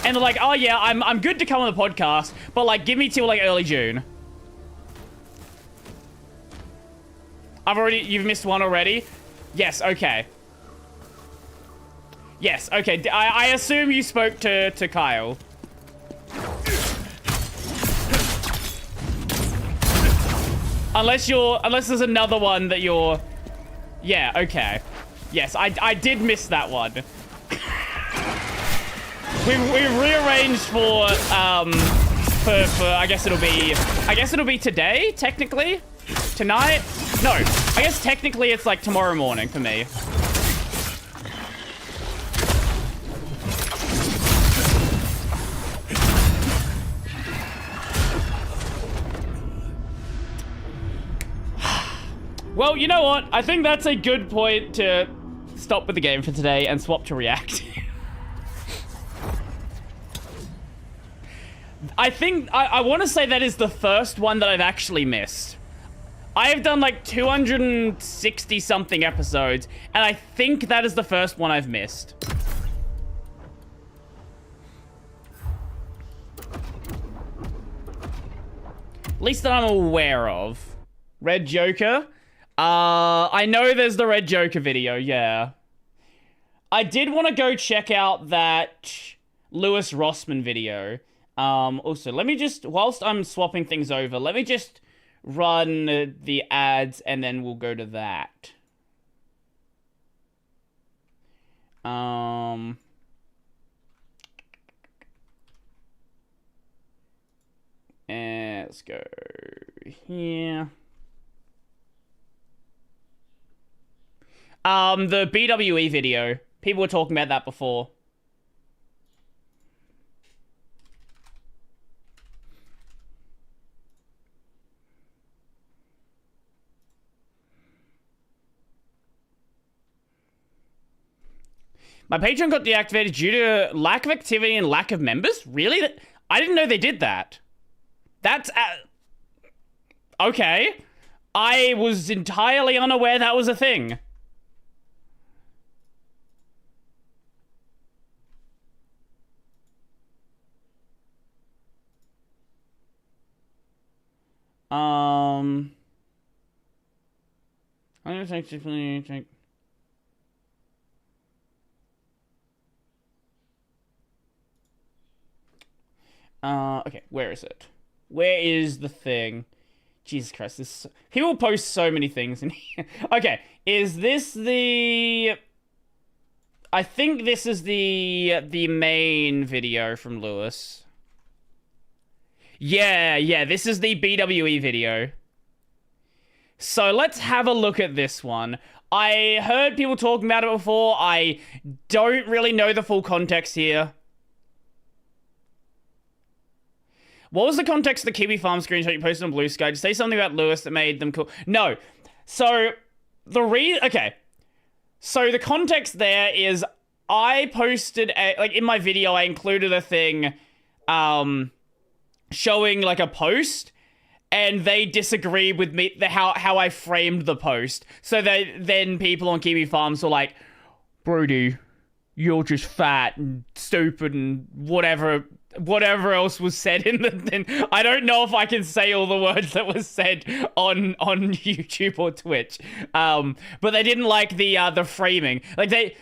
and they're like, "Oh yeah, I'm good to come on the podcast, but like, give me till like early June." You've missed one already? Yes, okay. Yes, okay. I assume you spoke to Kyle. Unless there's another one that you're... Yeah, okay. Yes, I did miss that one. We've rearranged for I guess it'll be today, technically? Tonight? No, I guess technically it's like tomorrow morning for me. Well, you know what? I think that's a good point to stop with the game for today and swap to React. I think, I want to say that is the first one that I've actually missed. I have done like 260 something episodes, and I think that is the first one I've missed. At least that I'm aware of. Red Joker? I know there's the Red Joker video, yeah. I did want to go check out that Lewis Rossman video. Also, let me just, whilst I'm swapping things over, let me just run the ads and then we'll go to that. And let's go here. The BWE video. People were talking about that before. My Patreon got deactivated due to lack of activity and lack of members? Really? I didn't know they did that. That's... okay. I was entirely unaware that was a thing. I'm gonna take... okay, where is it? Where is the thing? Jesus Christ, this... People post so many things in here. Okay, is this the... I think this is the main video from Lewis. Yeah, this is the BWE video. So let's have a look at this one. I heard people talking about it before. I don't really know the full context here. What was the context of the Kiwi Farm screenshot you posted on Blue Sky? To say something about Lewis that made them cool? No. So, okay. So, the context there is I posted, in my video, I included a thing showing, like, a post, and they disagreed with me, how I framed the post. So, then people on Kiwi Farms were like, Brody, you're just fat and stupid and whatever else was said in the thing. I don't know if I can say all the words that was said on YouTube or Twitch. But they didn't like the framing. Like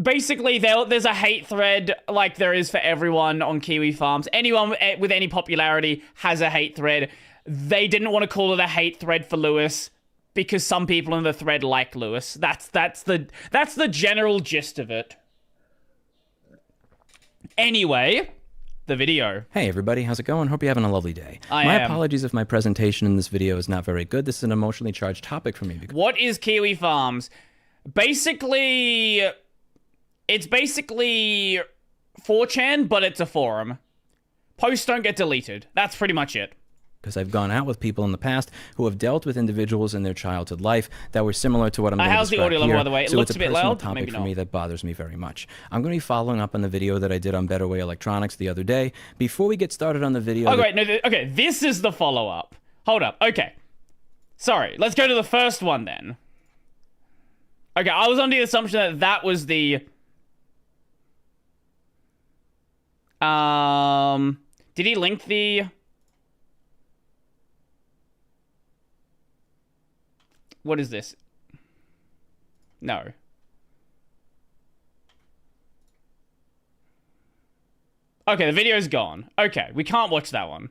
basically there's a hate thread like there is for everyone on Kiwi Farms. Anyone with any popularity has a hate thread. They didn't want to call it a hate thread for Lewis because some people in the thread like Lewis. That's the general gist of it. Anyway, the video. Hey everybody, how's it going? Hope you're having a lovely day. My apologies if my presentation in this video is not very good. This is an emotionally charged topic for me. What is Kiwi Farms? Basically, it's basically 4chan, but it's a forum. Posts don't get deleted. That's pretty much it. Because I've gone out with people in the past who have dealt with individuals in their childhood life that were similar to what I'm going to describe here. How's the audio level, by the way? It so looks it's a bit personal loud. topic Maybe for not. me that bothers me very much. I'm going to be following up on the video that I did on Better Way Electronics the other day. Before we get started on the video... Oh, wait, no, okay, this is the follow-up. Hold up, okay. Sorry, let's go to the first one then. Okay, I was under the assumption that that was the... Did he link the... What is this? No. Okay, the video's gone. Okay, we can't watch that one.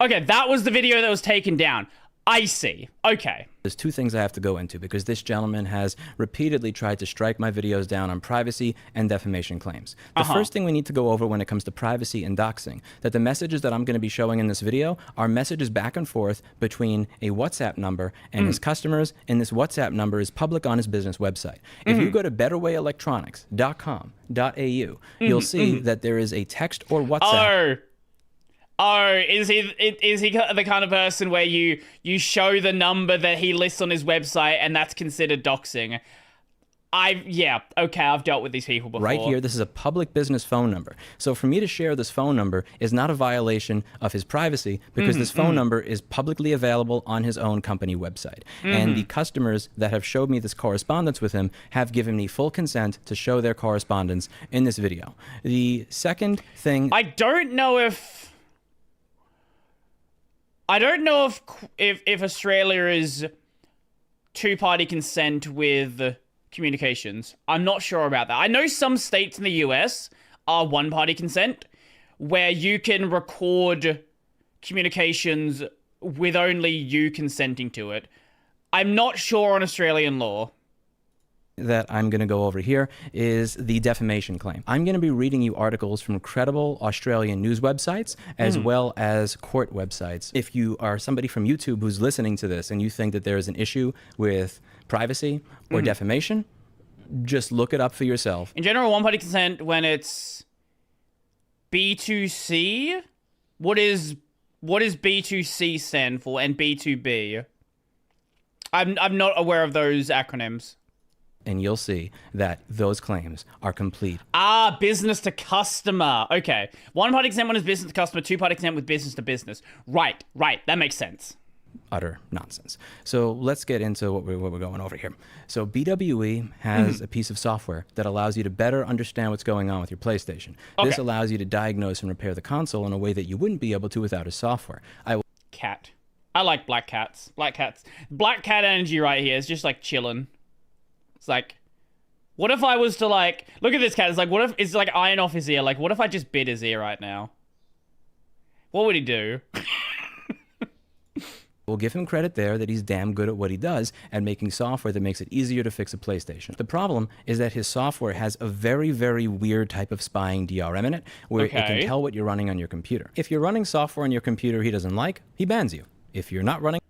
Okay, that was the video that was taken down. I see. Okay. There's two things I have to go into because this gentleman has repeatedly tried to strike my videos down on privacy and defamation claims. The first thing we need to go over when it comes to privacy and doxing, that the messages that I'm going to be showing in this video are messages back and forth between a WhatsApp number and his customers, and this WhatsApp number is public on his business website. If you go to betterwayelectronics.com.au, you'll see that there is a text or WhatsApp. Oh, is he the kind of person where you show the number that he lists on his website and that's considered doxing? Yeah, okay, I've dealt with these people before. Right here, this is a public business phone number. So for me to share this phone number is not a violation of his privacy because this phone number is publicly available on his own company website. And the customers that have showed me this correspondence with him have given me full consent to show their correspondence in this video. The second thing... I don't know if Australia is two-party consent with communications. I'm not sure about that. I know some states in the US are one-party consent, where you can record communications with only you consenting to it. I'm not sure on Australian law. That I'm going to go over here is the defamation claim. I'm going to be reading you articles from credible Australian news websites as well as court websites. If you are somebody from YouTube who's listening to this and you think that there is an issue with privacy or defamation, just look it up for yourself. In general, one-party consent when it's B2C? What is B2C stand for and B2B? I'm not aware of those acronyms. And you'll see that those claims are complete. Business to customer. Okay. One-party consent when it's business to customer, two-party consent with business to business. Right. That makes sense. Utter nonsense. So let's get into what we're going over here. So BWE has a piece of software that allows you to better understand what's going on with your PlayStation. Okay. This allows you to diagnose and repair the console in a way that you wouldn't be able to without his software. Cat. I like black cats. Black cats. Black cat energy right here is just like chilling. It's like, what if I was to like, look at this cat. It's like, what if it's like iron off his ear? Like, what if I just bit his ear right now? What would he do? We'll give him credit there that he's damn good at what he does at making software that makes it easier to fix a PlayStation. The problem is that his software has a very, very weird type of spying DRM in it, where it can tell what you're running on your computer. If you're running software on your computer he doesn't like, he bans you. If you're not running...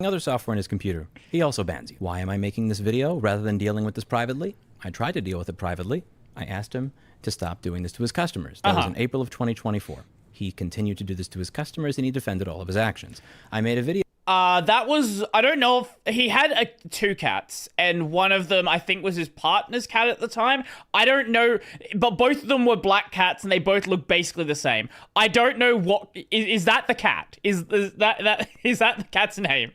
other software in his computer, he also bans you. Why am I making this video rather than dealing with this privately? I tried to deal with it privately. I asked him to stop doing this to his customers. That was in April of 2024. He continued to do this to his customers, and he defended all of his actions. I made a video. That was, I don't know if he had two cats, and one of them I think was his partner's cat at the time. I don't know, but both of them were black cats, and they both look basically the same. I don't know what is that the cat? Is that the cat's name?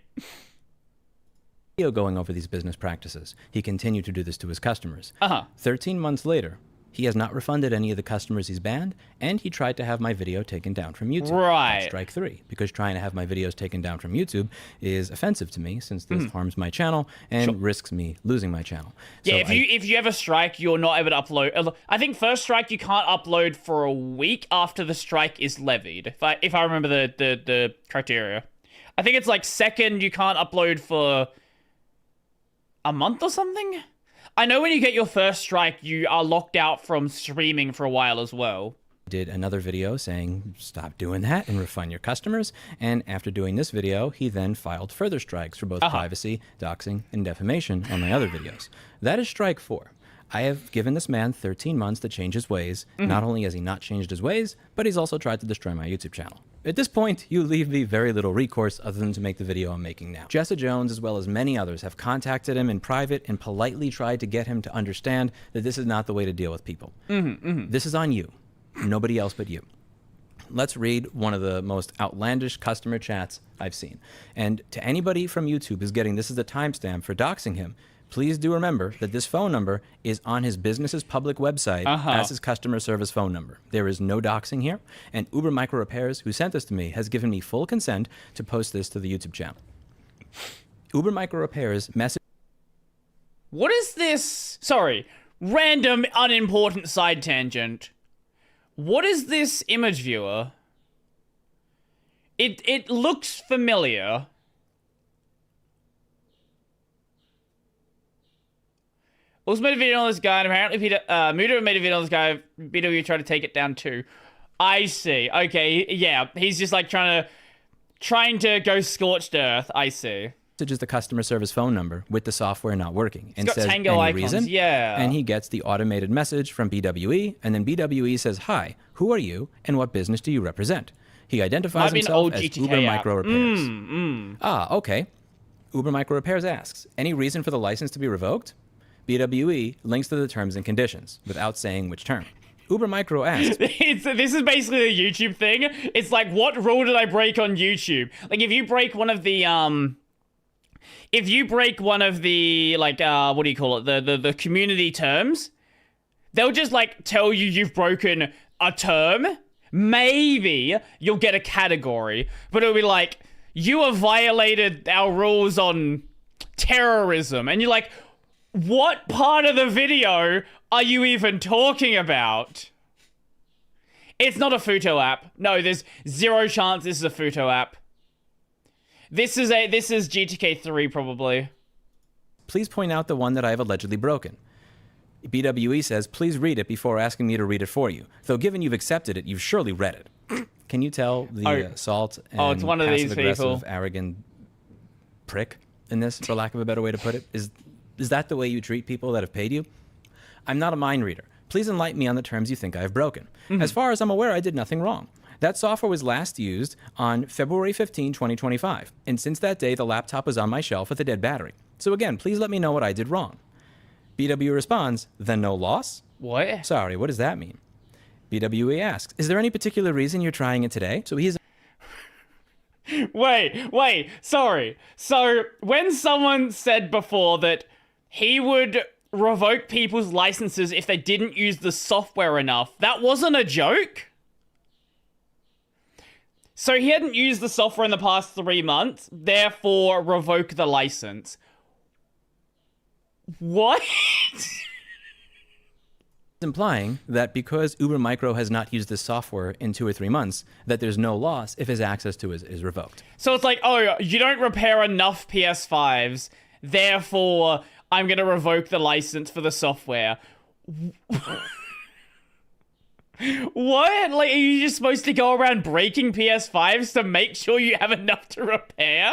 Video going over these business practices. He continued to do this to his customers. 13 months later, he has not refunded any of the customers he's banned, and he tried to have my video taken down from YouTube. Right. That's strike 3, because trying to have my videos taken down from YouTube is offensive to me, since this harms my channel and risks me losing my channel. Yeah, So if you have a strike, you're not able to upload. I think first strike you can't upload for a week after the strike is levied. If I remember the criteria, I think it's like second you can't upload for a month or something. I know when you get your first strike, you are locked out from streaming for a while as well. Did another video saying, stop doing that and refund your customers. And after doing this video, he then filed further strikes for both privacy, doxing, and defamation on my other videos. That is strike 4. I have given this man 13 months to change his ways. Not only has he not changed his ways, but he's also tried to destroy my YouTube channel. At this point, you leave me very little recourse other than to make the video I'm making now. Jessa Jones, as well as many others, have contacted him in private and politely tried to get him to understand that this is not the way to deal with people. This is on you. Nobody else but you. Let's read one of the most outlandish customer chats I've seen. And to anybody from YouTube who's getting this as a timestamp for doxing him, please do remember that this phone number is on his business's public website as his customer service phone number. There is no doxing here, and Uber Micro Repairs, who sent this to me, has given me full consent to post this to the YouTube channel. Uber Micro Repairs message... What is this? Sorry, random, unimportant side tangent. What is this image viewer? It looks familiar. Also made a video on this guy, and apparently Mudo made a video on this guy. BW tried to take it down too. I see. Okay, yeah, he's just like trying to go scorched earth. I see. Messages the customer service phone number with the software not working and got says tango any icons, reason. yeah. And he gets the automated message from BWE, and then BWE says, "Hi, who are you, and what business do you represent?" He identifies himself as Uber Micro Repairs. Okay. Uber Micro Repairs asks, "Any reason for the license to be revoked?" BWE links to the terms and conditions without saying which term. Uber Micro asks... This is basically a YouTube thing. It's like, what rule did I break on YouTube? Like, if you break one of the, like, what do you call it? The community terms, they'll just, like, tell you you've broken a term. Maybe you'll get a category. But it'll be like, you have violated our rules on terrorism. And you're like... What part of the video are you even talking about? It's not a Futo app. No, there's zero chance this is a Futo app. This is GTK 3 probably. Please point out the one that I have allegedly broken. BWE says, please read it before asking me to read it for you. Though given you've accepted it, you've surely read it. Can you tell the assault and it's one of these people. Arrogant prick in this, for lack of a better way to put it? Is that the way you treat people that have paid you? I'm not a mind reader. Please enlighten me on the terms you think I have broken. As far as I'm aware, I did nothing wrong. That software was last used on February 15, 2025. And since that day, the laptop was on my shelf with a dead battery. So again, please let me know what I did wrong. BW responds, then no loss? What? Sorry, what does that mean? BWE asks, is there any particular reason you're trying it today? So he's... Wait, sorry. So when someone said before that he would revoke people's licenses if they didn't use the software enough, that wasn't a joke? So he hadn't used the software in the past 3 months, therefore revoke the license. What? implying that because Uber Micro has not used this software in 2 or 3 months, that there's no loss if his access to it is revoked. So it's like, oh, you don't repair enough PS5s, therefore I'm going to revoke the license for the software. What? Like, are you just supposed to go around breaking PS5s to make sure you have enough to repair?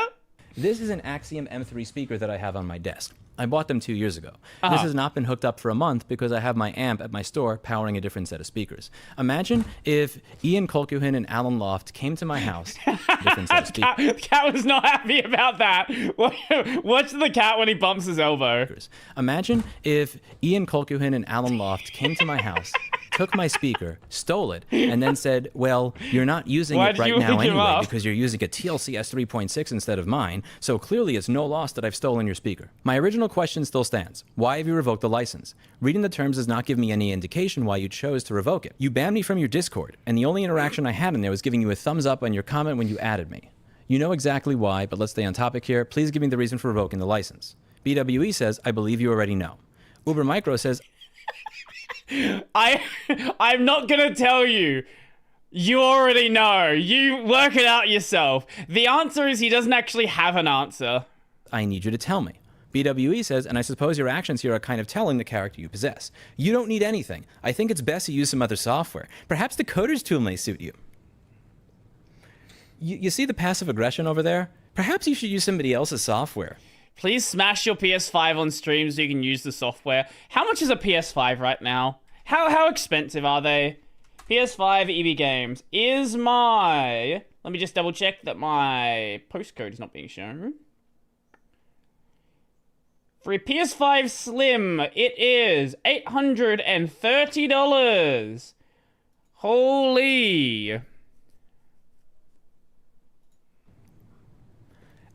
This is an Axiom M3 speaker that I have on my desk. I bought them 2 years ago. This has not been hooked up for a month because I have my amp at my store powering a different set of speakers. Imagine if Ian Colquhoun and Alan Loft came to my house. Different set of speakers. The cat was not happy about that. Watch the cat when he bumps his elbow. Imagine if Ian Colquhoun and Alan Loft came to my house, took my speaker, stole it, and then said, well, you're not using it right now anyway because you're using a TLCS 3.6 instead of mine, so clearly it's no loss that I've stolen your speaker. My original question still stands. Why have you revoked the license? Reading the terms does not give me any indication why you chose to revoke it. You banned me from your Discord, and the only interaction I had in there was giving you a thumbs up on your comment when you added me. You know exactly why, but let's stay on topic here. Please give me the reason for revoking the license. BWE says, I believe you already know. Uber Micro says, I'm not gonna tell you. You already know. You work it out yourself. The answer is he doesn't actually have an answer. I need you to tell me. BWE says, and I suppose your actions here are kind of telling the character you possess. You don't need anything. I think it's best to use some other software. Perhaps the coder's tool may suit you. You see the passive aggression over there? Perhaps you should use somebody else's software. Please smash your PS5 on stream so you can use the software. How much is a PS5 right now? How expensive are they? PS5 EB Games is my... Let me just double check that my postcode is not being shown. For a PS5 Slim, it is $830. Holy.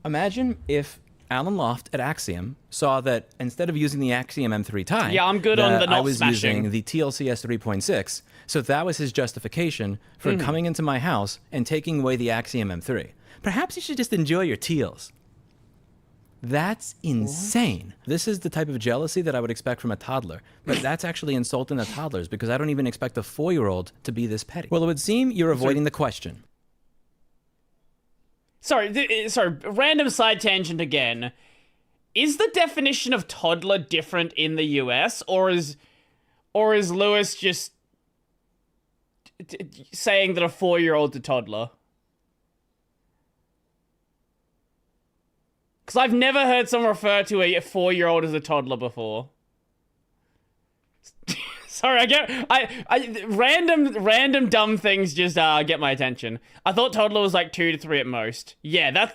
Imagine if Alan Loft at Axiom saw that instead of using the Axiom M3 Ti, yeah, I'm good on the not I was smashing. using the TLCS 3.6, so that was his justification for coming into my house and taking away the Axiom M3. Perhaps you should just enjoy your teals. That's insane. What? This is the type of jealousy that I would expect from a toddler, but that's actually insulting the toddlers because I don't even expect a 4-year-old to be this petty. Well, it would seem you're avoiding the question. Sorry, random side tangent again. Is the definition of toddler different in the US, or is Lewis just saying that a 4-year-old's a toddler? Because I've never heard someone refer to a 4-year-old as a toddler before. Sorry, random dumb things just get my attention. I thought toddler was like 2 to 3 at most. Yeah, that's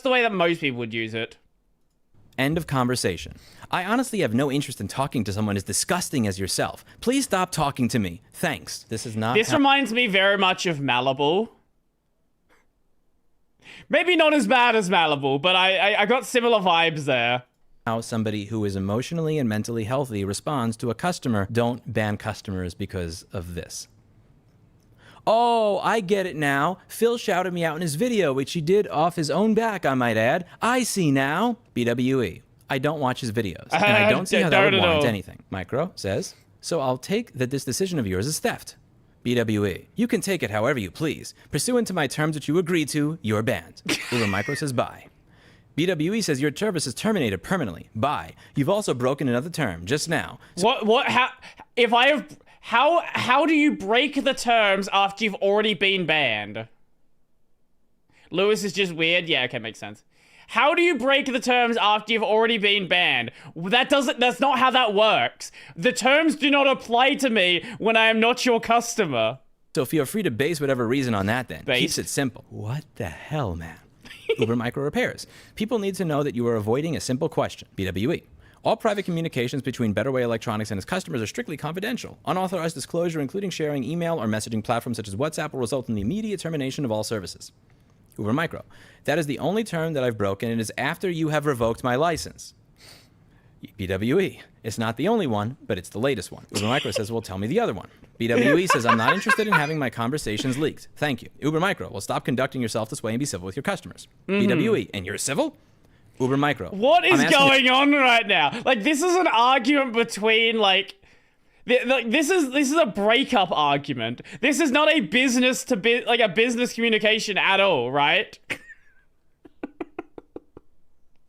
the way that most people would use it. End of conversation. I honestly have no interest in talking to someone as disgusting as yourself. Please stop talking to me. Thanks. This is not. This reminds me very much of Malibu. Maybe not as bad as Malibu, but I got similar vibes there. How somebody who is emotionally and mentally healthy responds to a customer. Don't ban customers because of this. Oh, I get it now. Phil shouted me out in his video, which he did off his own back, I might add. I see now. BWE. I don't watch his videos, and I don't see how that would warrant anything. Micro says, so I'll take that this decision of yours is theft. BWE. You can take it however you please. Pursuant to my terms which you agreed to, you're banned. Uber Micro says bye. BWE says your service is terminated permanently. Bye. You've also broken another term just now. So how do you break the terms after you've already been banned? Lewis is just weird. Yeah, okay, makes sense. How do you break the terms after you've already been banned? That's not how that works. The terms do not apply to me when I am not your customer. So feel free to base whatever reason on that then. Keeps it simple. What the hell, man? Uber Micro Repairs. People need to know that you are avoiding a simple question. BWE. All private communications between Betterway Electronics and its customers are strictly confidential. Unauthorized disclosure, including sharing email or messaging platforms such as WhatsApp, will result in the immediate termination of all services. Uber Micro. That is the only term that I've broken, and it is after you have revoked my license. BWE. It's not the only one, but it's the latest one. Uber Micro says, well, tell me the other one. BWE says, I'm not interested in having my conversations leaked. Thank you. Uber Micro. Well, stop conducting yourself this way and be civil with your customers. BWE. And you're civil? Uber Micro. What is going on right now? Like, this is an argument between, like this is a breakup argument. This is not a business a business communication at all, right?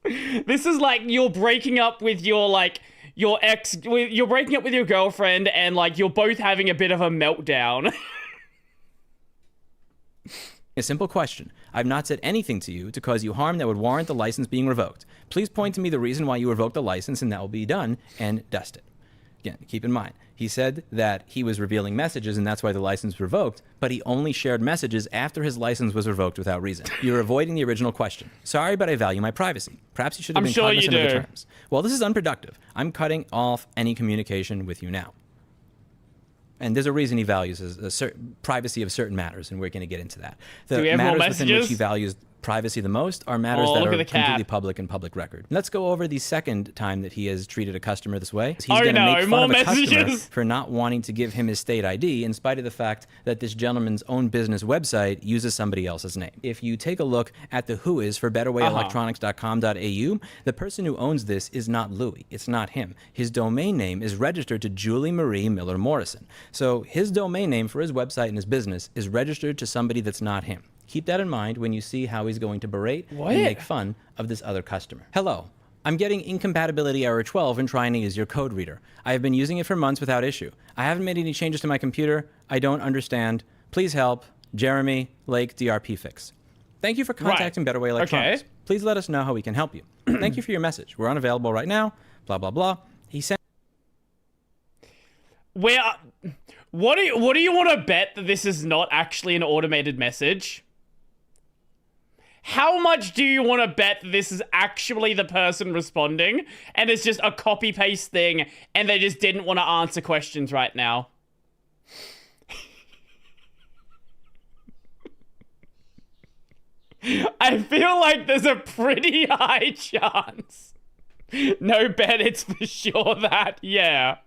This is like you're breaking up with you're breaking up with your girlfriend and like you're both having a bit of a meltdown. A simple question. I've not said anything to you to cause you harm that would warrant the license being revoked. Please point to me the reason why you revoked the license, and that will be done and dusted. Again, keep in mind, he said that he was revealing messages and that's why the license was revoked, but he only shared messages after his license was revoked without reason. You're avoiding the original question. Sorry, but I value my privacy. Perhaps you should have been cognizant of the terms. Well, this is unproductive. I'm cutting off any communication with you now. And there's a reason he values privacy of certain matters, and we're going to get into that. The matters within which he values privacy the most are matters that are completely public and public record. Let's go over the second time that he has treated a customer this way. He's going to make fun of a customer for not wanting to give him his state ID in spite of the fact that this gentleman's own business website uses somebody else's name. If you take a look at the whois for betterwayelectronics.com.au, the person who owns this is not Louis. It's not him. His domain name is registered to Julie Marie Miller Morrison. So his domain name for his website and his business is registered to somebody that's not him. Keep that in mind when you see how he's going to berate and make fun of this other customer. Hello, I'm getting incompatibility error 12 and trying to use your code reader. I have been using it for months without issue. I haven't made any changes to my computer. I don't understand. Please help. Jeremy, Lake, DRP Fix. Thank you for contacting Better Way Electronics. Please let us know how we can help you. Thank you for your message. We're unavailable right now. Blah, blah, blah. He sent... What do you want to bet that this is not actually an automated message? How much do you want to bet that this is actually the person responding and it's just a copy-paste thing and they just didn't want to answer questions right now? I feel like there's a pretty high chance. No bet, it's for sure that. Yeah.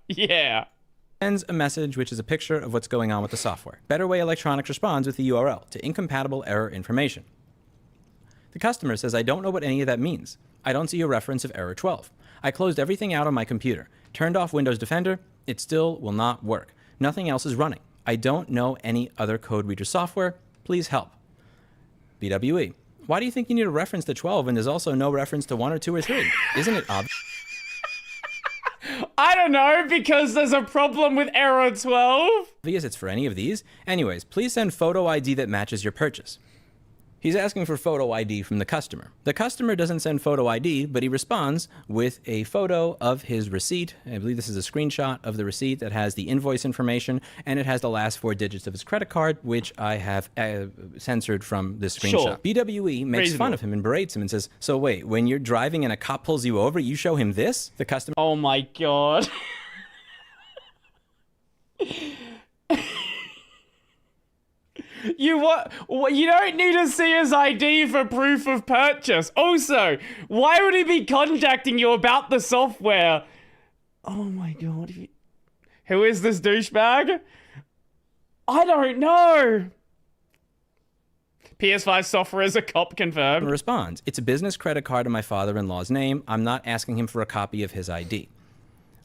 Sends a message which is a picture of what's going on with the software. Better Way Electronics responds with the URL to incompatible error information. The customer says, I don't know what any of that means. I don't see a reference of error 12. I closed everything out on my computer, turned off Windows Defender. It still will not work. Nothing else is running. I don't know any other code reader software. Please help. BWE. Why do you think you need a reference to 12 and there's also no reference to 1 or 2 or 3? Isn't it obvious? I don't know, because there's a problem with error 12. It's for any of these. Anyways, please send photo ID that matches your purchase. He's asking for photo ID from the customer. The customer doesn't send photo ID, but he responds with a photo of his receipt. I believe this is a screenshot of the receipt that has the invoice information, and it has the last 4 digits of his credit card, which I have censored from this screenshot. Sure. BWE makes fun of him and berates him and says, so wait, when you're driving and a cop pulls you over, you show him this? The customer... Oh my god. You don't need to see his ID for proof of purchase. Also, why would he be contacting you about the software? Oh my god. Who is this douchebag? I don't know. PS5 software is a cop confirmed. Responds, it's a business credit card in my father-in-law's name. I'm not asking him for a copy of his ID.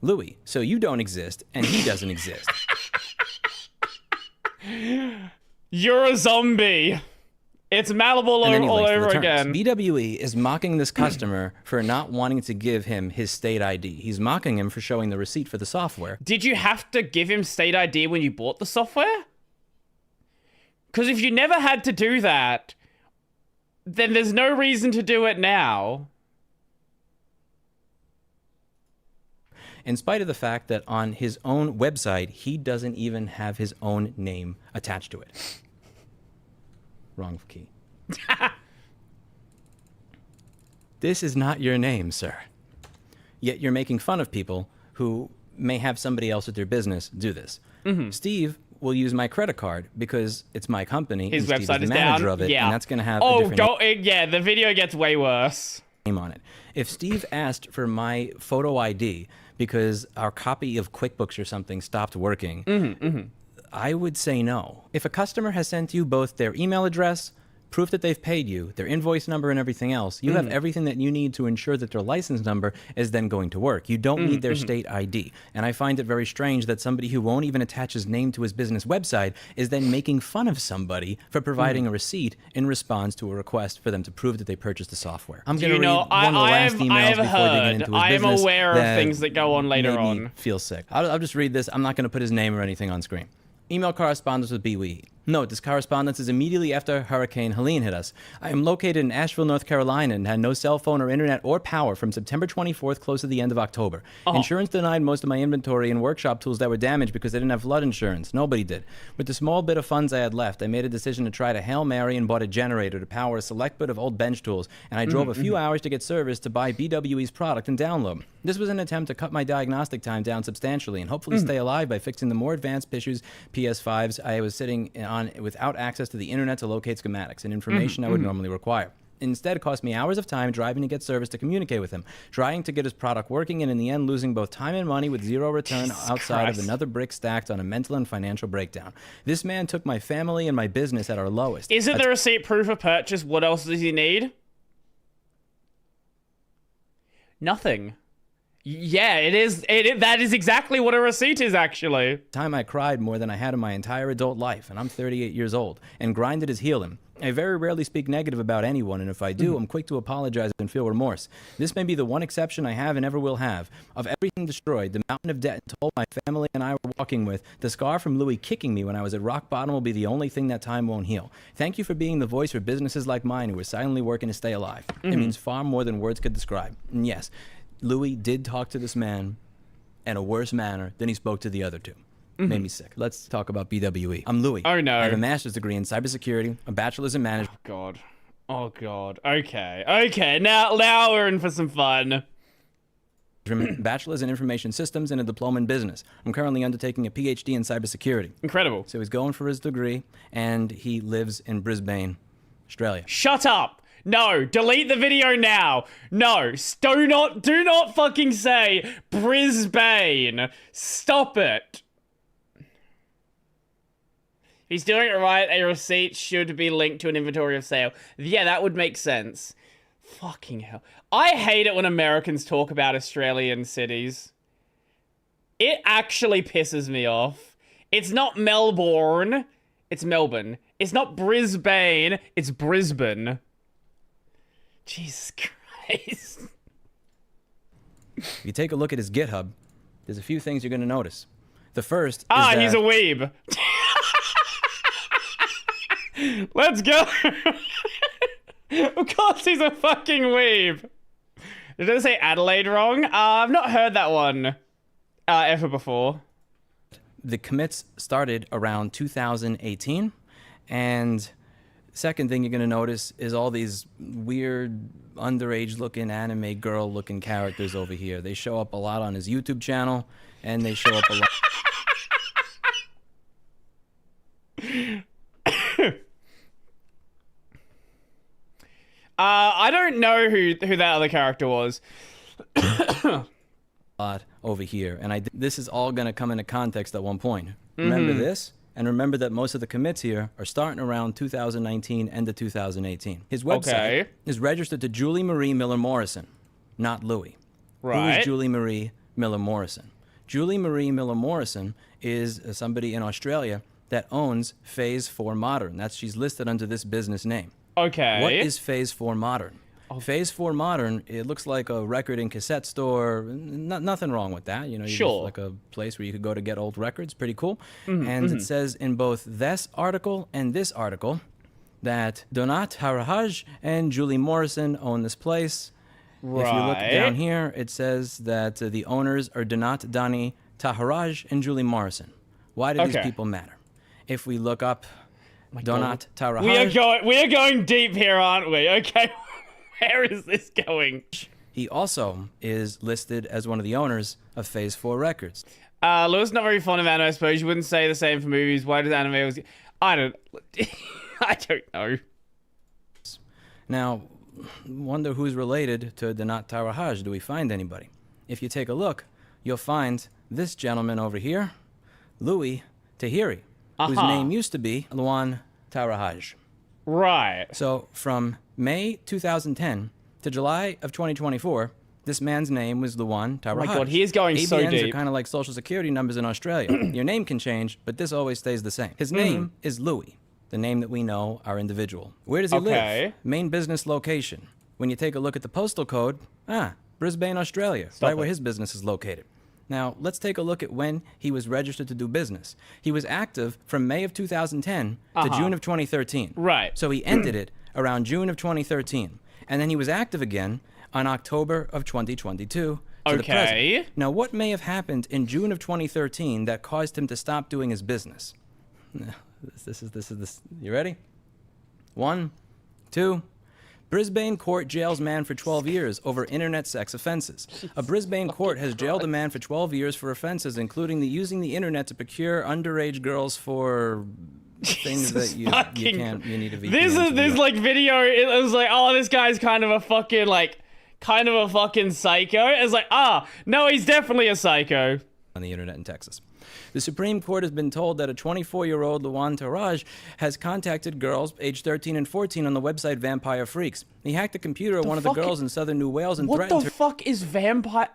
Louis, so you don't exist and he doesn't exist. You're a zombie. It's Malibol all over again. BWE is mocking this customer for not wanting to give him his state ID. He's mocking him for showing the receipt for the software. Did you have to give him state ID when you bought the software? Because if you never had to do that, then there's no reason to do it now. In spite of the fact that on his own website, he doesn't even have his own name attached to it. Wrong key. This is not your name, sir. Yet you're making fun of people who may have somebody else at their business do this. Steve will use my credit card because it's my company. His and website Steve is is the manager down. of it, Yeah. and that's going to have a different yeah, the video gets way worse. Name on it. If Steve asked for my photo ID because our copy of QuickBooks or something stopped working, I would say no. If a customer has sent you both their email address, proof that they've paid you, their invoice number and everything else, you have everything that you need to ensure that their license number is then going to work. You don't need their state ID. And I find it very strange that somebody who won't even attach his name to his business website is then making fun of somebody for providing a receipt in response to a request for them to prove that they purchased the software. I'm going to read one of the last emails before digging into his I am business aware of that things that go on later made me on. feel sick. I'll just read this. I'm not going to put his name or anything on screen. Email correspondence with BWE. Note, this correspondence is immediately after Hurricane Helene hit us. I am located in Asheville, North Carolina, and had no cell phone or internet or power from September 24th close to the end of October. Insurance denied most of my inventory and workshop tools that were damaged because they didn't have flood insurance. Nobody did. With the small bit of funds I had left, I made a decision to try to Hail Mary and bought a generator to power a select bit of old bench tools, and I drove a few hours to get service to buy BWE's product and download. This was an attempt to cut my diagnostic time down substantially and hopefully stay alive by fixing the more advanced issues PS5s I was sitting on without access to the internet to locate schematics and information I would normally require. Instead, it cost me hours of time driving to get service to communicate with him, trying to get his product working, and in the end losing both time and money with zero return outside of another brick stacked on a mental and financial breakdown. This man took my family and my business at our lowest. Is it the receipt proof of purchase? What else does he need? Nothing. Yeah, it is. That is exactly what a receipt is, actually. Time I cried more than I had in my entire adult life, and I'm 38 years old, and grinded is healing. I very rarely speak negative about anyone, and if I do, I'm quick to apologize and feel remorse. This may be the one exception I have and ever will have. Of everything destroyed, the mountain of debt and toll my family and I were walking with, the scar from Louis kicking me when I was at rock bottom will be the only thing that time won't heal. Thank you for being the voice for businesses like mine who are silently working to stay alive. It means far more than words could describe. And yes, Louis did talk to this man in a worse manner than he spoke to the other two. Made me sick. Let's talk about BWE. I'm Louis. Oh, no. I have a master's degree in cybersecurity, a bachelor's in management. Oh, God. Oh, God. Okay. Now we're in for some fun. Bachelor's in information systems and a diploma in business. I'm currently undertaking a PhD in cybersecurity. Incredible. So he's going for his degree, and he lives in Brisbane, Australia. Shut up. No, delete the video now. No, do not fucking say Brisbane. Stop it. He's doing it right. A receipt should be linked to an inventory of sale. Yeah, that would make sense. Fucking hell. I hate it when Americans talk about Australian cities. It actually pisses me off. It's not Melbourne. It's Melbourne. It's not Brisbane. It's Brisbane. Jesus Christ. If you take a look at his GitHub, there's a few things you're going to notice. The first is he's a weeb. Let's go. Of course he's a fucking weeb. Did I say Adelaide wrong? I've not heard that one ever before. The commits started around 2018, and second thing you're going to notice is all these weird underage-looking anime girl-looking characters over here. They show up a lot on his YouTube channel, and they show up a lot... I don't know who that other character was. over here, and this is all going to come into context at one point. Remember this, and remember that most of the commits here are starting around 2019, end of 2018. His website is registered to Julie Marie Miller Morrison, not Louis. Right. Who is Julie Marie Miller Morrison? Julie Marie Miller Morrison is somebody in Australia that owns Phase 4 Modern. She's listed under this business name. Okay. What is Phase 4 Modern? Phase 4 Modern, it looks like a record and cassette store. Nothing wrong with that. You know, sure. Like a place where you could go to get old records. Pretty cool. And it says in both this article and this article that Donat Harahaj and Julie Morrison own this place. Right. If you look down here, it says that the owners are Donat Dani Taharaj and Julie Morrison. Why do these people matter? If we look up Donat Taharaj... We are going deep here, aren't we? Okay. Where is this going? He also is listed as one of the owners of Phase 4 Records. Lewis not very fond of anime, I suppose. You wouldn't say the same for movies. Why does anime always... I don't know. Now, wonder who's related to Donat Taharaj. Do we find anybody? If you take a look, you'll find this gentleman over here, Louis Tahiri, whose name used to be Luan Taharaj. Right. So from May 2010 to July of 2024, this man's name was Luan Taharaj. Oh my God, he is going ABNs so deep. are kind of like social security numbers in Australia. Your name can change, but this always stays the same. His name is Louis, the name that we know, our individual. Where does he live? Main business location. When you take a look at the postal code, Brisbane, Australia, where his business is located. Now, let's take a look at when he was registered to do business. He was active from May of 2010 to June of 2013. Right. So he ended it around June of 2013. And then he was active again on October of 2022 to the present. Now, what may have happened in June of 2013 that caused him to stop doing his business? This is. You ready? 1, 2. Brisbane court jails man for 12 years over internet sex offenses. A Brisbane court has jailed a man for 12 years for offenses, including using the internet to procure underage girls for things that you need a VPN. This like video. It was like, oh, this guy's kind of a fucking psycho. It's like, no, he's definitely a psycho. On the internet in Texas. The Supreme Court has been told that a 24-year-old Luan Taraj has contacted girls aged 13 and 14 on the website Vampire Freaks. He hacked the computer of one of the girls in southern New Wales and threatened her. What the fuck is Vampire?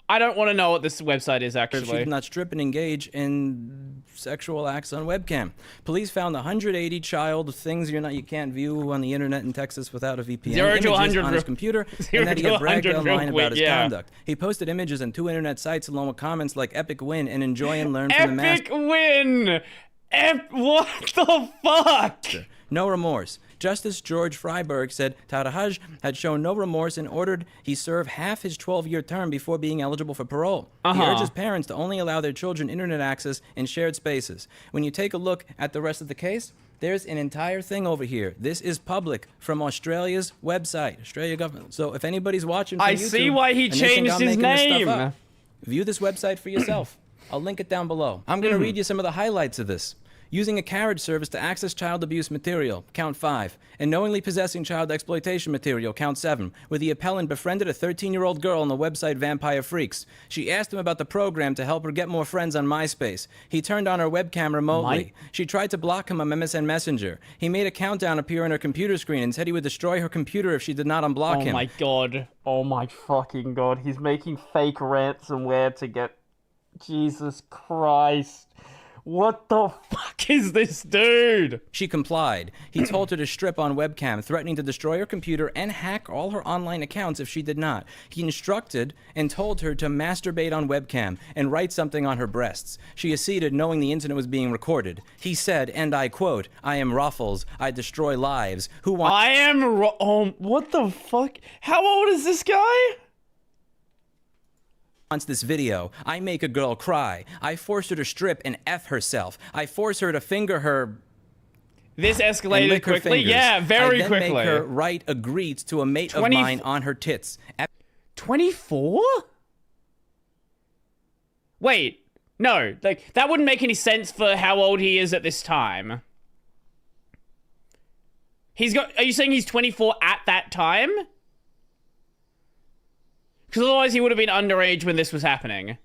I don't want to know what this website is, actually. She did not strip and engage in sexual acts on webcam. Police found 180 child things you can't view on the internet in Texas without a VPN. 0 to 100 on his computer, and that he had bragged online about his conduct. He posted images on 2 internet sites along with comments like "epic win" and "enjoy and learn from the master." Epic win! What the fuck? No remorse. Justice George Freiberg said Taraj had shown no remorse and ordered he serve half his 12-year term before being eligible for parole. He urges parents to only allow their children internet access in shared spaces. When you take a look at the rest of the case, there's an entire thing over here. This is public from Australia's website, Australia government. So if anybody's watching from YouTube, see why he changed his name. View this website for yourself. I'll link it down below. I'm going to read you some of the highlights of this. Using a carriage service to access child abuse material, count 5. And knowingly possessing child exploitation material, count 7. Where the appellant befriended a 13-year-old girl on the website Vampire Freaks. She asked him about the program to help her get more friends on MySpace. He turned on her webcam remotely. She tried to block him on MSN Messenger. He made a countdown appear on her computer screen and said he would destroy her computer if she did not unblock him. Oh my god. Oh my fucking god. He's making fake ransomware to get... Jesus Christ. What the fuck is this dude? She complied. He told her to strip on webcam, threatening to destroy her computer and hack all her online accounts if she did not. He instructed and told her to masturbate on webcam and write something on her breasts. She acceded, knowing the incident was being recorded. He said, and I quote, "I am Ruffles. I destroy lives. Who wants..." I am what the fuck? How old is this guy? Wants this video. I make a girl cry. I force her to strip and F herself. I force her to finger her... This escalated quickly? Yeah, very quickly. I then make her write a greet to a mate of mine on her tits. 24? Wait, no. Like, that wouldn't make any sense for how old he is at this time. Are you saying he's 24 at that time? Because otherwise he would have been underage when this was happening.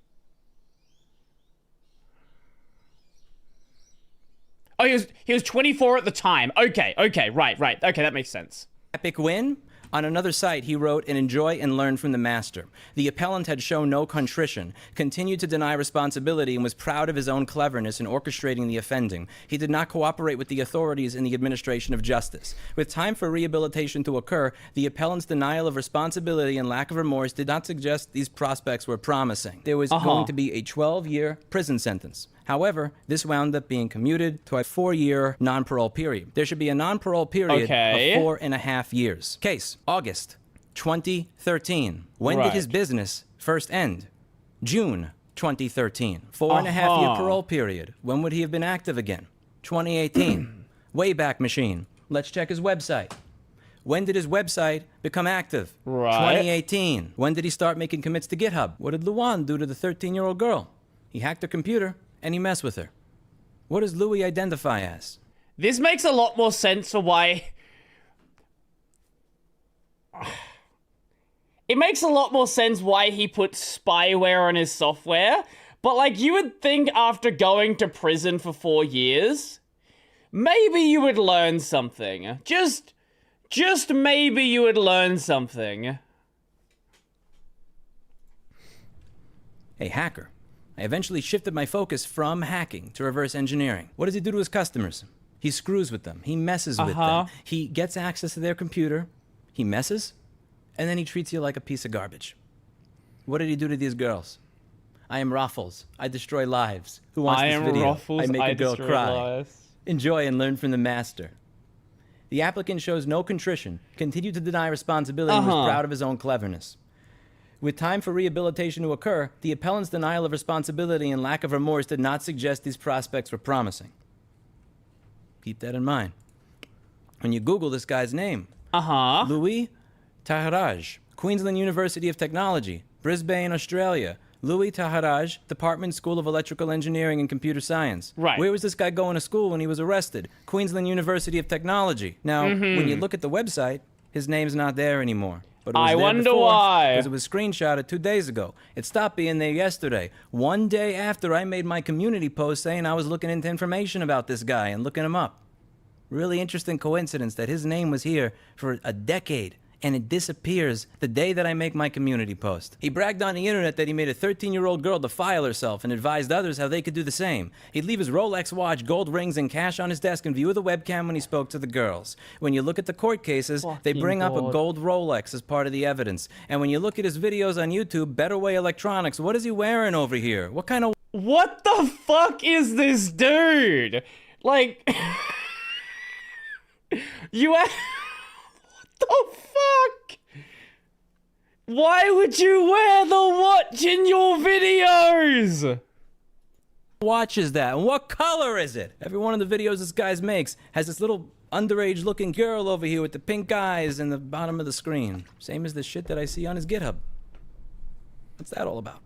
Oh, he was 24 at the time. Okay, right. Okay, that makes sense. Epic win? On another site, he wrote, "and enjoy and learn from the master." The appellant had shown no contrition, continued to deny responsibility, and was proud of his own cleverness in orchestrating the offending. He did not cooperate with the authorities in the administration of justice. With time for rehabilitation to occur, the appellant's denial of responsibility and lack of remorse did not suggest these prospects were promising. There was going to be a 12-year prison sentence. However, this wound up being commuted to a 4-year non-parole period. There should be a non-parole period of 4.5 years. Case, August 2013. When did his business first end? June 2013. 4.5-year parole period. When would he have been active again? 2018. Wayback Machine. Let's check his website. When did his website become active? 2018. When did he start making commits to GitHub? What did Luan do to the 13-year-old girl? He hacked her computer and he messed with her. What does Louis identify as? This makes a lot more sense for why... It makes a lot more sense why he put spyware on his software, but like you would think after going to prison for 4 years, maybe you would learn something. Just maybe you would learn something. Hey, hacker. I eventually shifted my focus from hacking to reverse engineering. What does he do to his customers? He screws with them. He messes with them. He gets access to their computer. He messes. And then he treats you like a piece of garbage. What did he do to these girls? I am Raffles. I destroy lives. Who wants I this am video? Raffles, I make I a girl destroy cry. lives. Enjoy and learn from the master. The applicant shows no contrition, continued to deny responsibility, and was proud of his own cleverness. With time for rehabilitation to occur, the appellant's denial of responsibility and lack of remorse did not suggest these prospects were promising. Keep that in mind. When you Google this guy's name, Louis Taharaj, Queensland University of Technology, Brisbane, Australia. Louis Taharaj, Department School of Electrical Engineering and Computer Science. Right. Where was this guy going to school when he was arrested? Queensland University of Technology. Now, when you look at the website, his name's not there anymore. But it was I there wonder before, why. because it was screenshotted 2 days ago. It stopped being there yesterday, 1 day after I made my community post saying I was looking into information about this guy and looking him up. Really interesting coincidence that his name was here for a decade, and it disappears the day that I make my community post. He bragged on the internet that he made a 13-year-old girl defile herself and advised others how they could do the same. He'd leave his Rolex watch, gold rings, and cash on his desk in view of the webcam when he spoke to the girls. When you look at the court cases, they bring up a gold Rolex as part of the evidence. And when you look at his videos on YouTube, Better Way Electronics, what is he wearing over here? What kind of... What the fuck is this dude? Like... you... What the fuck? Why would you wear the watch in your videos? Watch is that? And what color is it? Every one of the videos this guy makes has this little underage looking girl over here with the pink eyes in the bottom of the screen. Same as the shit that I see on his GitHub. What's that all about?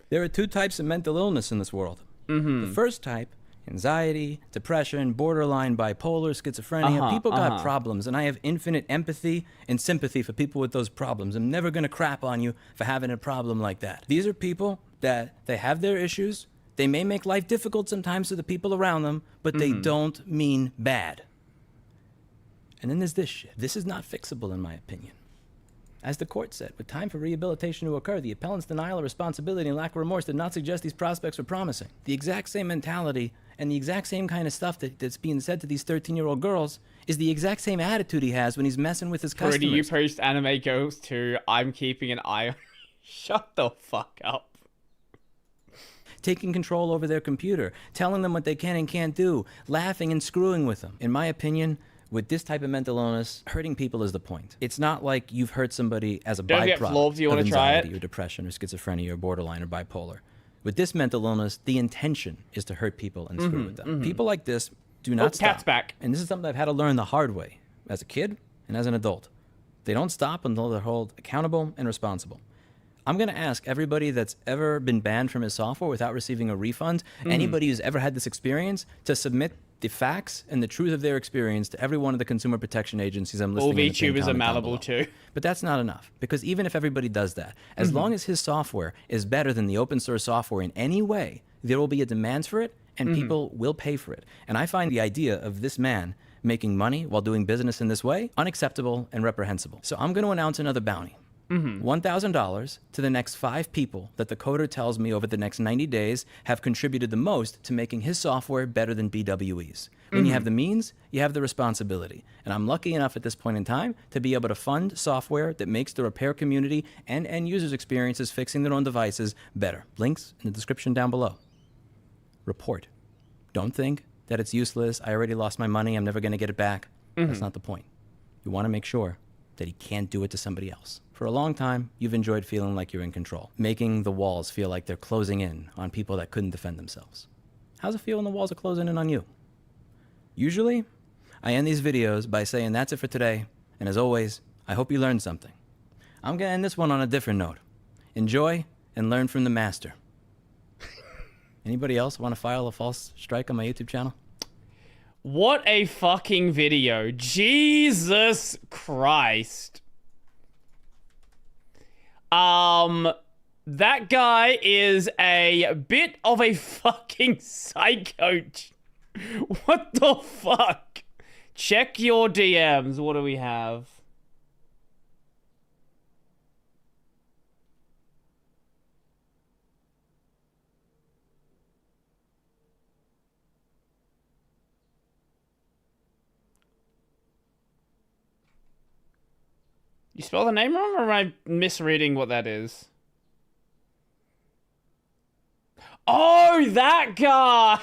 There are 2 types of mental illness in this world. The first type, anxiety, depression, borderline bipolar, schizophrenia. People got problems, and I have infinite empathy and sympathy for people with those problems. I'm never going to crap on you for having a problem like that. These are people that they have their issues. They may make life difficult sometimes to the people around them, but they don't mean bad. And then there's this shit. This is not fixable, in my opinion. As the court said, with time for rehabilitation to occur, the appellant's denial of responsibility and lack of remorse did not suggest these prospects were promising. The exact same mentality and the exact same kind of stuff that's being said to these 13-year-old girls is the exact same attitude he has when he's messing with his customers. Pretty, you post anime girls too. I'm keeping an eye on... Shut the fuck up. Taking control over their computer, telling them what they can and can't do, laughing and screwing with them. In my opinion, with this type of mental illness, hurting people is the point. It's not like you've hurt somebody as a byproduct Do you want of to try it? anxiety or depression or schizophrenia or borderline or bipolar. With this mental illness, the intention is to hurt people and screw with them. People like this do not stop. Cat's back. And this is something I've had to learn the hard way as a kid and as an adult. They don't stop until they're held accountable and responsible. I'm going to ask everybody that's ever been banned from his software without receiving a refund, anybody who's ever had this experience, to submit the facts and the truth of their experience to every one of the consumer protection agencies I'm listing. All VTubers are malleable too. But that's not enough, because even if everybody does that, as long as his software is better than the open source software in any way, there will be a demand for it, and people will pay for it. And I find the idea of this man making money while doing business in this way unacceptable and reprehensible. So I'm going to announce another bounty. $1,000 to the next 5 people that the coder tells me over the next 90 days have contributed the most to making his software better than BWE's. When you have the means, you have the responsibility. And I'm lucky enough at this point in time to be able to fund software that makes the repair community and end users' experiences fixing their own devices better. Links in the description down below. Report. Don't think that it's useless. I already lost my money. I'm never going to get it back. That's not the point. You want to make sure that he can't do it to somebody else. For a long time, you've enjoyed feeling like you're in control, making the walls feel like they're closing in on people that couldn't defend themselves. How's it feel when the walls are closing in on you? Usually, I end these videos by saying that's it for today, and as always, I hope you learned something. I'm gonna end this one on a different note. Enjoy and learn from the master. Anybody else want to file a false strike on my YouTube channel? What a fucking video. Jesus Christ. That guy is a bit of a fucking psycho. What the fuck? Check your DMs. What do we have? You spell the name wrong, or am I misreading what that is? Oh, that guy.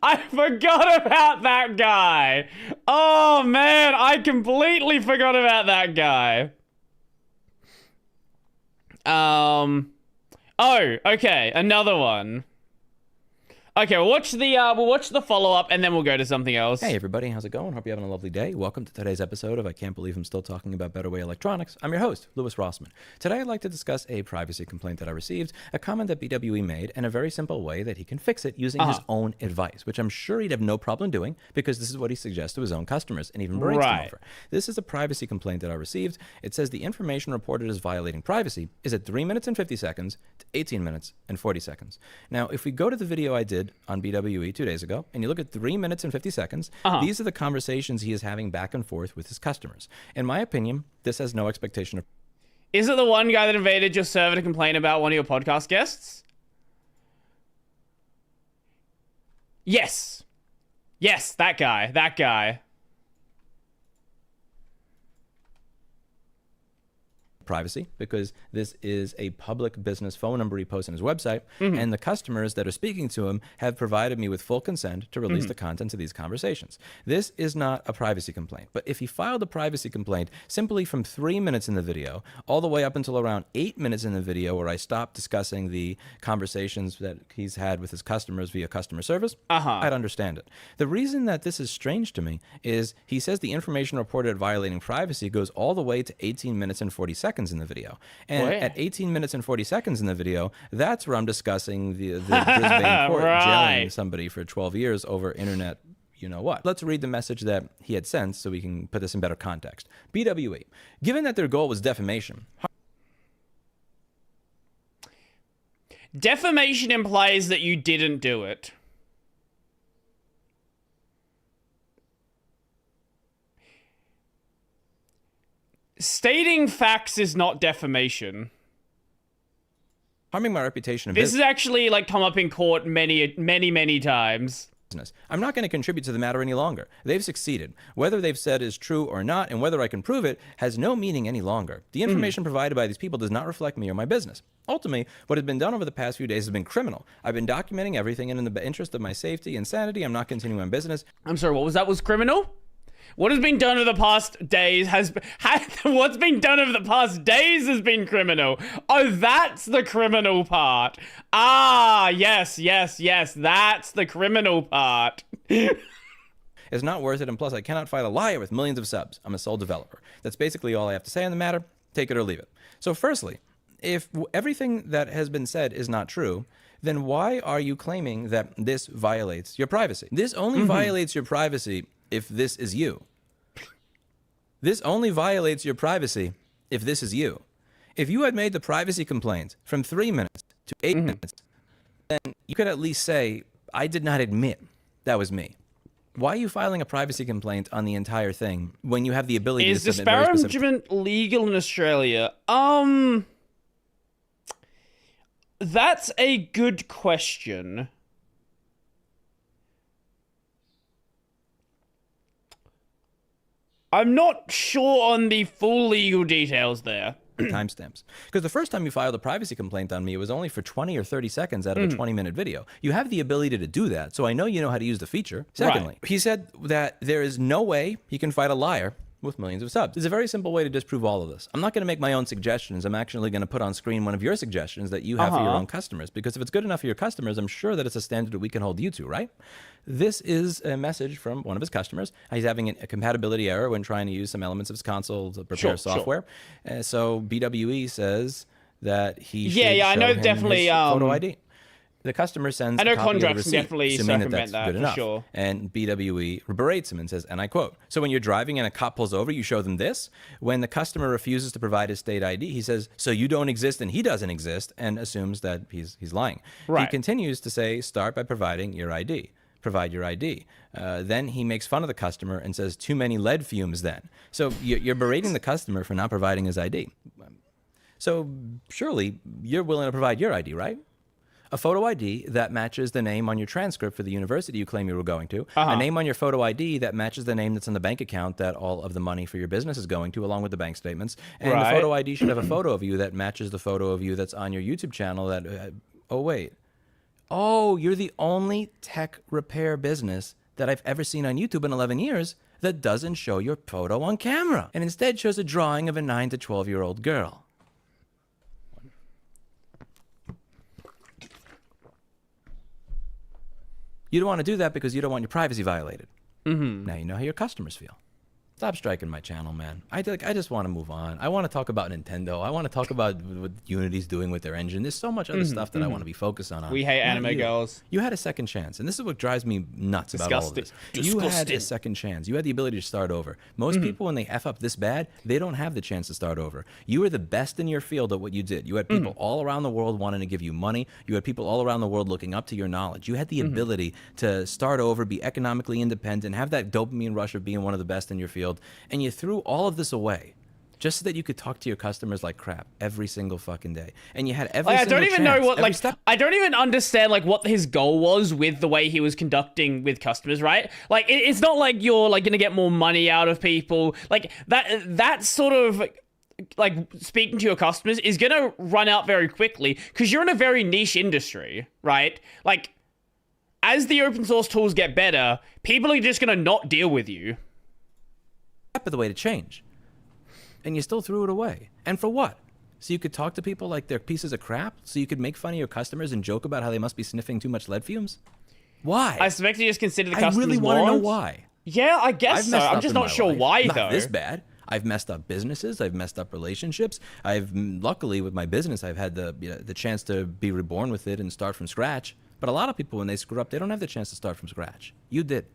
I forgot about that guy. Oh, man, I completely forgot about that guy. Oh, okay, another one. Okay, we'll watch the follow-up, and then we'll go to something else. Hey, everybody. How's it going? Hope you're having a lovely day. Welcome to today's episode of I Can't Believe I'm Still Talking About Better Way Electronics. I'm your host, Louis Rossman. Today, I'd like to discuss a privacy complaint that I received, a comment that BWE made, and a very simple way that he can fix it using his own advice, which I'm sure he'd have no problem doing because this is what he suggests to his own customers and even berates them over. This is a privacy complaint that I received. It says the information reported as violating privacy is at 3 minutes and 50 seconds to 18 minutes and 40 seconds. Now, if we go to the video I did on BWE 2 days ago, and you look at 3 minutes and 50 seconds, these are the conversations he is having back and forth with his customers. In my opinion, this has no expectation of... Is it the one guy that invaded your server to complain about one of your podcast guests? Yes. Yes, that guy. That guy. Privacy, because this is a public business phone number he posts on his website, and the customers that are speaking to him have provided me with full consent to release the contents of these conversations. This is not a privacy complaint, but if he filed a privacy complaint simply from 3 minutes in the video all the way up until around 8 minutes in the video where I stopped discussing the conversations that he's had with his customers via customer service, I'd understand it. The reason that this is strange to me is he says the information reported violating privacy goes all the way to 18 minutes and 40 seconds in the video. And at 18 minutes and 40 seconds in the video, that's where I'm discussing the Brisbane court jailing somebody for 12 years over internet, you know what. Let's read the message that he had sent so we can put this in better context. BWE, given that their goal was defamation. Defamation implies that you didn't do it. Stating facts is not defamation. Harming my reputation. This has actually like come up in court many times. I'm not going to contribute to the matter any longer. They've succeeded. Whether they've said is true or not, and whether I can prove it, has no meaning any longer. The information provided by these people does not reflect me or my business. Ultimately, what has been done over the past few days has been criminal. I've been documenting everything, and in the interest of my safety and sanity, I'm not continuing my business. I'm sorry, what was that? Was criminal? What has been done over the past days what's been done over the past days has been criminal. Oh, that's the criminal part. Ah, yes, that's the criminal part. It's not worth it, and plus I cannot fight a liar with millions of subs. I'm a sole developer. That's basically all I have to say on the matter. Take it or leave it. So firstly, if everything that has been said is not true, then why are you claiming that this violates your privacy? This only violates your privacy if this is you. This only violates your privacy if this is you. If you had made the privacy complaint from 3 minutes to 8 minutes, then you could at least say, I did not admit that was me. Why are you filing a privacy complaint on the entire thing when you have the ability to submit very specific... Is disparagement legal in Australia? That's a good question. I'm not sure on the full legal details there. Timestamps. Because the first time you filed a privacy complaint on me, it was only for 20 or 30 seconds out of a 20-minute video. You have the ability to do that, so I know you know how to use the feature. Secondly, he said that there is no way he can fight a liar with millions of subs. There's a very simple way to disprove all of this. I'm not going to make my own suggestions. I'm actually going to put on screen one of your suggestions that you have for your own customers. Because if it's good enough for your customers, I'm sure that it's a standard that we can hold you to, right? This is a message from one of his customers. He's having a compatibility error when trying to use some elements of his console to prepare software. So BWE says that he should show I know him definitely his photo ID. The customer sends I know a copy contracts of the receipt, definitely assuming circumvent that's good for enough. sure. And BWE berates him and says, and I quote, so when you're driving and a cop pulls over, you show them this. When the customer refuses to provide his state ID, he says, so you don't exist and he doesn't exist, and assumes that he's lying. He continues to say, start by providing your ID. Provide your ID. Then he makes fun of the customer and says, too many lead fumes then. So you're berating the customer for not providing his ID. So surely you're willing to provide your ID, right? A photo ID that matches the name on your transcript for the university you claim you were going to, a name on your photo ID that matches the name that's in the bank account that all of the money for your business is going to, along with the bank statements, and the photo ID should have a photo of you that matches the photo of you that's on your YouTube channel that Oh, wait. Oh, you're the only tech repair business that I've ever seen on YouTube in 11 years that doesn't show your photo on camera and instead shows a drawing of a 9 to 12-year-old girl. You don't want to do that because you don't want your privacy violated. Now you know how your customers feel. Stop striking my channel, man. I just want to move on. I want to talk about Nintendo. I want to talk about what Unity's doing with their engine. There's so much other stuff that I want to be focused on. We hate Not anime you. girls. You had a second chance, and this is what drives me nuts about all of this. You had a second chance. You had the ability to start over. Most people, when they F up this bad, they don't have the chance to start over. You were the best in your field at what you did. You had people all around the world wanting to give you money. You had people all around the world looking up to your knowledge. You had the ability to start over, be economically independent, have that dopamine rush of being one of the best in your field, and you threw all of this away just so that you could talk to your customers like crap every single fucking day. And you had every single I don't even chance, know what, every like, step. I don't even understand, like, what his goal was with the way he was conducting with customers, right? Like, it's not like you're, like, gonna get more money out of people. Like, that sort of, like, speaking to your customers is gonna run out very quickly because you're in a very niche industry, right? Like, as the open source tools get better, people are just gonna not deal with you. Of the way to change, and you still threw it away. And for what? So you could talk to people like they're pieces of crap? So you could make fun of your customers and joke about how they must be sniffing too much lead fumes? Why? I suspect you just consider the customers I really want to know morons. why. Yeah, I guess so. I'm just not sure why, though. Not this bad. I've messed up businesses. I've messed up relationships. Luckily with my business, I've had the chance to be reborn with it and start from scratch. But a lot of people, when they screw up, they don't have the chance to start from scratch. You did.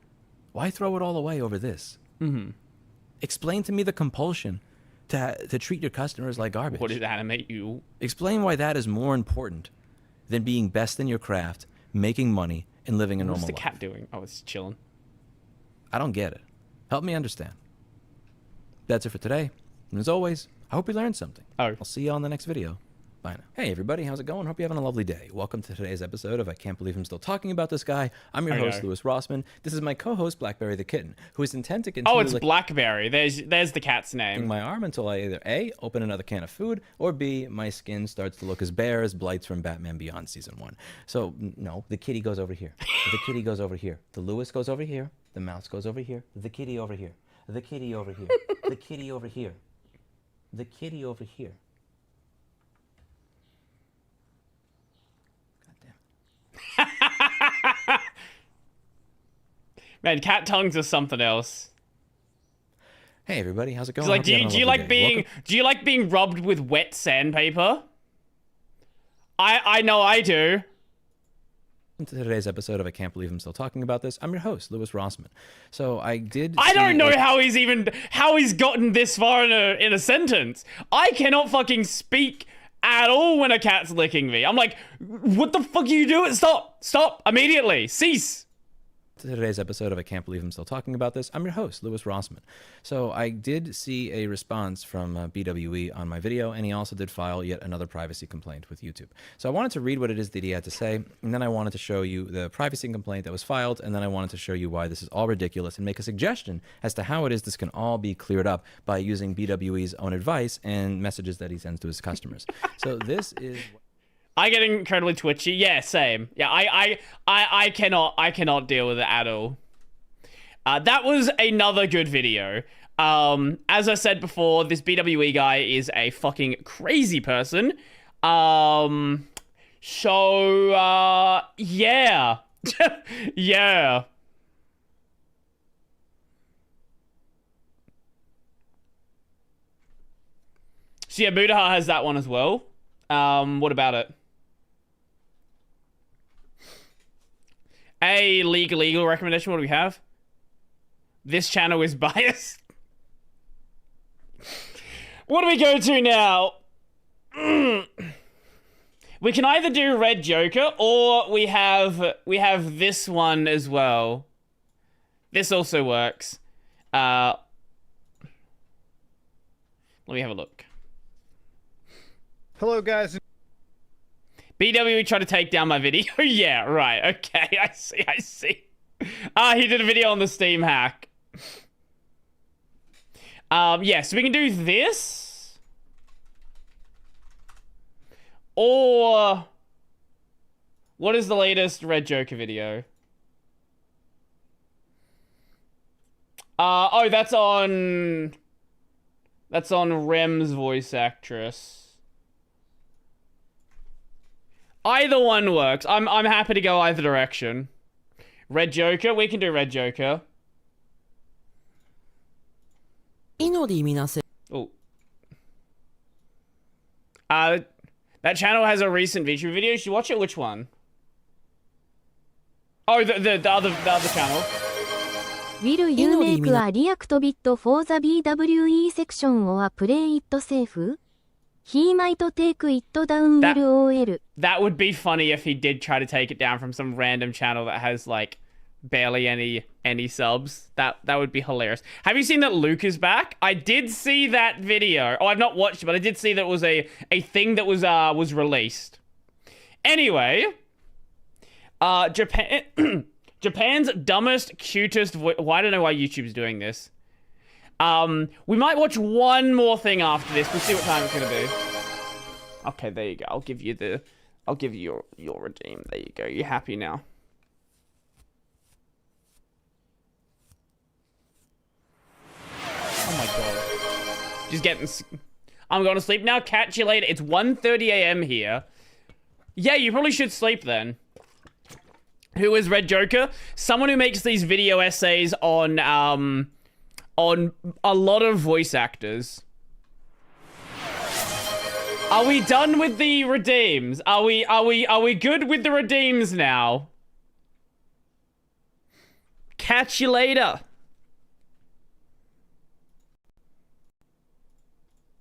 Why throw it all away over this? Explain to me the compulsion to treat your customers like garbage. What did animate you? Explain why that is more important than being best in your craft, making money, and living a normal life. What's the cat doing? Oh, it's chilling. I don't get it. Help me understand. That's it for today. And as always, I hope you learned something. I'll see you on the next video. Bye now. Hey everybody, how's it going? Hope you're having a lovely day. Welcome to today's episode of I Can't Believe I'm Still Talking About This Guy. I'm your host, Lewis Rossman. This is my co-host, Blackberry the Kitten, who is intent to continue... Oh, it's Blackberry. There's the cat's name. ...my arm until I either A, open another can of food, or B, my skin starts to look as bare as Blights from Batman Beyond Season 1. So, no, the kitty goes over here. The kitty goes over here. The Lewis goes over here. The mouse goes over here. The kitty over here. The kitty over here. The kitty over here. The kitty over here. Man, cat tongues are something else. Hey everybody, how's it going? Like, do you like being rubbed with wet sandpaper? I know I do. To today's episode of I Can't Believe I'm Still Talking About This. I'm your host, Lewis Rossman. So I don't know how he's gotten this far in a sentence. I cannot fucking speak at all when a cat's licking me. I'm like, what the fuck are you doing? Stop immediately. Cease. To today's episode of I Can't Believe I'm Still Talking About This. I'm your host, Lewis Rossman. So I did see a response from BWE on my video, and he also did file yet another privacy complaint with YouTube. So I wanted to read what it is that he had to say, and then I wanted to show you the privacy complaint that was filed, and then I wanted to show you why this is all ridiculous and make a suggestion as to how it is this can all be cleared up by using BWE's own advice and messages that he sends to his customers. So this is... I get incredibly twitchy. Yeah, same. Yeah, I cannot deal with it at all. That was another good video. As I said before, this BWE guy is a fucking crazy person. Yeah. Yeah. So yeah, Budaha has that one as well. What about it? A legal recommendation. What do we have? This channel is biased. What do we go to now? We can either do Red Joker or we have this one as well. This also works. Let me have a look. Hello, guys. BWE tried to take down my video. Yeah, right. Okay, I see. He did a video on the Steam hack. Yeah, so we can do this. Or What is the latest Red Joker video? Oh, that's on Rem's voice actress. Either one works. I'm happy to go either direction. Red Joker, we can do Red Joker. Oh. That channel has a recent VTuber video. You should watch it. Which one? Oh, the other channel. Will you make a react bit for the BWE section or play it safe? He might take it down LOL. That would be funny if he did try to take it down from some random channel that has like barely any subs. That would be hilarious. Have you seen that Luke is back? I did see that video. Oh, I've not watched it, but I did see that it was a thing that was released. Anyway, Japan's dumbest, cutest voice. Well, I don't know why YouTube's doing this. We might watch one more thing after this. We'll see what time it's gonna be. Okay, there you go. I'll give you your redeem. There you go. You're happy now. Oh my god. Just getting... I'm going to sleep now. Catch you later. It's 1:30 a.m. here. Yeah, you probably should sleep then. Who is Red Joker? Someone who makes these video essays on a lot of voice actors. Are we done with the redeems? Are we good with the redeems now? Catch you later.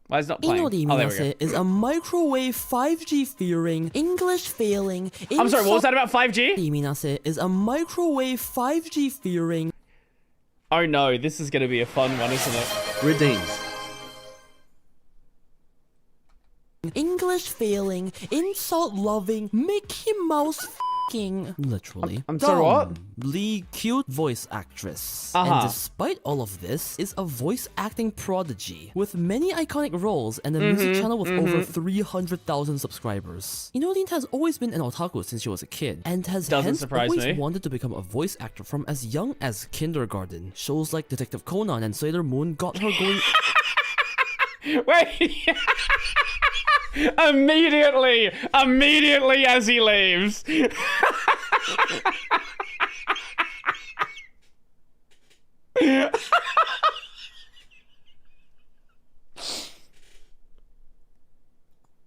Why is it not playing? Oh, there we go. Is a microwave 5G fearing, English failing. I'm sorry, what was that about 5G? Minase is a microwave 5G fearing. Oh no, this is gonna be a fun one, isn't it? Redeems. English failing, insult loving, Mickey Mouse f***ing, literally. I'm sorry, what? Lee cute voice actress. And despite all of this, is a voice acting prodigy with many iconic roles and a music channel with over 300,000 subscribers. Inolin has always been an otaku since she was a kid and has hence always wanted to become a voice actor from as young as kindergarten. Shows like Detective Conan and Sailor Moon got her going. Wait. Immediately as he leaves.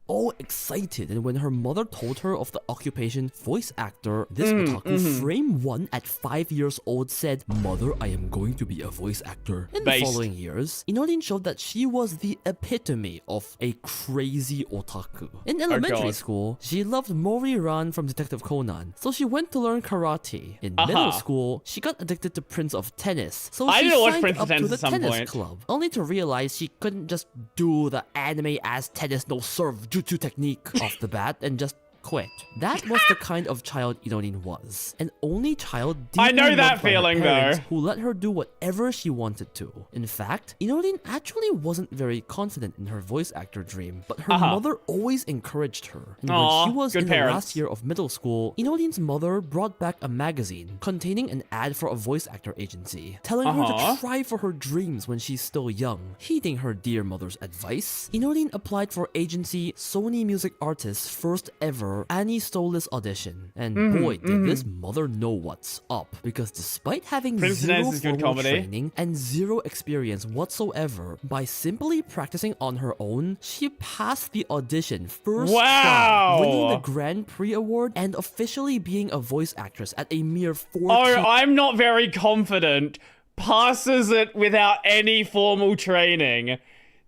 All excited, and when her mother told her of the occupation voice actor, this otaku frame 1 at 5 years old said, "Mother, I am going to be a voice actor." In the following years, Inolin showed that she was the epitome of a crazy otaku. In elementary school, she loved Mori-ran from Detective Conan, so she went to learn karate. In middle school, she got addicted to Prince of Tennis, so she signed up to the tennis club, only to realize she couldn't just do the anime-ass tennis no-serve jutsu technique off the bat and just quit. That was the kind of child Inolin was. An only child deeply I know that feeling though. Who let her do whatever she wanted to. In fact, Inolin actually wasn't very confident in her voice actor dream, but her mother always encouraged her. And when she was in the last year of middle school, Inolin's mother brought back a magazine containing an ad for a voice actor agency, telling her to try for her dreams when she's still young. Heeding her dear mother's advice, Inolin applied for agency Sony Music Artist's first ever Annie Stolas audition, and boy did this mother know what's up, because despite having zero formal training and zero experience whatsoever, by simply practicing on her own, she passed the audition first try, winning the Grand Prix award and officially being a voice actress at a mere 14. Oh, I'm not very confident. Passes it without any formal training.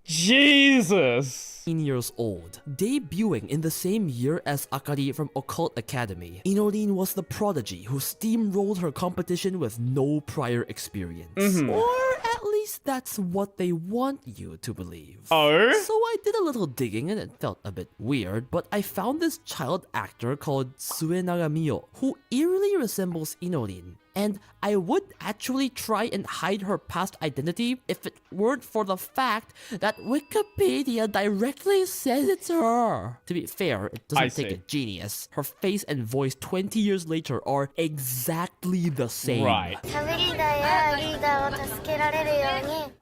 Jesus. Years old, debuting in the same year as Akari from Occult Academy. Inolin was the prodigy who steamrolled her competition with no prior experience. Or at least that's what they want you to believe. Oh? So I did a little digging and it felt a bit weird, but I found this child actor called Sue Nagamio who eerily resembles Inolin. And I would actually try and hide her past identity if it weren't for the fact that Wikipedia directly says it's her. To be fair, it doesn't take a genius. Her face and voice 20 years later are exactly the same. Right.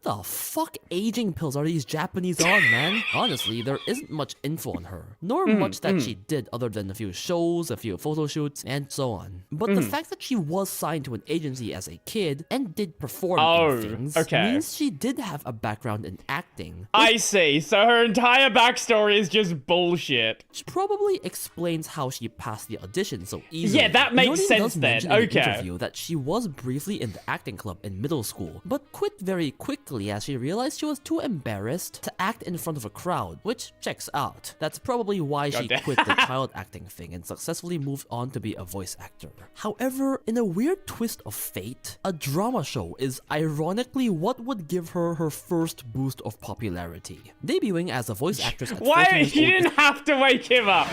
The fuck aging pills are these Japanese on, man? Honestly, there isn't much info on her, nor much that she did other than a few shows, a few photo shoots, and so on. But the fact that she was signed to an agency as a kid and did perform in things means she did have a background in acting. I see. So her entire backstory is just bullshit. Which probably explains how she passed the audition so easily. Yeah, that makes sense then. In an interview that she was briefly in the acting club in middle school, but quit very quickly as she realized she was too embarrassed to act in front of a crowd, which checks out. That's probably why she quit the child acting thing and successfully moved on to be a voice actor. However, in a weird twist of fate, a drama show is ironically what would give her her first boost of popularity. Debuting as a voice actress at 14 years You old didn't have to wake him up.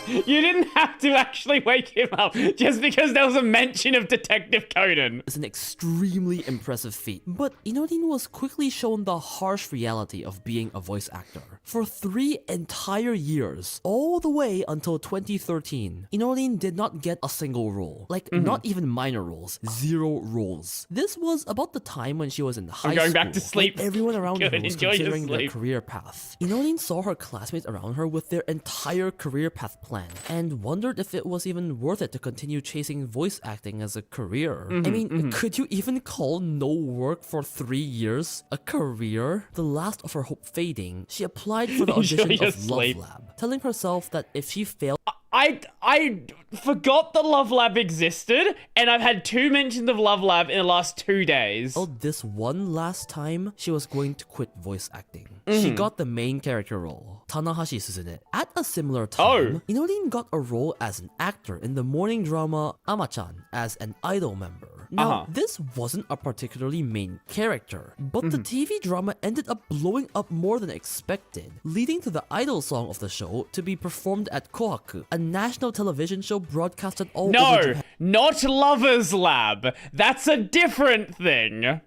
You didn't have to actually wake him up just because there was a mention of Detective Conan. It's an extremely impressive feat, but Inodin was quickly shown the harsh reality of being a voice actor. For 3 entire years, all the way until 2013, Inodin did not get a single role. Like, not even minor roles. 0 roles. This was about the time when she was in high school. I'm going back to sleep. When everyone around her was Enjoy considering their career path. Inodin saw her classmates around her with their entire career path plan and wondered if it was even worth it to continue chasing voice acting as a career. I mean, could you even call no work for 3 years a career? The last of her hope fading, she applied for the audition of Love Lab, telling herself that if she failed... I forgot the Love Lab existed, and I've had 2 mentions of Love Lab in the last 2 days. This one last time, she was going to quit voice acting. She got the main character role, Tanahashi Suzune. At a similar time, Inodin got a role as an actor in the morning drama Ama-chan as an idol member. Now, this wasn't a particularly main character, but the TV drama ended up blowing up more than expected, leading to the idol song of the show to be performed at Kohaku, a national television show broadcasted all over Japan. No, not Lover's Lab. That's a different thing.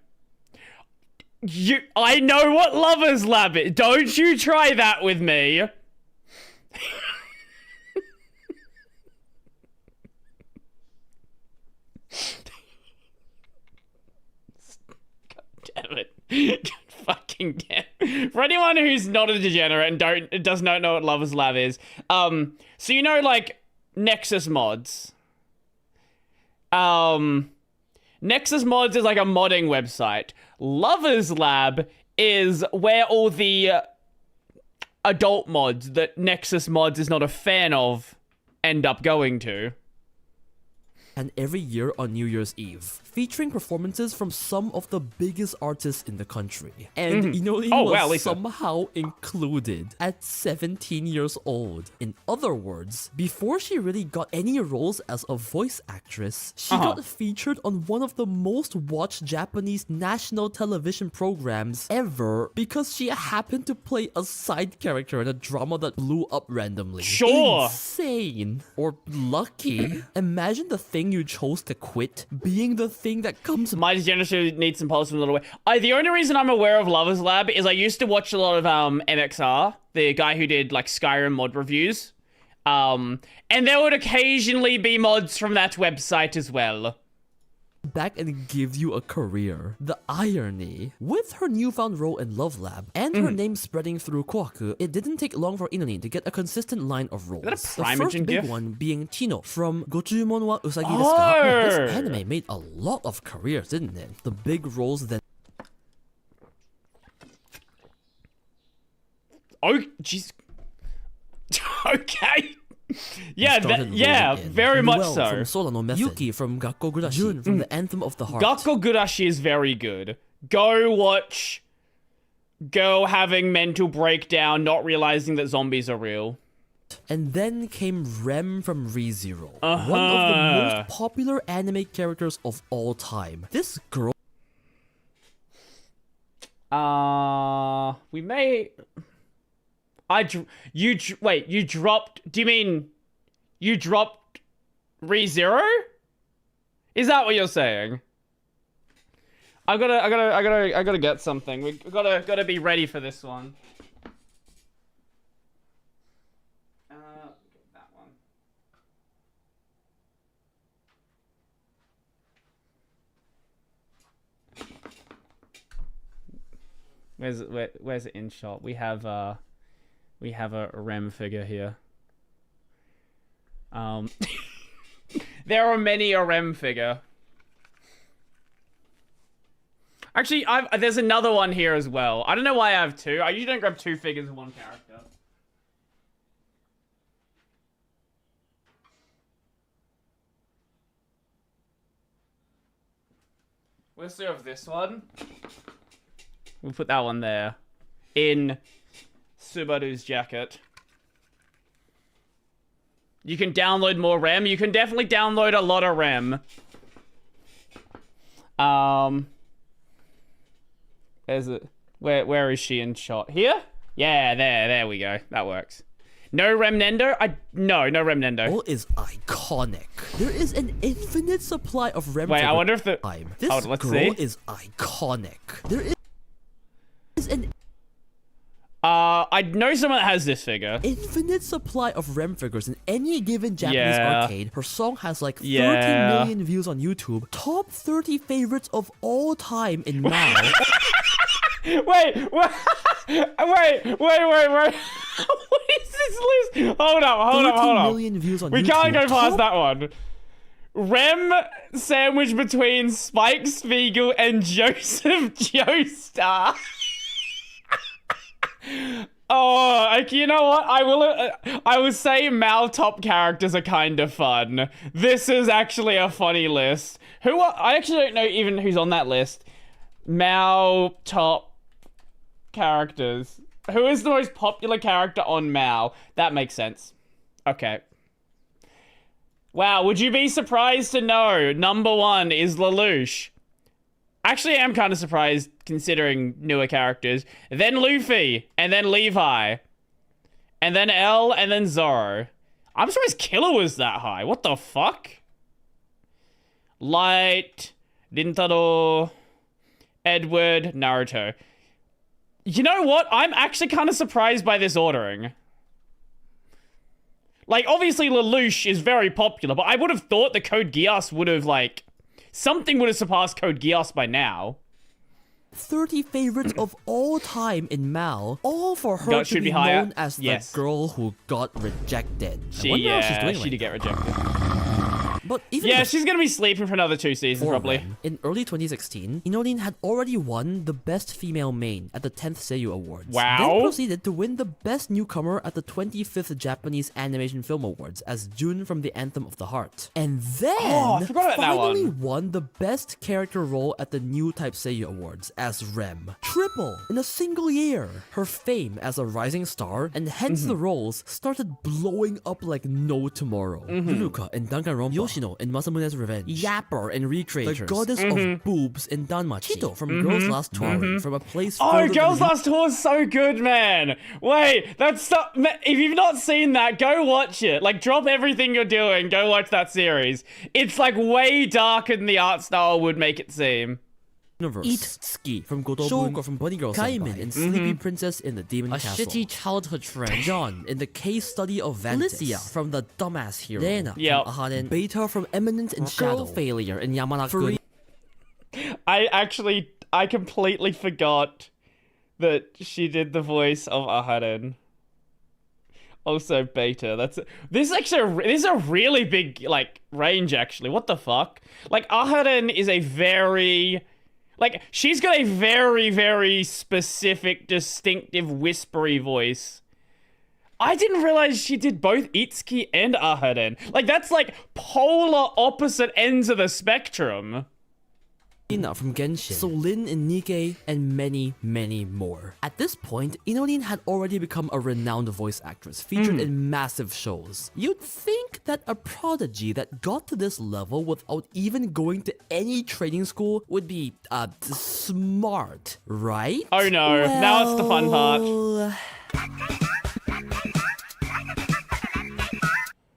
I know what Lover's Lab is. Don't you try that with me. Damn it. Fucking damn. For anyone who's not a degenerate and does not know what Lover's Lab is, so you know, like, Nexus Mods. Nexus Mods is like a modding website. Lover's Lab is where all the adult mods that Nexus Mods is not a fan of end up going to. And every year on New Year's Eve, featuring performances from some of the biggest artists in the country. And Inodin was somehow included at 17 years old. In other words, before she really got any roles as a voice actress, she got featured on one of the most watched Japanese national television programs ever because she happened to play a side character in a drama that blew up randomly. Sure. Insane. Or lucky. Imagine the thing you chose to quit being the thing that comes... My degeneracy needs some polish from a little way. The only reason I'm aware of Lover's Lab is I used to watch a lot of MXR, the guy who did like Skyrim mod reviews. And there would occasionally be mods from that website as well. Back and give you a career. The irony. With her newfound role in Love Lab and her name spreading through Kohaku, it didn't take long for Inodin to get a consistent line of roles. Is that a the first big gif? one being Chino from Gochumon wa Usagi desu ka? This anime made a lot of careers, didn't it? The big roles then... Oh, jeez. Okay. Yeah, very much so. From Solano Method. Yuki from Gakko Gurashi. Jun from The Anthem of the Heart. Gakko Gurashi is very good. Go watch girl having mental breakdown, not realizing that zombies are real. And then came Rem from ReZero, one of the most popular anime characters of all time. This girl... we may... Wait, you dropped... Do you mean you dropped ReZero? Is that what you're saying? I gotta get something. We gotta be ready for this one. That one. Where's it in shot? We have a Rem figure here. There are many a Rem figure. Actually, there's another one here as well. I don't know why I have two. I usually don't grab two figures of one character. Let's do of this one. We'll put that one there. In Subaru's jacket. You can download more RAM. You can definitely download a lot of RAM. Where's it? Where is she in shot? Here? Yeah, there we go. That works. No Remnendo? No Remnendo. Girl is iconic. There is an infinite supply of Rem. Wait, I wonder if the... This let's girl see. is iconic. There is an... I know someone that has this figure. Infinite supply of Rem figures in any given Japanese arcade. Her song has like 30 million views on YouTube. Top 30 favorites of all time in Mao. Wait. What is this list? Hold up. 30 million views on YouTube. We can't go past that one. Rem sandwich between Spike Spiegel and Joseph Joestar. Oh, you know what? I will say Mao top characters are kind of fun. This is actually a funny list. I actually don't know even who's on that list. Mao top characters. Who is the most popular character on Mao? That makes sense. Okay. Wow, would you be surprised to know number 1 is Lelouch? Actually, I am kind of surprised considering newer characters. Then Luffy, and then Levi, and then L, and then Zoro. I'm surprised Killer was that high. What the fuck? Light, Rintaro, Edward, Naruto. You know what? I'm actually kind of surprised by this ordering. Like, obviously Lelouch is very popular, but I would have thought the Code Geass would have, like... Something would have surpassed Code Geass by now. 30 favorites of all time in Mao, all for her to be known as the girl who got rejected. I wonder how she's doing she did get rejected. But even she's gonna be sleeping for another 2 seasons probably. In early 2016, Inorin had already won the Best Female Main at the 10th Seiyu Awards. Wow. Then proceeded to win the Best Newcomer at the 25th Japanese Animation Film Awards as June from the Anthem of the Heart. And then finally won the Best Character Role at the New Type Seiyu Awards as Rem. Triple in a single year. Her fame as a rising star, and hence the roles, started blowing up like no tomorrow. Yuruka in Danganronpa, Yoshino in Masamune's Revenge, Yapper in Recreators, the goddess of boobs in Danmachi, Chito from Girls Last Tour, from a place Girls Last Tour is so good, man. Wait, if you've not seen that, go watch it. Like, drop everything you're doing, go watch that series. It's like way darker than the art style would make it seem. Universe. Eat Tsuki from Godobun, Shoko from Bunny Girl Kaiman in Sleepy Princess in the Demon Castle, a shitty childhood friend, John in the Case Study of Ventus, Lycia from the Dumbass Hero, Rena from Ahaden, Beta from Eminence in Shadow, Failure in Yamanaka. I completely forgot that she did the voice of Ahaden. Also Beta. This is a really big like range actually. What the fuck? Like Ahaden is a very like, she's got a very, very specific, distinctive, whispery voice. I didn't realize she did both Itsuki and Ahaden. Like, that's like polar opposite ends of the spectrum. From Genshin, Solin in Nikkei, and many, many more. At this point, Inorin had already become a renowned voice actress, featured in massive shows. You'd think that a prodigy that got to this level without even going to any training school would be, smart, right? Oh no, now it's the fun part.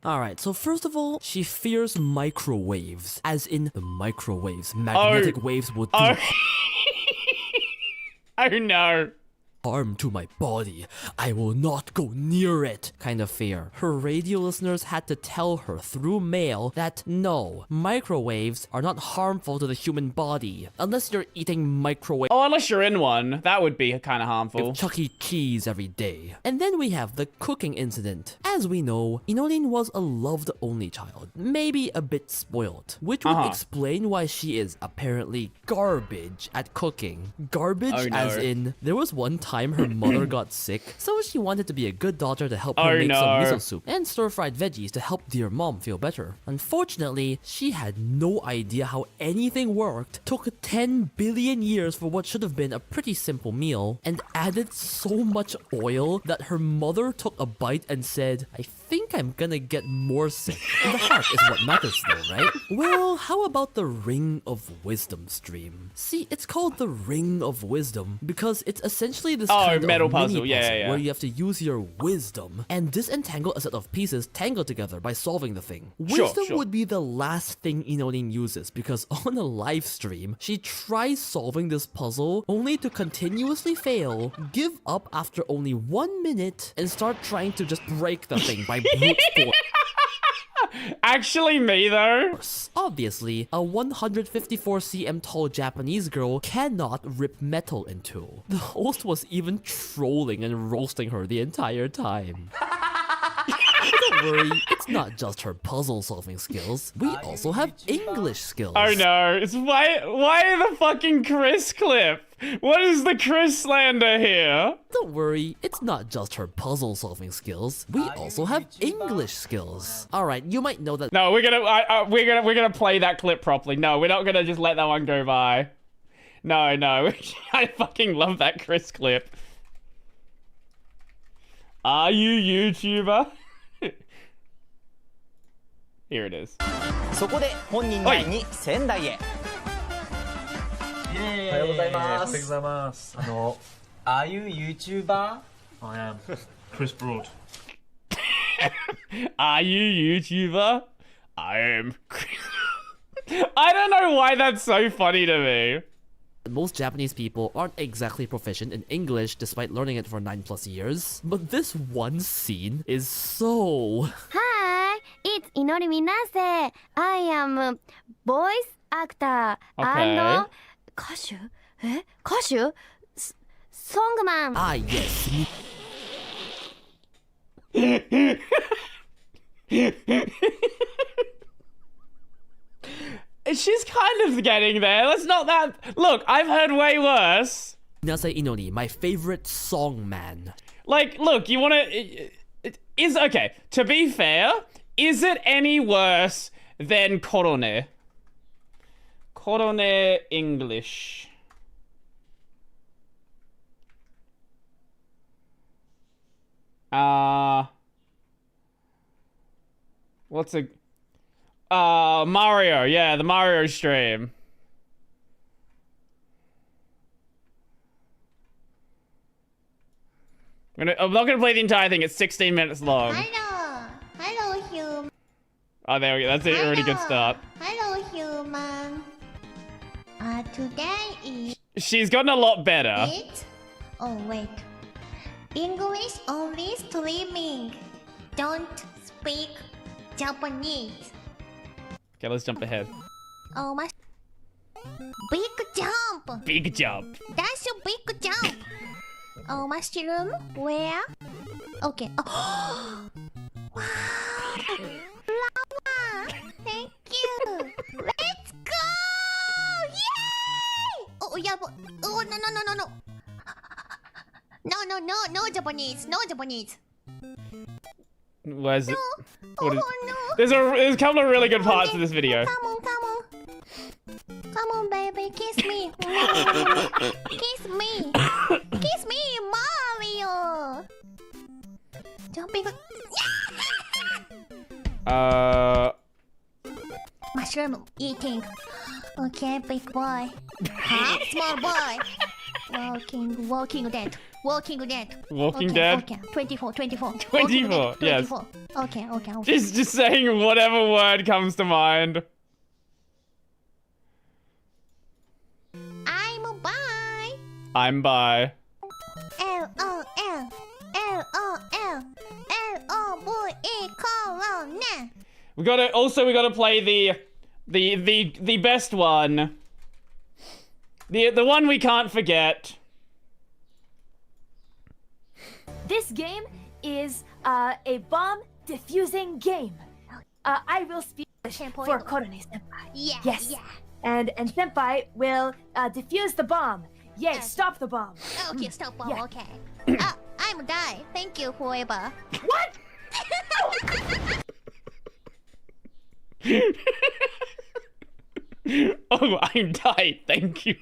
Alright, so first of all, she fears microwaves, as in the microwaves. Magnetic waves would do oh no. harm to my body. I will not go near it kind of fear. Her radio listeners had to tell her through mail that no, microwaves are not harmful to the human body unless you're eating microwave. Oh, unless you're in one. That would be kind of harmful. Chuck E. Cheese every day. And then we have the cooking incident. As we know, Inorin was a loved only child, maybe a bit spoiled, which would explain why she is apparently garbage at cooking. Garbage as in, there was one time her mother got sick, so she wanted to be a good daughter to help her make some miso soup and stir-fried veggies to help dear mom feel better. Unfortunately, she had no idea how anything worked, took 10 billion years for what should have been a pretty simple meal, and added so much oil that her mother took a bite and said, I think I'm gonna get more sick. And the heart is what matters though, right? Well, how about the Ring of Wisdom stream? See, it's called the Ring of Wisdom because it's essentially this kind metal of puzzle. mini puzzle where you have to use your wisdom and disentangle a set of pieces tangled together by solving the thing. Wisdom would be the last thing Inorin uses because on a live stream, she tries solving this puzzle only to continuously fail, give up after only 1 minute, and start trying to just break the thing by brute force. Actually, me though. Obviously, a 154 cm tall Japanese girl cannot rip metal in two. The host was even trolling and roasting her the entire time. Don't worry, it's not just her puzzle solving skills. We also have English skills. Oh no, it's why the fucking Chris clip? What is the Chris slander here? Don't worry, it's not just her puzzle solving skills. We also have English skills. All right, you might know that. No, we're gonna play that clip properly. No, we're not gonna just let that one go by. No, I fucking love that Chris clip. Are you YouTuber? Here it is. そこで本人に会いに仙台へ。おはようございます。おはようございます。Are you YouTuber? I am. Chris Broad. Are you YouTuber? I am. I don't know why that's so funny to me. Most Japanese people aren't exactly proficient in English despite learning it for 9+ years. But this one scene is so... Hi, it's Inori Minase. I am voice actor and 歌手？Songman. Ah, yes. She's kind of getting there. That's not that... Look, I've heard way worse. Minase Inori, my favorite song man. Like, look, you want to... Okay, to be fair, is it any worse than Korone? Korone English. What's a... Mario. Yeah, the Mario stream. I'm not gonna play the entire thing. It's 16 minutes long. Hello, human. Oh, there we go. That's a really good start. Hello, human. Today is... She's gotten a lot better. Oh, wait. English only streaming. Don't speak Japanese. Okay, let's jump ahead. Oh my... Big jump! Big jump. That's a big jump! Oh, mushroom, where? Okay. Oh. Wow! Flower! Thank you! Let's go! Yay! Oh, yeah, but... Oh, no. No Japanese, no Japanese. Where's it? No. No. There's a couple of really good parts of this video. Come on, baby, kiss me. Kiss me. Kiss me, Mario. Jumping. Mushroom eating. Okay, big boy. Huh? Small boy. Walking dead. Walking Dead. Walking okay, Dead? Okay. 24, 24. 24, yes. 24. Okay. Just saying whatever word comes to mind. I'm bi. I'm bi. LOL. LOL. LOVE Corona. We gotta play the best one. The one we can't forget. This game is a bomb diffusing game. I will speak for Korone Senpai. Yeah. Yes. Yeah. And Senpai will defuse the bomb. Yay, stop the bomb. Okay, stop bomb. Yeah. Okay. I'm die. Thank you forever. What? Oh, I'm died. Thank you.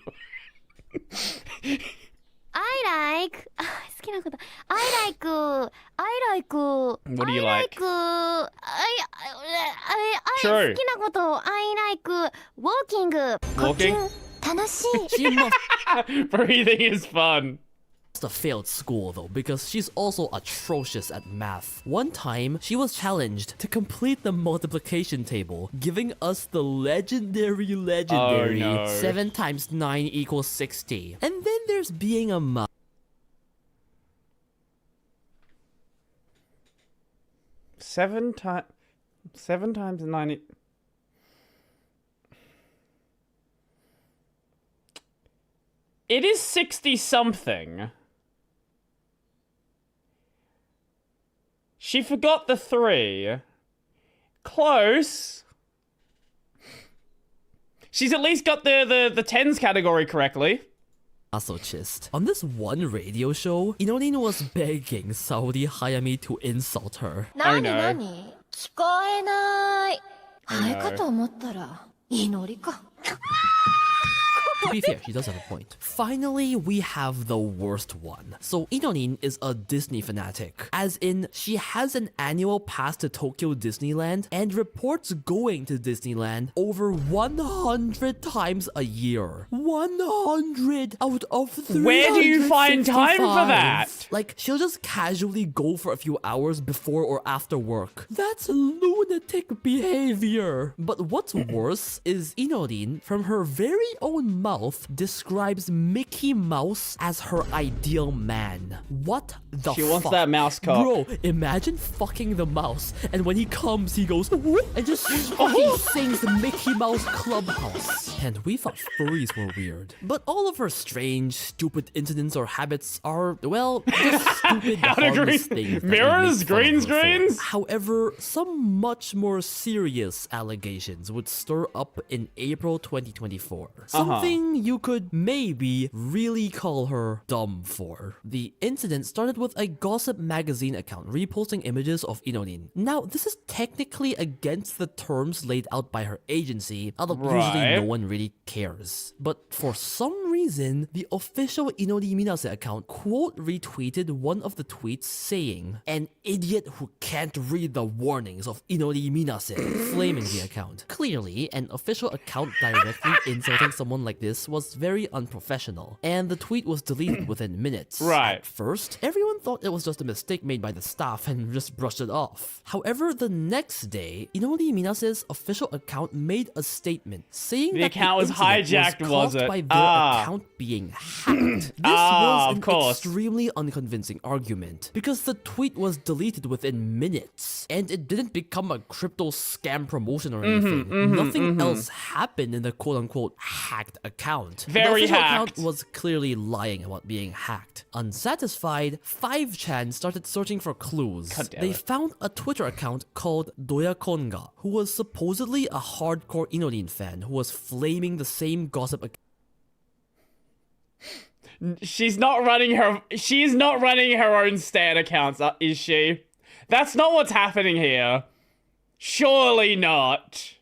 I like 好きなこと I like What do you like? True. 好きなこと I like walking Walking? 楽しい She must Breathing is fun. have failed school though, because she's also atrocious at math. One time, she was challenged to complete the multiplication table, giving us the legendary Oh, no. 7 times 9 equals 60. And then there's being a mouse. 7 times 90. It is 60 something. She forgot the 3. Close. She's at least got the tens category correctly. Masochist. On this one radio show, Inorin was begging Saori Hayami to insult her. 何聞こえないハエかと思ったら祈りか To be fair, she does have a point. Finally, we have the worst one. So Inorin is a Disney fanatic. As in, she has an annual pass to Tokyo Disneyland and reports going to Disneyland over 100 times a year. 100 out of 365. Where do you find time for that? Like, she'll just casually go for a few hours before or after work. That's lunatic behavior. But what's worse is Inorin, from her very own mouth, describes Mickey Mouse as her ideal man. What the She wants that mouse cock. Bro, imagine fucking the mouse, and when he comes, he goes, whoop, and just fucking sings the Mickey Mouse Clubhouse. And we thought furries were weird. But all of her strange, stupid incidents or habits are, well, just stupid, harmless things. that we Mirrors? make fun of Green her for. screens? However, some much more serious allegations would stir up in April 2024. Something you could maybe really call her dumb for. The incident started with a gossip magazine account reposting images of Inorin. Now, this is technically against the terms laid out by her agency, although usually no one really cares. But for some reason, the official Inori Minase account quote retweeted one of the tweets saying, "An idiot who can't read the warnings of Inori Minase," flaming the account. Clearly, an official account directly insulting someone like this was very unprofessional, and the tweet was deleted within minutes. At first, everyone thought it was just a mistake made by the staff and just brushed it off. However, the next day, Inori Minase's official account made a statement saying The that account the was hijacked, was was caused it? by their account being hacked. This was of an course. extremely unconvincing argument, because the tweet was deleted within minutes, and it didn't become a crypto scam promotion or anything. Nothing else happened in the quote-unquote hacked account. Very the official hacked. account was clearly lying about being hacked. Unsatisfied, 5chan started searching for clues. God damn They it. found a Twitter account called Doyakonga, who was supposedly a hardcore Inorin fan who was flaming the same gossip account. She's not running her own stan accounts, is she? That's not what's happening here. Surely not.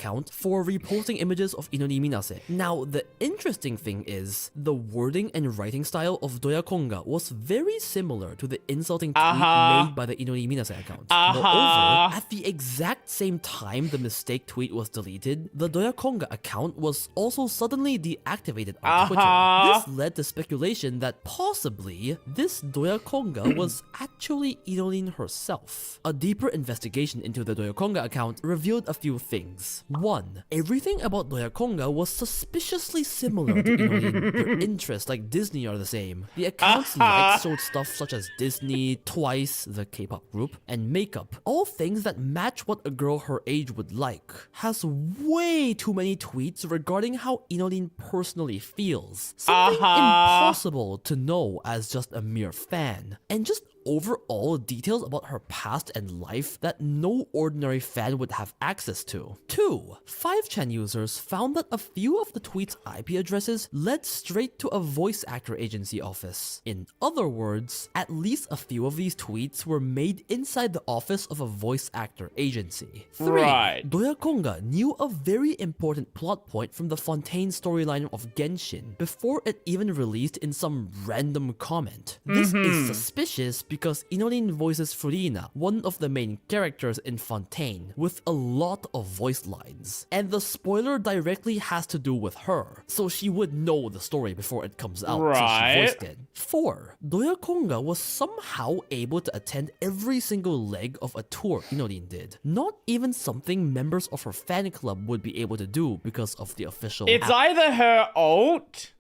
account for reposting images of Inori Minase. Now, the interesting thing is, the wording and writing style of Doyakonga was very similar to the insulting tweet made by the Inori Minase account. Moreover, at the exact same time the mistake tweet was deleted, the Doyakonga account was also suddenly deactivated on Twitter. This led to speculation that possibly this Doyakonga was actually Inorin herself. A deeper investigation into the Doyakonga account revealed a few things. 1. Everything about Doyakonga was suspiciously similar to Inorin. Her interests, like Disney, are the same. The account's likes showed stuff such as Disney, Twice, the K-pop group, and makeup. All things that match what a girl her age would like. Has way too many tweets regarding how Inorin personally feels. Something impossible to know as just a mere fan. And just overall details about her past and life that no ordinary fan would have access to. 2. 5chan users found that a few of the tweets' IP addresses led straight to a voice actor agency office. In other words, at least a few of these tweets were made inside the office of a voice actor agency. 3. Doyakonga knew a very important plot point from the Fontaine storyline of Genshin before it even released in some random comment. This is suspicious because Inorin voices Furina, one of the main characters in Fontaine, with a lot of voice lines. And the spoiler directly has to do with her, so she would know the story before it comes out, since she voiced it. 4. Doyakonga was somehow able to attend every single leg of a tour Inorin did. Not even something members of her fan club would be able to do because of the official It's either her alt,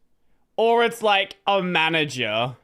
or it's like a manager.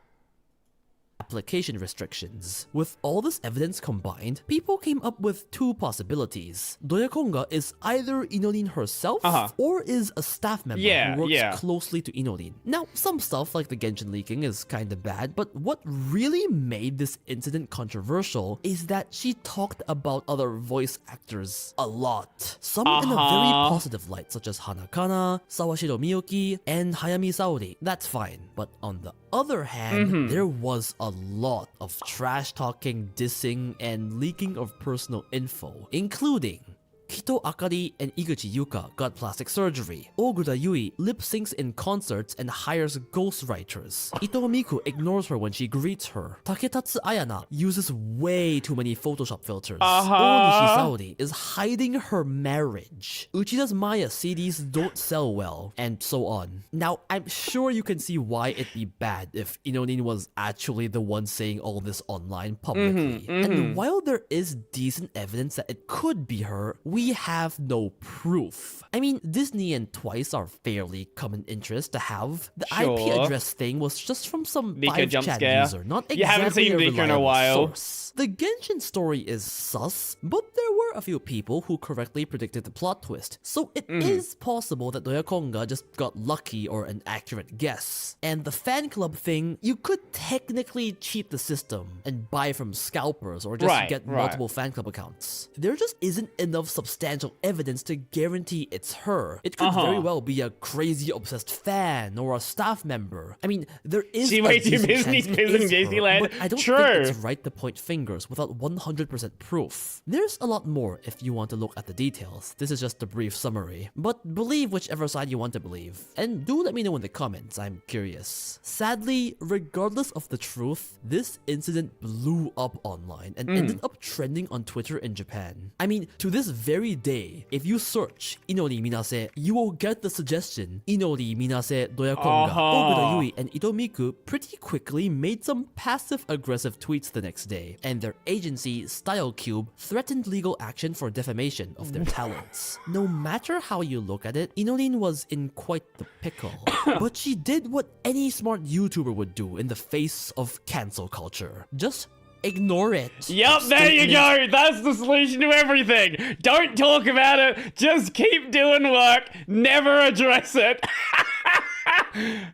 Application restrictions. With all this evidence combined, people came up with two possibilities. Doyakonga is either Inorin herself, or is a staff member who works closely to Inorin. Now, some stuff like the Genshin leaking is kinda bad, but what really made this incident controversial is that she talked about other voice actors a lot. Some in a very positive light, such as Hanakana, Sawashiro Miyoki, and Hayami Saori. That's fine. But on the other hand, there was a lot of trash talking, dissing, and leaking of personal info, including Kito Akari and Iguchi Yuka got plastic surgery. Ogura Yui lip syncs in concerts and hires ghostwriters. Ito Miku ignores her when she greets her. Taketatsu Ayana uses way too many Photoshop filters. Onishi Saori is hiding her marriage. Uchida's Maya CDs don't sell well, and so on. Now, I'm sure you can see why it'd be bad if Inorin was actually the one saying all this online publicly. And while there is decent evidence that it could be her, we have no proof. I mean, Disney and Twice are fairly common interest to have. The IP address thing was just from some 5chan user, not exactly haven't seen a Vika in a reliable while. source. The Genshin story is sus, but there were a few people who correctly predicted the plot twist, so it is possible that Doyakonga just got lucky or an accurate guess. And the fan club thing, you could technically cheat the system and buy from scalpers or just get multiple fan club accounts. There just isn't enough substantial evidence to guarantee it's her. It could very well be a crazy obsessed fan or a staff member. I mean, there is She a way too decent busy chance it is in Jay-Z her, land. but I don't think it's right to point fingers without 100% proof. There's a lot more if you want to look at the details. This is just a brief summary. But believe whichever side you want to believe. And do let me know in the comments, I'm curious. Sadly, regardless of the truth, this incident blew up online and ended up trending on Twitter in Japan. I mean, to this very day, if you search Inori Minase, you will get the suggestion Inori Minase Doyakonga. Ogura Yui and Ito Miku pretty quickly made some passive-aggressive tweets the next day, and their agency, Style Cube, threatened legal action for defamation of their talents. No matter how you look at it, Inorin was in quite the pickle. But she did what any smart YouTuber would do in the face of cancel culture. Just ignore it. Yep, there you go. That's the solution to everything. Don't talk about it. Just keep doing work. Never address it.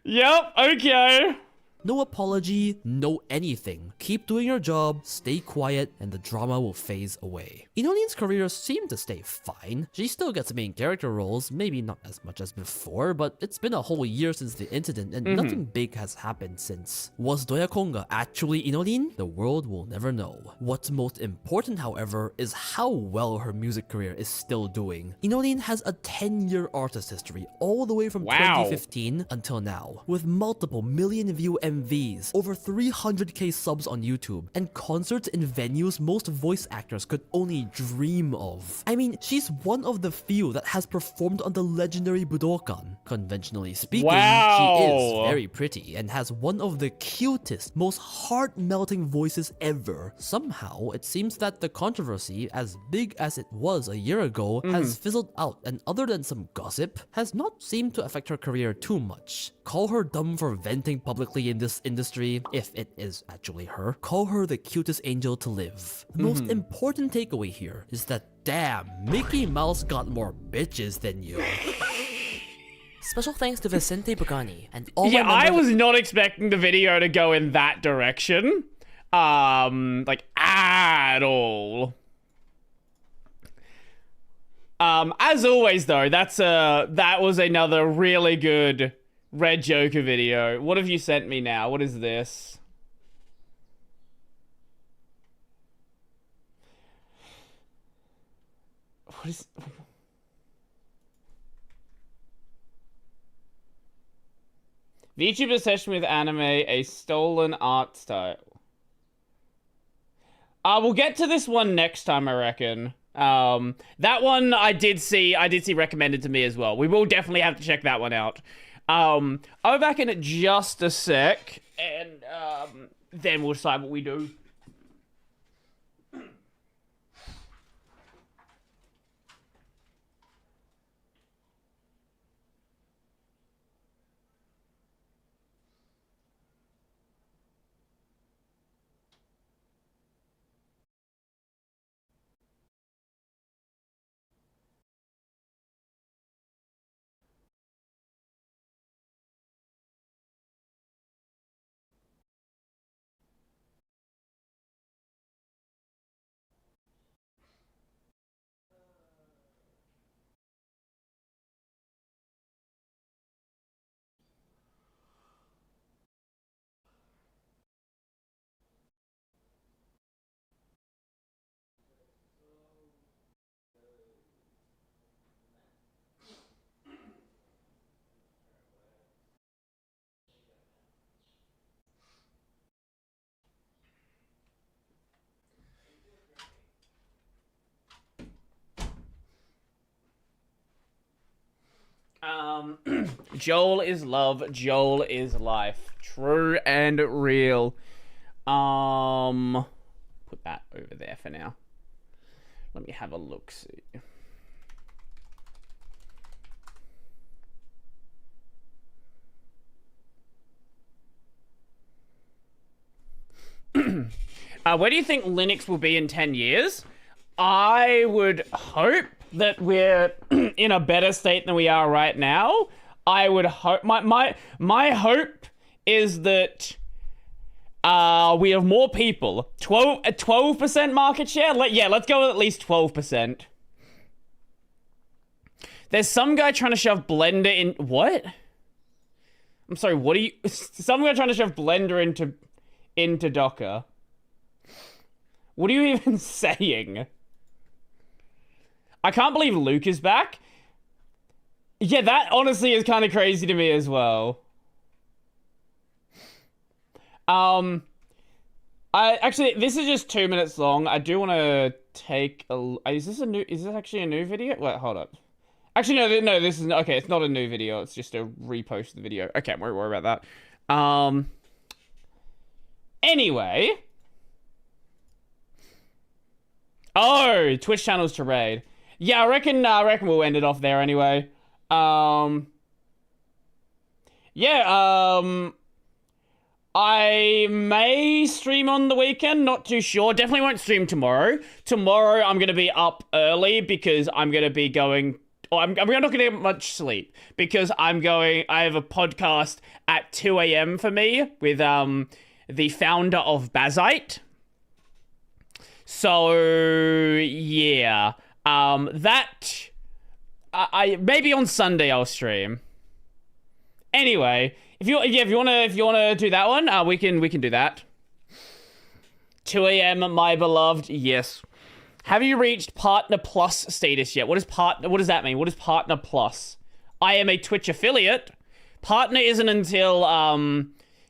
Yep, okay. No apology, no anything. Keep doing your job, stay quiet, and the drama will phase away. Inolin's career seemed to stay fine. She still gets main character roles, maybe not as much as before, but it's been a whole year since the incident and nothing big has happened since. Was Doyakonga actually Inolin? The world will never know. What's most important, however, is how well her music career is still doing. Inolin has a 10-year artist history all the way from 2015 until now, with multiple million-view MVs, over 300k subs on YouTube, and concerts in venues most voice actors could only dream of. I mean, she's one of the few that has performed on the legendary Budokan. Conventionally speaking, she is very pretty and has one of the cutest, most heart-melting voices ever. Somehow, it seems that the controversy, as big as it was a year ago, has fizzled out, and other than some gossip, has not seemed to affect her career too much. Call her dumb for venting publicly in this industry, if it is actually her. Call her the cutest angel to live. The most important takeaway here is that, damn, Mickey Mouse got more bitches than you. Special thanks to Vicente Pagani and all Yeah, I was not expecting the video to go in that direction. Like, at all. As always, though, that was another really good Red Joker video. What have you sent me now? What is this? What is... VTuber session with anime, a stolen art style. We'll get to this one next time, I reckon. That one I did see recommended to me as well. We will definitely have to check that one out. I'll be back in it just a sec, and then we'll decide what we do. Joel is love, Joel is life. True and real. Put that over there for now. Let me have a look, see. Where do you think Linux will be in 10 years? I would hope that we're in a better state than we are right now. I would hope my hope is that we have more people. 12% market share? Let's go with at least 12%. There's some guy trying to shove Blender in... What? I'm sorry, what are you... Some guy trying to shove Blender into Docker. What are you even saying? I can't believe Luke is back. Yeah, that honestly is kind of crazy to me as well. Actually, this is just 2 minutes long. I do want to take a... Is this actually a new video? Wait, hold up. Actually, no, this is... Okay, it's not a new video. It's just a repost of the video. Okay, don't worry about that. Anyway. Oh, Twitch channels to raid. Yeah, I reckon we'll end it off there anyway. I may stream on the weekend, not too sure. Definitely won't stream tomorrow. Tomorrow I'm going to be up early because I'm going to be going I'm not going to get much sleep because I have a podcast at 2 a.m. for me with the founder of Khazan It. So yeah, I maybe on Sunday I'll stream. Anyway, if you wanna do that one, we can do that. 2 a.m. my beloved, yes. Have you reached Partner Plus status yet? What does that mean? What is Partner Plus? I am a Twitch affiliate. Partner isn't until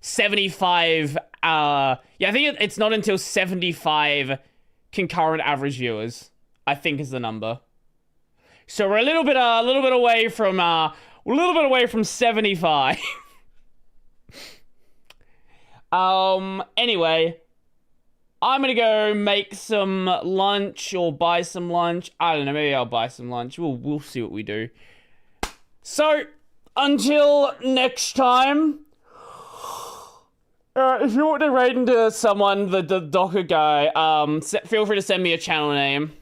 75. Yeah, I think it's not until 75 concurrent average viewers, I think is the number. So we're a little bit away from 75. Anyway, I'm gonna go make some lunch or buy some lunch. I don't know, maybe I'll buy some lunch. We'll see what we do. So until next time, if you want to raid into someone, the Docker guy, feel free to send me a channel name.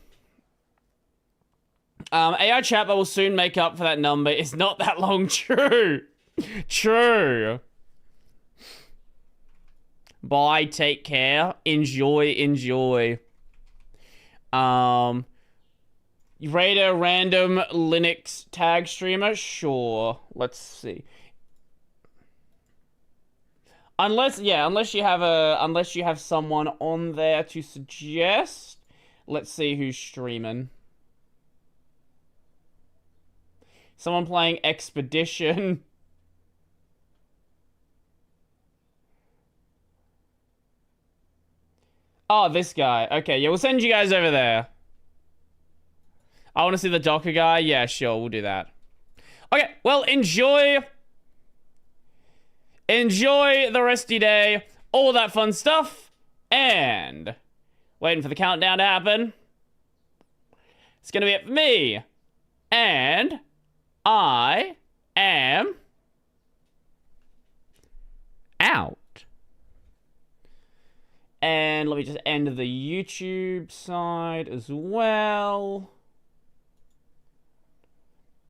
AI chat, but will soon make up for that number. It's not that long. True. True. Bye, take care. Enjoy. You raid a random Linux tag streamer? Sure. Let's see. Unless you have someone on there to suggest. Let's see who's streaming. Someone playing Expedition. Oh, this guy. Okay, yeah, we'll send you guys over there. I want to see the Docker guy. Yeah, sure, we'll do that. Okay, well, enjoy the rest of your day. All that fun stuff. And waiting for the countdown to happen. It's going to be it for me. And I am out. And let me just end the YouTube side as well.